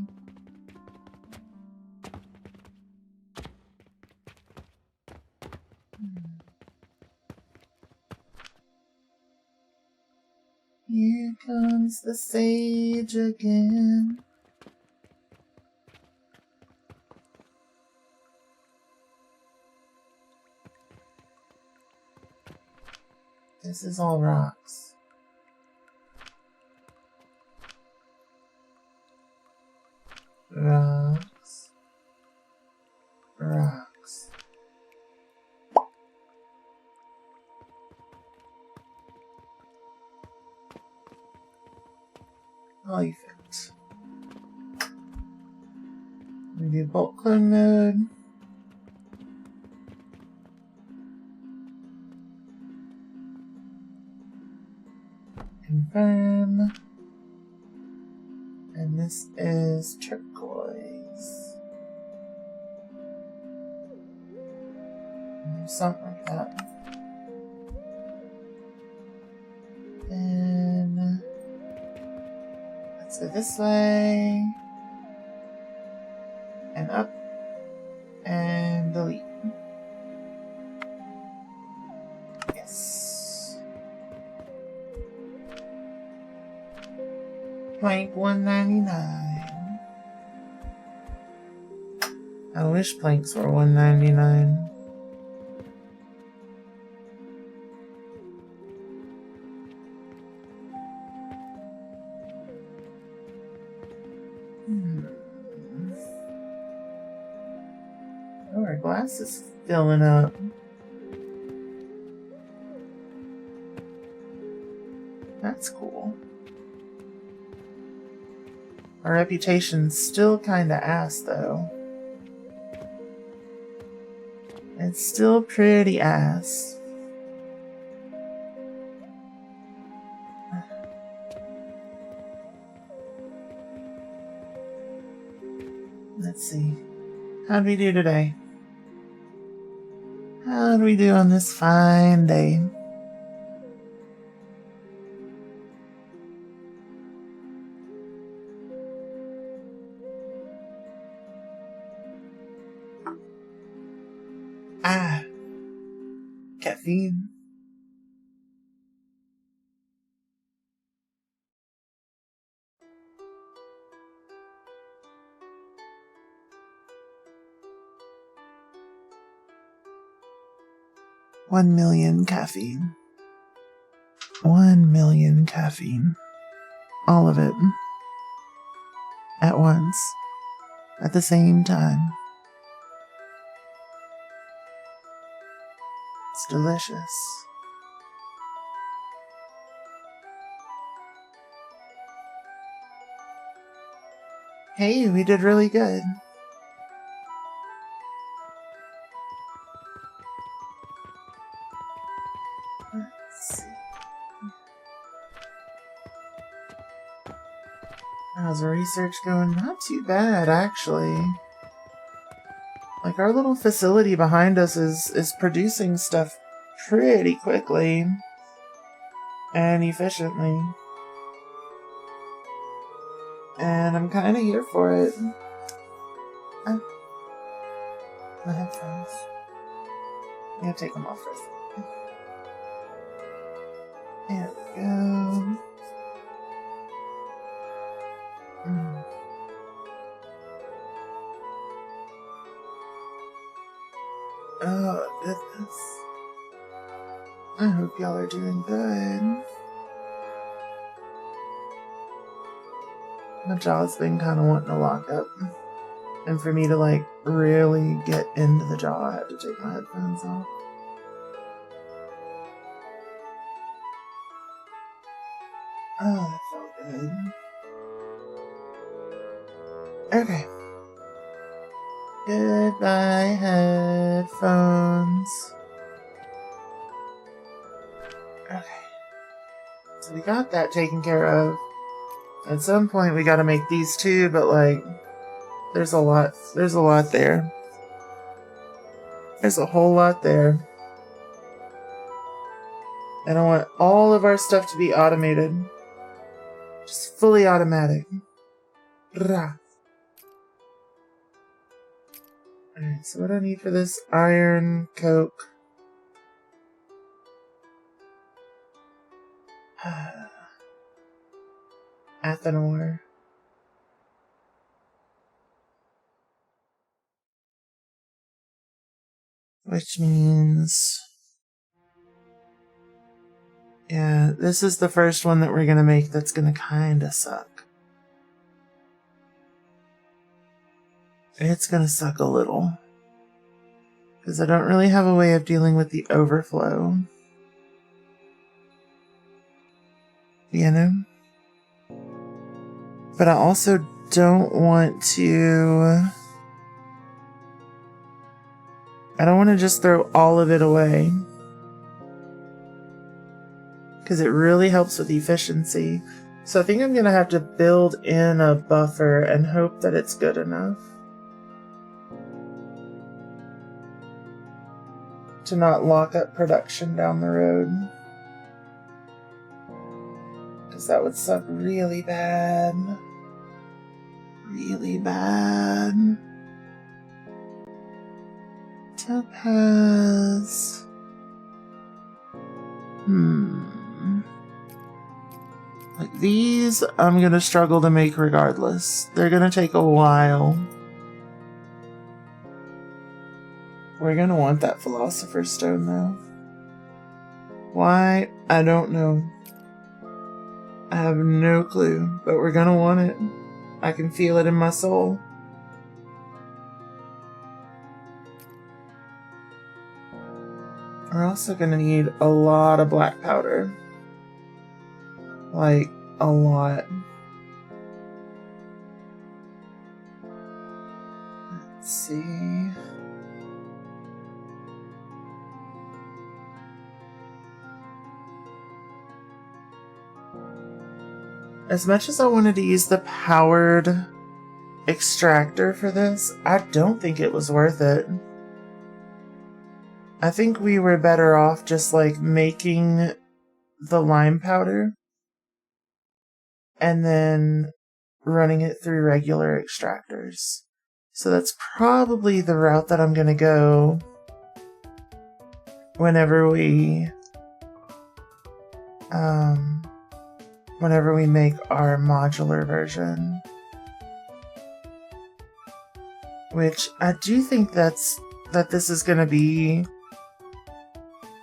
Here comes the sage again. This is all rocks. Rocks. Rocks. Perfect. We do bulk clone mode. Confirm. And this is turquoise. Something like that. Then let's go this way. And up. And delete. Plank $1.99. I wish planks were $1.99. Oh, our glass is filling up. That's cool. Our reputation's still kinda ass, though. It's still pretty ass. Let's see. How'd we do today? How'd we do on this fine day? Caffeine. $1 million caffeine. 1 million caffeine. All of it. At once. At the same time. It's delicious. Hey, we did really good. Let's see. How's the research going? Not too bad, actually. Like, our little facility behind us is producing stuff pretty quickly and efficiently. And I'm kind of here for it. My headphones. I'm gonna take them off for a second. There we go. Oh, goodness. I hope y'all are doing good. My jaw's been kind of wanting to lock up. And for me to, like, really get into the jaw, I have to take my headphones off. Oh, that felt good. Okay. Goodbye, headphones. Okay. So we got that taken care of. At some point we gotta make these two, but like, there's a lot there. There's a whole lot there. And I want all of our stuff to be automated. Just fully automatic. Rah. Alright, so what do I need for this? Iron, coke. Athanor. Which means... yeah, this is the first one that we're gonna make that's gonna kinda suck. It's gonna suck a little. Because I don't really have a way of dealing with the overflow. You know? But I also don't want to... I don't want to just throw all of it away. Because it really helps with efficiency. So I think I'm going to have to build in a buffer and hope that it's good enough. To not lock up production down the road. Because that would suck really bad. Really bad. Topaz. Like these, I'm gonna struggle to make regardless. They're gonna take a while. We're gonna want that Philosopher's Stone though. Why? I don't know. I have no clue, but we're gonna want it. I can feel it in my soul. We're also gonna need a lot of black powder. Like, a lot. Let's see. As much as I wanted to use the powered extractor for this, I don't think it was worth it. I think we were better off just like making the lime powder and then running it through regular extractors. So that's probably the route that I'm going to go whenever we make our modular version. Which I do think that this is going to be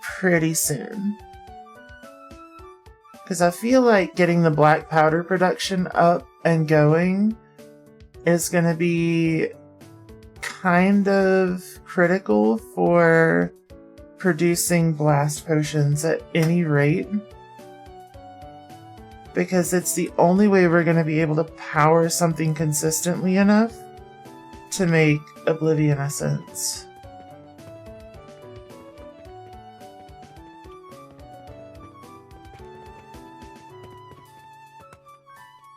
pretty soon. Because I feel like getting the black powder production up and going is going to be kind of critical for producing blast potions at any rate. Because it's the only way we're going to be able to power something consistently enough to make Oblivion Essence.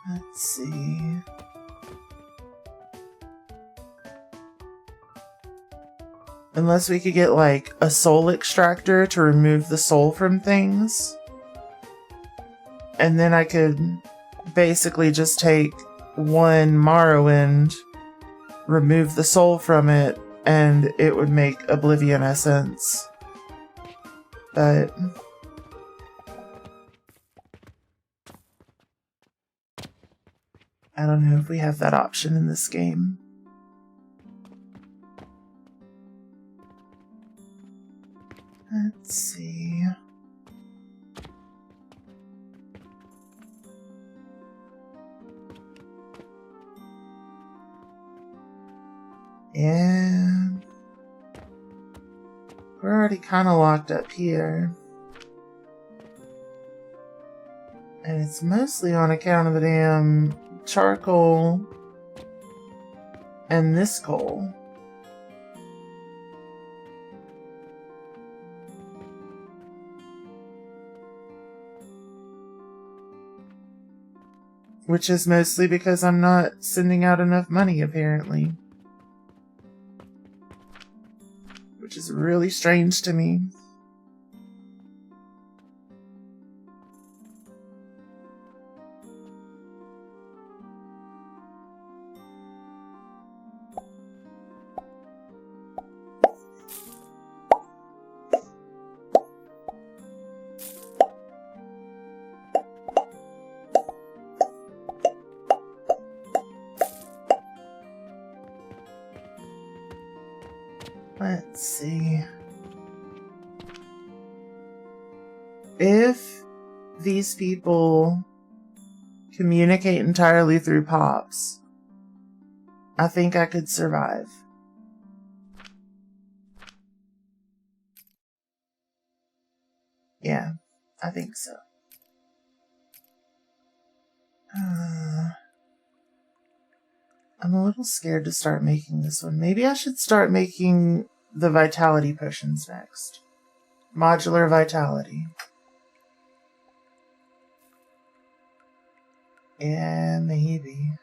Let's see. Unless we could get like a soul extractor to remove the soul from things. And then I could basically just take one Morrowind, remove the soul from it, and it would make Oblivion Essence. But I don't know if we have that option in this game. Let's see. Yeah. We're already kind of locked up here. And it's mostly on account of the damn charcoal and this coal. Which is mostly because I'm not sending out enough money, apparently. Which is really strange to me. Let's see. If these people communicate entirely through pops, I think I could survive. Yeah, I think so. I'm a little scared to start making this one. Maybe I should start making the vitality potions next. Modular vitality. Yeah, maybe.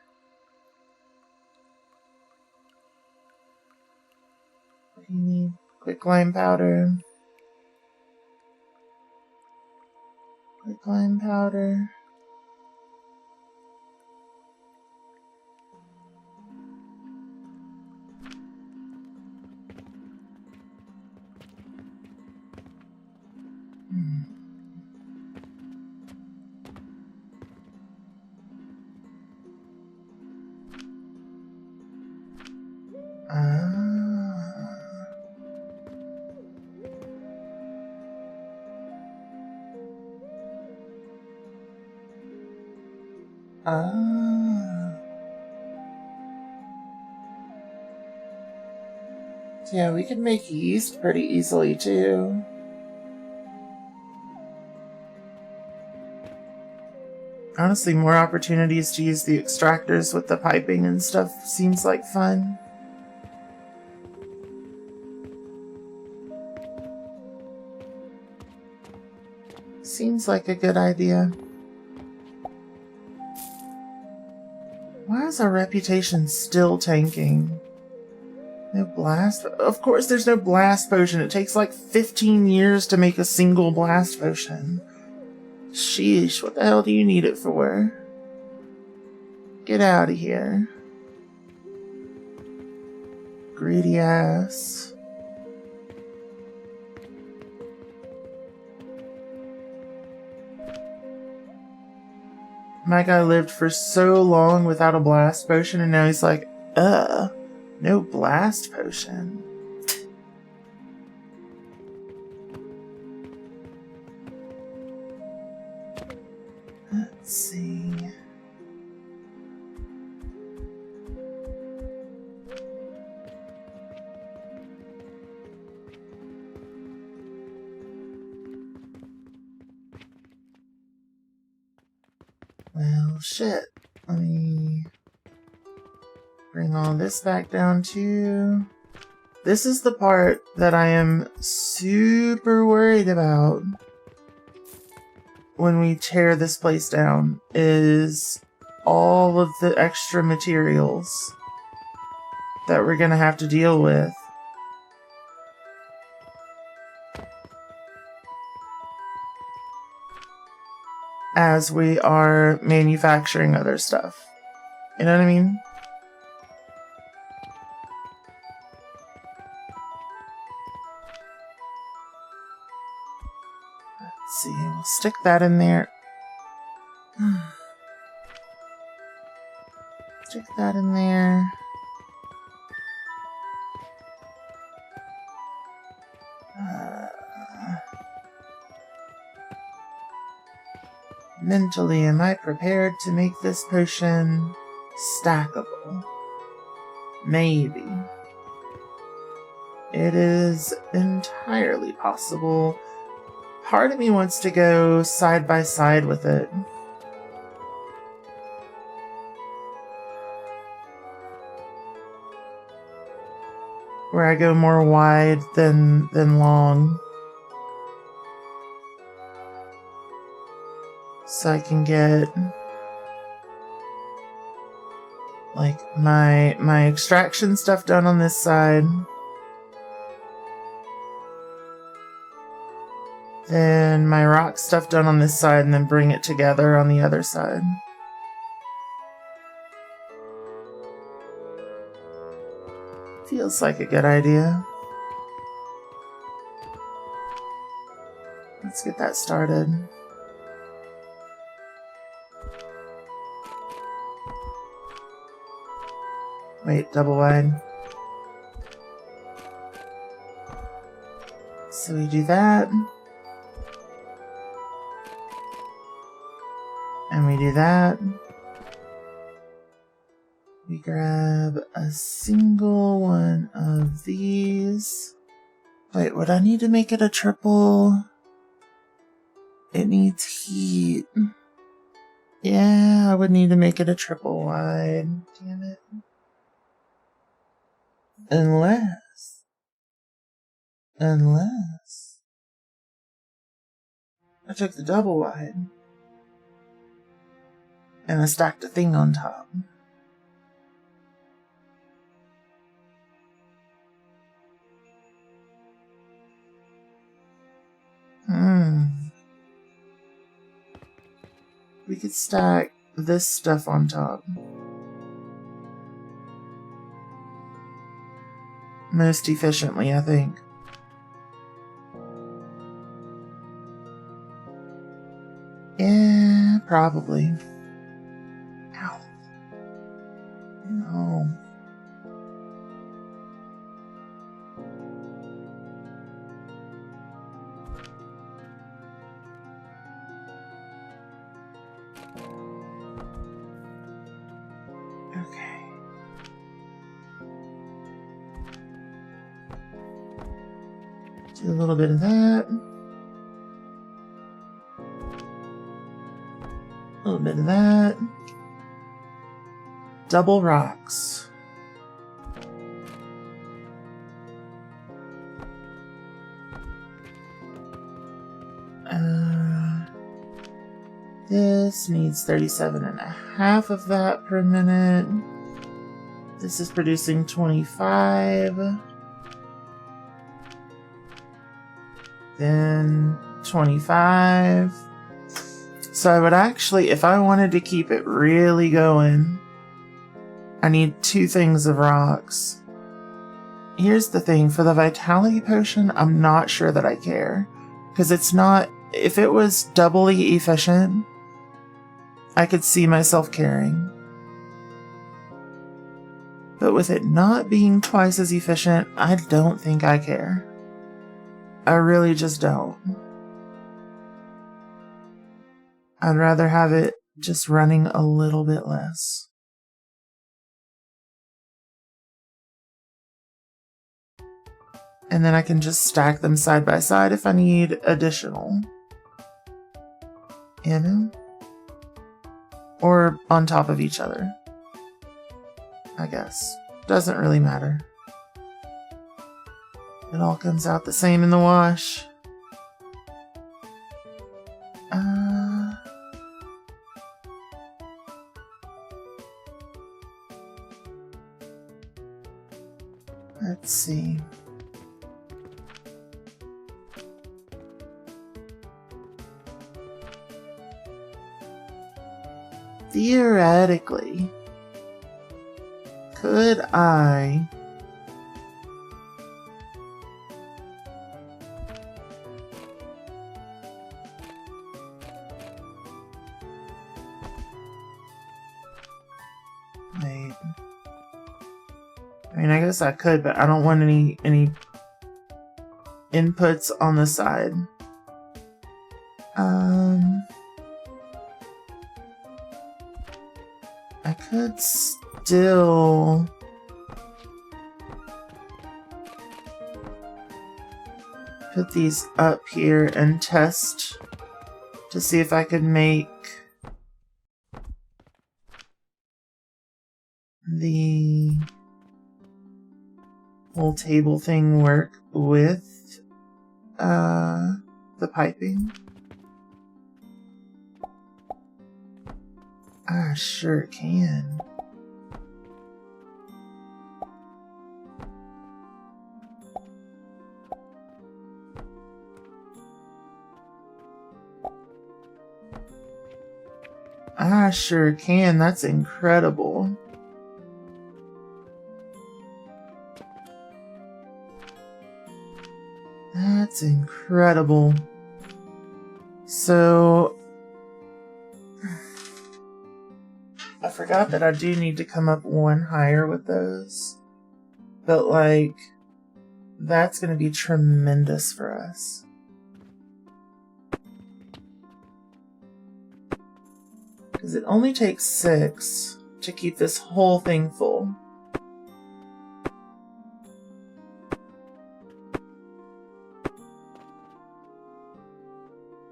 What do you need? Quicklime powder. Quicklime powder. Ah. Yeah, we can make yeast pretty easily too. Honestly, more opportunities to use the extractors with the piping and stuff seems like fun. Seems like a good idea. Why is our reputation still tanking? No blast? Of course there's no blast potion. It takes like 15 years to make a single blast potion. Sheesh, what the hell do you need it for? Get out of here. Greedy ass. My guy lived for so long without a blast potion and now he's like, no blast potion. Let's see. Well, shit. Let me bring all this back down too. This is the part that I am super worried about when we tear this place down, is all of the extra materials that we're gonna have to deal with. As we are manufacturing other stuff. You know what I mean? Let's see, we'll stick that in there. Stick that in there. Mentally, am I prepared to make this potion stackable? Maybe. It is entirely possible. Part of me wants to go side by side with it. Where I go more wide than long. So I can get like my extraction stuff done on this side. Then my rock stuff done on this side and then bring it together on the other side. Feels like a good idea. Let's get that started. Wait, double wide. So we do that. And we do that. We grab a single one of these. Wait, would I need to make it a triple? It needs heat. Yeah, I would need to make it a triple wide. Damn it. Unless I took the double wide and I stacked a thing on top. We could stack this stuff on top. Most efficiently, I think. Yeah, probably. Ow. No. Do a little bit of that. A little bit of that. Double rocks. This needs 37.5 of that per minute. This is producing 25. Then 25. So I would actually, if I wanted to keep it really going, I need 2 things of rocks. Here's the thing, for the vitality potion, I'm not sure that I care. Because it's not, if it was doubly efficient, I could see myself caring. But with it not being twice as efficient, I don't think I care. I really just don't. I'd rather have it just running a little bit less. And then I can just stack them side by side if I need additional. You know? Or on top of each other. I guess. Doesn't really matter. It all comes out the same in the wash. Let's see. Theoretically, could I wait? I mean, I guess I could, but I don't want any inputs on the side. I could still put these up here and test to see if I could make the whole table thing work with the piping. I sure can. I sure can. That's incredible. That's incredible. So I forgot that I do need to come up one higher with those. But like, that's going to be tremendous for us. Because it only takes 6 to keep this whole thing full.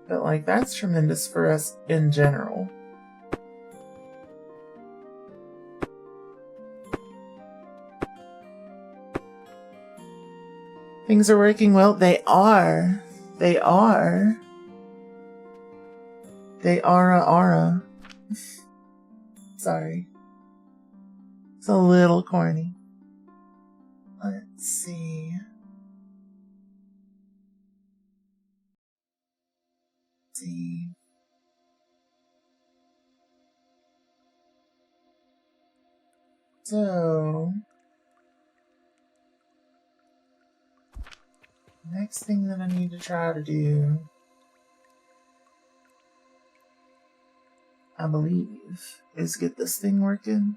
But like, that's tremendous for us in general. Things are working well. They are. They are. They are. Sorry. It's a little corny. Let's see. So, next thing that I need to try to do, I believe, is get this thing working.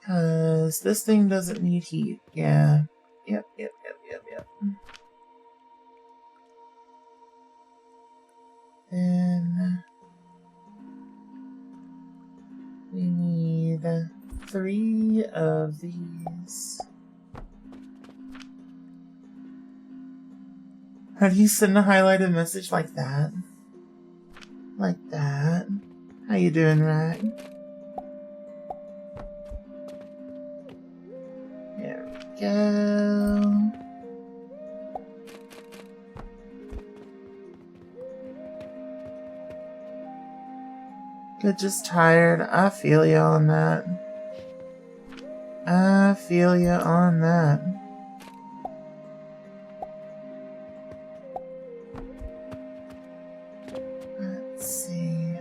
Because this thing doesn't need heat. Yeah. Yep. Then we need 3 of these. How do you send a highlighted message like that? Like that. How you doing, Rack? There we go. Good, just tired. I feel you on that. I feel you on that. Let's see.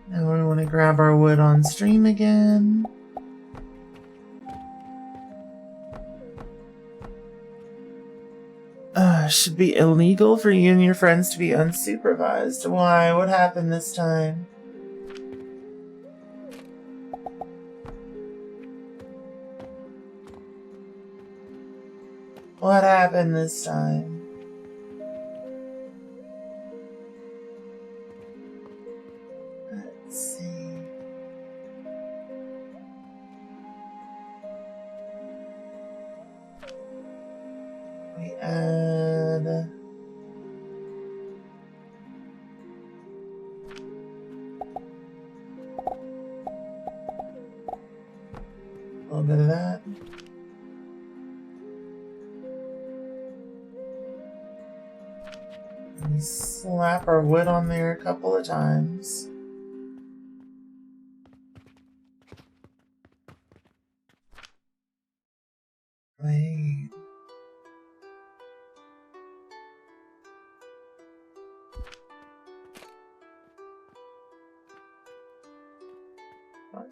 Now we want to grab our wood on stream again. Should be illegal for you and your friends to be unsupervised. Why? What happened this time? What happened this time? Let's see. We add a little bit of that. We slap our wood on there a couple of times. Wait. What?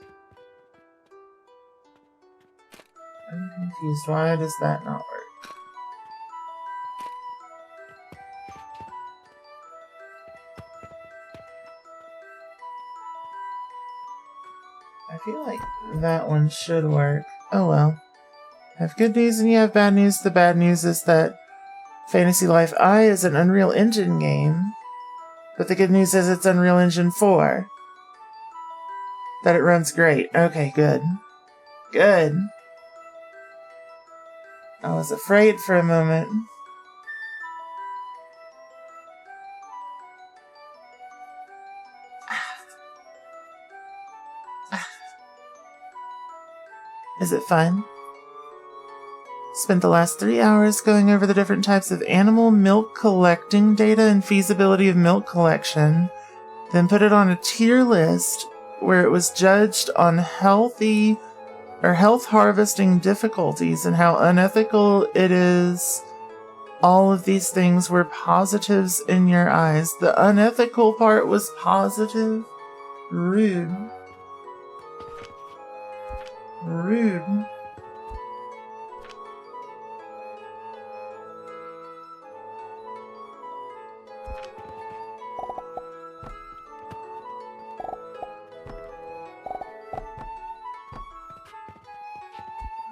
I'm confused. Why does that not work? I feel like that one should work. Oh well. I have good news and you have bad news. The bad news is that Fantasy Life I is an Unreal Engine game. But the good news is it's Unreal Engine 4. That it runs great. Okay, good. Good. I was afraid for a moment. Is it fun? Spent the last 3 hours going over the different types of animal milk collecting data and feasibility of milk collection, then put it on a tier list where it was judged on health harvesting difficulties and how unethical it is. All of these things were positives in your eyes. The unethical part was positive. Rude. Rude.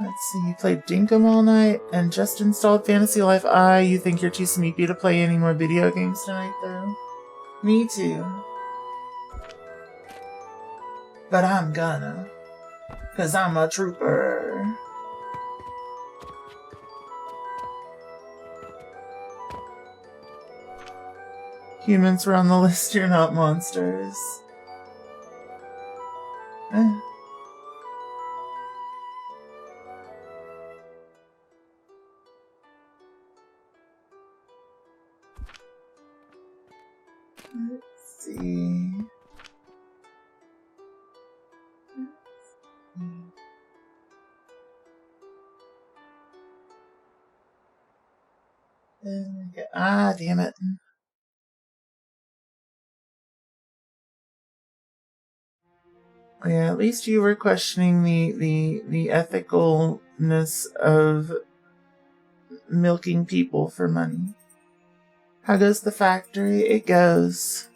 Let's see, you played Dinkum all night and just installed Fantasy Life I. You think you're too sleepy to play any more video games tonight, though? Me too. But I'm gonna. 'Cause I'm a trooper. Humans were on the list, you're not monsters. Let's see. Ah, damn it. Yeah, at least you were questioning the ethicalness of milking people for money. How goes the factory? It goes.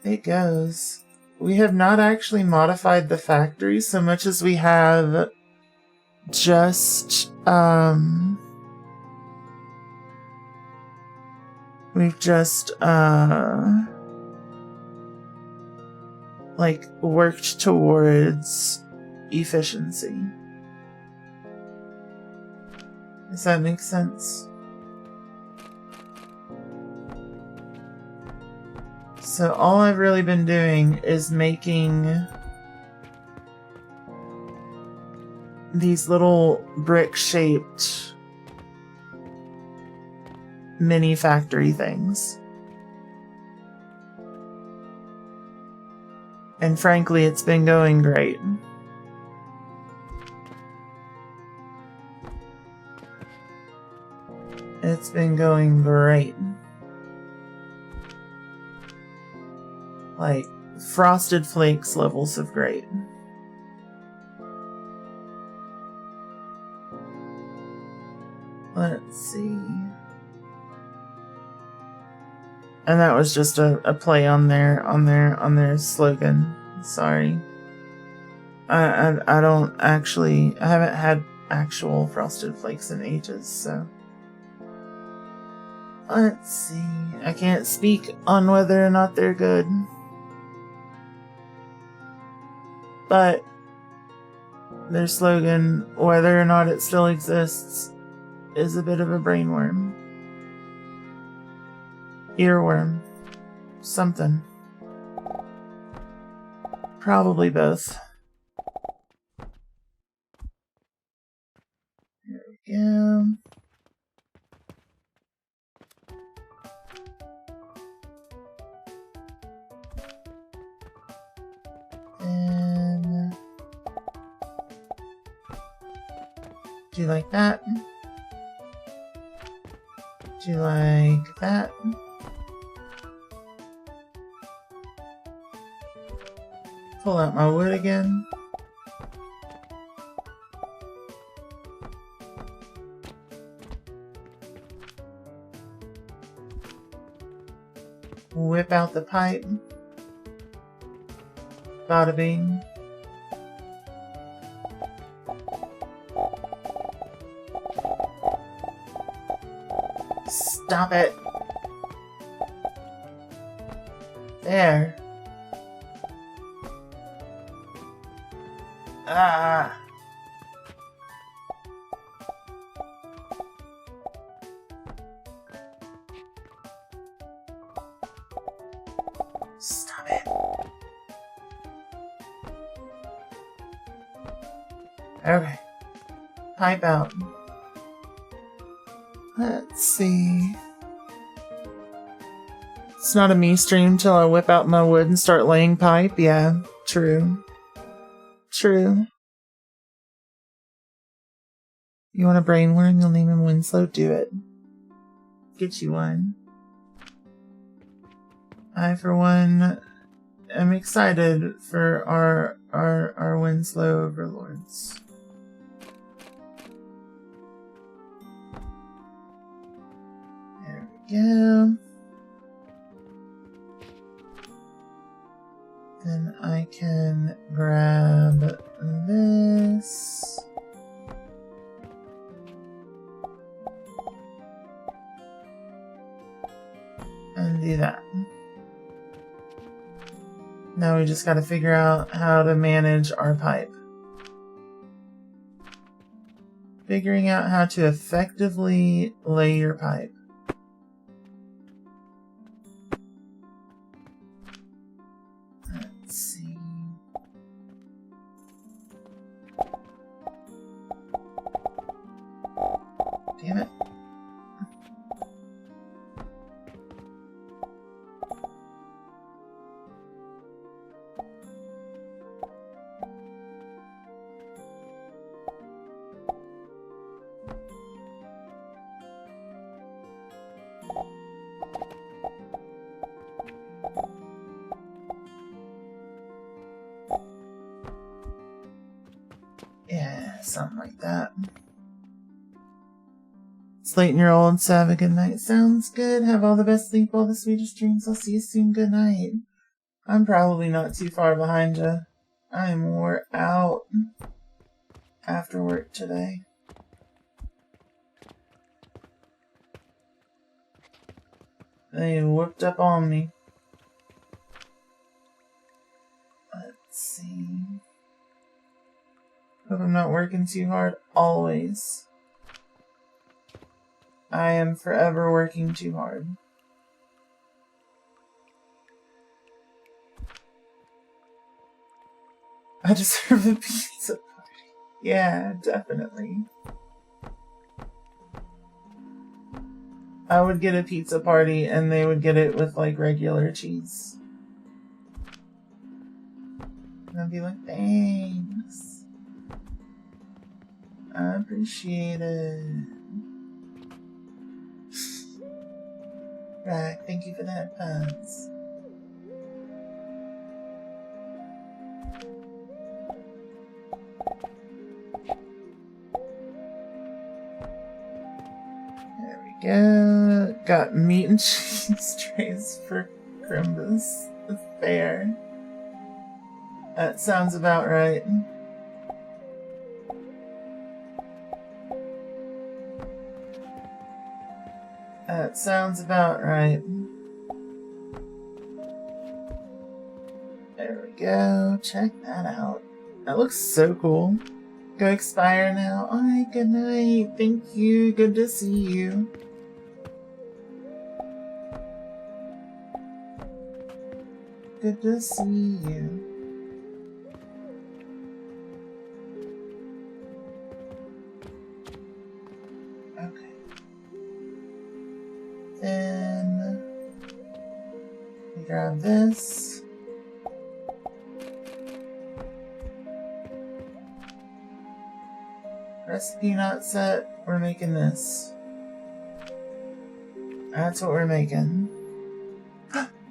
It goes. We have not actually modified the factory so much as we have just, We've just, like, worked towards efficiency. Does that make sense? So all I've really been doing is making these little brick-shaped mini factory things. And frankly, it's been going great. It's been going great. Like, Frosted Flakes levels of great. Let's see. And that was just a play on their slogan. Sorry. I don't actually, I haven't had actual Frosted Flakes in ages, so. Let's see. I can't speak on whether or not they're good. But their slogan, whether or not it still exists, is a bit of a brainworm. Earworm. Something. Probably both. Here we go. And do you like that? Do you like that? Pull out my wood again. Whip out the pipe. Bada bing. Stop it. There. Ah. Stop it. Okay. Pipe out. Let's see. It's not a me stream till I whip out my wood and start laying pipe. Yeah, true. True. You want a brainworm? You'll name him Winslow? Do it. Get you one. I, for one, am excited for our Winslow overlords. There we go. Then I can grab this. And do that. Now we just gotta figure out how to manage our pipe. Figuring out how to effectively lay your pipe. Let's see. Damn it. Yeah, something like that. Slayton, your old, so have a good night. Sounds good. Have all the best sleep, all the sweetest dreams. I'll see you soon. Good night. I'm probably not too far behind you. I am wore out after work today. They whooped up on me. Let's see. Hope I'm not working too hard. Always. I am forever working too hard. I deserve a pizza party. Yeah, definitely. I would get a pizza party and they would get it with like regular cheese. And I'd be like, thanks. I appreciate it. Right, thank you for the headphones. There we go. Got meat and cheese trays for Crimbus. That's fair. That sounds about right. That sounds about right. There we go. Check that out. That looks so cool. Go expire now. Alright, good night. Thank you. Good to see you. Good to see you. Okay. Then we grab this. Recipe not set. We're making this. That's what we're making.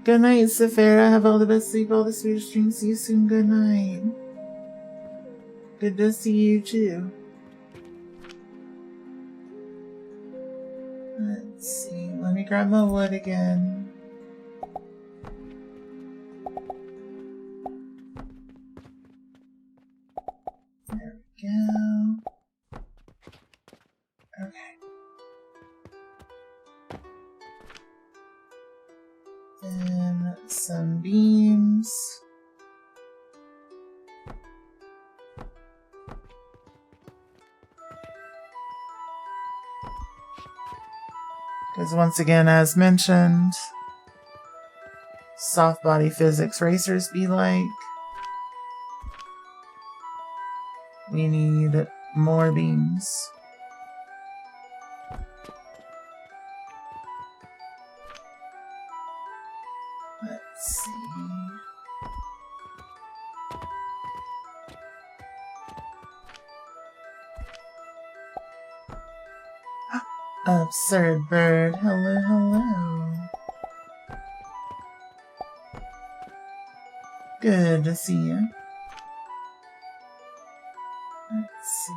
Good night, Saphira. Have all the best sleep, all the sweetest dreams. See you soon. Good night. Good to see you too. Let's see. Let me grab my wood again. There we go. Okay. Then some beams. Because once again, as mentioned, soft body physics racers be like, we need more beams. Let's see. Absurd bird, hello, hello. Good to see you. Let's see.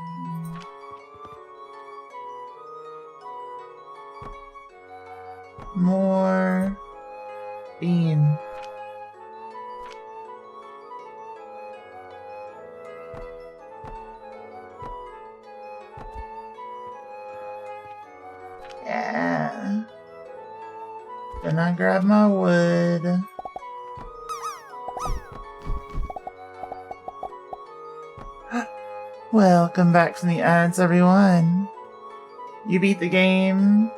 More beam. Yeah. Then I grab my wood. Welcome back from the ads, everyone. You beat the game?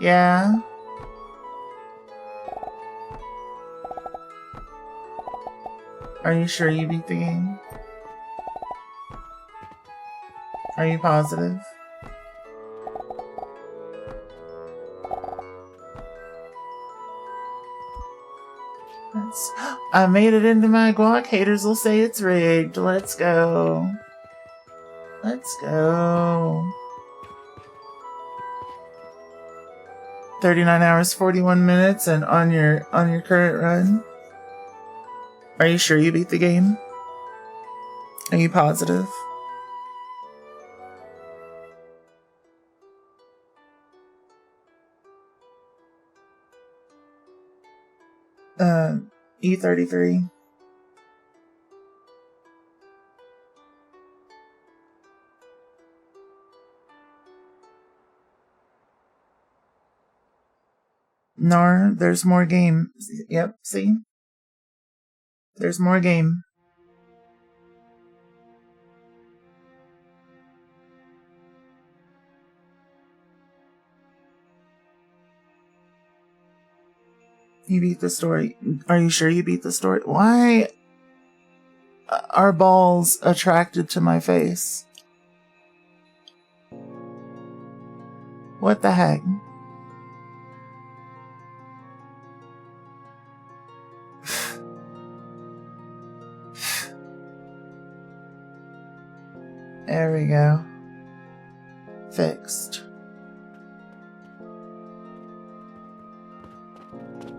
Yeah? Are you sure you beat the game? Are you positive? I made it into my guac. Haters will say it's rigged. Let's go. Let's go. 39 hours, 41 minutes, and on your current run. Are you sure you beat the game? Are you positive? E33. No, there's more game. Yep, see? There's more game. You beat the story. Are you sure you beat the story? Why are balls attracted to my face? What the heck? There we go. Fixed.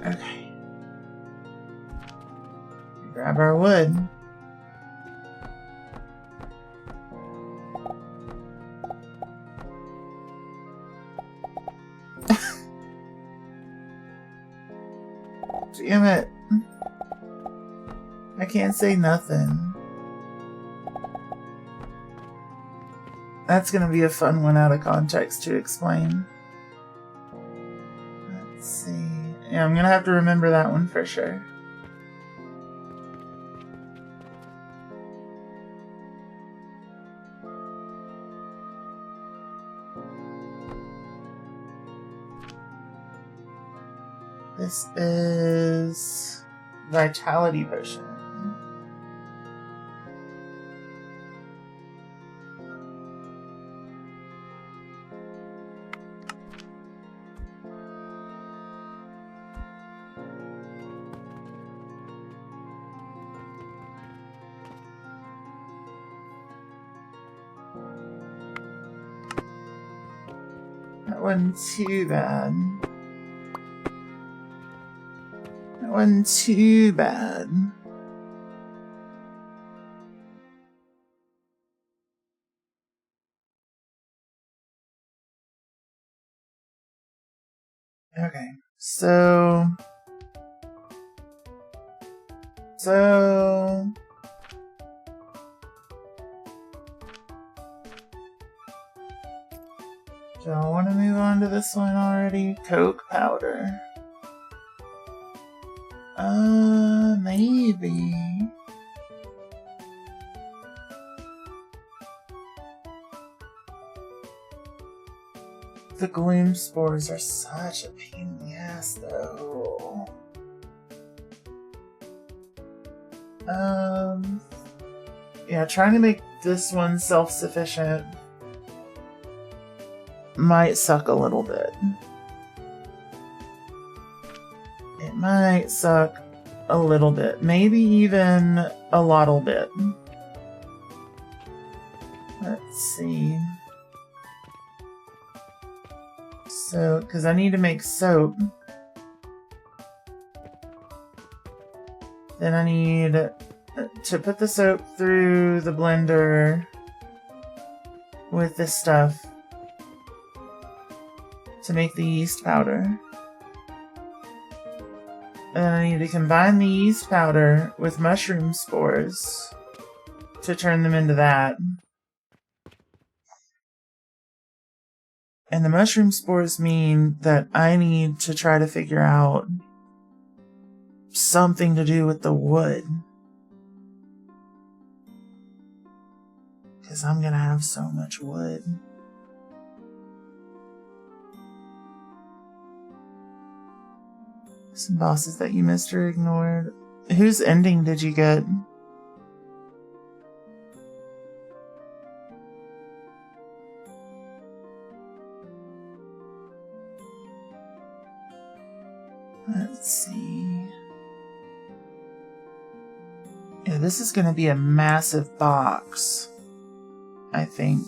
Okay. Grab our wood. Damn it. I can't say nothing. That's gonna be a fun one out of context to explain. Let's see. Yeah, I'm gonna have to remember that one for sure. This is Vitality Potion. That wasn't too bad. That wasn't too bad. Okay, so do I want to move on to this one already? Coke powder. Maybe. The gloom spores are such a pain in the ass, though. Yeah, trying to make this one self-sufficient might suck a little bit. It might suck a little bit, maybe even a lottle bit. Let's see. So, because I need to make soap. Then I need to put the soap through the blender with this stuff to make the yeast powder. And then I need to combine the yeast powder with mushroom spores to turn them into that. And the mushroom spores mean that I need to try to figure out something to do with the wood. Because I'm gonna have so much wood. Some bosses that you missed or ignored. Whose ending did you get? Let's see. Yeah, this is going to be a massive box, I think.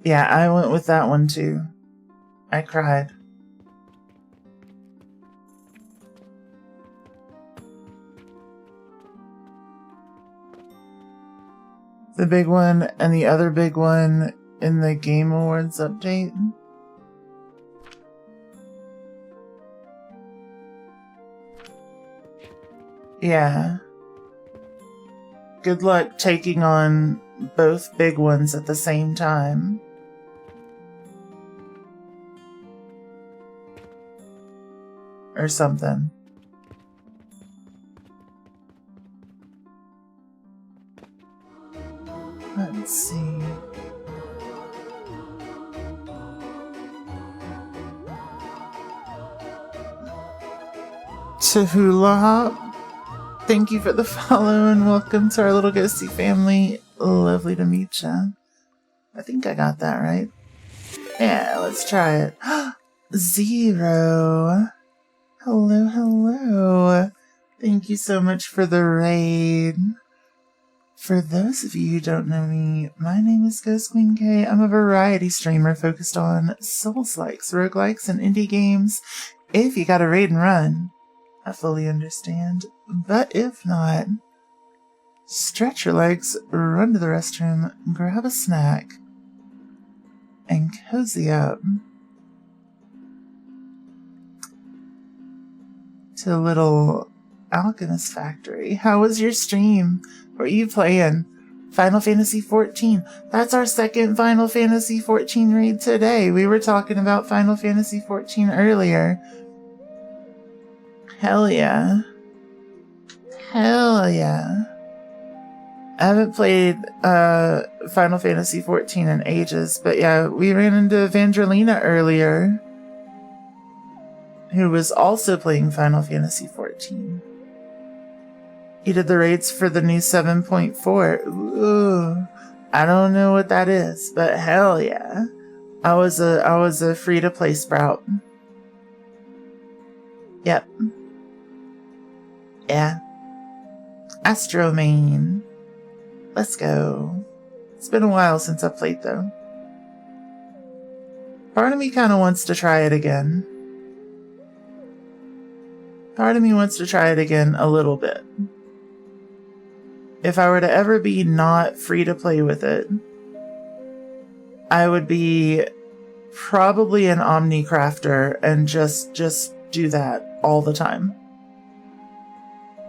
Yeah, I went with that one too. I cried. The big one and the other big one in the Game Awards update. Yeah. Good luck taking on both big ones at the same time. Or something. Let's see. Tahula Hop, thank you for the follow and welcome to our little ghosty family. Lovely to meet you. I think I got that right. Yeah, let's try it. Zero. Hello, hello. Thank you so much for the raid. For those of you who don't know me, my name is Ghost Queen K. I'm a variety streamer focused on Souls-likes, roguelikes, and indie games. If you got a raid and run, I fully understand. But if not, stretch your legs, run to the restroom, grab a snack, and cozy up to a little Alchemist Factory. How was your stream? What are you playing? Final Fantasy XIV. That's our second Final Fantasy XIV raid today. We were talking about Final Fantasy XIV earlier. Hell yeah. Hell yeah. I haven't played Final Fantasy XIV in ages, but yeah, we ran into Evangelina earlier, who was also playing Final Fantasy XIV. He did the raids for the new 7.4. Ooh, I don't know what that is, but hell yeah. I was a free-to-play sprout. Yep. Yeah. Astromane. Let's go. It's been a while since I played, though. Part of me kind of wants to try it again. Part of me wants to try it again a little bit. If I were to ever be not free to play with it, I would be probably an Omni crafter and just do that all the time.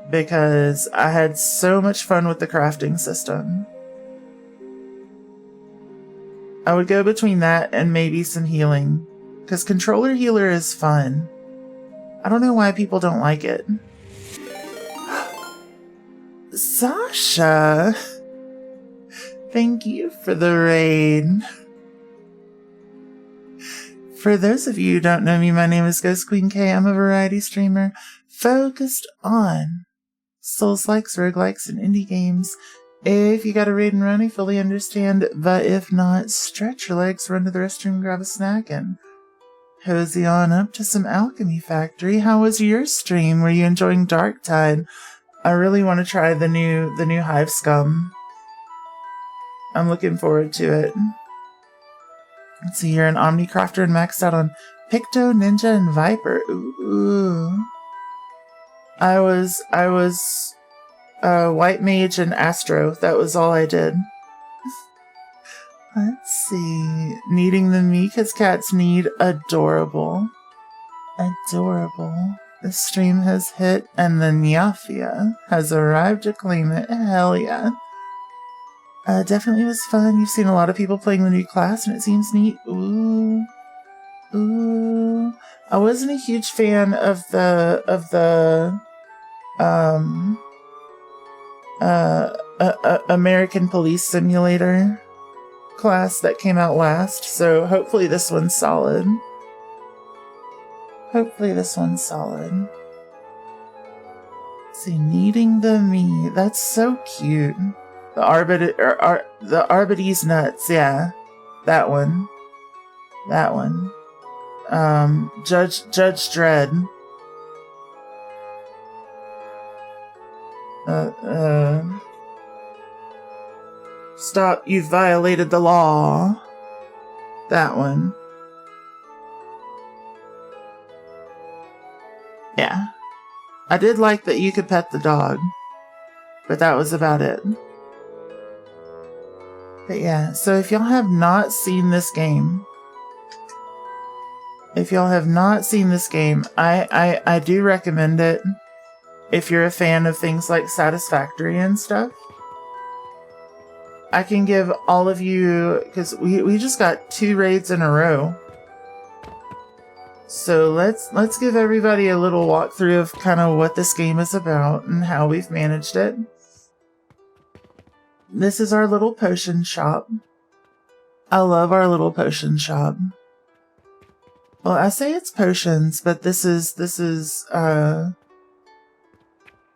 Because I had so much fun with the crafting system. I would go between that and maybe some healing. Because controller healer is fun. I don't know why people don't like it. Sasha! Thank you for the raid. For those of you who don't know me, my name is Ghost Queen K. I'm a variety streamer focused on Souls-likes, roguelikes, and indie games. If you got a raid and run, I fully understand. But if not, stretch your legs, run to the restroom, grab a snack, and cozy on up to some Alchemy Factory. How was your stream? Were you enjoying Darktide? I really want to try the new Hive Scum. I'm looking forward to it. Let's see, you're an Omnicrafter and maxed out on Picto, Ninja, and Viper. Ooh. I was White Mage and Astro. That was all I did. Let's see. Needing the Mika's cats need adorable. Adorable. The stream has hit and the Nyafia has arrived to claim it. Hell yeah. Definitely was fun. You've seen a lot of people playing the new class and it seems neat. Ooh. Ooh. I wasn't a huge fan of the American Police Simulator class that came out last, so hopefully this one's solid. Hopefully this one's solid. Let's see, needing the me. That's so cute. The Arbides nuts, yeah. That one. That one. Judge Dredd. Stop, you've violated the law. That one. Yeah. I did like that you could pet the dog, but that was about it. But yeah, so if y'all have not seen this game, I do recommend it if you're a fan of things like Satisfactory and stuff. I can give all of you, because we just got 2 raids in a row. So let's give everybody a little walkthrough of kind of what this game is about and how we've managed it. This is our little potion shop. I love our little potion shop. Well, I say it's potions, but this is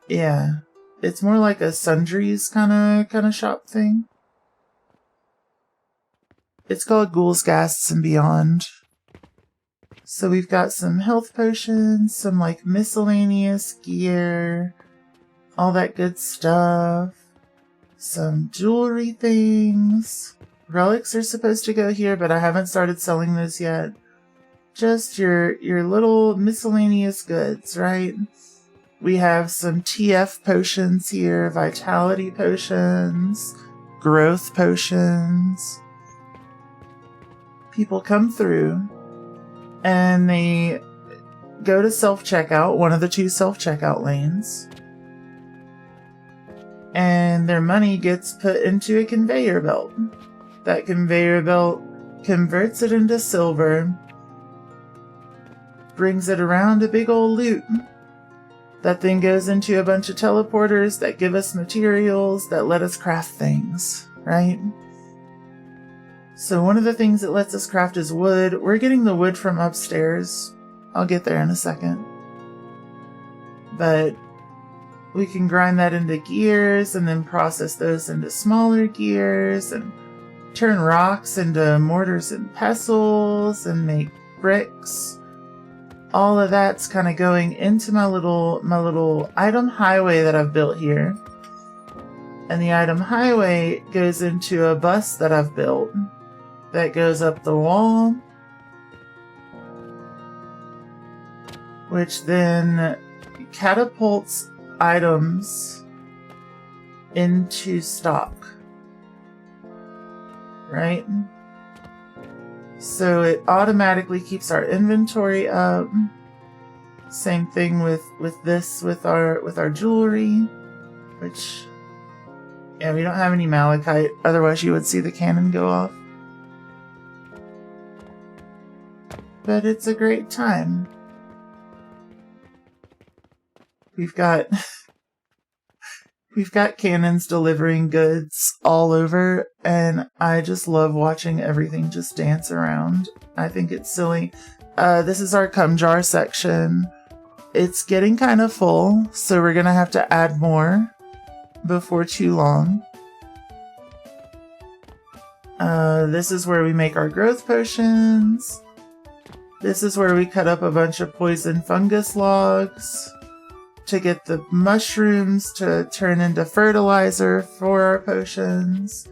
yeah. It's more like a sundries kind of shop thing. It's called Ghouls, Ghasts, and Beyond. So we've got some health potions, some like miscellaneous gear, all that good stuff. Some jewelry things. Relics are supposed to go here, but I haven't started selling those yet. Just your little miscellaneous goods, right? We have some TF potions here, vitality potions, growth potions. People come through and they go to self-checkout, one of the 2 self-checkout lanes. And their money gets put into a conveyor belt. That conveyor belt converts it into silver, brings it around a big old loop. That then goes into a bunch of teleporters that give us materials that let us craft things, right? So one of the things that lets us craft is wood. We're getting the wood from upstairs. I'll get there in a second. But we can grind that into gears and then process those into smaller gears and turn rocks into mortars and pestles and make bricks. All of that's kind of going into my little item highway that I've built here. And the item highway goes into a bus that I've built that goes up the wall, which then catapults items into stock, right? So it automatically keeps our inventory up. Same thing with our jewelry, which, yeah, we don't have any malachite, otherwise you would see the cannon go off. But it's a great time. We've got cannons delivering goods all over, and I just love watching everything just dance around. I think it's silly. This is our cum jar section. It's getting kind of full, so we're gonna have to add more before too long. This is where we make our growth potions. This is where we cut up a bunch of poison fungus logs to get the mushrooms to turn into fertilizer for our potions.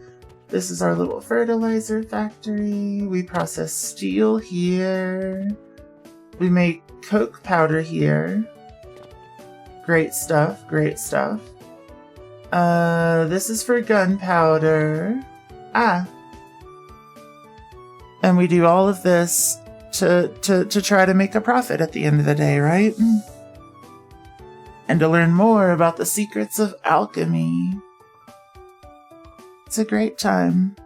This is our little fertilizer factory. We process steel here. We make coke powder here. Great stuff, great stuff. This is for gunpowder. And we do all of this to try to make a profit at the end of the day, right? And to learn more about the secrets of alchemy. It's a great time.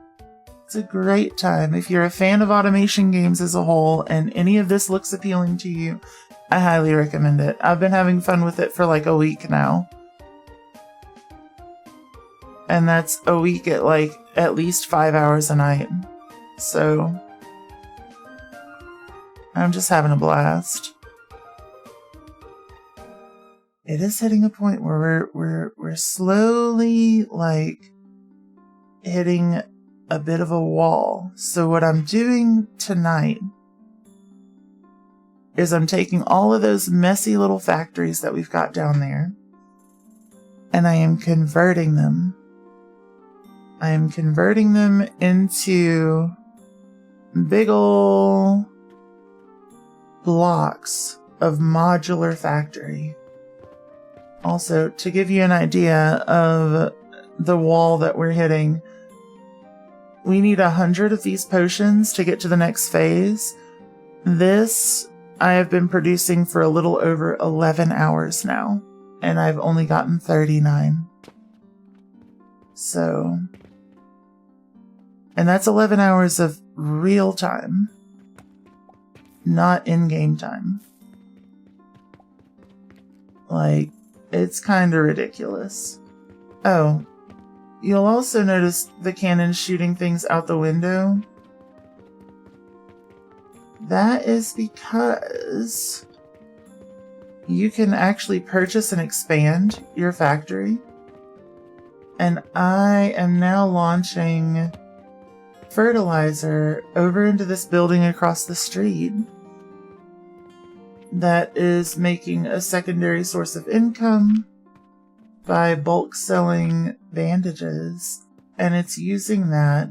It's a great time. If you're a fan of automation games as a whole and any of this looks appealing to you, I highly recommend it. I've been having fun with it for like a week now. And that's a week at like at least 5 hours a night. So I'm just having a blast. It is hitting a point where we're slowly like hitting a bit of a wall. So what I'm doing tonight is I'm taking all of those messy little factories that we've got down there and I am converting them. I am converting them into big ol' blocks of modular factory. Also, to give you an idea of the wall that we're hitting, we need 100 of these potions to get to the next phase. This I have been producing for a little over 11 hours now, and I've only gotten 39. So, And that's 11 hours of real time, not in-game time. Like, it's kind of ridiculous. Oh, you'll also notice the cannon shooting things out the window. That is because you can actually purchase and expand your factory. And I am now launching fertilizer over into this building across the street that is making a secondary source of income by bulk selling bandages. And it's using that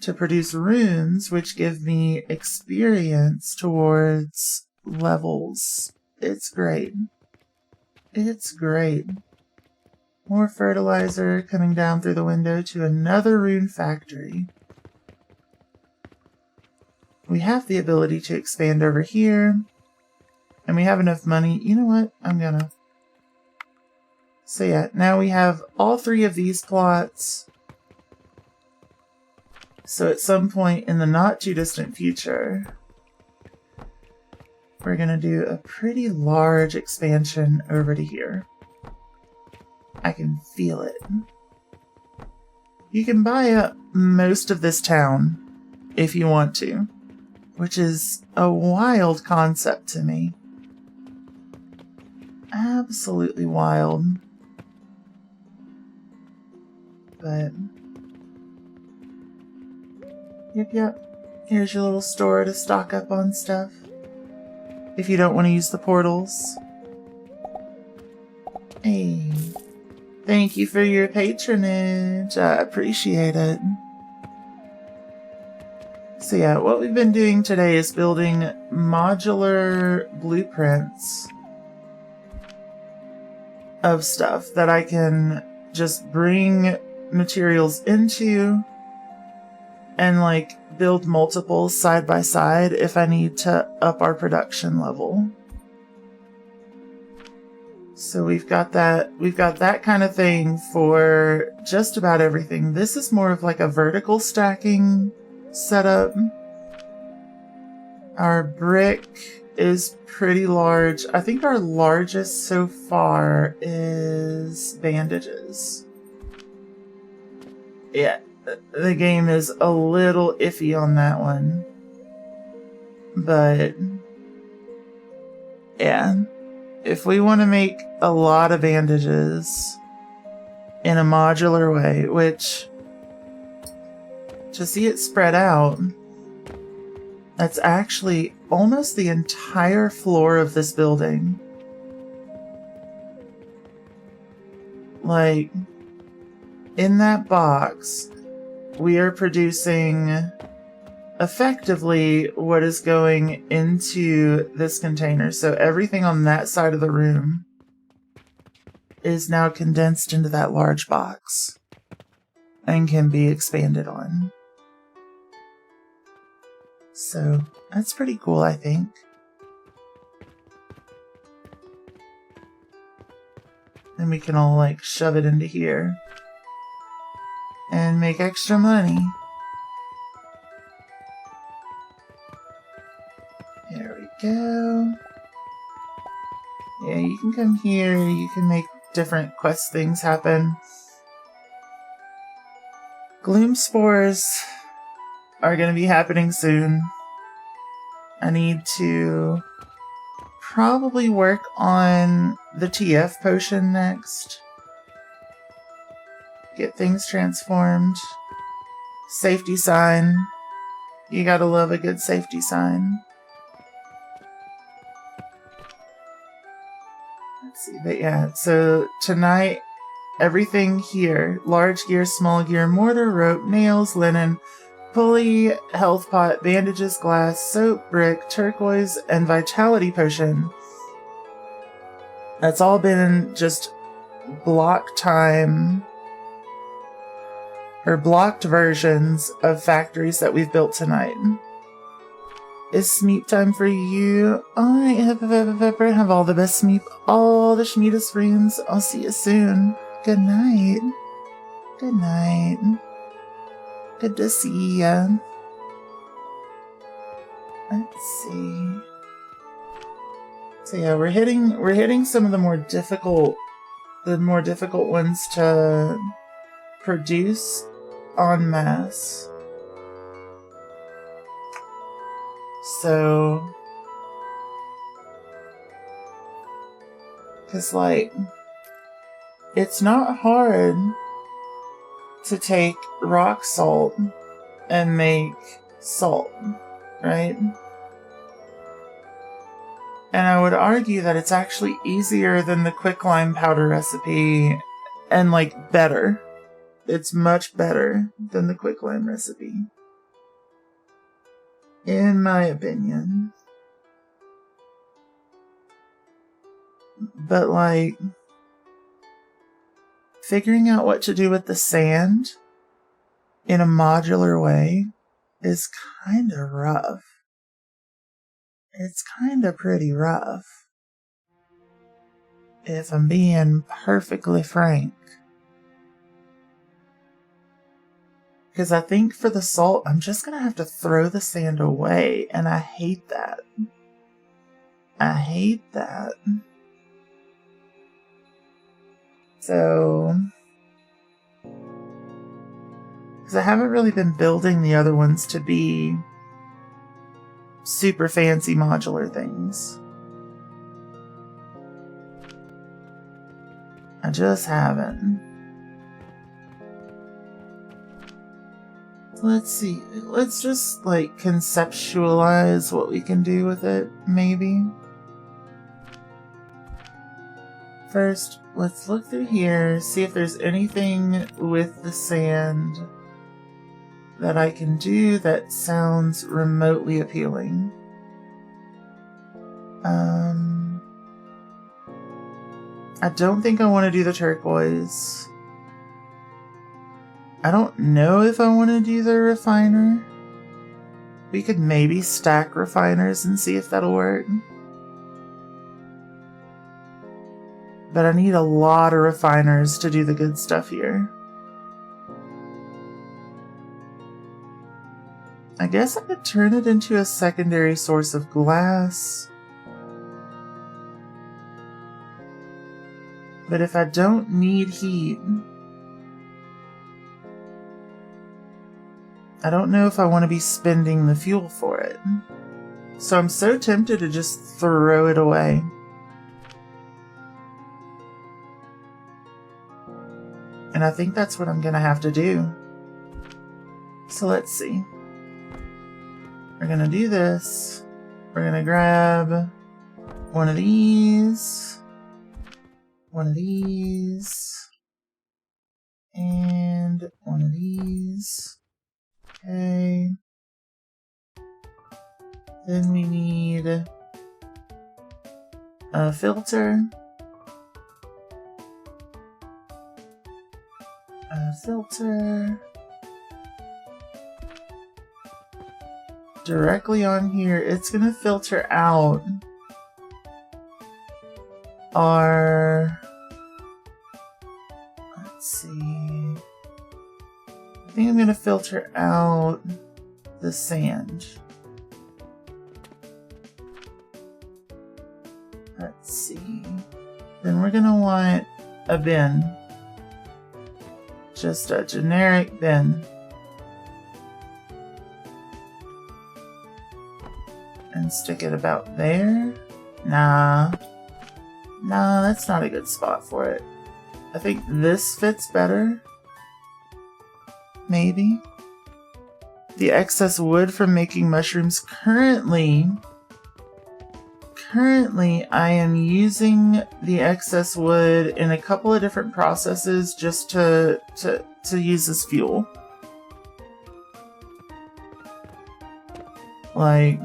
to produce runes, which give me experience towards levels. It's great. It's great. More fertilizer coming down through the window to another rune factory. We have the ability to expand over here. And we have enough money. You know what? I'm gonna. So yeah, now we have all 3 of these plots. So at some point in the not too distant future, we're gonna do a pretty large expansion over to here. I can feel it. You can buy up most of this town if you want to, which is a wild concept to me. Absolutely wild. But yep. Here's your little store to stock up on stuff if you don't want to use the portals. Hey, thank you for your patronage. I appreciate it. So yeah, what we've been doing today is building modular blueprints of stuff that I can just bring materials into and like build multiples side by side if I need to up our production level. So we've got that kind of thing for just about everything. This is more of like a vertical stacking setup. Our brick is pretty large. I think our largest so far is bandages. Yeah, the game is a little iffy on that one. But yeah, if we want to make a lot of bandages in a modular way, which to see it spread out, that's actually almost the entire floor of this building. Like, in that box, we are producing effectively what is going into this container. So everything on that side of the room is now condensed into that large box and can be expanded on. So that's pretty cool, I think. And we can all like shove it into here and make extra money. There we go. Yeah, you can come here, you can make different quest things happen. Gloom spores are going to be happening soon. I need to probably work on the TF potion next. Get things transformed. Safety sign. You gotta love a good safety sign. Let's see, but yeah, so tonight, everything here, large gear, small gear, mortar, rope, nails, linen, pulley, health pot, bandages, glass, soap, brick, turquoise, and vitality potion. That's all been just block time, or blocked versions of factories that we've built tonight. Is Smeep time for you? I have all the best Smeep, all the Schmiedest runes. I'll see you soon. Good night. Good night. Good to see ya. Let's see. So yeah, we're hitting some of the more difficult ones to produce en masse. So, because like, it's not hard to take rock salt and make salt, right? And I would argue that it's actually easier than the quicklime powder recipe and like better. It's much better than the quicklime recipe, in my opinion. But like, figuring out what to do with the sand in a modular way is kind of rough. It's kind of pretty rough, if I'm being perfectly frank. Because I think for the salt, I'm just going to have to throw the sand away, and I hate that. I hate that. So, because I haven't really been building the other ones to be super fancy modular things. I just haven't. Let's see. Let's just like conceptualize what we can do with it, maybe. First, let's look through here, see if there's anything with the sand that I can do that sounds remotely appealing. I don't think I want to do the turquoise. I don't know if I want to do the refiner. We could maybe stack refiners and see if that'll work. But I need a lot of refiners to do the good stuff here. I guess I could turn it into a secondary source of glass. But if I don't need heat, I don't know if I want to be spending the fuel for it. So I'm so tempted to just throw it away. And I think that's what I'm going to have to do. So let's see. We're going to do this. We're going to grab one of these, one of these, and one of these. Okay. Then we need a filter. A filter. Directly on here, it's going to filter out our, let's see, I think I'm going to filter out the sand. Let's see. Then we're going to want a bin. Just a generic bin. And stick it about there. Nah, that's not a good spot for it. I think this fits better. Maybe. The excess wood from making mushrooms. Currently, I am using the excess wood in a couple of different processes just to use as fuel. Like,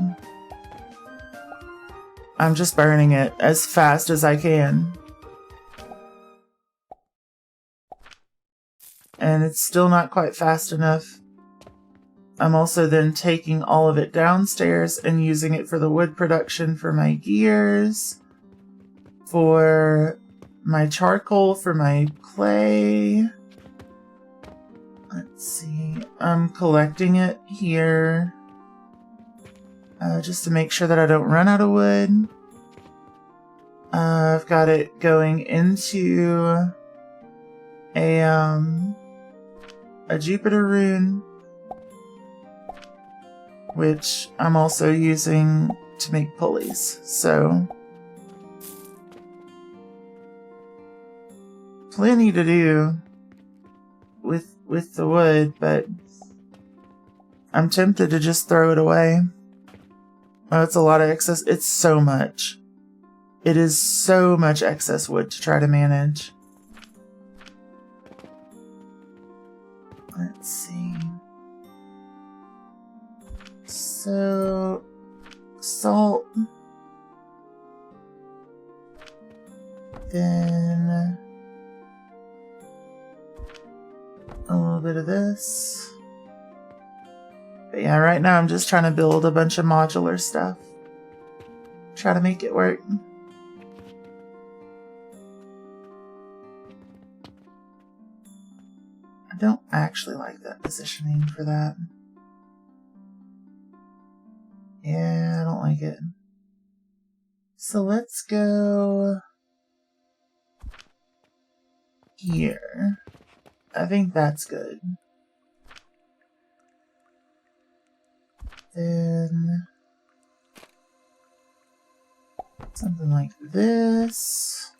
I'm just burning it as fast as I can. And it's still not quite fast enough. I'm also then taking all of it downstairs and using it for the wood production for my gears, for my charcoal, for my clay. Let's see. I'm collecting it here just to make sure that I don't run out of wood. I've got it going into a Jupiter rune, which I'm also using to make pulleys. So plenty to do with the wood, but I'm tempted to just throw it away. Oh, it's a lot of excess. It's so much. It is so much excess wood to try to manage. Let's see. So, salt. Then a little bit of this. But yeah, right now I'm just trying to build a bunch of modular stuff. Try to make it work. I don't actually like that positioning for that. Yeah, I don't like it. So let's go here. I think that's good. Then something like this.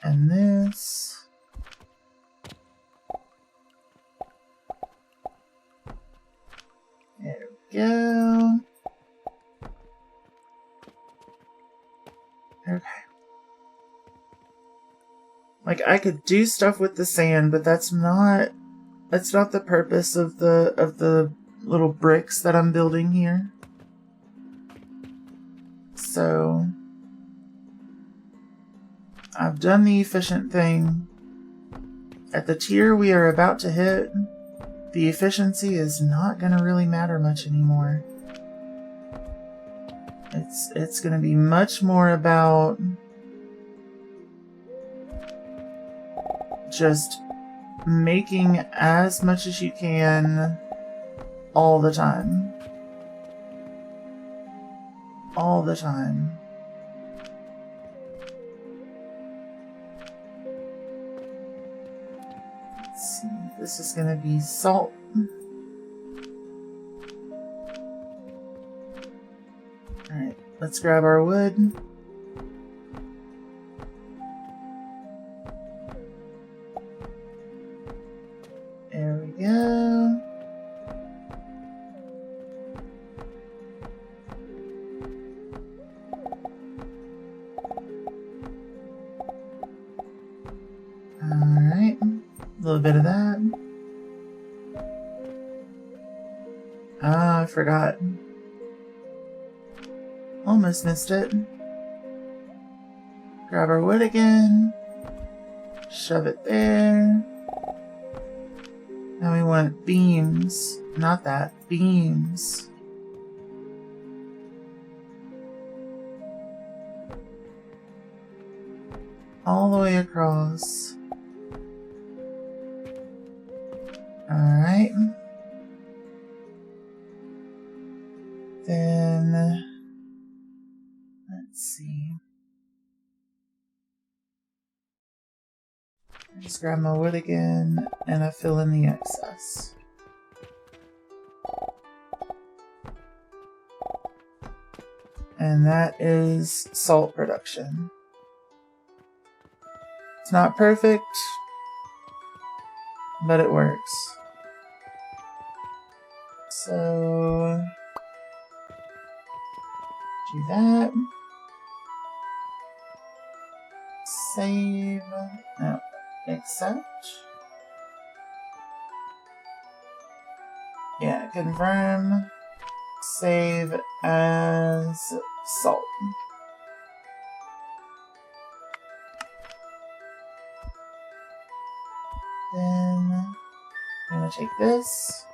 And this. There we go. Okay. Like, I could do stuff with the sand, but that's not the purpose of the little bricks that I'm building here. So I've done the efficient thing. At the tier we are about to hit, the efficiency is not going to really matter much anymore. It's going to be much more about just making as much as you can all the time. All the time. Let's see, this is going to be salt. Alright, let's grab our wood. There we go. Alright, a little bit of that. Ah, I forgot. Almost missed it. Grab our wood again. Shove it there. Now we want beams. Not that. Beams. All the way across. Alright. Then let's see. Just grab my wood again and I fill in the excess. And that is salt production. It's not perfect, but it works. So do that. Save. No. Accept. Yeah, confirm. Save as salt. Then I'm gonna take this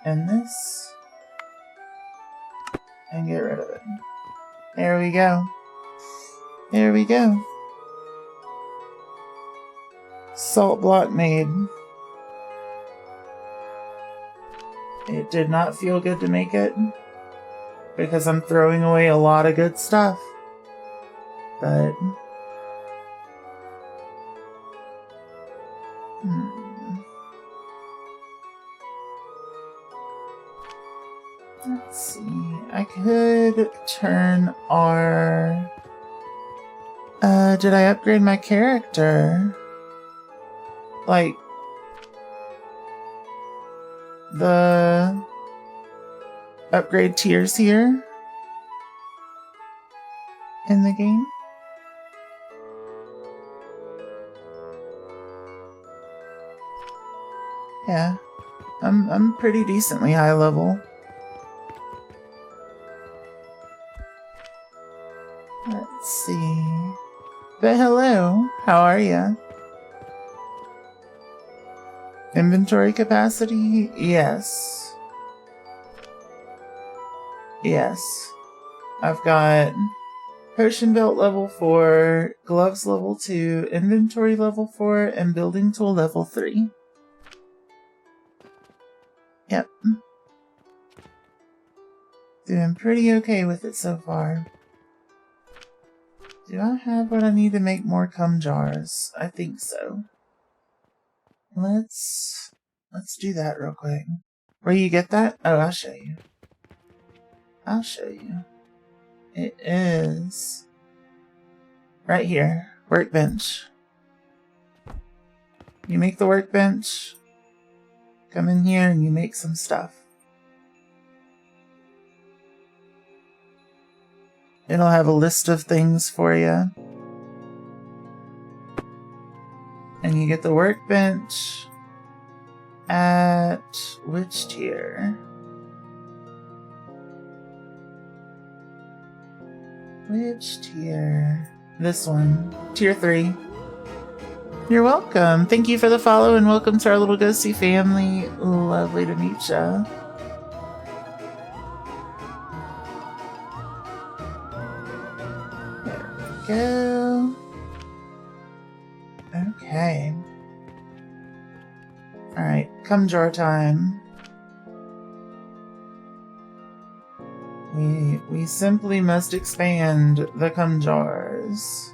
and this and get rid of it. There we go. There we go. Salt block made. It did not feel good to make it because I'm throwing away a lot of good stuff. But let's see. I could turn our... did I upgrade my character? Like, the upgrade tiers here in the game? Yeah, I'm pretty decently high level. Let's see. But hello, how are ya? Inventory capacity? Yes. Yes. I've got potion belt level 4, gloves level 2, inventory level 4, and building tool level 3. Yep. Doing pretty okay with it so far. Do I have what I need to make more cum jars? I think so. Let's do that real quick. Where you get that? Oh, I'll show you. I'll show you. It is right here. Workbench. You make the workbench. Come in here and you make some stuff. It'll have a list of things for you. And you get the workbench at which tier? Which tier? This one. Tier 3. You're welcome. Thank you for the follow and welcome to our little ghosty family. Lovely to meet ya. There we go. Okay. Alright, cum jar time. We simply must expand the cum jars.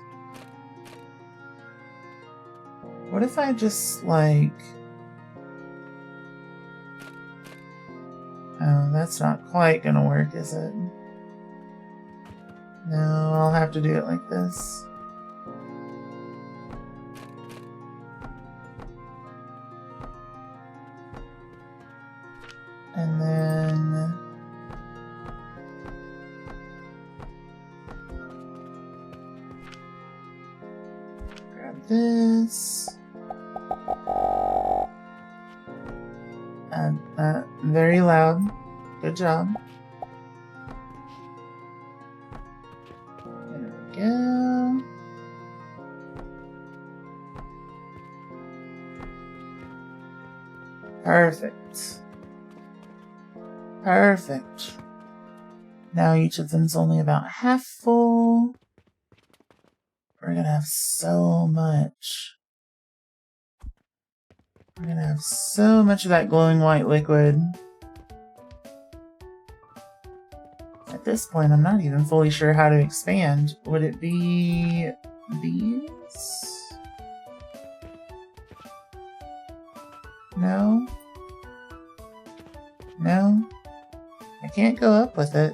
What if I just, like... Oh, that's not quite gonna work, is it? No, I'll have to do it like this. And then... grab this. Very loud. Good job. There we go. Perfect. Perfect. Now each of them's only about half full. We're gonna have so much. We're gonna have so much of that glowing white liquid. At this point, I'm not even fully sure how to expand. Would it be these? No? No? I can't go up with it.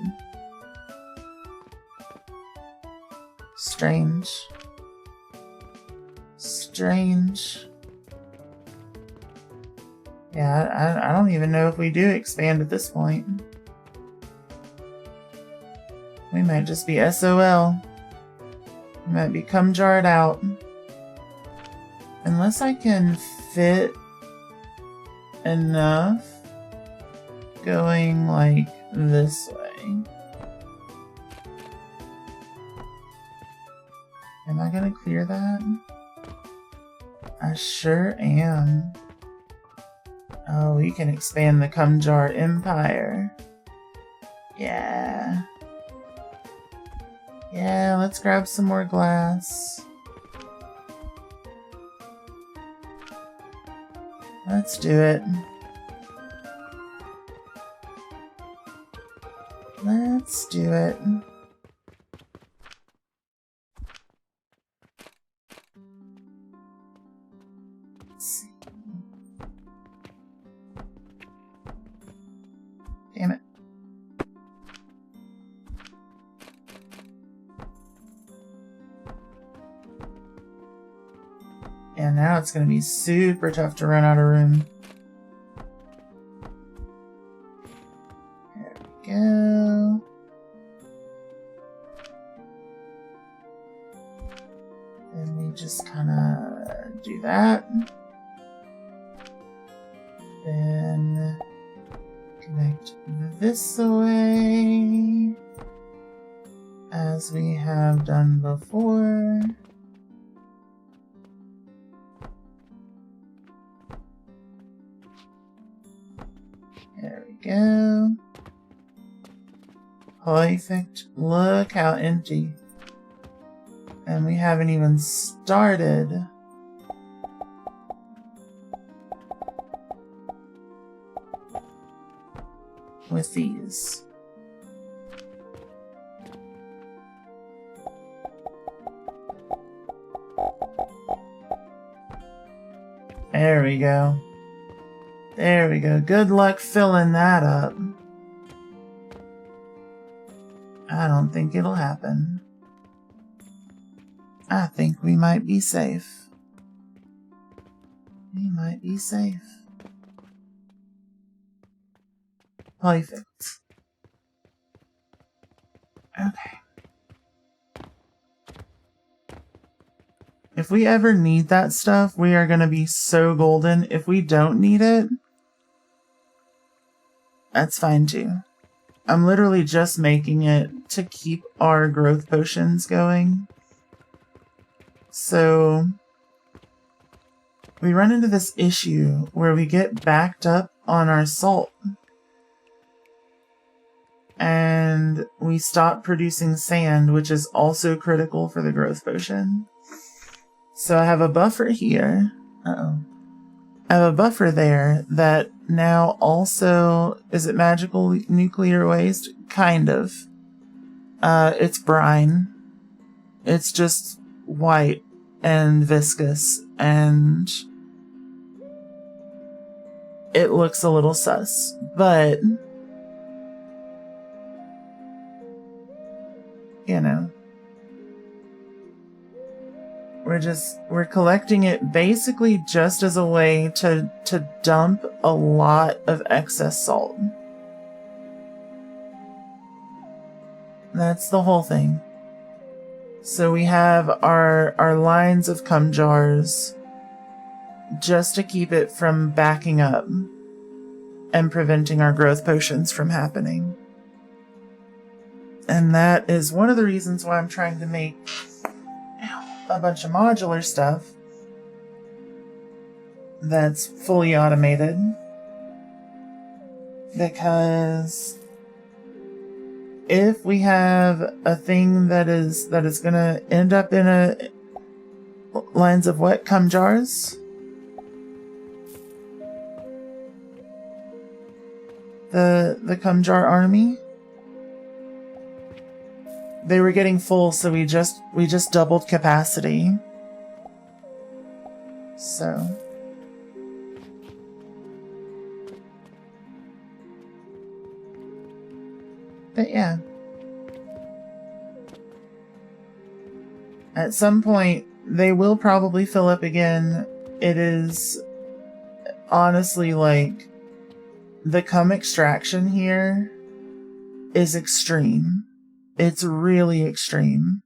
Strange. Strange. Yeah, I don't even know if we do expand at this point. We might just be SOL. We might be cum jarred out. Unless I can fit enough going like this way. Am I gonna clear that? I sure am. Oh, we can expand the cum jar empire. Yeah. Yeah, let's grab some more glass. Let's do it. Let's do it. Let's see. Damn it. And now it's going to be super tough to run out of room. There we go. And we just kind of do that. Then connect this away as we have done before. There we go. Perfect. Look how empty. And we haven't even started with these. There we go. There we go. Good luck filling that up. I don't think it'll happen. I think we might be safe. We might be safe. Perfect. Okay. If we ever need that stuff, we are going to be so golden. If we don't need it, that's fine too. I'm literally just making it to keep our growth potions going. So we run into this issue where we get backed up on our salt. And we stop producing sand, which is also critical for the growth potion. So I have a buffer here. I have a buffer there that now also, is it magical nuclear waste? Kind of. It's brine. It's just white and viscous, and it looks a little sus, but you know, we're collecting it basically just as a way to dump a lot of excess salt. That's the whole thing. So we have our lines of cum jars just to keep it from backing up and preventing our growth potions from happening. And that is one of the reasons why I'm trying to make a bunch of modular stuff that's fully automated, because if we have a thing that is going to end up in a lines of what? Cum jars? The cum jar army? They were getting full, so we just doubled capacity. So but yeah. At some point, they will probably fill up again. It is honestly like the cum extraction here is extreme. It's really extreme.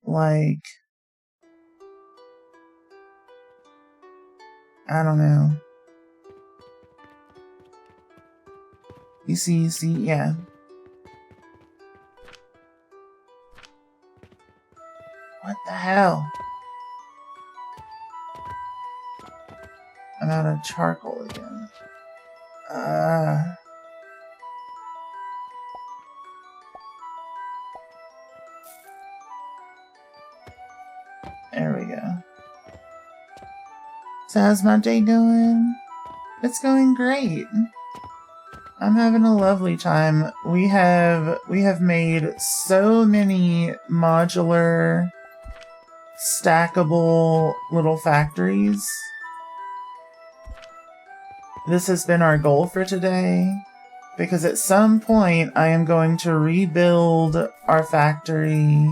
Like, I don't know. You see, yeah. What the hell? I'm out of charcoal again. So how's my day going? It's going great. I'm having a lovely time. We have made so many modular, stackable little factories. This has been our goal for today, because at some point I am going to rebuild our factory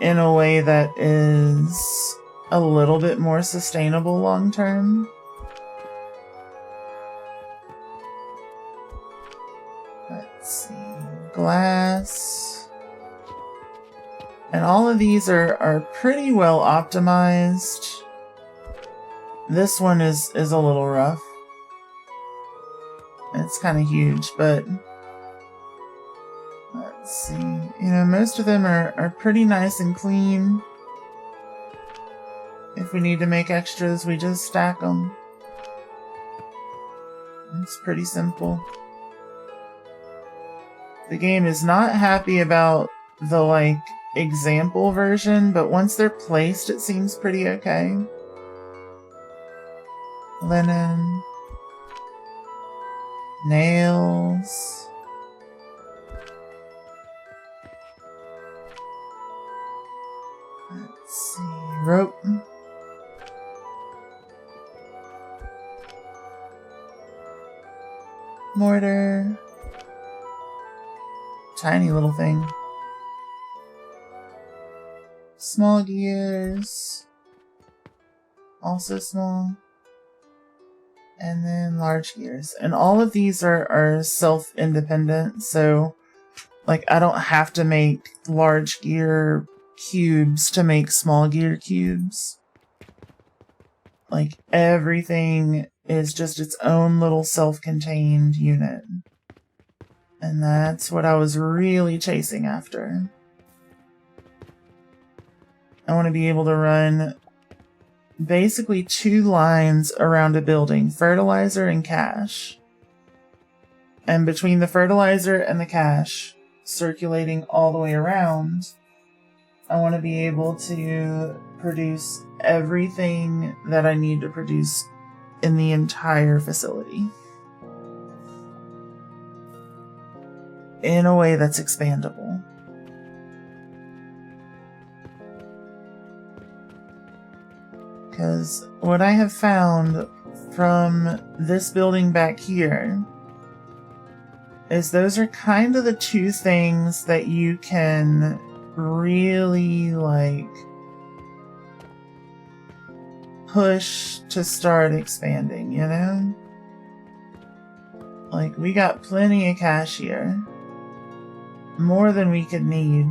in a way that is a little bit more sustainable long term. Let's see, glass. And all of these are pretty well optimized. This one is a little rough. It's kind of huge, but let's see. You know, most of them are pretty nice and clean. If we need to make extras, we just stack them. It's pretty simple. The game is not happy about the, like, example version, but once they're placed, it seems pretty okay. Linen. Nails. Let's see. Rope. Mortar. Tiny little thing. Small gears. Also small. And then large gears. And all of these are self-independent, so like I don't have to make large gear cubes to make small gear cubes. Like everything is just its own little self-contained unit. And that's what I was really chasing after. I want to be able to run basically 2 lines around a building, fertilizer and cache. And between the fertilizer and the cache, circulating all the way around, I want to be able to produce everything that I need to produce in the entire facility. In a way that's expandable. Because what I have found from this building back here is those are kind of the 2 things that you can really, like, push to start expanding, you know? Like, we got plenty of cash here. More than we could need.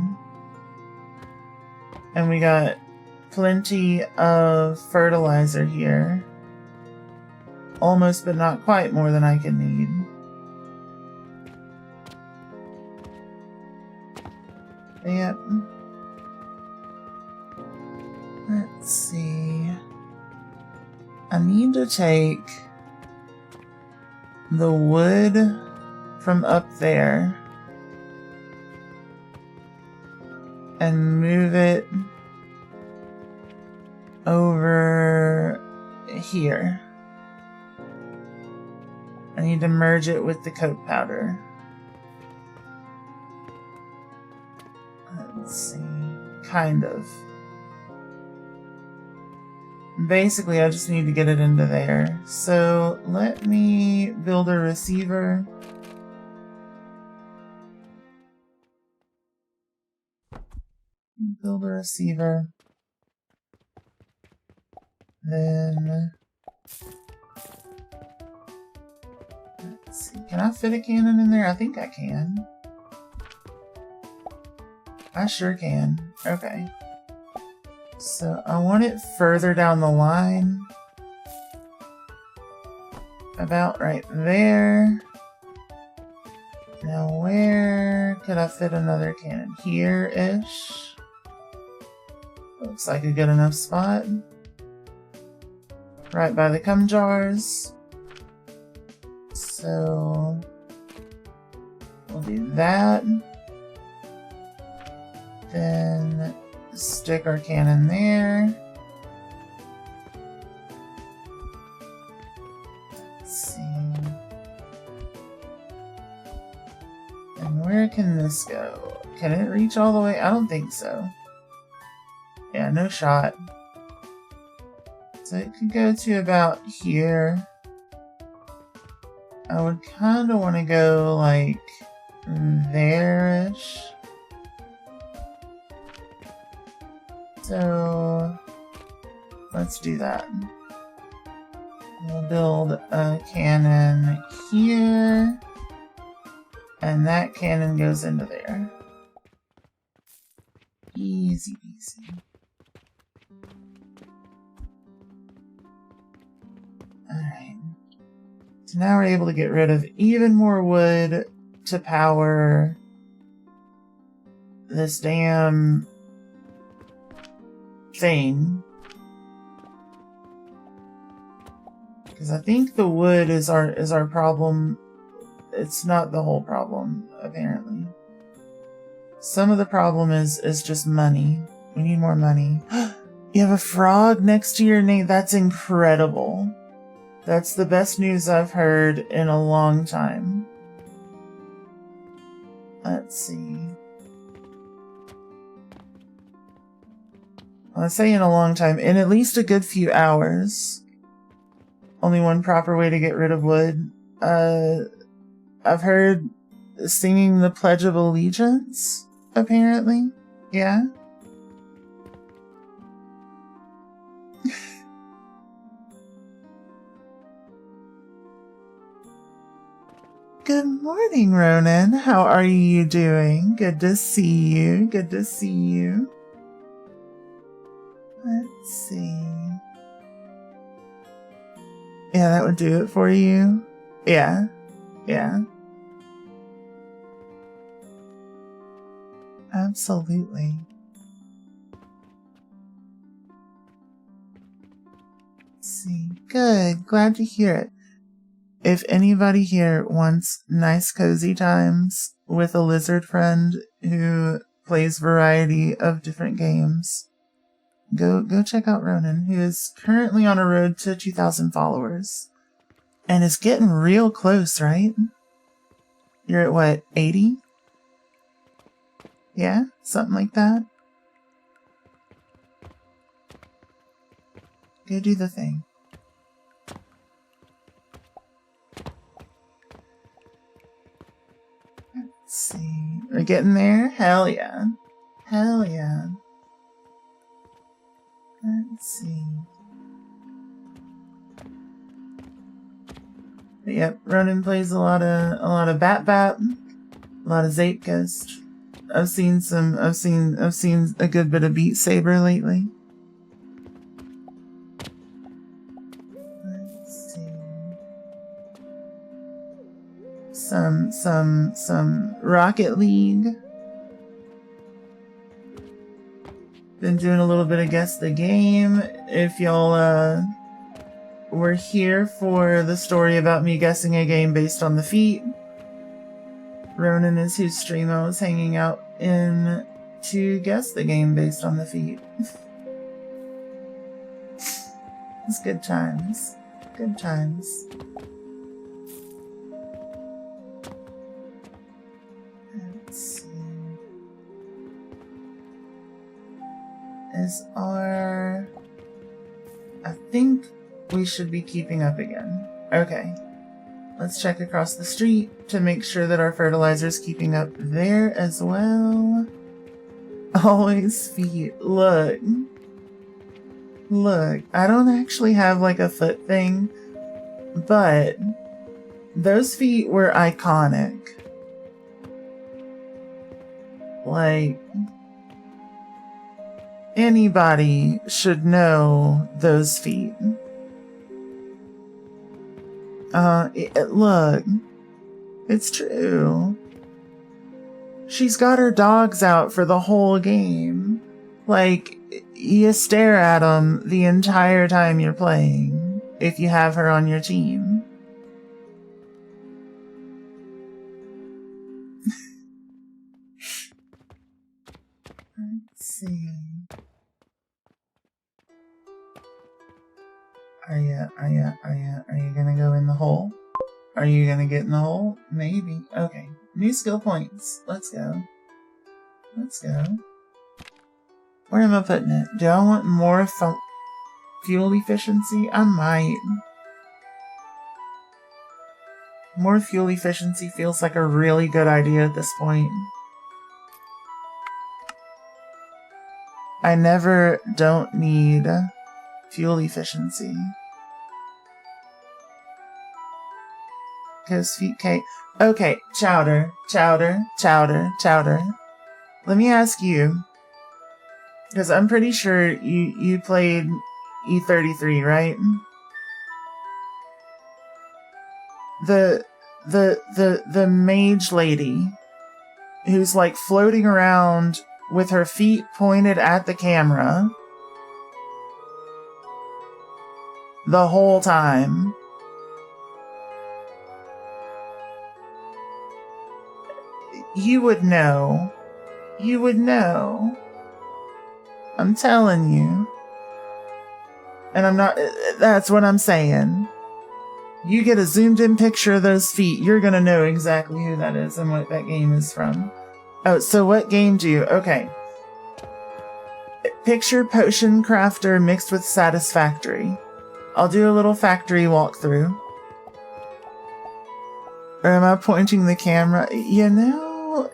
And we got plenty of fertilizer here. Almost but not quite more than I can need. Yep. Let's see. I need to take the wood from up there and move it over here. I need to merge it with the coke powder. Let's see. Kind of. Basically, I just need to get it into there. So let me build a receiver. Build a receiver. Then, let's see, can I fit a cannon in there? I think I can. I sure can. Okay. So I want it further down the line. About right there. Now where could I fit another cannon? Here-ish. Looks like a good enough spot. Right by the cum jars. So we'll do that. Then stick our cannon there. Let's see. And where can this go? Can it reach all the way? I don't think so. Yeah, no shot. So it could go to about here. I would kind of want to go like there-ish. So let's do that. We'll build a cannon here. And that cannon goes into there. Easy peasy. Alright. So now we're able to get rid of even more wood to power this damn thing. Because I think the wood is our problem. It's not the whole problem, apparently. Some of the problem is just money. We need more money. You have a frog next to your name? That's incredible. That's the best news I've heard in a long time. Let's see. Well, I say in a long time, in at least a good few hours. Only one proper way to get rid of wood. I've heard singing the Pledge of Allegiance, apparently. Yeah? Good morning, Ronan. How are you doing? Good to see you. Good to see you. Let's see. Yeah, that would do it for you. Yeah. Yeah. Absolutely. Let's see. Good. Glad to hear it. If anybody here wants nice cozy times with a lizard friend who plays variety of different games, go check out Ronan, who is currently on a road to 2,000 followers. And is getting real close, right? You're at what, 80? Yeah, something like that. Go do the thing. Let's see. We're getting there? Hell yeah. Hell yeah. Let's see. But yep, Ronan plays a lot of Bat Bat, a lot of Zape Ghost. I've seen a good bit of Beat Saber lately. Let's see. Some Rocket League. Been doing a little bit of Guess the Game. If y'all were here for the story about me guessing a game based on the feet, Ronan is whose stream I was hanging out in to guess the game based on the feet. It's good times. Good times. Let's see. I think we should be keeping up again. Okay. Let's check across the street to make sure that our fertilizer's keeping up there as well. Always feet. Look. Look. I don't actually have like a foot thing, but those feet were iconic. Like, anybody should know those feet. Look, it's true. She's got her dogs out for the whole game. Like, you stare at them the entire time you're playing, if you have her on your team. Let's see. Are you gonna go in the hole? Are you gonna get in the hole? Maybe. Okay. New skill points. Let's go. Let's go. Where am I putting it? Do I want more fuel efficiency? I might. More fuel efficiency feels like a really good idea at this point. I never don't need fuel efficiency. Ghost feet cake. Okay, Chowder. Let me ask you, because I'm pretty sure you played E33, right? The mage lady who's like floating around with her feet pointed at the camera the whole time. You would know. You would know. I'm telling you. And I'm not, that's what I'm saying. You get a zoomed in picture of those feet, you're gonna know exactly who that is and what that game is from. Oh, so what game do you, okay. Picture Potion Crafter mixed with Satisfactory. I'll do a little factory walkthrough. Or am I pointing the camera? You know.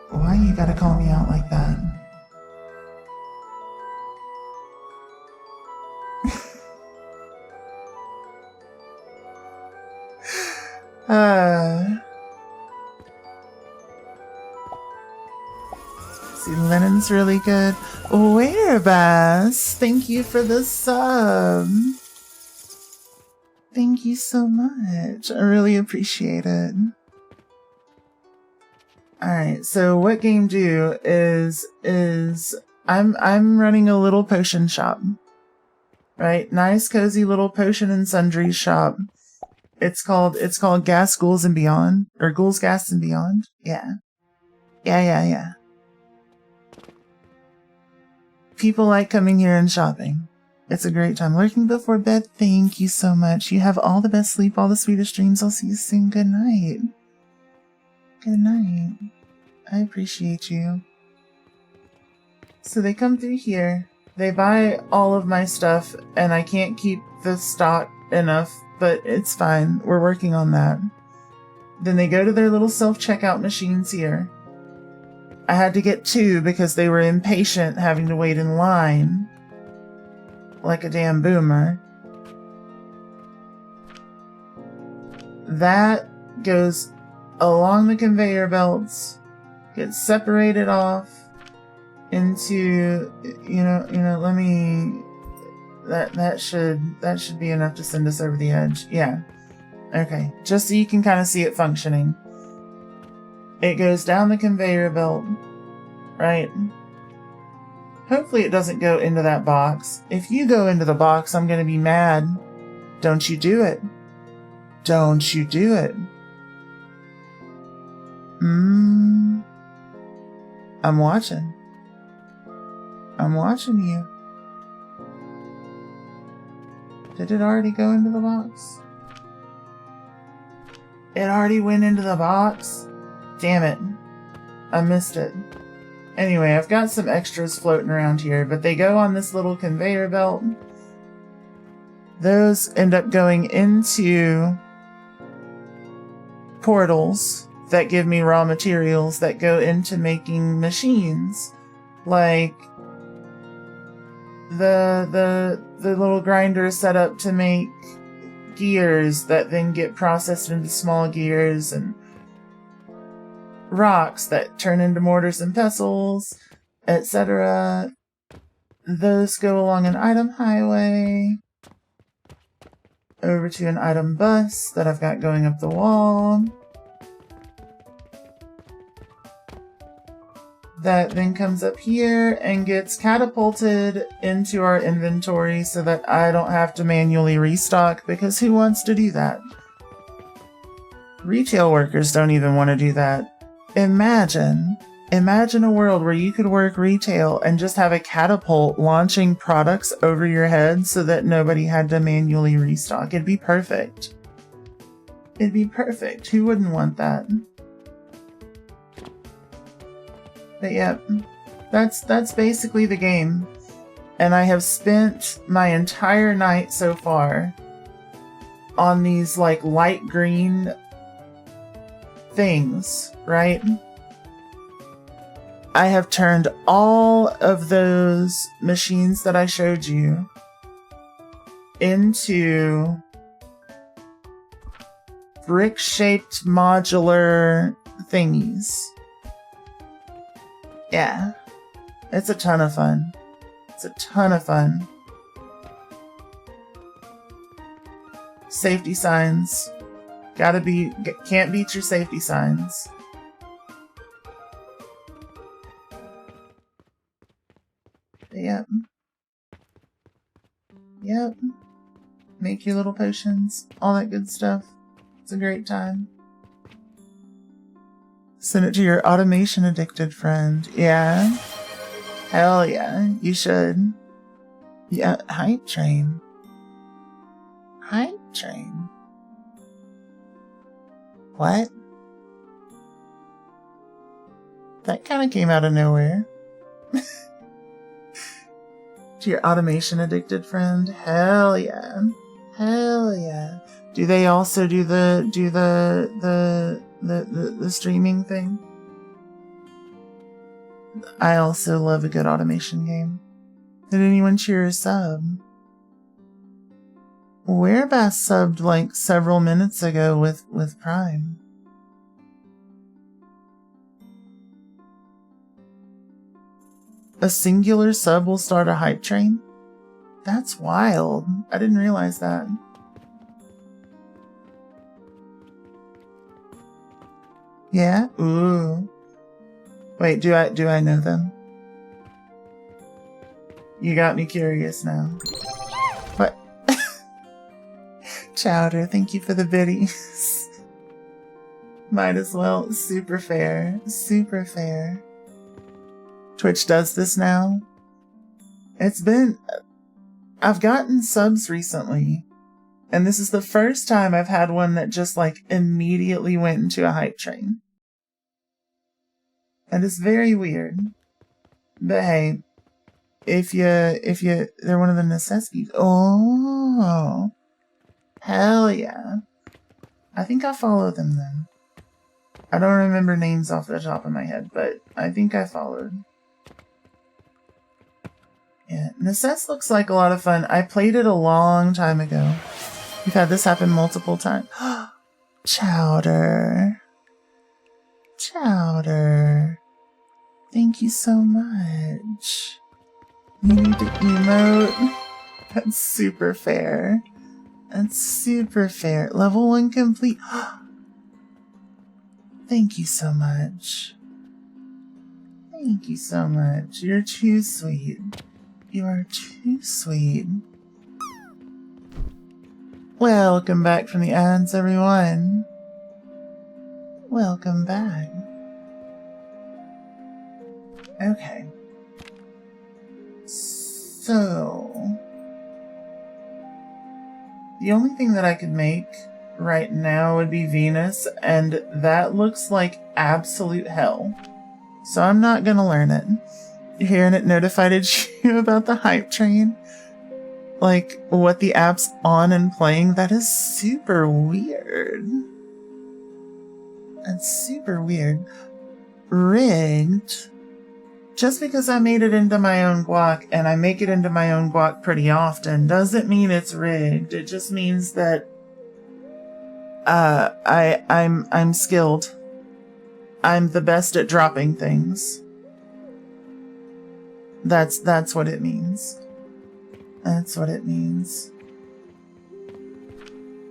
Why you gotta call me out like that? See, Lennon's really good. Whereabouts? Thank you for the sub. Thank you so much. I really appreciate it. Alright, so what game do is I'm running a little potion shop. Right? Nice cozy little potion and sundries shop. It's called Gas Ghouls and Beyond. Or Ghouls Gas and Beyond. Yeah. Yeah. People like coming here and shopping. It's a great time. Lurking before bed, thank you so much. You have all the best sleep, all the sweetest dreams. I'll see you soon. Good night. Good night. I appreciate you. So they come through here. They buy all of my stuff, and I can't keep the stock enough, but it's fine. We're working on that. Then they go to their little self-checkout machines here. I had to get 2 because they were impatient having to wait in line. Like a damn boomer. That goes along the conveyor belts, gets separated off into, let me, that should be enough to send us over the edge. Yeah. Okay. Just so you can kind of see it functioning. It goes down the conveyor belt, right? Hopefully it doesn't go into that box. If you go into the box, I'm going to be mad. Don't you do it. Don't you do it. I'm watching. I'm watching you. Did it already go into the box? It already went into the box? Damn it. I missed it. Anyway, I've got some extras floating around here, but they go on this little conveyor belt. Those end up going into portals that give me raw materials that go into making machines. Like the little grinder set up to make gears that then get processed into small gears, and rocks that turn into mortars and pestles, etc. Those go along an item highway over to an item bus that I've got going up the wall. that then comes up here and gets catapulted into our inventory so that I don't have to manually restock, because who wants to do that? Retail workers don't even want to do that. Imagine a world where you could work retail and just have a catapult launching products over your head so that nobody had to manually restock. It'd be perfect. It'd be perfect. Who wouldn't want that? But yeah, that's basically the game. And I have spent my entire night so far on these like light green things, right? I have turned all of those machines that I showed you into brick-shaped modular thingies. Yeah, it's a ton of fun. It's a ton of fun. Safety signs. Can't beat your safety signs. Yep. Yep. Make your little potions. All that good stuff. It's a great time. Send it to your automation addicted friend. Yeah. Hell yeah. You should. Yeah. Hype train. Hype train. What? That kind of came out of nowhere. To your automation addicted friend. Hell yeah. Hell yeah. Do they also do the streaming thing? I also love a good automation game. Did anyone cheer a sub? Werebass subbed like several minutes ago with Prime. A singular sub will start a hype train? That's wild. I didn't realize that. Yeah? Ooh. Wait, do I know them? You got me curious now. What? Chowder, thank you for the biddies. Might as well. Super fair. Super fair. Twitch does this now. I've gotten subs recently, and this is the first time I've had one that just like immediately went into a hype train. And it's very weird. But hey, if they're one of the necessities. Oh, hell yeah. I think I follow them then. I don't remember names off the top of my head, but I think I followed. Yeah, Necess looks like a lot of fun. I played it a long time ago. We've had this happen multiple times. Chowder. Chowder. Thank you so much. You need to emote. That's super fair. That's super fair. Level 1 complete. Thank you so much. Thank you so much. You're too sweet. You are too sweet. Welcome back from the ads, everyone. Welcome back. Okay. So, the only thing that I could make right now would be Venus, and that looks like absolute hell. So I'm not gonna learn it. Hearing it notified you about the hype train, like what the app's on and playing, that is super weird. That's super weird. Rigged. Just because I made it into my own guac, and I make it into my own guac pretty often, doesn't mean it's rigged. It just means that I'm skilled. I'm the best at dropping things. That's what it means. That's what it means.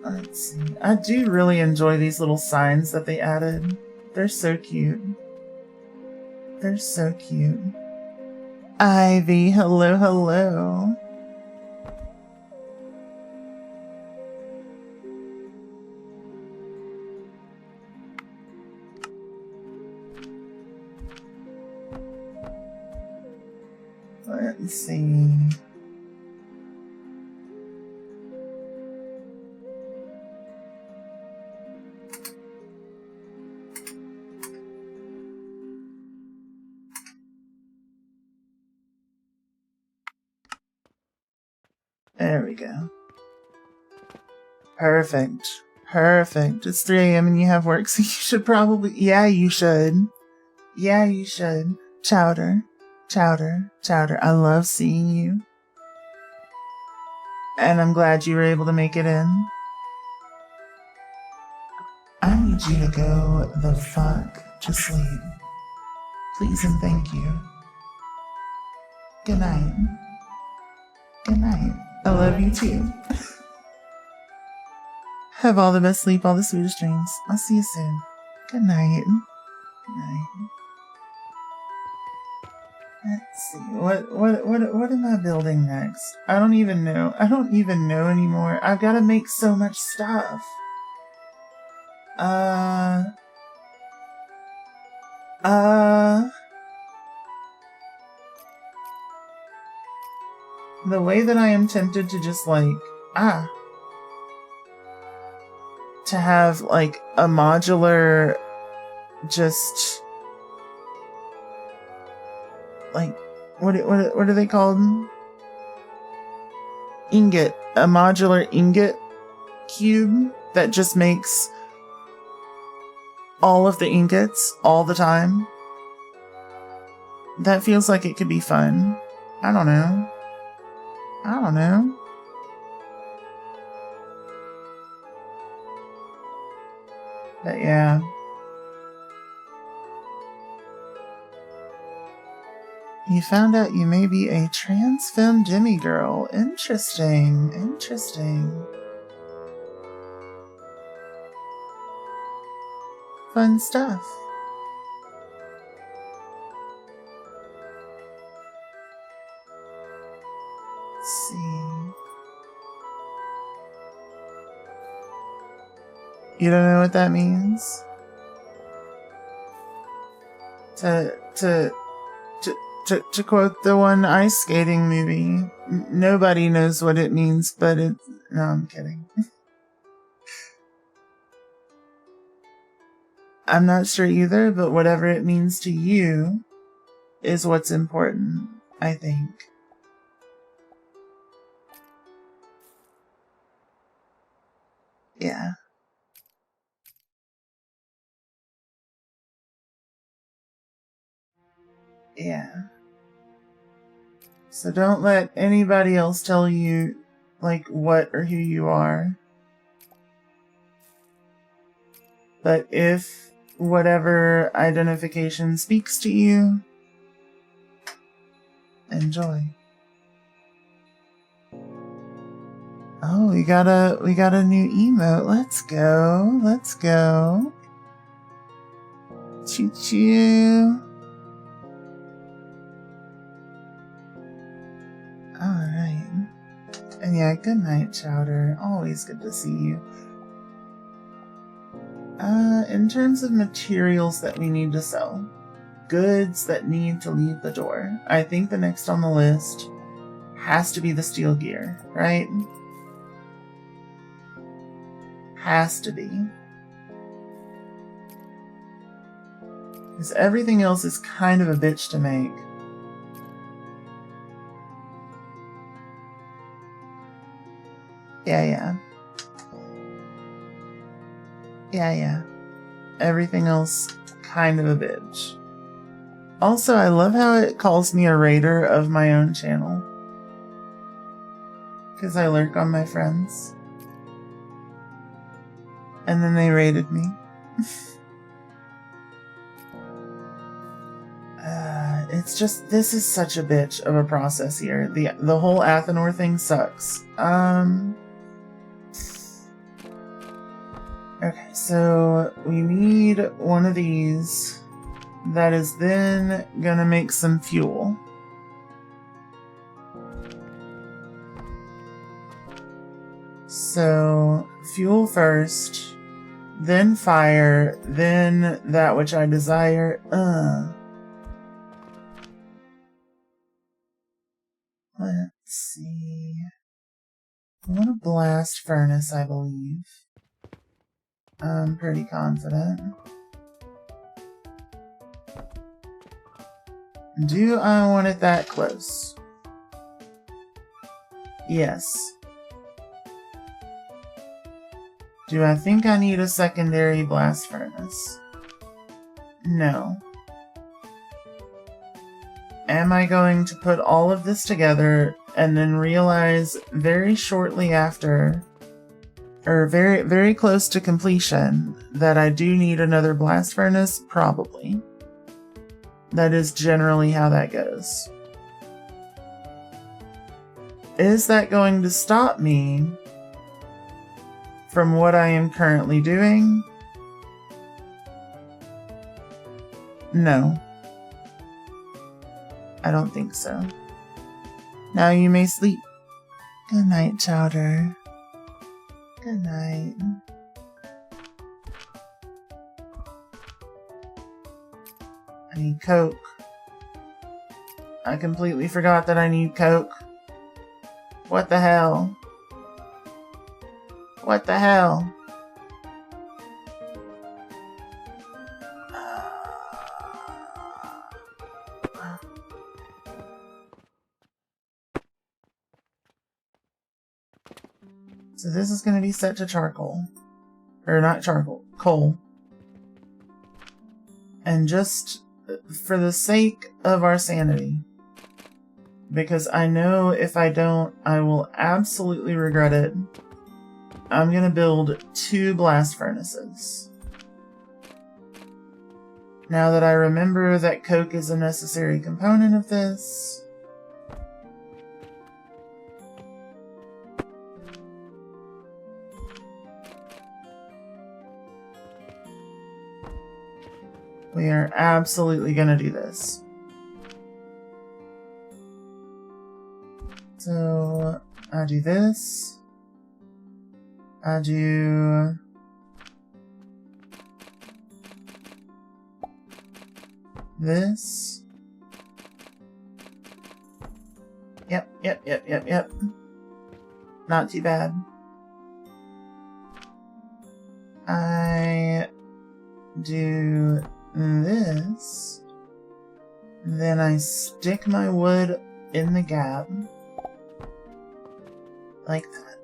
Let's see. I do really enjoy these little signs that they added. They're so cute. They're so cute. Ivy, hello, hello. Let's see. There we go. Perfect. Perfect. It's 3 a.m. and you have work, so you should probably... Yeah, you should. Yeah, you should. Chowder. Chowder. Chowder. I love seeing you. And I'm glad you were able to make it in. I need you to go the fuck to sleep. Please and thank you. Good night. Good night. I love you too. Have all the best sleep, all the sweetest dreams. I'll see you soon. Good night. Good night. Let's see. What am I building next? I don't even know. I don't even know anymore. I've got to make so much stuff. The way that I am tempted to just like, to have like a modular, just like, what are they called? Ingot. A modular ingot cube that just makes all of the ingots all the time. That feels like it could be fun. I don't know. I don't know. But yeah. You found out you may be a trans femme demigirl. Interesting. Interesting. Fun stuff. Let's see. You don't know what that means? To quote the one ice skating movie, nobody knows what it means, but it... No, I'm kidding. I'm not sure either, but whatever it means to you is what's important, I think. Yeah. Yeah. So don't let anybody else tell you, like, what or who you are. But if whatever identification speaks to you, enjoy. Oh, we got a new emote. Let's go. Let's go. Choo choo. Alright. And yeah, good night, Chowder. Always good to see you. In terms of materials that we need to sell, goods that need to leave the door, I think the next on the list has to be the steel gear, right? Has to be. Because everything else is kind of a bitch to make. Yeah. Everything else, kind of a bitch. Also, I love how it calls me a raider of my own channel. Because I lurk on my friends. And then they raided me. It's just, this is such a bitch of a process here. The whole Athenor thing sucks. Okay, so we need one of these That is then gonna make some fuel. So, fuel first, then fire, then that which I desire. Let's see. I want a blast furnace, I believe. I'm pretty confident. Do I want it that close? Yes. Do I think I need a secondary blast furnace? No. Am I going to put all of this together and then realize very shortly after, or very, very close to completion, that I do need another blast furnace? Probably. That is generally how that goes. Is that going to stop me from what I am currently doing? No. I don't think so. Now you may sleep. Good night, Chowder. Good night. I need Coke. I completely forgot that I need Coke. What the hell? What the hell? So this is going to be set to charcoal. Or not charcoal, coal. And just for the sake of our sanity, because I know if I don't, I will absolutely regret it, I'm going to build 2 blast furnaces. Now that I remember that coke is a necessary component of this, we are absolutely going to do this. So, I do this. I do this. Yep. Not too bad. I do this. Then I stick my wood in the gap. Like that.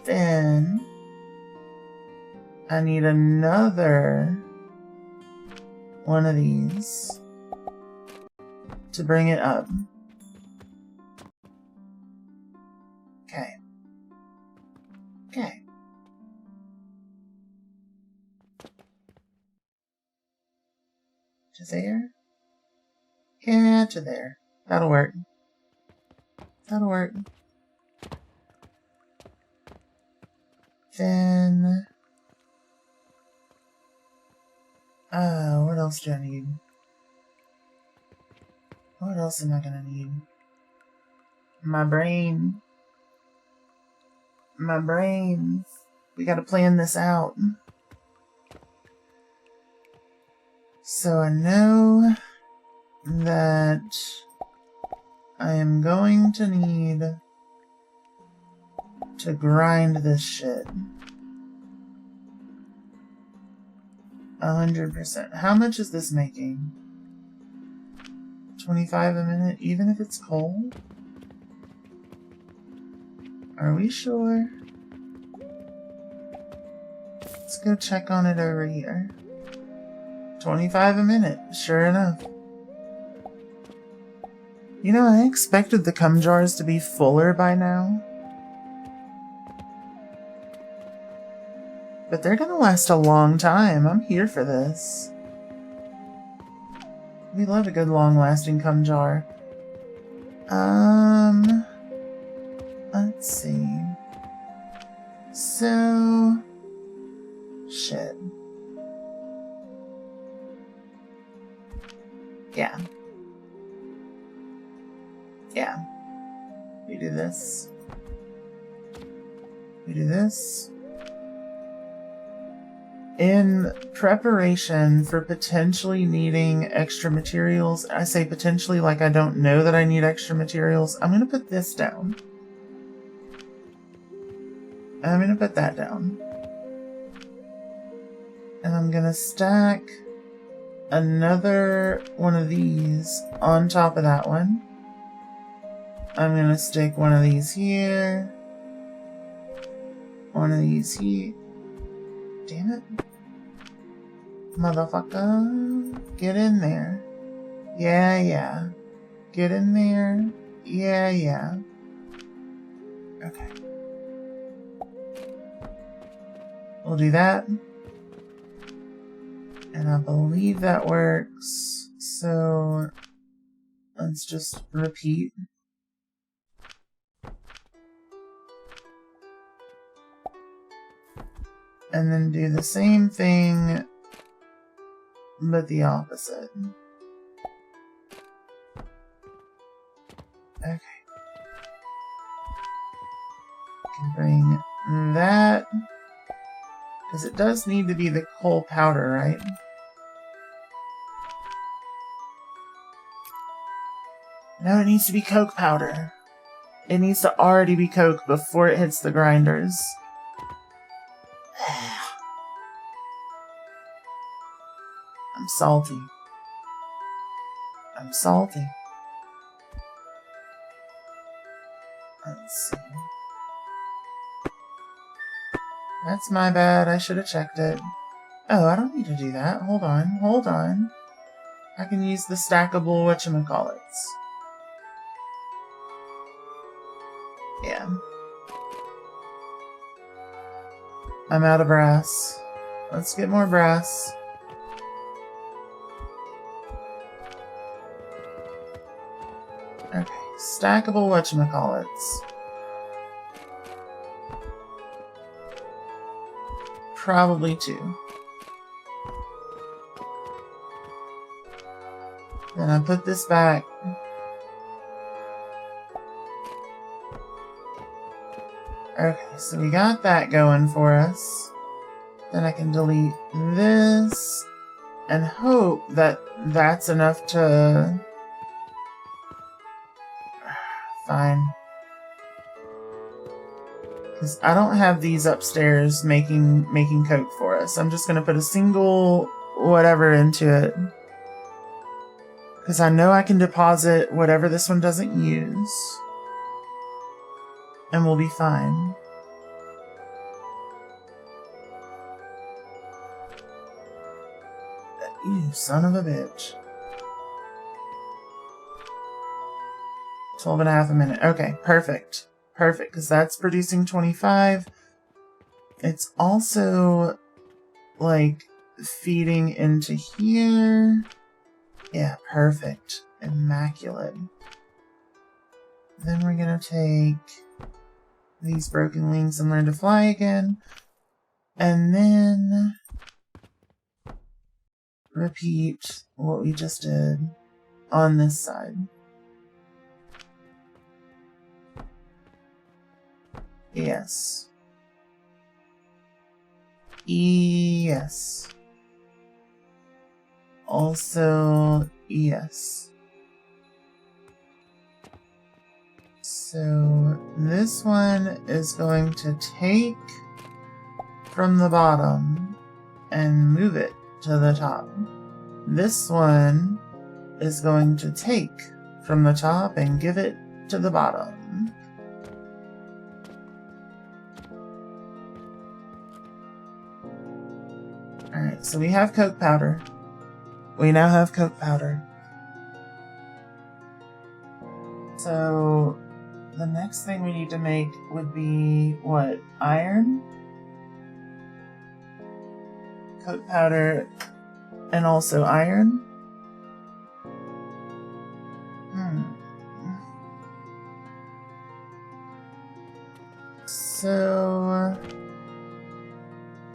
Then I need another one of these to bring it up. Okay. Okay. To there? Yeah, to there. That'll work. That'll work. Then... what else do I need? What else am I gonna need? My brain. My brain. We gotta plan this out. So I know that I am going to need to grind this shit. 100%. How much is this making? 25 a minute, even if it's coal? Are we sure? Let's go check on it over here. 25 a minute, sure enough. You know, I expected the cum jars to be fuller by now. But they're gonna last a long time. I'm here for this. We love a good long-lasting cum jar. Let's see. So... shit. Yeah. Yeah. We do this. We do this. In preparation for potentially needing extra materials, I say potentially like I don't know that I need extra materials, I'm going to put this down. I'm going to put that down. And I'm going to stack another one of these on top of that one. I'm going to stick one of these here. One of these here. Damn it. Motherfucker. Get in there. Yeah, yeah. Get in there. Yeah, yeah. Okay. We'll do that. And I believe that works. So let's just repeat. And then do the same thing, but the opposite. Okay. Can bring that. Because it does need to be the coal powder, right? No, it needs to be coke powder. It needs to already be coke before it hits the grinders. I'm salty. I'm salty. Let's see. That's my bad. I should have checked it. Oh, I don't need to do that. Hold on. Hold on. I can use the stackable whatchamacallits. Yeah. I'm out of brass. Let's get more brass. Okay. Stackable whatchamacallits. Probably 2. Then I put this back. Okay, so we got that going for us. Then I can delete this and hope that that's enough to... Fine. Because I don't have these upstairs making coke for us. I'm just going to put a single whatever into it. Because I know I can deposit whatever this one doesn't use. And we'll be fine. You son of a bitch. 12.5 a minute. Okay, perfect. Perfect, because that's producing 25. It's also, like, feeding into here. Yeah, perfect. Immaculate. Then we're gonna take these broken wings and learn to fly again. And then repeat what we just did on this side. Yes. Yes. Also, yes. So this one is going to take from the bottom and move it to the top. This one is going to take from the top and give it to the bottom. Alright, so we have coke powder. We now have coke powder. So the next thing we need to make would be what? Iron? Coke powder and also iron? So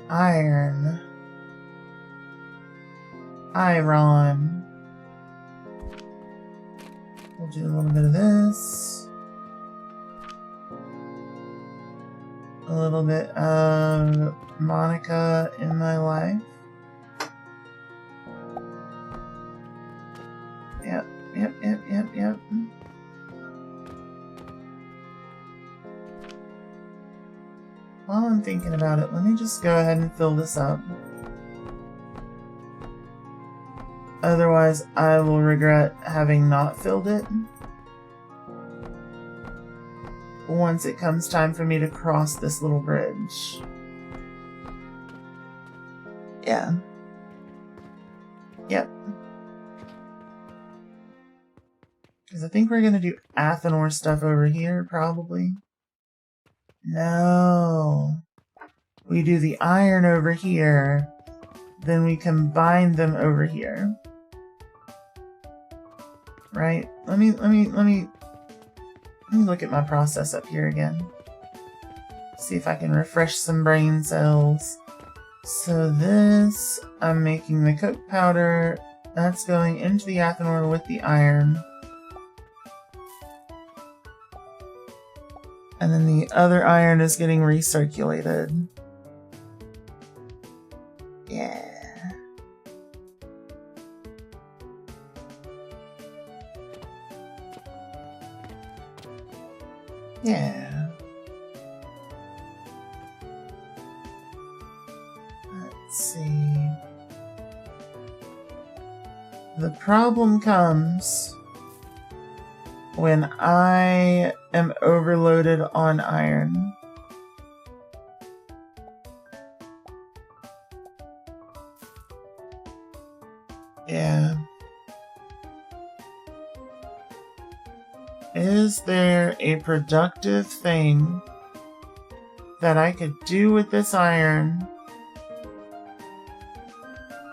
iron. Iron. We'll do a little bit of this. A little bit of Monica in my life. Yep. While I'm thinking about it, let me just go ahead and fill this up. Otherwise, I will regret having not filled it once it comes time for me to cross this little bridge. Yeah. Yep. Because I think we're going to do Athenor stuff over here, probably. No. We do the iron over here, then we combine them over here. Right? Let me look at my process up here again. See if I can refresh some brain cells. So this, I'm making the coke powder. That's going into the Athenor with the iron. And then the other iron is getting recirculated. Yeah. Yeah. Let's see. The problem comes when I am overloaded on iron. Yeah. Is there a productive thing that I could do with this iron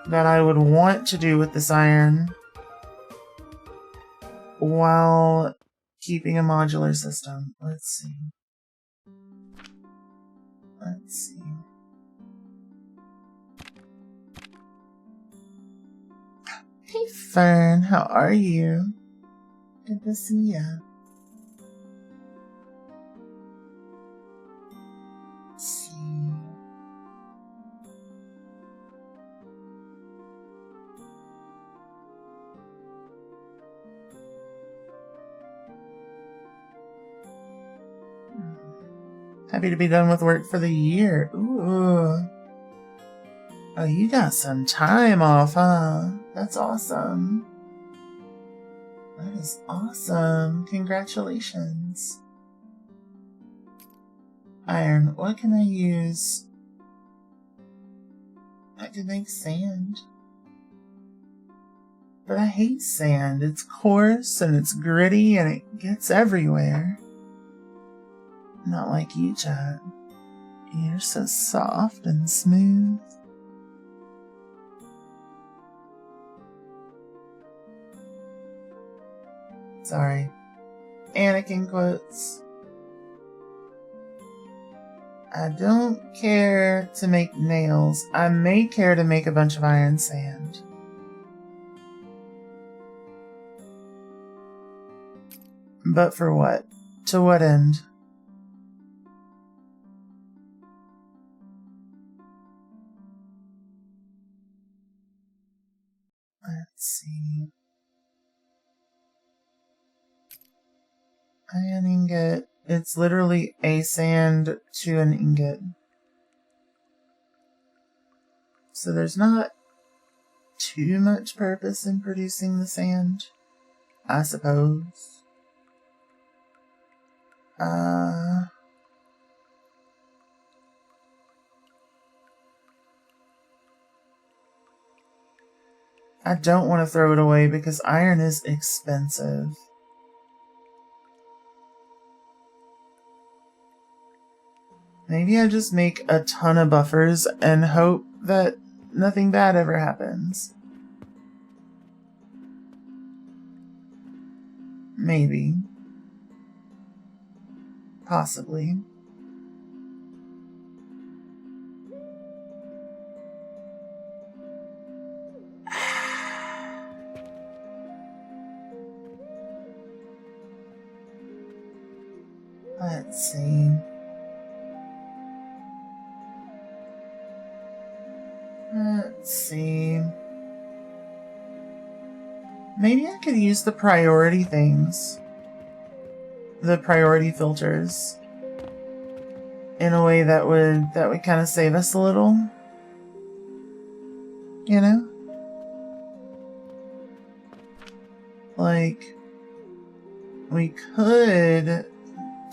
that I would want to do with this iron while keeping a modular system? Let's see. Hey Fern, how are you? Good to see ya. Let's see. Happy to be done with work for the year. Ooh. Oh, you got some time off, huh? That's awesome. That is awesome. Congratulations. Iron. What can I use? I could make sand. But I hate sand. It's coarse and it's gritty and it gets everywhere. Not like you, Chad. You're so soft and smooth. Sorry. Anakin quotes. I don't care to make nails. I may care to make a bunch of iron sand. But for what? To what end? Let's see. Iron ingot. It's literally a sand to an ingot. So there's not too much purpose in producing the sand, I suppose. I don't want to throw it away because iron is expensive. Maybe I just make a ton of buffers and hope that nothing bad ever happens. Maybe. Possibly. Let's see. Let's see. Maybe I could use the priority things. The priority filters. In a way that would kind of save us a little. You know? Like, we could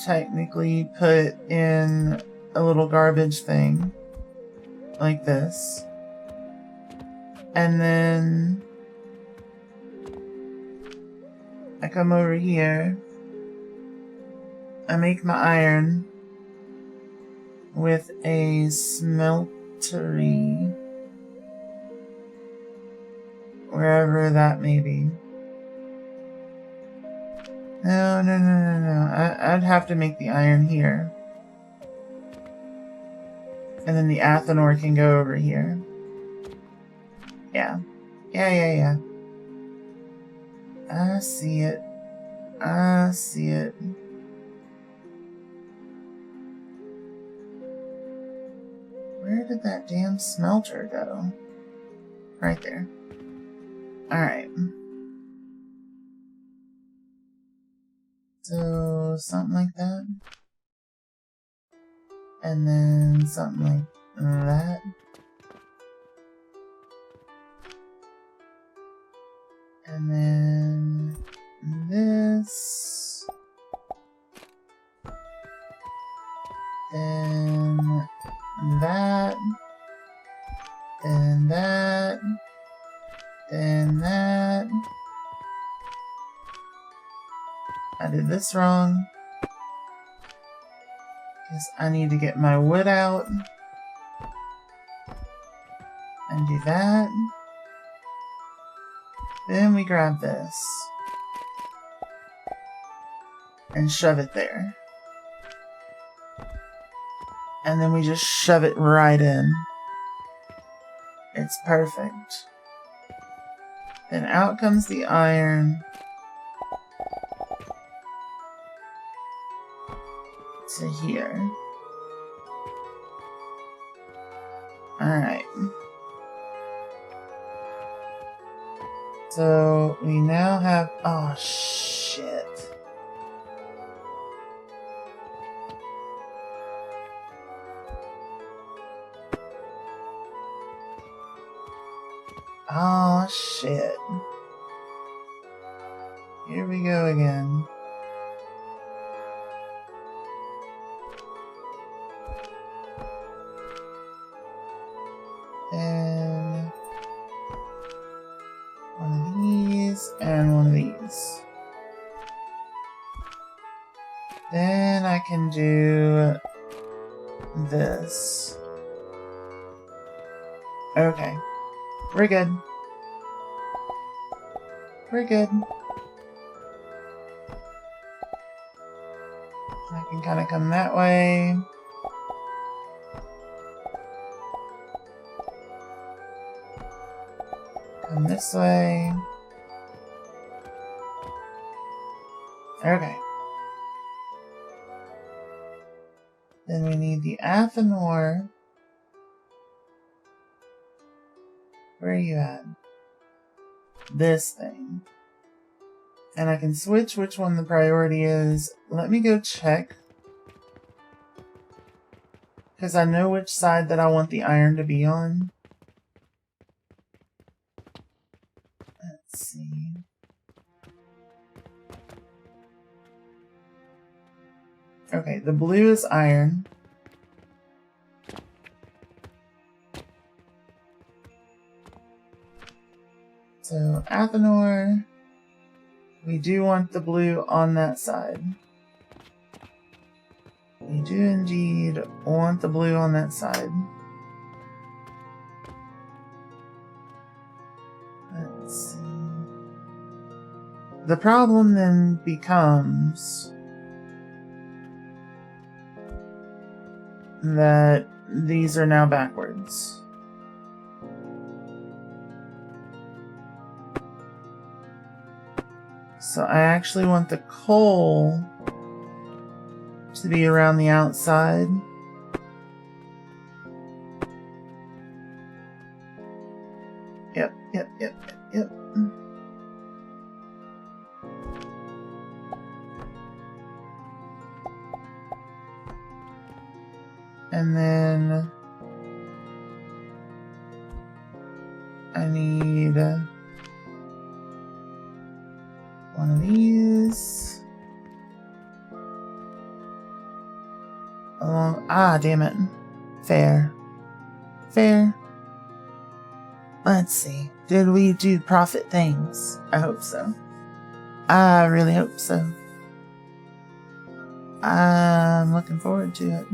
technically put in a little garbage thing like this. And then I come over here. I make my iron with a smeltery, wherever that may be. No. I'd have to make the iron here. And then the Athenor can go over here. Yeah. I see it. Where did that damn smelter go? Right there. Alright. So, something like that. And then something like that. And then this. Then that. Then that. Then that. I did this wrong. Because I need to get my wood out. And do that. Then we grab this. And shove it there. And then we just shove it right in. It's perfect. Then out comes the iron. To here. Alright. So we now have... Oh, shit. Oh, shit. Here we go again. And one of these, and one of these. Then I can do this. Okay. We're good. We're good. I can kind of come that way. Come this way. Okay. Then we need the Athenor. Where are you at? This thing. And I can switch which one the priority is. Let me go check. Because I know which side that I want the iron to be on. Let's see. Okay, the blue is iron. So, Athenor, we do want the blue on that side. We do indeed want the blue on that side. Let's see. The problem then becomes that these are now backwards. So I actually want the coal to be around the outside. Yep. And then I need one of these. Damn it. Fair. Let's see. Did we do profit things? I hope so. I really hope so. I'm looking forward to it.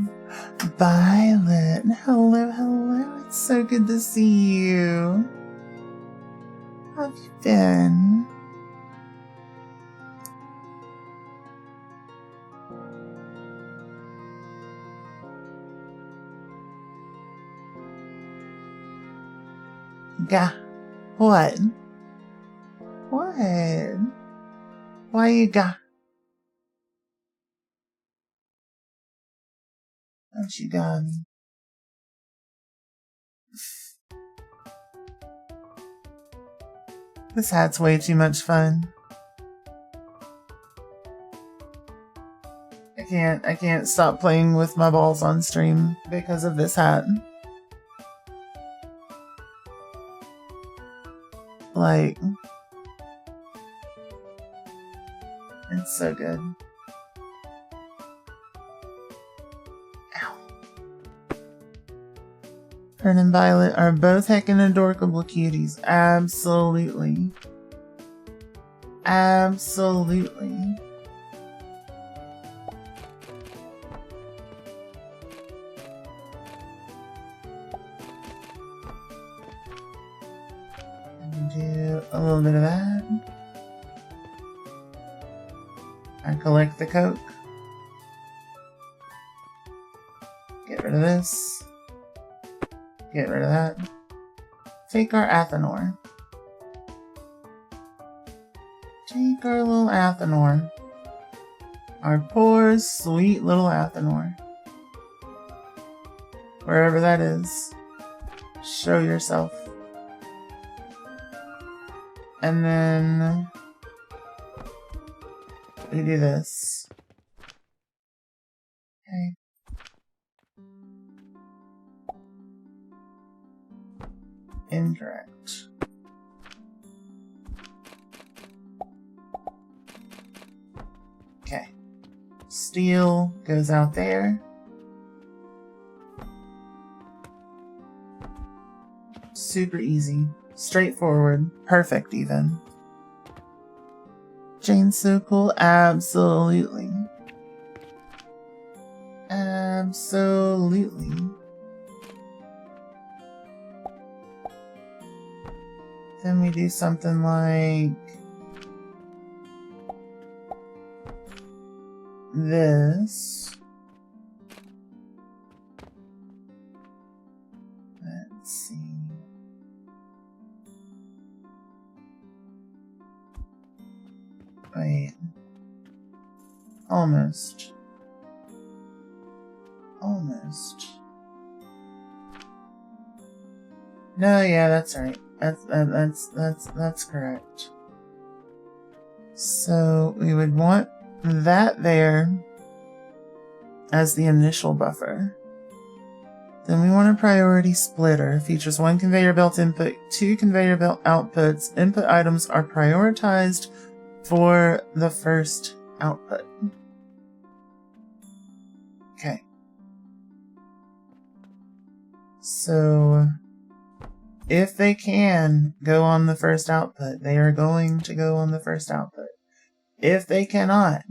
Violet, hello. It's so good to see you. How have you been? What? Why you What you got? This hat's way too much fun. I can't stop playing with my balls on stream because of this hat. Like, it's so good. Ow. Fern and Violet are both heckin' adorable cuties. Absolutely. Do a little bit of that. I collect the Coke. Get rid of this. Get rid of that. Take our Athenor. Take our little Athenor. Our poor, sweet little Athenor. Wherever that is. Show yourself. And then we do this. Okay. Incorrect. Okay. Steel goes out there. Super easy. Straightforward. Perfect, even. Jane's so cool. Absolutely. Absolutely. Then we do something like this. Let's see. Wait. Almost. No, yeah, that's right. That's correct. So we would want that there as the initial buffer. Then we want a priority splitter. Features 1 conveyor belt input, 2 conveyor belt outputs. Input items are prioritized for the first output. Okay. So if they can go on the first output, they are going to go on the first output. If they cannot,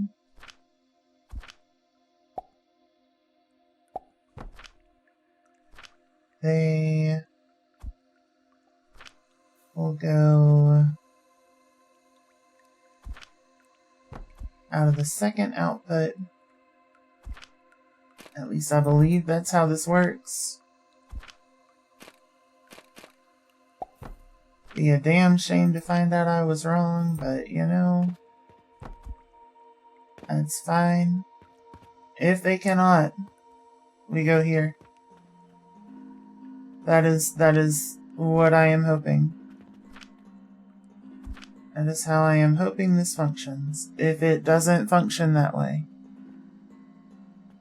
they will go out of the second output. At least I believe that's how this works. Be a damn shame to find out I was wrong, but you know, that's fine. If they cannot, we go here. That is what I am hoping. That is how I am hoping this functions. If it doesn't function that way,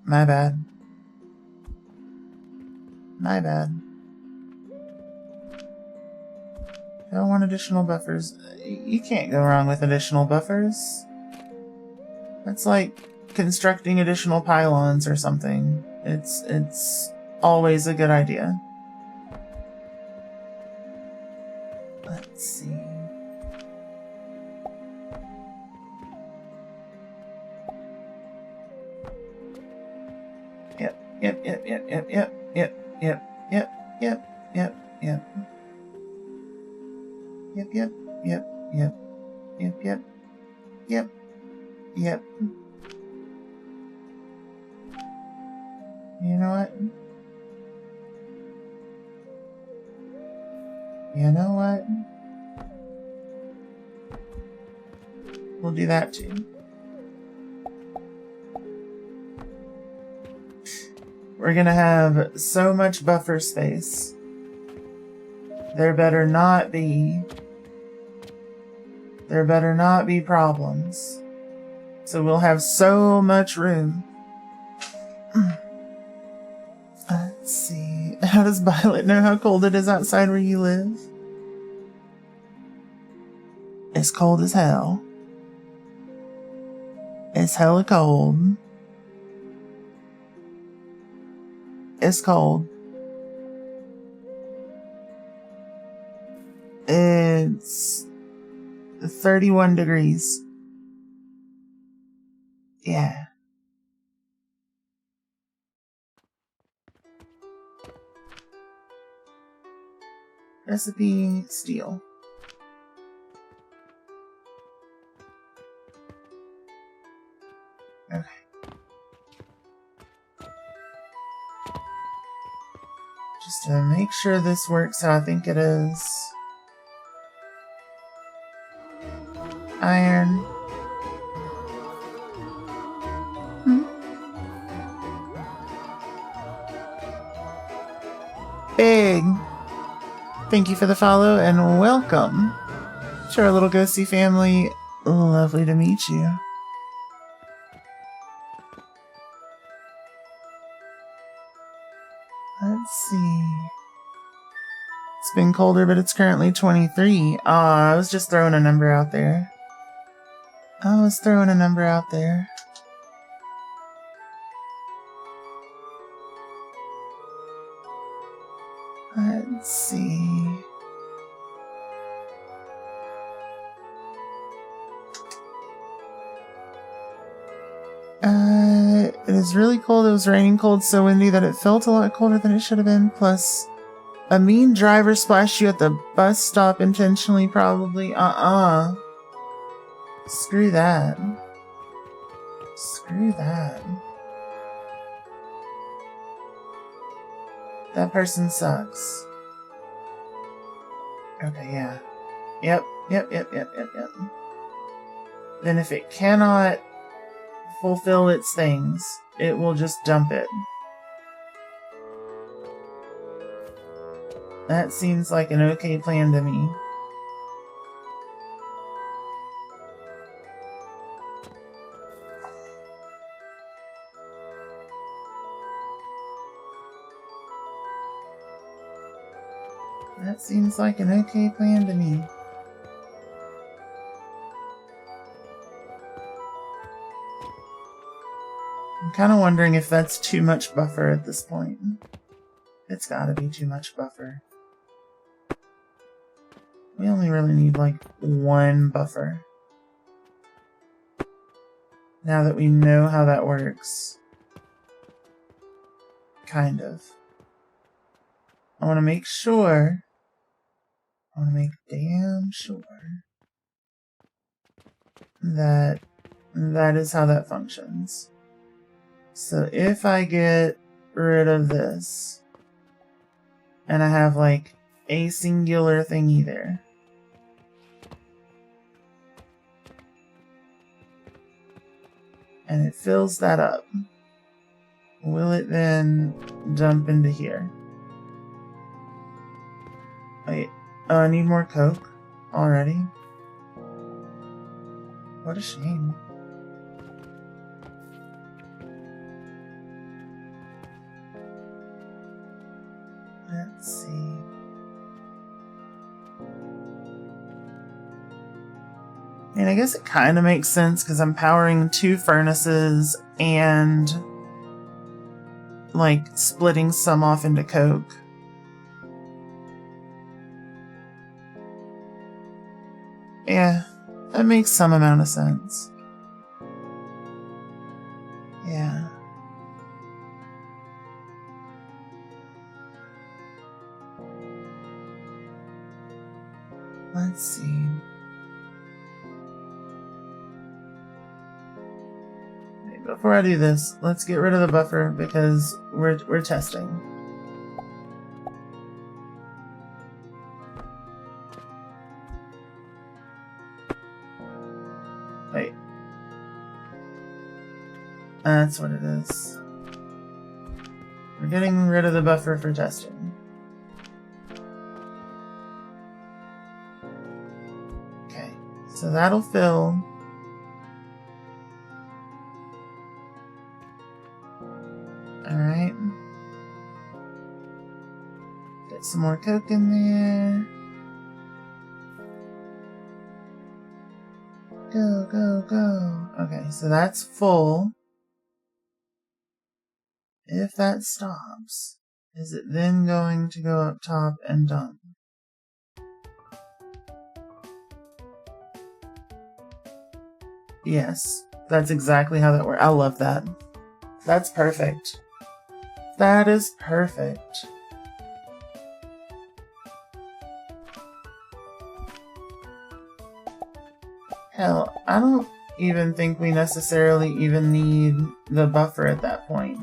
my bad. My bad. Do I want additional buffers? You can't go wrong with additional buffers. That's like constructing additional pylons or something. It's always a good idea. Let's see. Yep. You know what? You know what? We'll do that too. We're gonna have so much buffer space. There better not be problems. So we'll have so much room. Let's see. How does Violet know how cold it is outside where you live? It's cold as hell. It's hella cold. It's cold. It's 31 degrees. Yeah. Recipe steel. Okay. Just to make sure this works how I think it is. Iron. Big. Thank you for the follow and welcome to our little ghosty family. Lovely to meet you. Let's see. It's been colder, but it's currently 23. Aw, I was just throwing a number out there. Let's see. It is really cold. It was raining cold, so windy that it felt a lot colder than it should have been. Plus, a mean driver splashed you at the bus stop intentionally, probably. Screw that. Screw that. That person sucks. Okay, yeah. Yep. Then if it cannot fulfill its things, it will just dump it. That seems like an okay plan to me. That seems like an okay plan to me. I'm kind of wondering if that's too much buffer at this point. It's gotta be too much buffer. We only really need like one buffer. Now that we know how that works. Kind of. I want to make sure. I want to make damn sure that that is how that functions. So if I get rid of this, and I have like a singular thingy there, and it fills that up, will it then dump into here? Wait, I need more Coke already. What a shame. Let's see. And I guess it kind of makes sense because I'm powering 2 furnaces and like splitting some off into Coke. Yeah, that makes some amount of sense. Yeah. Let's see. Before I do this, let's get rid of the buffer because we're testing. Wait. That's what it is. We're getting rid of the buffer for testing. Okay, so that'll fill. Alright. Get some more Coke in there. Go, go, go. Okay, so that's full. If that stops, is it then going to go up top and dump? Yes, that's exactly how that works. I love that. That's perfect. That is perfect. Hell, I don't even think we necessarily even need the buffer at that point.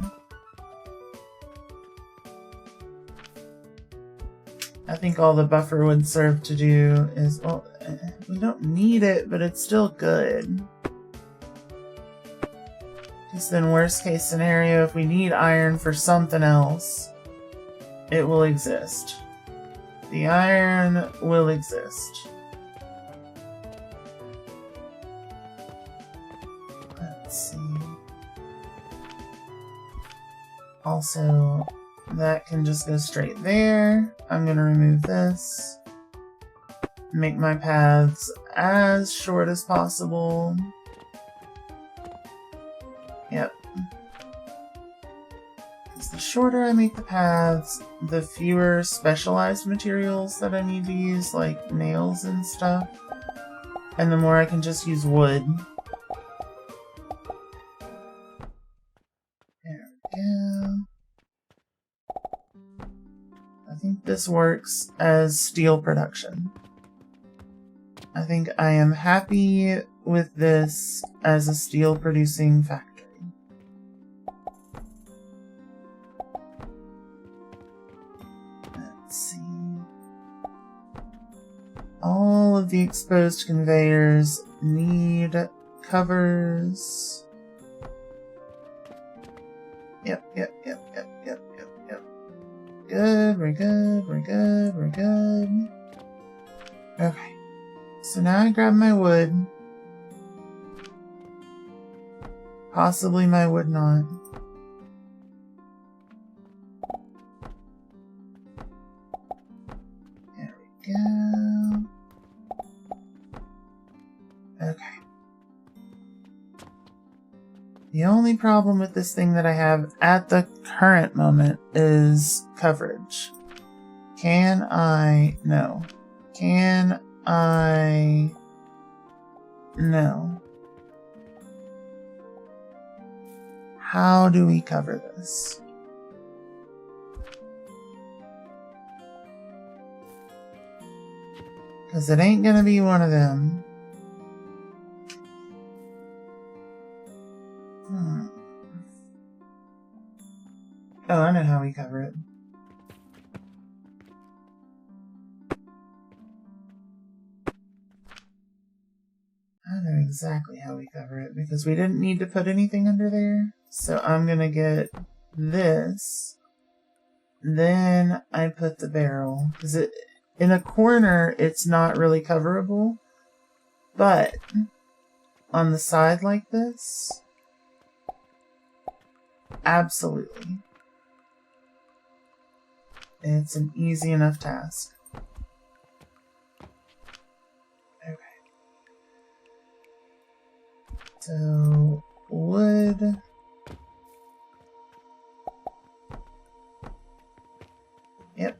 I think all the buffer would serve to do is, well, we don't need it, but it's still good. Because then worst case scenario, if we need iron for something else, it will exist. The iron will exist. Let's see. Also, that can just go straight there. I'm going to remove this. Make my paths as short as possible. Yep. Because the shorter I make the paths, the fewer specialized materials that I need to use, like nails and stuff. And the more I can just use wood. There we go. I think this works as steel production. I think I am happy with this as a steel producing factory. Let's see. All of the exposed conveyors need covers. Yep. Good, we're good, we're good, we're good. Okay. So now I grab my wood. Possibly my wood knot. There we go. Okay. The only problem with this thing that I have at the current moment is coverage. Can I? No. Can I? No. How do we cover this? Because it ain't gonna be one of them. Oh, I know how we cover it. I know exactly how we cover it because we didn't need to put anything under there. So I'm gonna get this. Then I put the barrel. Because in a corner, it's not really coverable. But on the side like this, absolutely. It's an easy enough task. Okay. So, wood. Yep.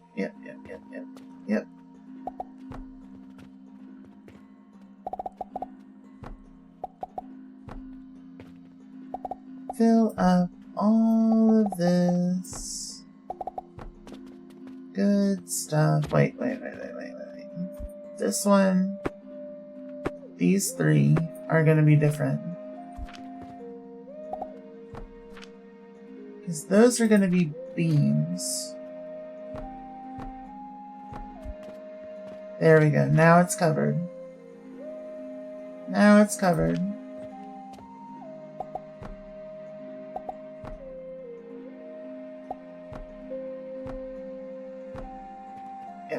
Fill up all of this. Good stuff. Wait. This one, these three are going to be different. Because those are going to be beams. There we go. Now it's covered. Yep.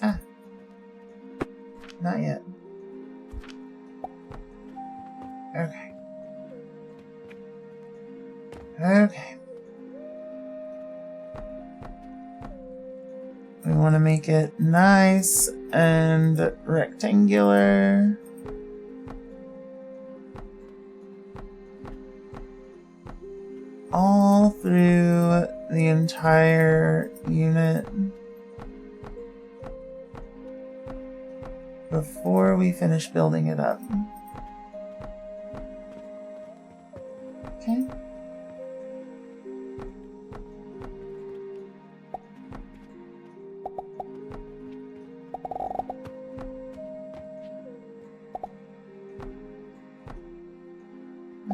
Ah. Not yet. Okay. We want to make it nice and rectangular. All through the entire unit before we finish building it up. Okay.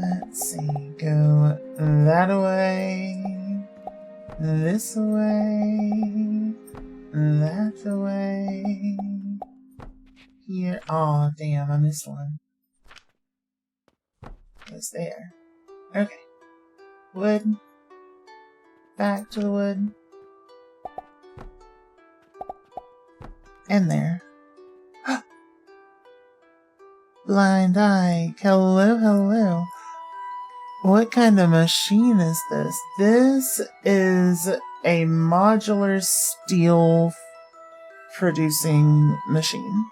Let's see, go that away, this away, that away, here. Aw, damn, I missed one. It's there. Okay. Wood. Back to the wood. And there. Blind eye. Hello. What kind of machine is this? This is a modular steel producing machine.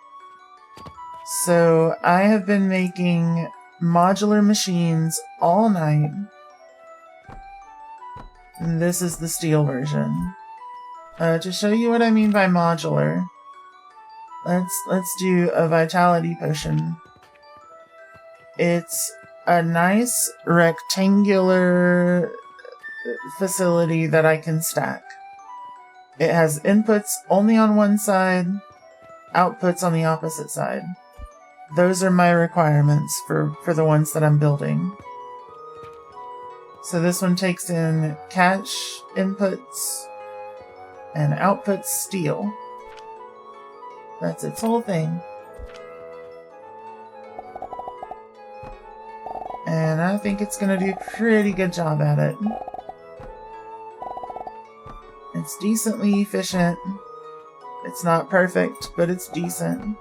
So I have been making modular machines all night. And this is the steel version. To show you what I mean by modular, let's do a vitality potion. It's a nice rectangular facility that I can stack. It has inputs only on one side, outputs on the opposite side. Those are my requirements for the ones that I'm building. So this one takes in cache inputs and outputs steel. That's its whole thing. And I think it's going to do a pretty good job at it. It's decently efficient. It's not perfect, but it's decent.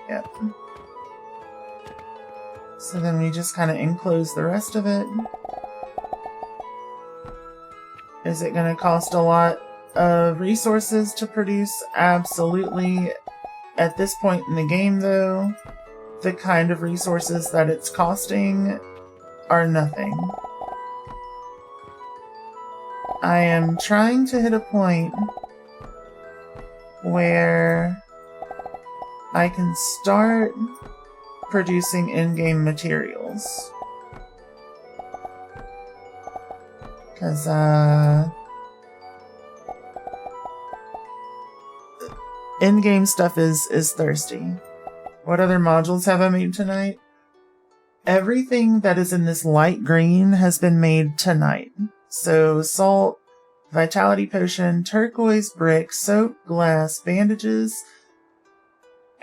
Yep. So then we just kind of enclose the rest of it. Is it going to cost a lot of resources to produce? Absolutely. At this point in the game, though, the kind of resources that it's costing are nothing. I am trying to hit a point where I can start producing in-game materials. Because, in-game stuff is thirsty. What other modules have I made tonight? Everything that is in this light green has been made tonight. So, salt, vitality potion, turquoise brick, soap, glass, bandages,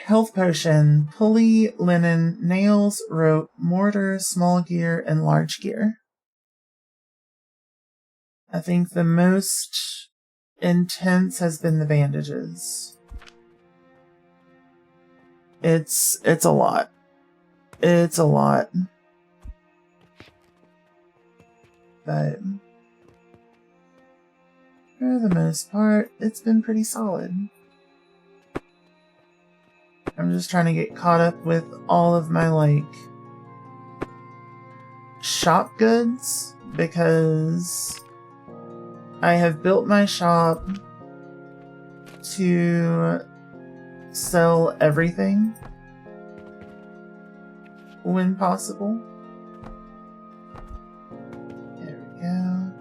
health potion, pulley, linen, nails, rope, mortar, small gear, and large gear. I think the most intense has been the bandages. It's a lot. It's a lot. But for the most part, it's been pretty solid. I'm just trying to get caught up with all of my, like, shop goods, because I have built my shop to sell everything when possible. There we go.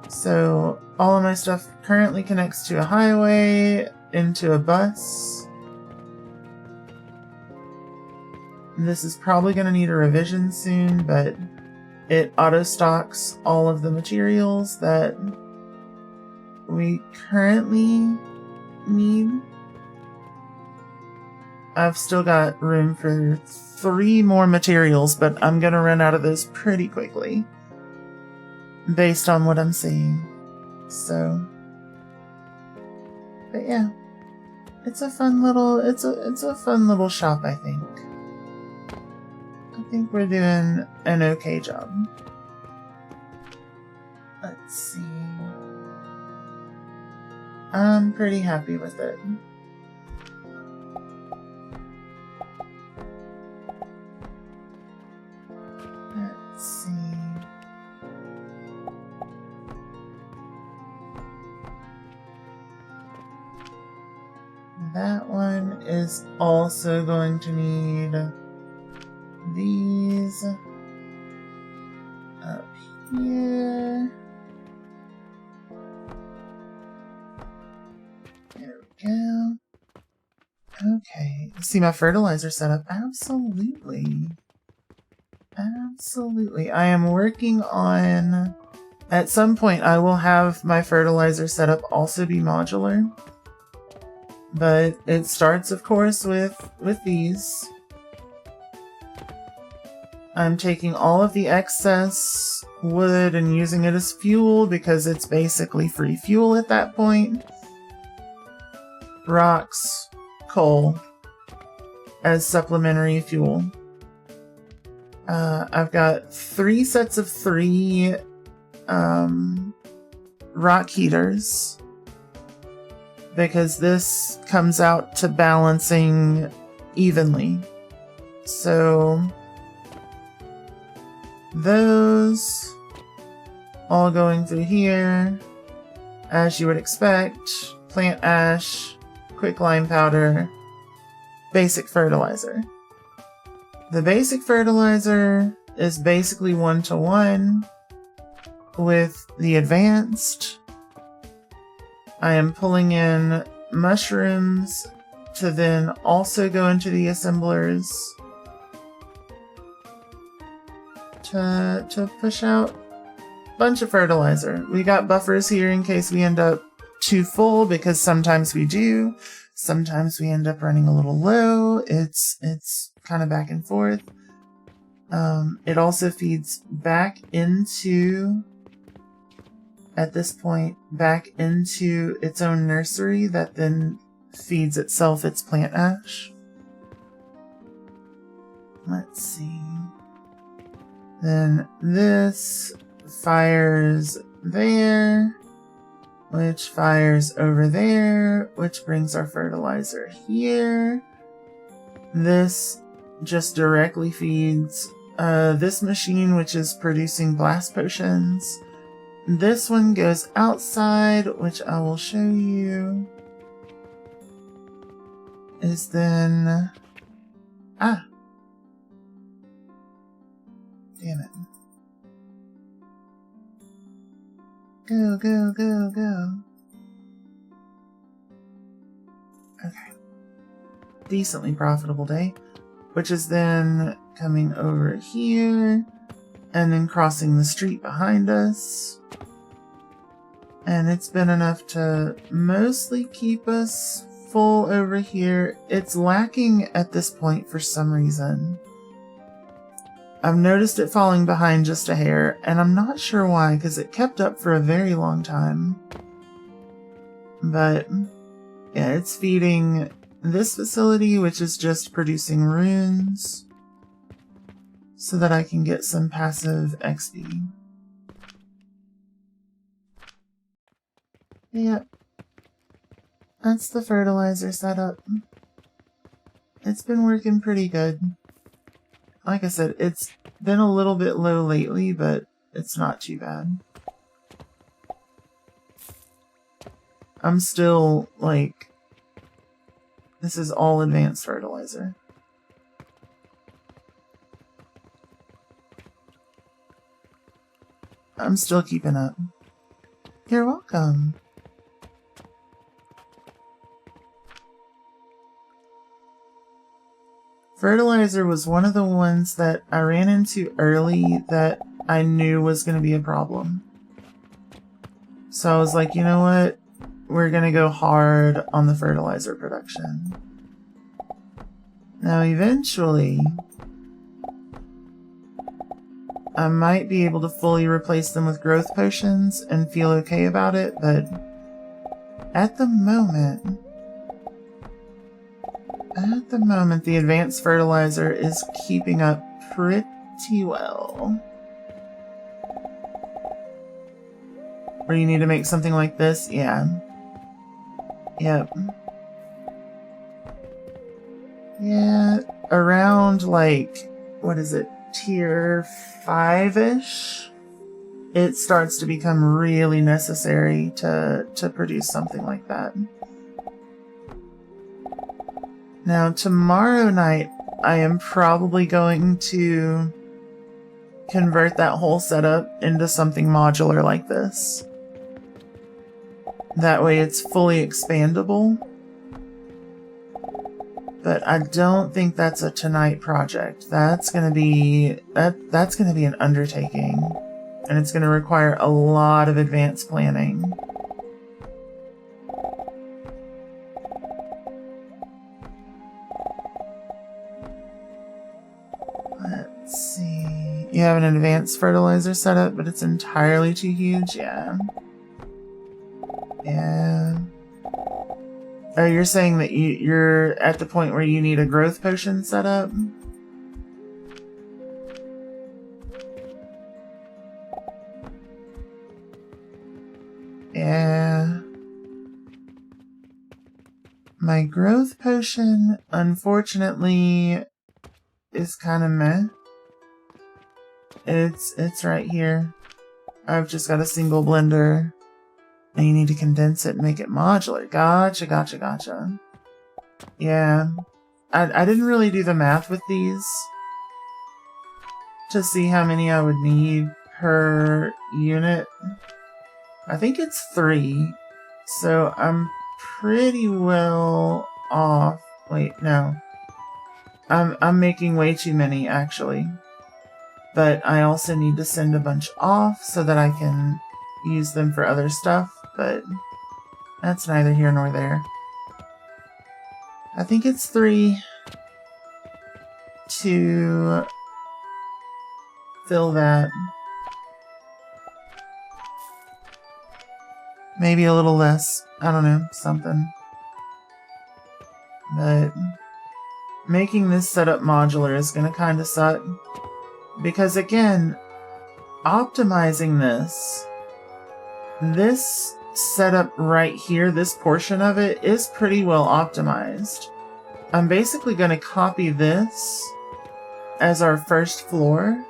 So all of my stuff currently connects to a highway, into a bus. This is probably going to need a revision soon, but it auto-stocks all of the materials that we currently need. I've still got room for 3 more materials, but I'm going to run out of those pretty quickly based on what I'm seeing. So, but yeah, it's a fun little, it's a fun little shop, I think. I think we're doing an okay job. Let's see. I'm pretty happy with it. Let's see. That one is also going to need these up here. There we go. Okay. See my fertilizer setup? Absolutely. Absolutely. I am working on... At some point, I will have my fertilizer setup also be modular. But it starts, of course, with these. I'm taking all of the excess wood and using it as fuel because it's basically free fuel at that point. Rocks, coal as supplementary fuel. I've got 3 sets of 3 rock heaters because this comes out to balancing evenly. So those all going through here, as you would expect. Plant ash, quicklime powder, basic fertilizer. The basic fertilizer is basically 1-to-1 with the advanced. I am pulling in mushrooms to then also go into the assemblers to push out a bunch of fertilizer. We got buffers here in case we end up too full, because sometimes we do. Sometimes we end up running a little low. It's kind of back and forth. It also feeds back into, at this point, back into its own nursery that then feeds itself its plant ash. Let's see. Then this fires there, which fires over there, which brings our fertilizer here. This just directly feeds this machine, which is producing blast potions. This one goes outside, which I will show you, is then... Damn it. Go, go, go, go. Okay. Decently profitable day, which is then coming over here and then crossing the street behind us. And it's been enough to mostly keep us full over here. It's lacking at this point for some reason. I've noticed it falling behind just a hair, and I'm not sure why, because it kept up for a very long time. But, yeah, it's feeding this facility, which is just producing runes, so that I can get some passive XP. Yep. That's the fertilizer setup. It's been working pretty good. Like I said, it's been a little bit low lately, but it's not too bad. I'm still, like, this is all advanced fertilizer. I'm still keeping up. You're welcome. Fertilizer was one of the ones that I ran into early that I knew was going to be a problem. So I was like, you know what? We're going to go hard on the fertilizer production. Now, eventually, I might be able to fully replace them with growth potions and feel okay about it, but at the moment, the advanced fertilizer is keeping up pretty well. Where you need to make something like this? Yeah. Yep. Yeah, around, like, what is it, tier 5-ish? It starts to become really necessary to produce something like that. Now, tomorrow night, I am probably going to convert that whole setup into something modular like this. That way it's fully expandable. But I don't think that's a tonight project. That's gonna be an undertaking. And it's gonna require a lot of advanced planning. Let's see. You have an advanced fertilizer setup, but it's entirely too huge? Yeah. Yeah. Oh, you're saying that you're at the point where you need a growth potion set up? Yeah. My growth potion, unfortunately, is kind of meh. It's right here. I've just got a single blender. And you need to condense it and make it modular. Gotcha. Yeah. I didn't really do the math with these to see how many I would need per unit. I think it's 3. So I'm pretty well off. Wait, no. I'm making way too many, actually. But I also need to send a bunch off so that I can use them for other stuff. But that's neither here nor there. I think it's 3 to fill that. Maybe a little less. I don't know, something. But making this setup modular is going to kind of suck. Because again, optimizing this setup right here, this portion of it, is pretty well optimized. I'm basically going to copy this as our first floor.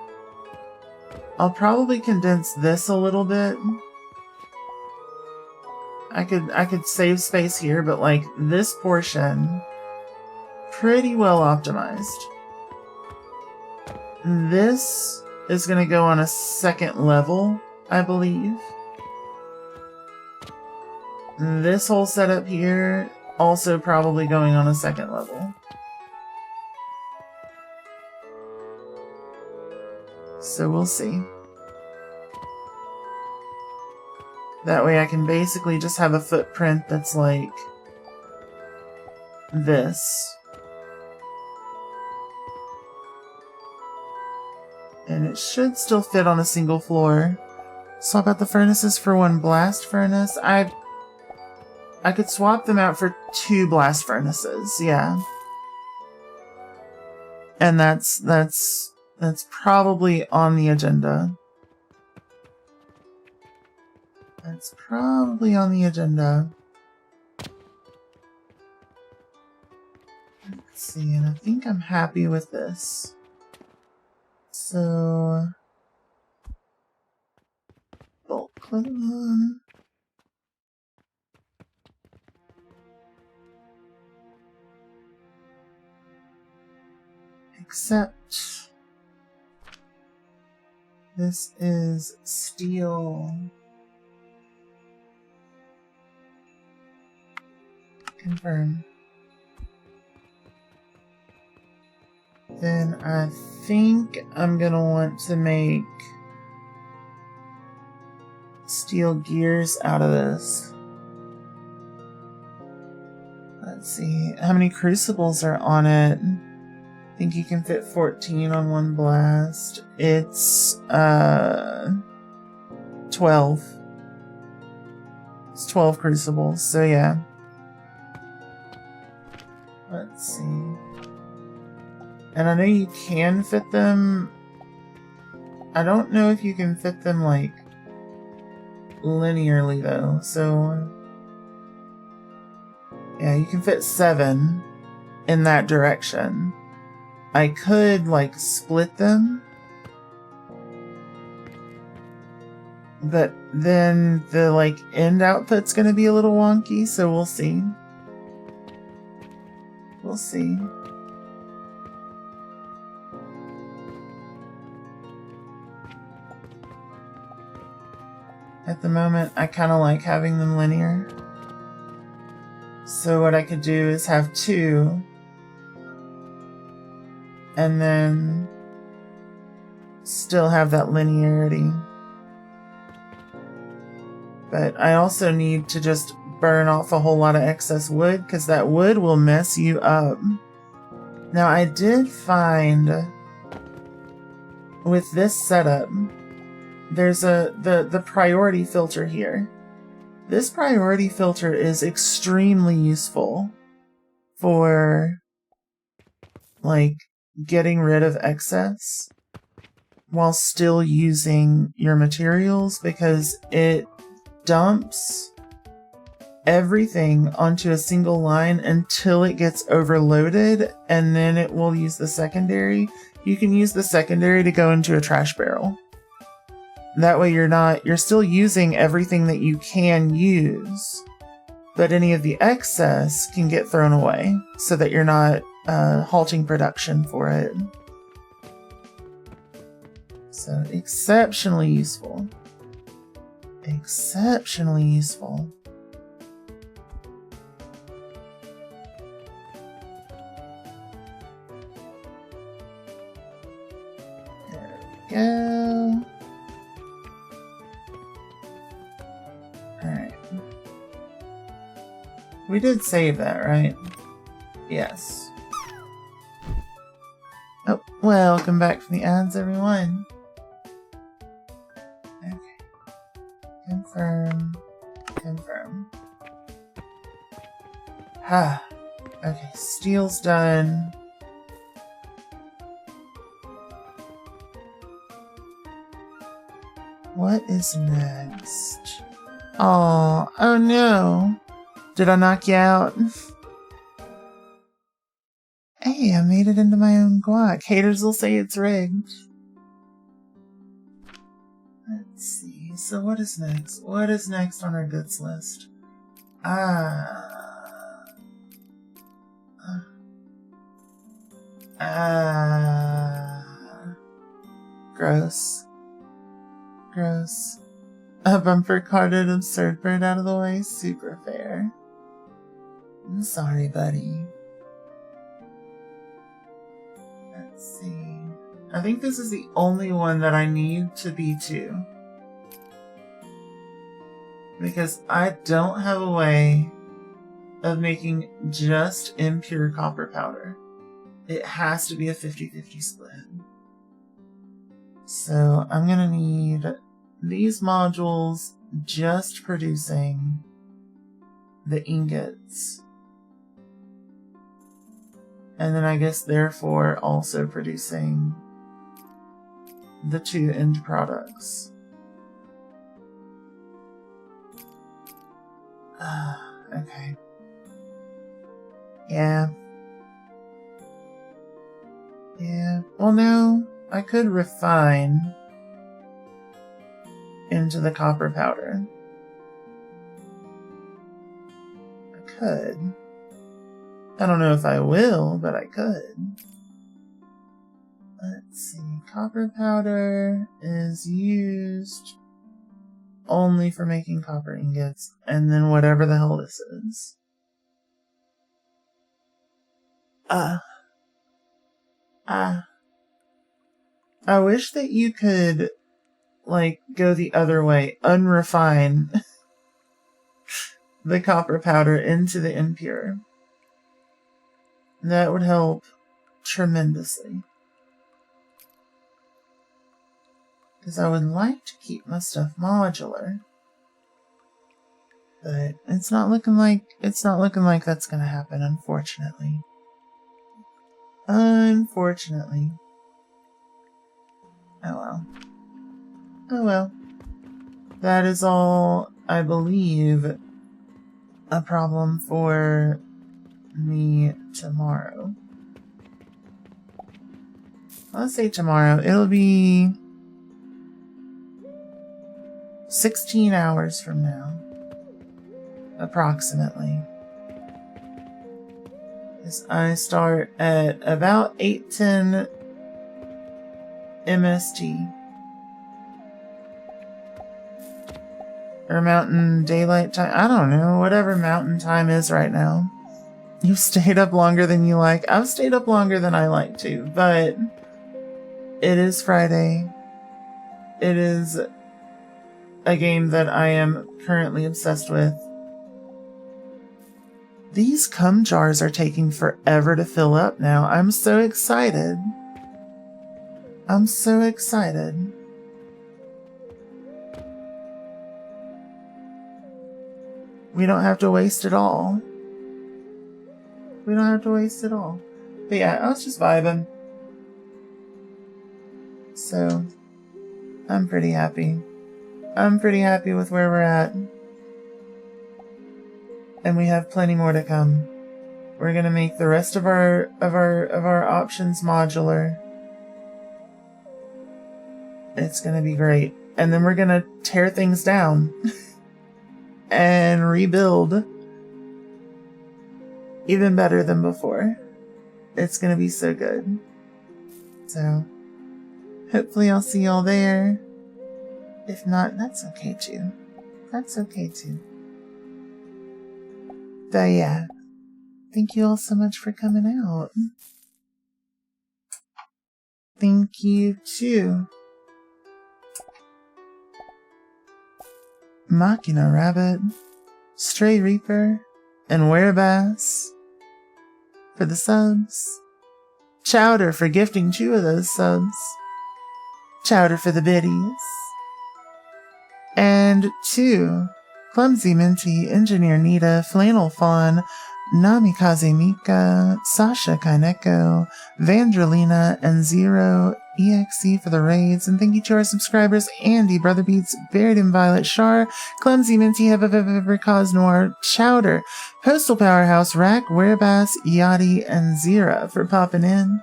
I'll probably condense this a little bit. I could save space here, but like this portion, pretty well optimized. This is going to go on a second level, I believe. This whole setup here, also probably going on a second level. So we'll see. That way I can basically just have a footprint that's like this. And it should still fit on a single floor. Swap out the furnaces for one blast furnace. I could swap them out for 2 blast furnaces, yeah. And that's probably on the agenda. That's probably on the agenda. Let's see, and I think I'm happy with this. So, bolt clone. Except this is steel. Confirm. Then I think I'm gonna want to make steel gears out of this. Let's see, how many crucibles are on it? I think you can fit 14 on one blast. It's 12. It's 12 crucibles, so yeah. Let's see. And I know you can fit them. I don't know if you can fit them like linearly though. So yeah, you can fit 7 in that direction. I could like split them, but then the like end output's gonna be a little wonky, so we'll see. We'll see. At the moment, I kind of like having them linear. So what I could do is have 2, and then still have that linearity. But I also need to just burn off a whole lot of excess wood, because that wood will mess you up. Now I did find with this setup, there's the priority filter here. This priority filter is extremely useful for like getting rid of excess while still using your materials, because it dumps everything onto a single line until it gets overloaded, and then it will use the secondary. You can use the secondary to go into a trash barrel. That way you're still using everything that you can use, but any of the excess can get thrown away so that you're not halting production for it. So exceptionally useful. Exceptionally useful. There we go. Alright. We did save that, right? Yes. Oh, welcome back from the ads, everyone. Okay. Confirm. Confirm. Ah. Okay, steel's done. What is next? Oh no. Did I knock you out? Hey, I made it into my own guac. Haters will say it's rigged. Let's see. So what is next? What is next on our goods list? Gross. Gross. A bumper carded absurd bird out of the way. Super fair. I'm sorry, buddy. Let's see. I think this is the only one that I need to be 2. Because I don't have a way of making just impure copper powder. It has to be a 50-50 split. So I'm going to need these modules just producing the ingots. And then I guess therefore also producing the 2 end products. Okay. Yeah. Well, no, I could refine into the copper powder. I could. I don't know if I will, but I could. Let's see. Copper powder is used only for making copper ingots, and then whatever the hell this is. I wish that you could, like, go the other way, unrefine the copper powder into the impure. That would help tremendously. Because I would like to keep my stuff modular. But it's not looking like that's gonna happen, unfortunately. Unfortunately. Oh well. Oh well. That is all, I believe, a problem for me tomorrow. Let's say tomorrow. It'll be 16 hours from now. Approximately. Because I start at about 8:10 MST. Or Mountain Daylight Time. I don't know. Whatever Mountain Time is right now. You've stayed up longer than you like. I've stayed up longer than I like to. But it is Friday. It is a game that I am currently obsessed with. These cum jars are taking forever to fill up now. I'm so excited. I'm so excited. We don't have to waste it all. We don't have to waste it all. But yeah, I was just vibing. So, I'm pretty happy. I'm pretty happy with where we're at. And we have plenty more to come. We're gonna make the rest of our options modular. It's gonna be great. And then we're gonna tear things down and rebuild even better than before. It's gonna be so good. So hopefully I'll see y'all there. If not, that's okay too. That's okay too. But yeah, thank you all so much for coming out. Thank you too. Machina Rabbit, Stray Reaper, and Werebass for the subs. Chowder for gifting 2 of those subs. Chowder for the biddies. And 2, Clumsy Minty, Engineer Nita, Flannel Fawn, Namikaze Mika, Sasha Kaneko, Vandrelina, and Zero EXE for the raids. And thank you to our subscribers: Andy, Brother Beats, Buried in Violet, Shar, Clumsy Minty, Cause Noir, Chowder, Postal Powerhouse, Rack, Werebass, Yachty, and Zira for popping in.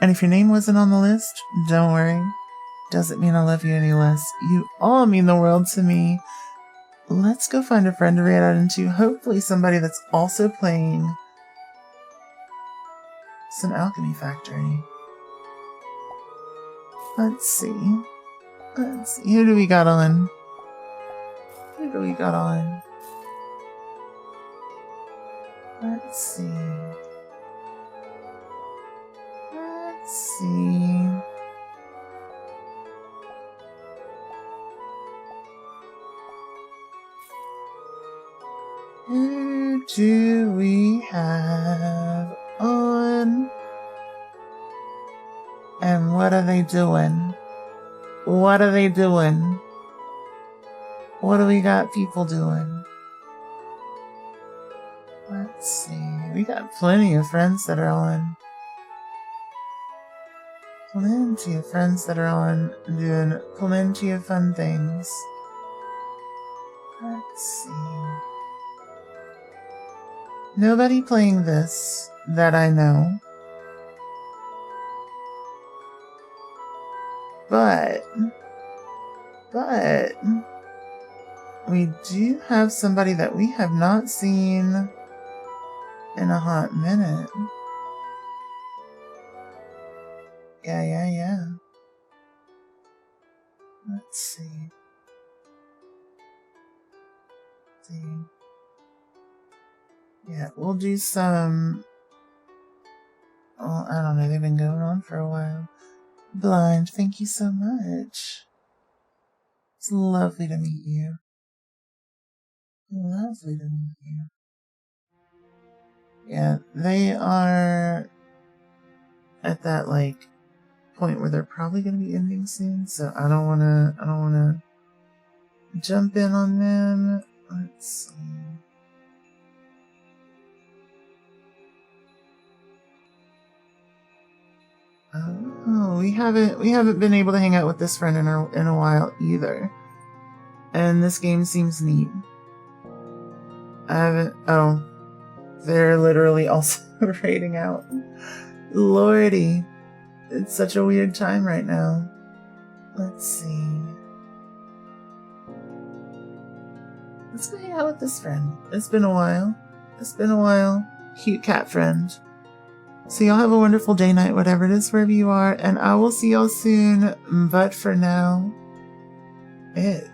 And if your name wasn't on the list, don't worry. Doesn't mean I love you any less. You all mean the world to me. Let's go find a friend to raid out into. Hopefully somebody that's also playing some Alchemy Factory. Let's see. Let's see. Who do we got on? Who do we got on? Let's see. Let's see. Who do we have on? And what are they doing? What are they doing? What do we got people doing? Let's see. We got plenty of friends that are on. Plenty of friends that are on doing plenty of fun things. Let's see. Nobody playing this that I know. But we do have somebody that we have not seen in a hot minute. Yeah. Let's see. Yeah, we'll do some... Oh, I don't know, they've been going on for a while. Blind, thank you so much. It's lovely to meet you. Lovely to meet you. Yeah, they are at that, like, point where they're probably going to be ending soon, so I don't want to jump in on them. Let's see. Oh, we haven't been able to hang out with this friend in a while either. And this game seems neat. Oh, they're literally also raiding out. Lordy, it's such a weird time right now. Let's see. Let's go hang out with this friend. It's been a while. Cute cat friend. So y'all have a wonderful day, night, whatever it is, wherever you are, and I will see y'all soon. But for now, it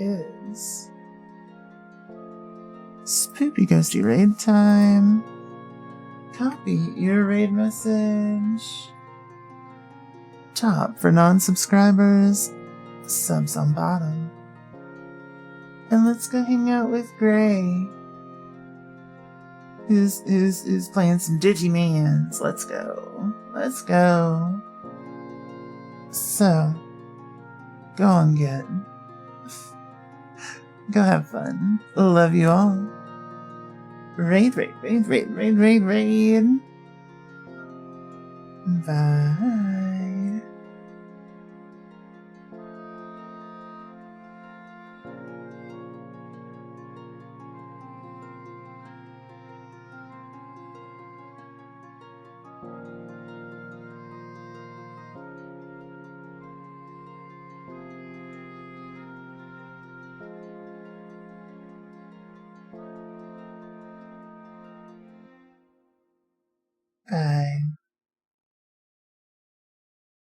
is Spoopy Ghosty raid time. Copy your raid message. Top for non-subscribers, subs on bottom. And let's go hang out with Gray. Who's playing some Digimans. Let's go. So, go on, get. Go have fun. Love you all. Raid. Bye.